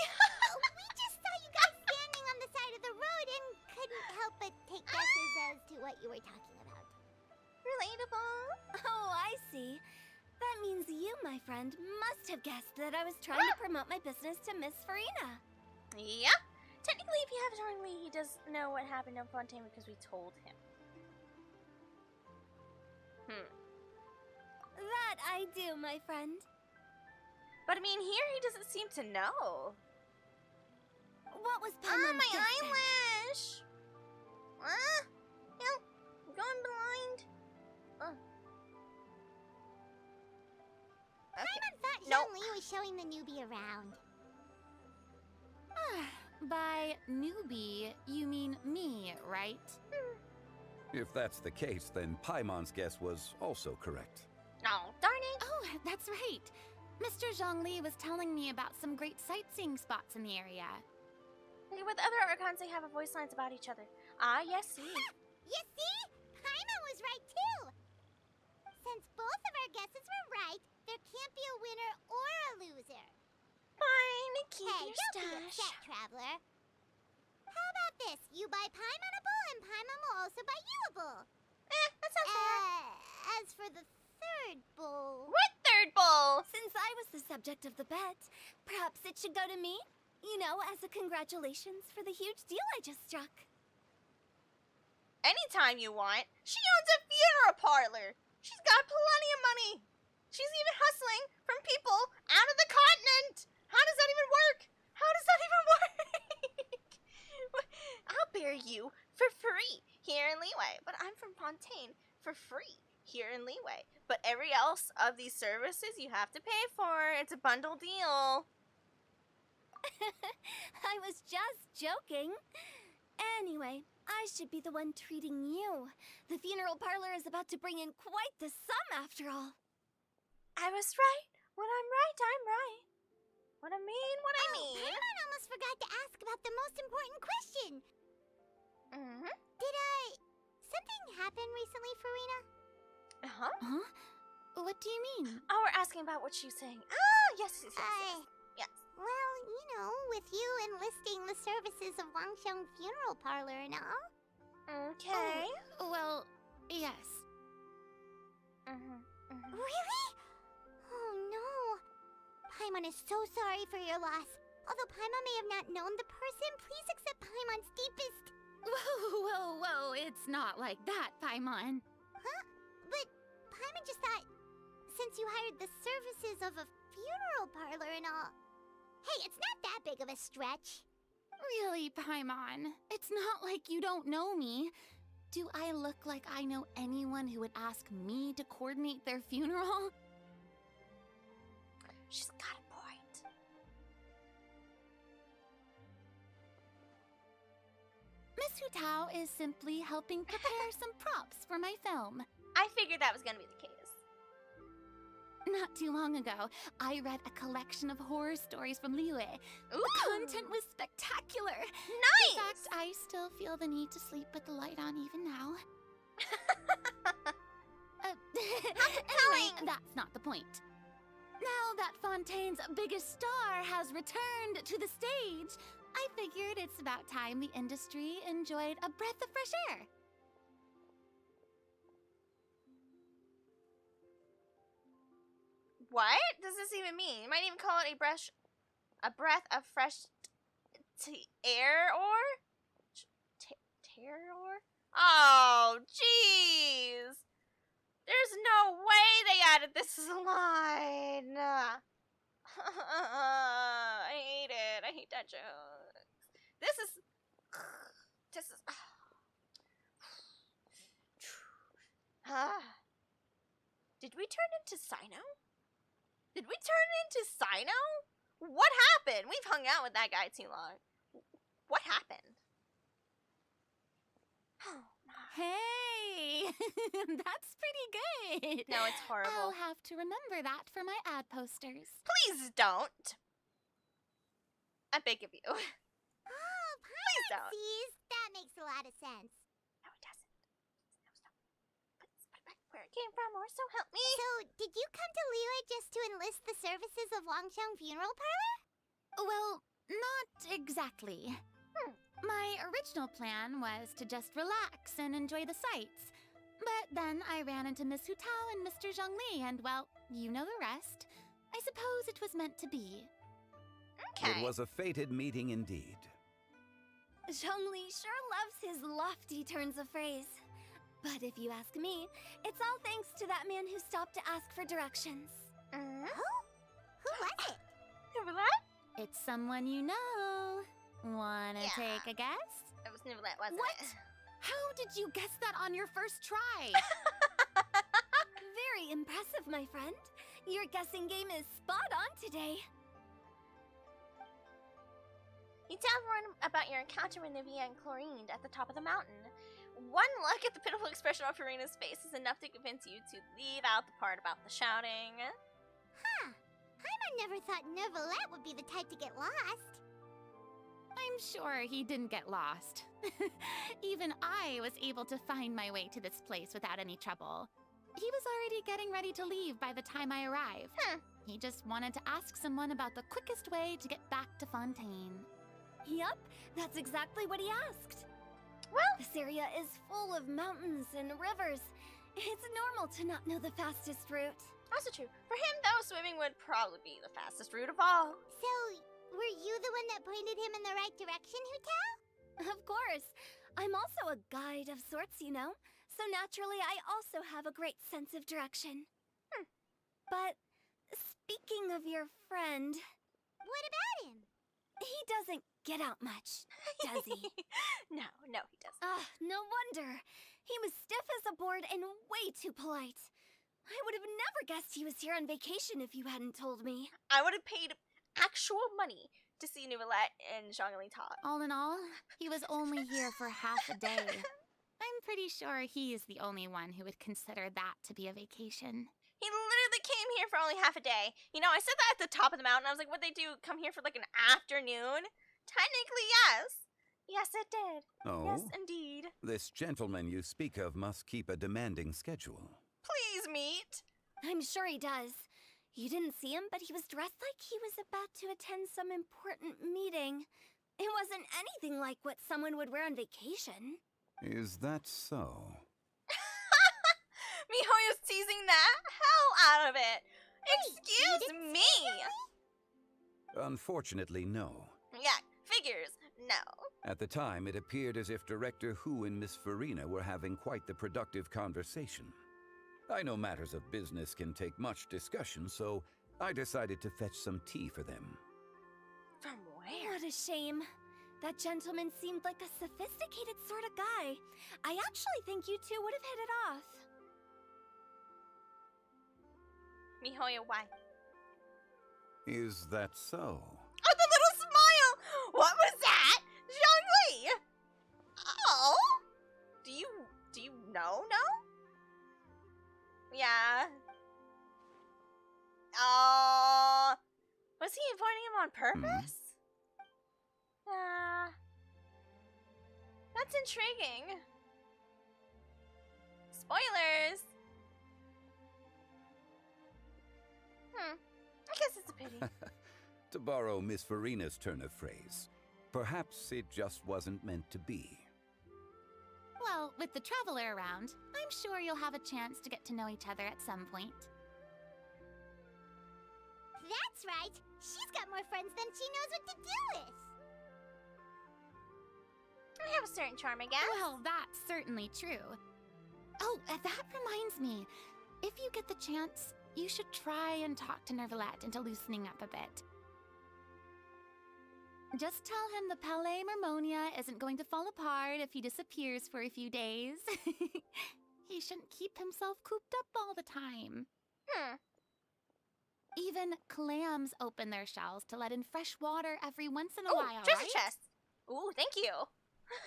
We just saw you guys standing on the side of the road and couldn't help but take guesses as to what you were talking about. Relatable. Oh, I see. That means you, my friend, must have guessed that I was trying to promote my business to Miss Farina. Yeah. Technically, if you have Zhongli, he does know what happened in Fontaine because we told him. That I do, my friend. But I mean, here he doesn't seem to know. What was Paimon's my guess then? eyelash! Help! I'm going blind. Paimon thought Nope. Zhongli was showing the newbie around. By newbie, you mean me, right? If that's the case, then Paimon's guess was also correct. Oh, darn it. Oh, that's right. Mr. Zhongli was telling me about some great sightseeing spots in the area. With other Archons, they have a voice lines about each other. Ah, yes, see. You see? Paimon was right too. Since both of our guesses were right, there can't be a winner or a loser. Fine, keep Hey, your don't be stash. upset, traveler. How about this? You buy Paimonable and Paimon will also buy youable. That sounds fair. As for the third bowl... What third bowl? Since I was the subject of the bet, perhaps it should go to me? You know, as a congratulations for the huge deal I just struck. Anytime you want. She owns a funeral parlor. She's got plenty of money. She's even hustling from people out of the continent. How does that even work? How does that even work? I'll bear you for free here in Leeway, but I'm from Fontaine for free here in Leeway. But every else of these services you have to pay for. It's a bundle deal. I was just joking. Anyway, I should be the one treating you. The funeral parlor is about to bring in quite the sum after all. I was right When I'm right, I'm right. What I mean, what I mean. Paimon almost forgot to ask about the most important question. Did something happen recently, Farina? Uh-huh. Huh? What do you mean? Oh, we're asking about what she's saying. Ah, yes. Yes. Well, you know, with you enlisting the services of Wangsheng Funeral Parlor and all. Okay. Well, yes. Really? Oh no. Paimon is so sorry for your loss. Although Paimon may have not known the person, please accept Paimon's deepest... Whoa, it's not like that, Paimon. Huh? But Paimon just thought, since you hired the services of a funeral parlor and all... Hey, it's not that big of a stretch. Really, Paimon? It's not like you don't know me. Do I look like I know anyone who would ask me to coordinate their funeral? She's got a point. Miss Hutao is simply helping prepare some props for my film. I figured that was gonna be the case. Not too long ago, I read a collection of horror stories from Liyue. Ooh. The content was spectacular. Nice! In fact, I still feel the need to sleep with the light on even now. Anyway, that's not the point. Now that Fontaine's biggest star has returned to the stage, I figured it's about time the industry enjoyed a breath of fresh air. What does this even mean? You might even call it a breath of fresh air or terror. Oh, jeez! There's no way they added this as a line. I hate it. I hate that joke. This is. Did we turn into Sino? Did we turn into Sino? What happened? We've hung out with that guy too long. What happened? Hey! That's pretty good. No, it's horrible. I'll have to remember that for my ad posters. Please don't. I beg of you. Oh, Please don't. Pisces! That makes a lot of sense. No, it doesn't. No, stop. Put it back where it came from, or so help me. So, did you come to Liyue just to enlist the services of Wangsheng Funeral Parlor? Well, not exactly. My original plan was to just relax and enjoy the sights. But then I ran into Miss Hutao and Mr. Zhongli, and well, you know the rest. I suppose it was meant to be. Okay. It was a fated meeting indeed. Zhongli sure loves his lofty turns of phrase. But if you ask me, it's all thanks to that man who stopped to ask for directions. Who was it? Novelette? It's someone you know. Wanna take a guess? It was Novelette, wasn't What? it? How did you guess that on your first try? Very impressive, my friend. Your guessing game is spot on today. You tell everyone about your encounter with Nivea and Chlorine at the top of the mountain. One look at the pitiful expression on Farina's face is enough to convince you to leave out the part about the shouting. Huh. Paimon never thought Novelette would be the type to get lost. I'm sure he didn't get lost. Even I was able to find my way to this place without any trouble. He was already getting ready to leave by the time I arrived. He just wanted to ask someone about the quickest way to get back to Fontaine. Yup, that's exactly what he asked. Well, this area is full of mountains and rivers. It's normal to not know the fastest route. Also true. For him, though, swimming would probably be the fastest route of all. So, were you the one that pointed him in the right direction, Hutao? Of course. I'm also a guide of sorts, you know. So naturally, I also have a great sense of direction. But speaking of your friend... What about him? He doesn't get out much, does he? No, he doesn't. No wonder. He was stiff as a board and way too polite. I would have never guessed he was here on vacation if you hadn't told me. I would have paid actual money to see Novelette and Zhongli talk. All in all, he was only here for half a day. I'm pretty sure he is the only one who would consider that to be a vacation. He literally came here for only half a day. You know, I said that at the top of the mountain. I was like, what'd they do? Come here for like an afternoon? Technically, yes. Yes, it did. Oh? Yes, indeed. This gentleman you speak of must keep a demanding schedule. Please meet. I'm sure he does. You didn't see him, but he was dressed like he was about to attend some important meeting. It wasn't anything like what someone would wear on vacation. Is that so? MiHoYo's teasing the hell out of it. Excuse me. Unfortunately, no. Yeah, figures, no. At the time, it appeared as if Director Hu and Miss Farina were having quite the productive conversation. I know matters of business can take much discussion, so I decided to fetch some tea for them. From where? What a shame. That gentleman seemed like a sophisticated sort of guy. I actually think you two would have hit it off. MiHoYo, why? Is that so? Oh, the little smile! What was that? Zhongli! Oh? Do you know? Yeah. Oh. Was he avoiding him on purpose? That's intriguing. Spoilers! I guess it's a pity. To borrow Miss Farina's turn of phrase, perhaps it just wasn't meant to be. Well, with the traveler around, I'm sure you'll have a chance to get to know each other at some point. That's right. She's got more friends than she knows what to do with. I have a certain charm, I guess. Well, that's certainly true. Oh, that reminds me. If you get the chance, you should try and talk to Nervalette into loosening up a bit. Just tell him the Palais Mermonia isn't going to fall apart if he disappears for a few days. He shouldn't keep himself cooped up all the time. Even clams open their shells to let in fresh water every once in a while, treasure right? chest. Ooh, thank you.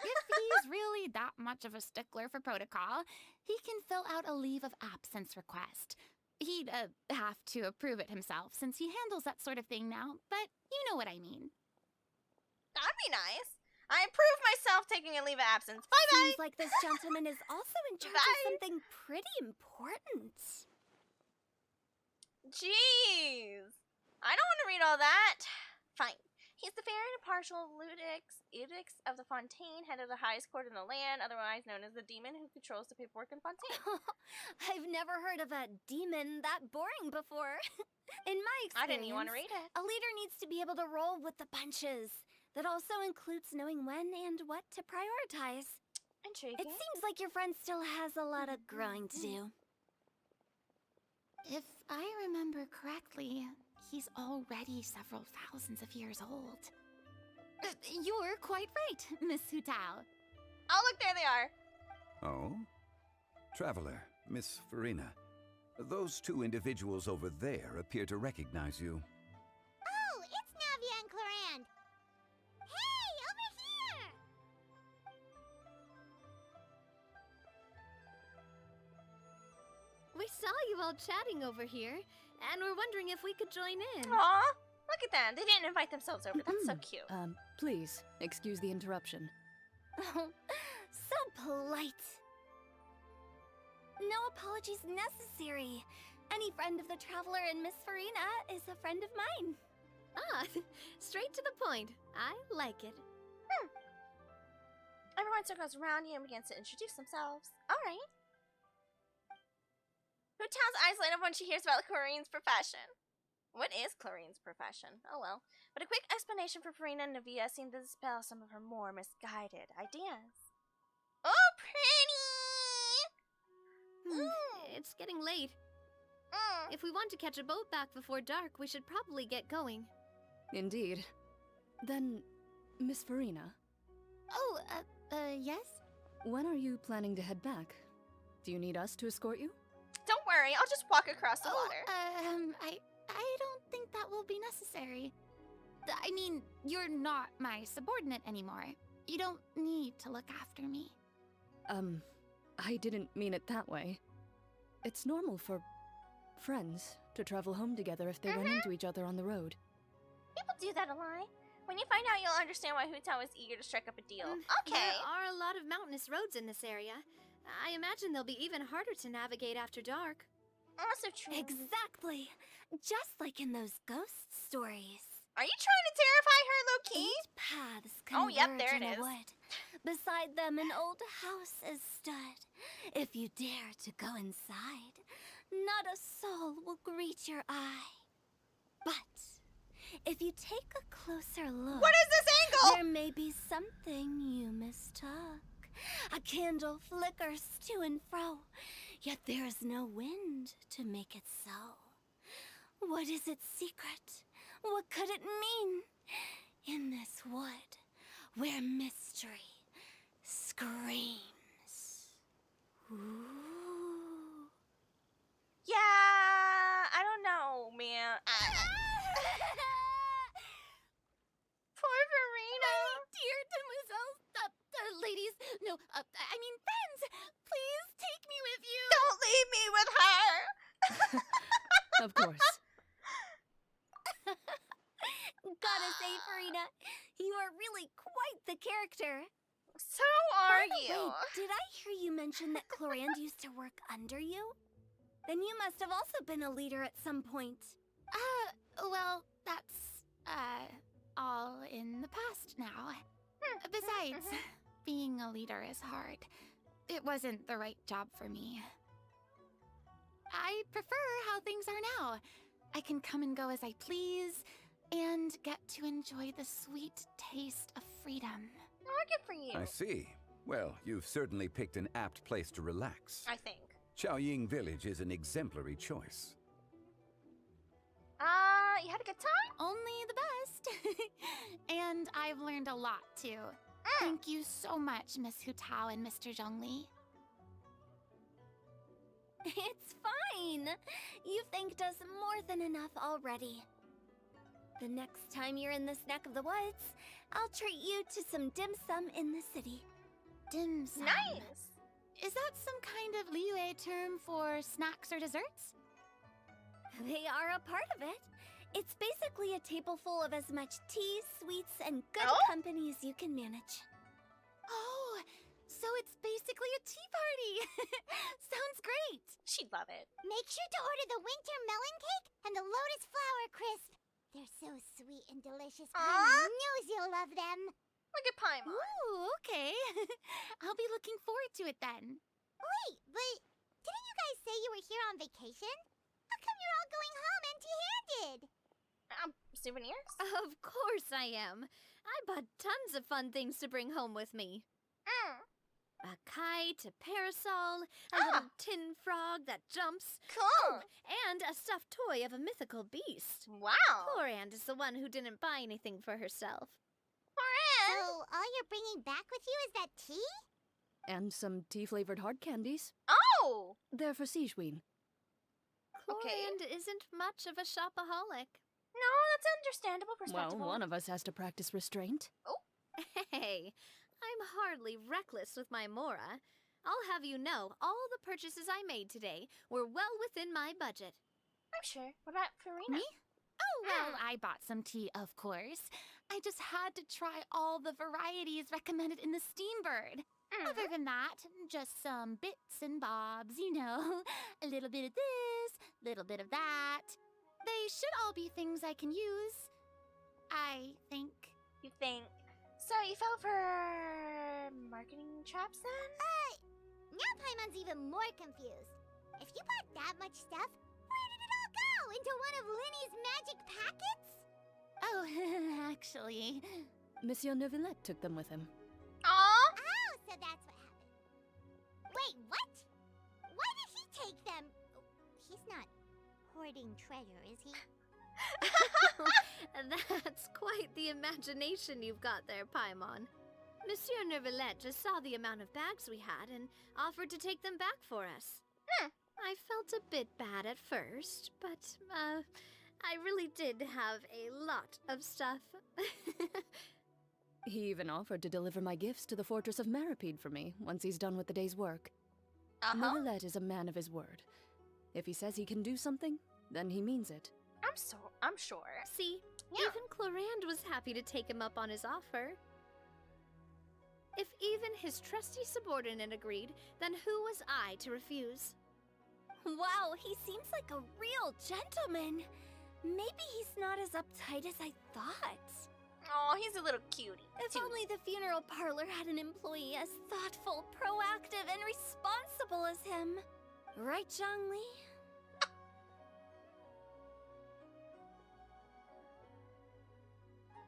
If he's really that much of a stickler for protocol, he can fill out a leave of absence request. He'd have to approve it himself since he handles that sort of thing now, but you know what I mean. That'd be nice. I approve myself taking a leave of absence. Bye-bye. Seems like this gentleman is also in charge of something pretty important. Jeez. I don't want to read all that. Fine. He's the fair and impartial Ludix of the Fontaine, head of the highest court in the land, otherwise known as the demon who controls the paperwork in Fontaine. I've never heard of a demon that boring before. In my experience, I didn't even want to read it. A leader needs to be able to roll with the punches. That also includes knowing when and what to prioritize. Intriguing. It seems like your friend still has a lot of growing to do. If I remember correctly, he's already several thousands of years old. You're quite right, Miss Hutao. Oh, look, there they are. Oh? Traveler, Miss Farina, those two individuals over there appear to recognize you. Oh, it's Navia and Clorand. Hey, over here! We saw you all chatting over here, and we're wondering if we could join in. Aw, look at them. They didn't invite themselves over. That's so cute. Please, excuse the interruption. Oh, so polite. No apologies necessary. Any friend of the Traveler and Miss Farina is a friend of mine. Ah, straight to the point. I like it. Everyone circles around you and begins to introduce themselves. Alright. Hutao's eyes light up when she hears about Chlorine's profession. What is Chlorine's profession? Oh well. But a quick explanation for Farina and Navia seemed to dispel some of her more misguided ideas. Oh, pretty! It's getting late. If we want to catch a boat back before dark, we should probably get going. Indeed. Then, Miss Farina. Oh, yes? When are you planning to head back? Do you need us to escort you? Don't worry, I'll just walk across the water. I don't think that will be necessary. I mean, you're not my subordinate anymore. You don't need to look after me. I didn't mean it that way. It's normal for Friends, to travel home together if they run into each other on the road. People do that a lot. When you find out, you'll understand why Hu Tao is eager to strike up a deal. Okay. There are a lot of mountainous roads in this area. I imagine they'll be even harder to navigate after dark. Also true. Exactly. Just like in those ghost stories. Are you trying to terrify her, low-key? 8 paths Oh, converge yep, there in it a is. wood. Beside them, an old house is stood. If you dare to go inside, not a soul will greet your eye. But if you take a closer look, what is this angle? There may be something you mistook. A candle flickers to and fro, yet there is no wind to make it so. What is its secret? What could it mean? In this wood, where mystery screams. Ooh. Yeah, I don't know, man. Poor Verena. Dear demoiselles, ladies, no, I mean friends, please take me with you. Don't leave me with her. Of course. Gotta say, Farina, you are really quite the character. So are By the you. way, did I hear you mention that Clorand used to work under you? Then you must have also been a leader at some point. Well, that's, all in the past now. Besides, being a leader is hard. It wasn't the right job for me. I prefer how things are now. I can come and go as I please, and get to enjoy the sweet taste of freedom. Oh, good for you. I see. Well, you've certainly picked an apt place to relax. I think. Xiaoying Village is an exemplary choice. You had a good time? Only the best. And I've learned a lot, too. Thank you so much, Miss Hu Tao and Mr. Zhongli. It's fine. You've thanked us more than enough already. The next time you're in this neck of the woods, I'll treat you to some dim sum in the city. Dim sum. Nice. Is that some kind of Liyue term for snacks or desserts? They are a part of it. It's basically a table full of as much tea, sweets, and good company as you can manage. Oh, so it's basically a tea party. Sounds great. She'd love it. Make sure to order the winter melon cake and the lotus flower crisp. They're so sweet and delicious. Paimon knows you'll love them. Look at Paimon. Ooh, okay. I'll be looking forward to it then. Wait, but didn't you guys say you were here on vacation? How come you're all going home empty-handed? Souvenirs? Of course I am. I bought tons of fun things to bring home with me. A kite, a parasol, a little tin frog that jumps. Cool. And a stuffed toy of a mythical beast. Wow. Clorand is the one who didn't buy anything for herself. So all you're bringing back with you is that tea? And some tea-flavored hard candies. Oh! They're for Sijuin. Clorand isn't much of a shopaholic. No, that's understandable perspective. Well, one of us has to practice restraint. Hey, I'm hardly reckless with my Mora. I'll have you know, all the purchases I made today were well within my budget. I'm sure. What about Farina? Me? Oh, well, I bought some tea, of course. I just had to try all the varieties recommended in the Steambird. Other than that, just some bits and bobs, you know. A little bit of this, little bit of that. They should all be things I can use. I think. You think? So you fell for marketing traps then? Now Paimon's even more confused. If you bought that much stuff, where did it all go? Into one of Linny's magic packets? Oh, actually. Monsieur Neuvillette took them with him. Oh, so that's what happened. Wait, what? Why did he take them? He's not hoarding treasure, is he? That's quite the imagination you've got there, Paimon. Monsieur Neuvillette just saw the amount of bags we had and offered to take them back for us. I felt a bit bad at first, but, I really did have a lot of stuff. He even offered to deliver my gifts to the Fortress of Maripede for me once he's done with the day's work. Neuvillette is a man of his word. If he says he can do something, then he means it. I'm sure. See, Yeah. even Clorand was happy to take him up on his offer. If even his trusty subordinate agreed, then who was I to refuse? Wow, he seems like a real gentleman. Maybe he's not as uptight as I thought. Oh, he's a little cutie. If only the funeral parlor had an employee as thoughtful, proactive, and responsible as him. Right, Zhongli?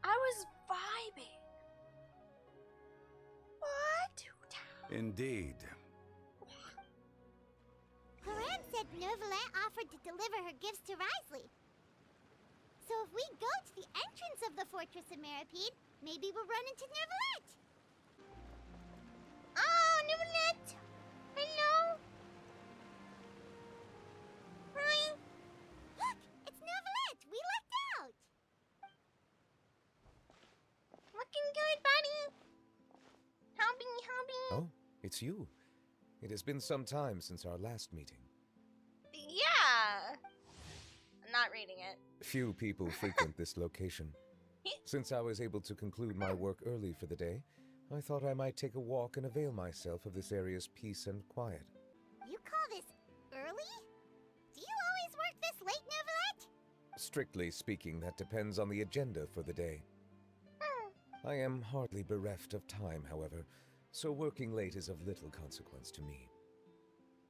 I was vibing. What? Indeed. Clorand said Nervalet offered to deliver her gifts to Risley. So if we go to the entrance of the Fortress of Meripede, maybe we'll run into Nervalet. Oh, Nervalet! Hello? Hi. Look, it's Nervalet. We lucked out. Looking good, buddy. Hobby. Oh, it's you. It has been some time since our last meeting. Yeah. I'm not reading it. Few people frequent this location. Since I was able to conclude my work early for the day, I thought I might take a walk and avail myself of this area's peace and quiet. You call this early? Do you always work this late, Nervalet? Strictly speaking, that depends on the agenda for the day. I am hardly bereft of time, however, so working late is of little consequence to me.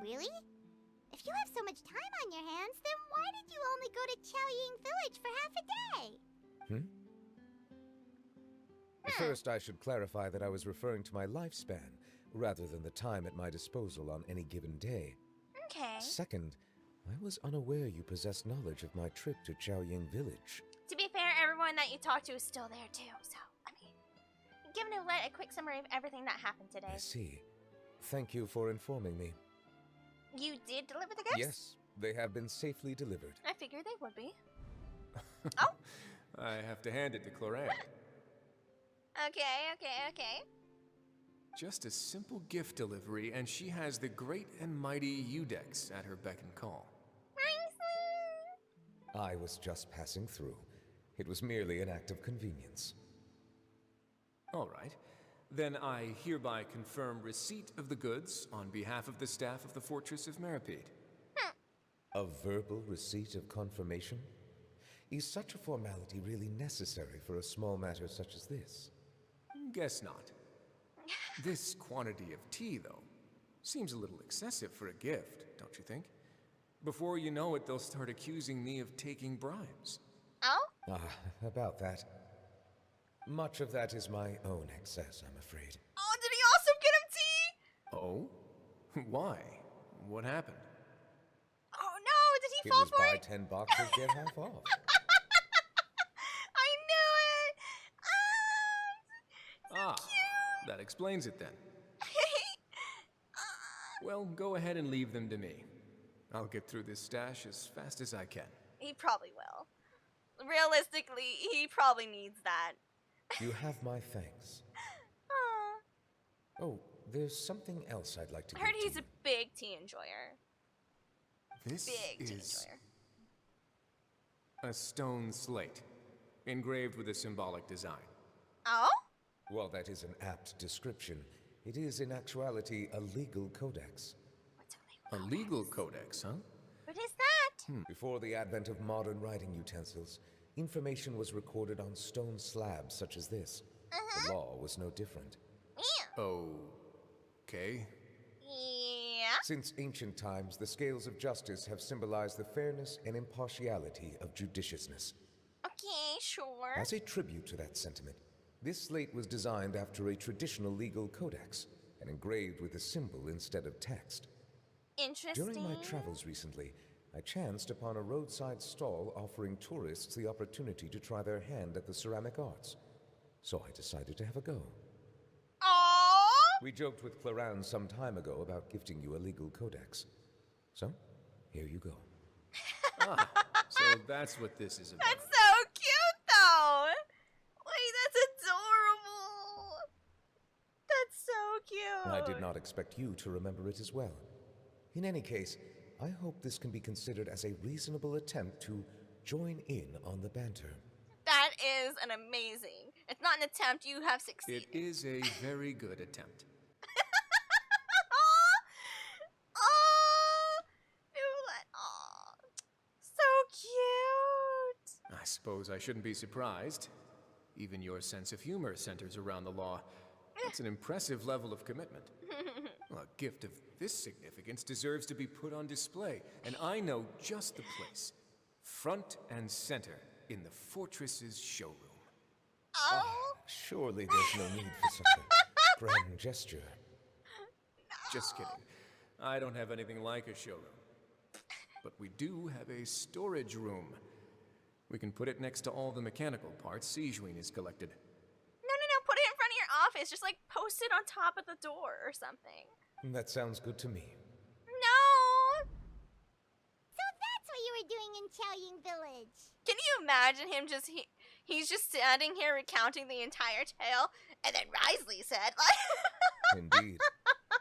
Really? If you have so much time on your hands, then why did you only go to Chaoying Village for half a day? First, I should clarify that I was referring to my lifespan, rather than the time at my disposal on any given day. Okay. Second, I was unaware you possessed knowledge of my trip to Chaoying Village. To be fair, everyone that you talked to is still there too, so, I mean, give Nervalet a quick summary of everything that happened today. I see. Thank you for informing me. You did deliver the gifts? Yes, they have been safely delivered. I figured they would be. I have to hand it to Clorand. Okay. Just a simple gift delivery, and she has the great and mighty Udex at her beck and call. I was just passing through. It was merely an act of convenience. All right. Then I hereby confirm receipt of the goods on behalf of the staff of the Fortress of Meripede. A verbal receipt of confirmation? Is such a formality really necessary for a small matter such as this? Guess not. This quantity of tea, though, seems a little excessive for a gift, don't you think? Before you know it, they'll start accusing me of taking bribes. Oh? About that. Much of that is my own excess, I'm afraid. Oh, did he also get him tea? Oh? Why? What happened? Oh no, did he fall for it? it? It was buy 10 boxes, get half off. I knew it! That explains it then. Well, go ahead and leave them to me. I'll get through this stash as fast as I can. He probably will. Realistically, he probably needs that. You have my thanks. Oh, there's something else I'd like to I heard give he's to a big tea enjoyer. This Big tea is enjoyer. a stone slate, engraved with a symbolic design. Oh? While that is an apt description, it is in actuality a legal codex. A legal codex, huh? What is that? Before the advent of modern writing utensils, information was recorded on stone slabs such as this. The law was no different. Okay. Yeah? Since ancient times, the scales of justice have symbolized the fairness and impartiality of judiciousness. Okay, sure. As a tribute to that sentiment, this slate was designed after a traditional legal codex and engraved with a symbol instead of text. Interesting. During my travels recently, I chanced upon a roadside stall offering tourists the opportunity to try their hand at the ceramic arts. So I decided to have a go. Aww! We joked with Clorand some time ago about gifting you a legal codex. So, here you go. So that's what this is about. That's so cute, though! Wait, that's adorable! That's so cute! I did not expect you to remember it as well. In any case, I hope this can be considered as a reasonable attempt to join in on the banter. That is an amazing. It's not an attempt. You have succeeded. It is a very good attempt. Oh, Newlet. Oh, so cute. I suppose I shouldn't be surprised. Even your sense of humor centers around the law. That's an impressive level of commitment. Well, a gift of this significance deserves to be put on display, and I know just the place. Front and center in the fortress's showroom. Oh. Surely there's no need for such a grand gesture. Just kidding. I don't have anything like a showroom. But we do have a storage room. We can put it next to all the mechanical parts Sijuin has collected. No. Put it in front of your office. Just like post it on top of the door or something. That sounds good to me. No. So that's what you were doing in Chaoying Village. Can you imagine him just he's just standing here recounting the entire tale, and then Risley said, like. Indeed.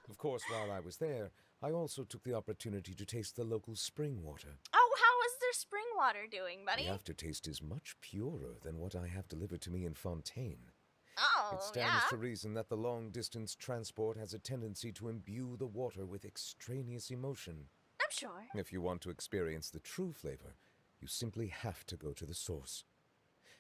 Of course, while I was there, I also took the opportunity to taste the local spring water. Oh, how is their spring water doing, buddy? The aftertaste is much purer than what I have delivered to me in Fontaine. Oh, it stands to reason that the long-distance transport has a tendency to imbue the water with extraneous emotion. I'm sure. If you want to experience the true flavor, you simply have to go to the source.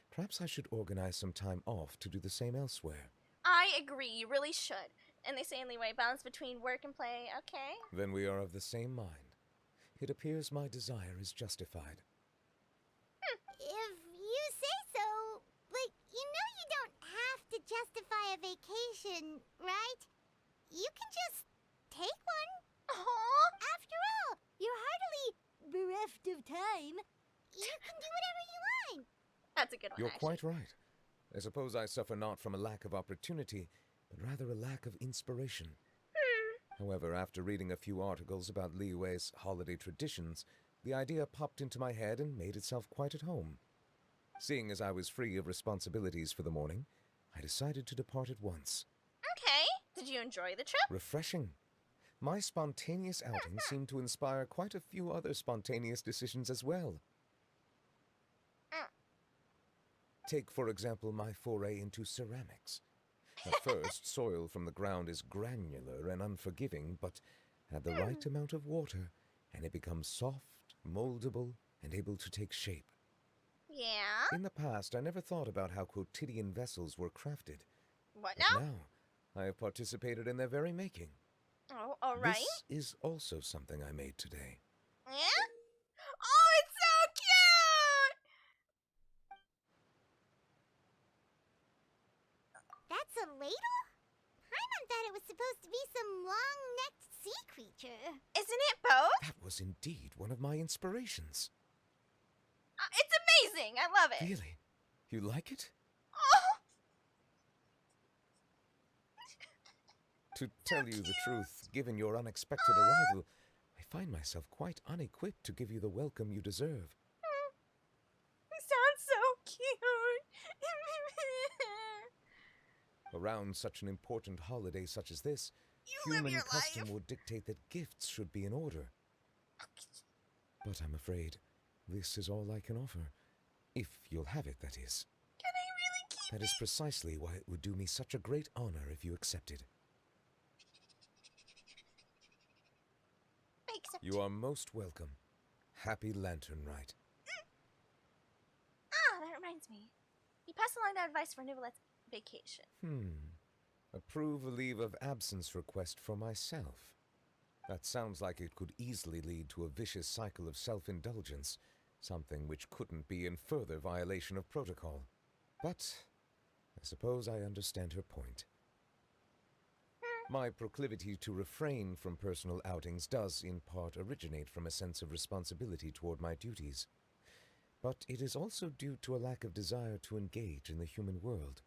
Perhaps I should organize some time off to do the same elsewhere. I agree, you really should. And they say in Leeway, balance between work and play, okay? Then we are of the same mind. It appears my desire is justified. If you say so, but you know you don't have to justify a vacation, right? You can just take one. Aww. After all, you're hardly bereft of time. You can do whatever you want. That's a good one, You're actually. quite right. I suppose I suffer not from a lack of opportunity, but rather a lack of inspiration. However, after reading a few articles about Liyue's holiday traditions, the idea popped into my head and made itself quite at home. Seeing as I was free of responsibilities for the morning, I decided to depart at once. Okay. Did you enjoy the trip? Refreshing. My spontaneous outing seemed to inspire quite a few other spontaneous decisions as well. Take, for example, my foray into ceramics. At first, soil from the ground is granular and unforgiving, but add the right amount of water, and it becomes soft, moldable, and able to take shape. Yeah? In the past, I never thought about how quotidian vessels were crafted. What But now? now, I have participated in their very making. Oh, alright. This is also something I made today. Yeah? Oh, it's so cute! That's a ladle? Paimon thought it was supposed to be some long-necked sea creature. Isn't it both? That was indeed one of my inspirations. It's amazing! I love it! Really? You like it? Oh! To tell you the truth, given your unexpected arrival, I find myself quite unequipped to give you the welcome you deserve. You sound so cute! Around such an important holiday such as this, live human your custom life. would dictate that gifts should be in order. But I'm afraid this is all I can offer. If you'll have it, that is. Can I really keep That is precisely why it would do me such a great honor if you accepted. I accept. You are most welcome. Happy Lantern Rite. Ah, that reminds me. You passed along that advice for Nivelette's vacation. Approve a leave of absence request for myself. That sounds like it could easily lead to a vicious cycle of self-indulgence, something which couldn't be in further violation of protocol. But I suppose I understand her point. My proclivity to refrain from personal outings does in part originate from a sense of responsibility toward my duties. But it is also due to a lack of desire to engage in the human world.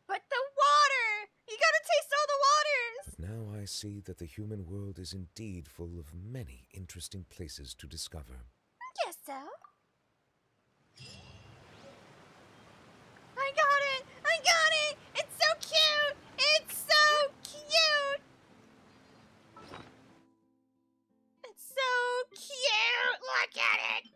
But the water! You gotta taste all the waters! But now I see that the human world is indeed full of many interesting places to discover. Yes, so. I got it! I got it! It's so cute! It's so cute! It's so look at it.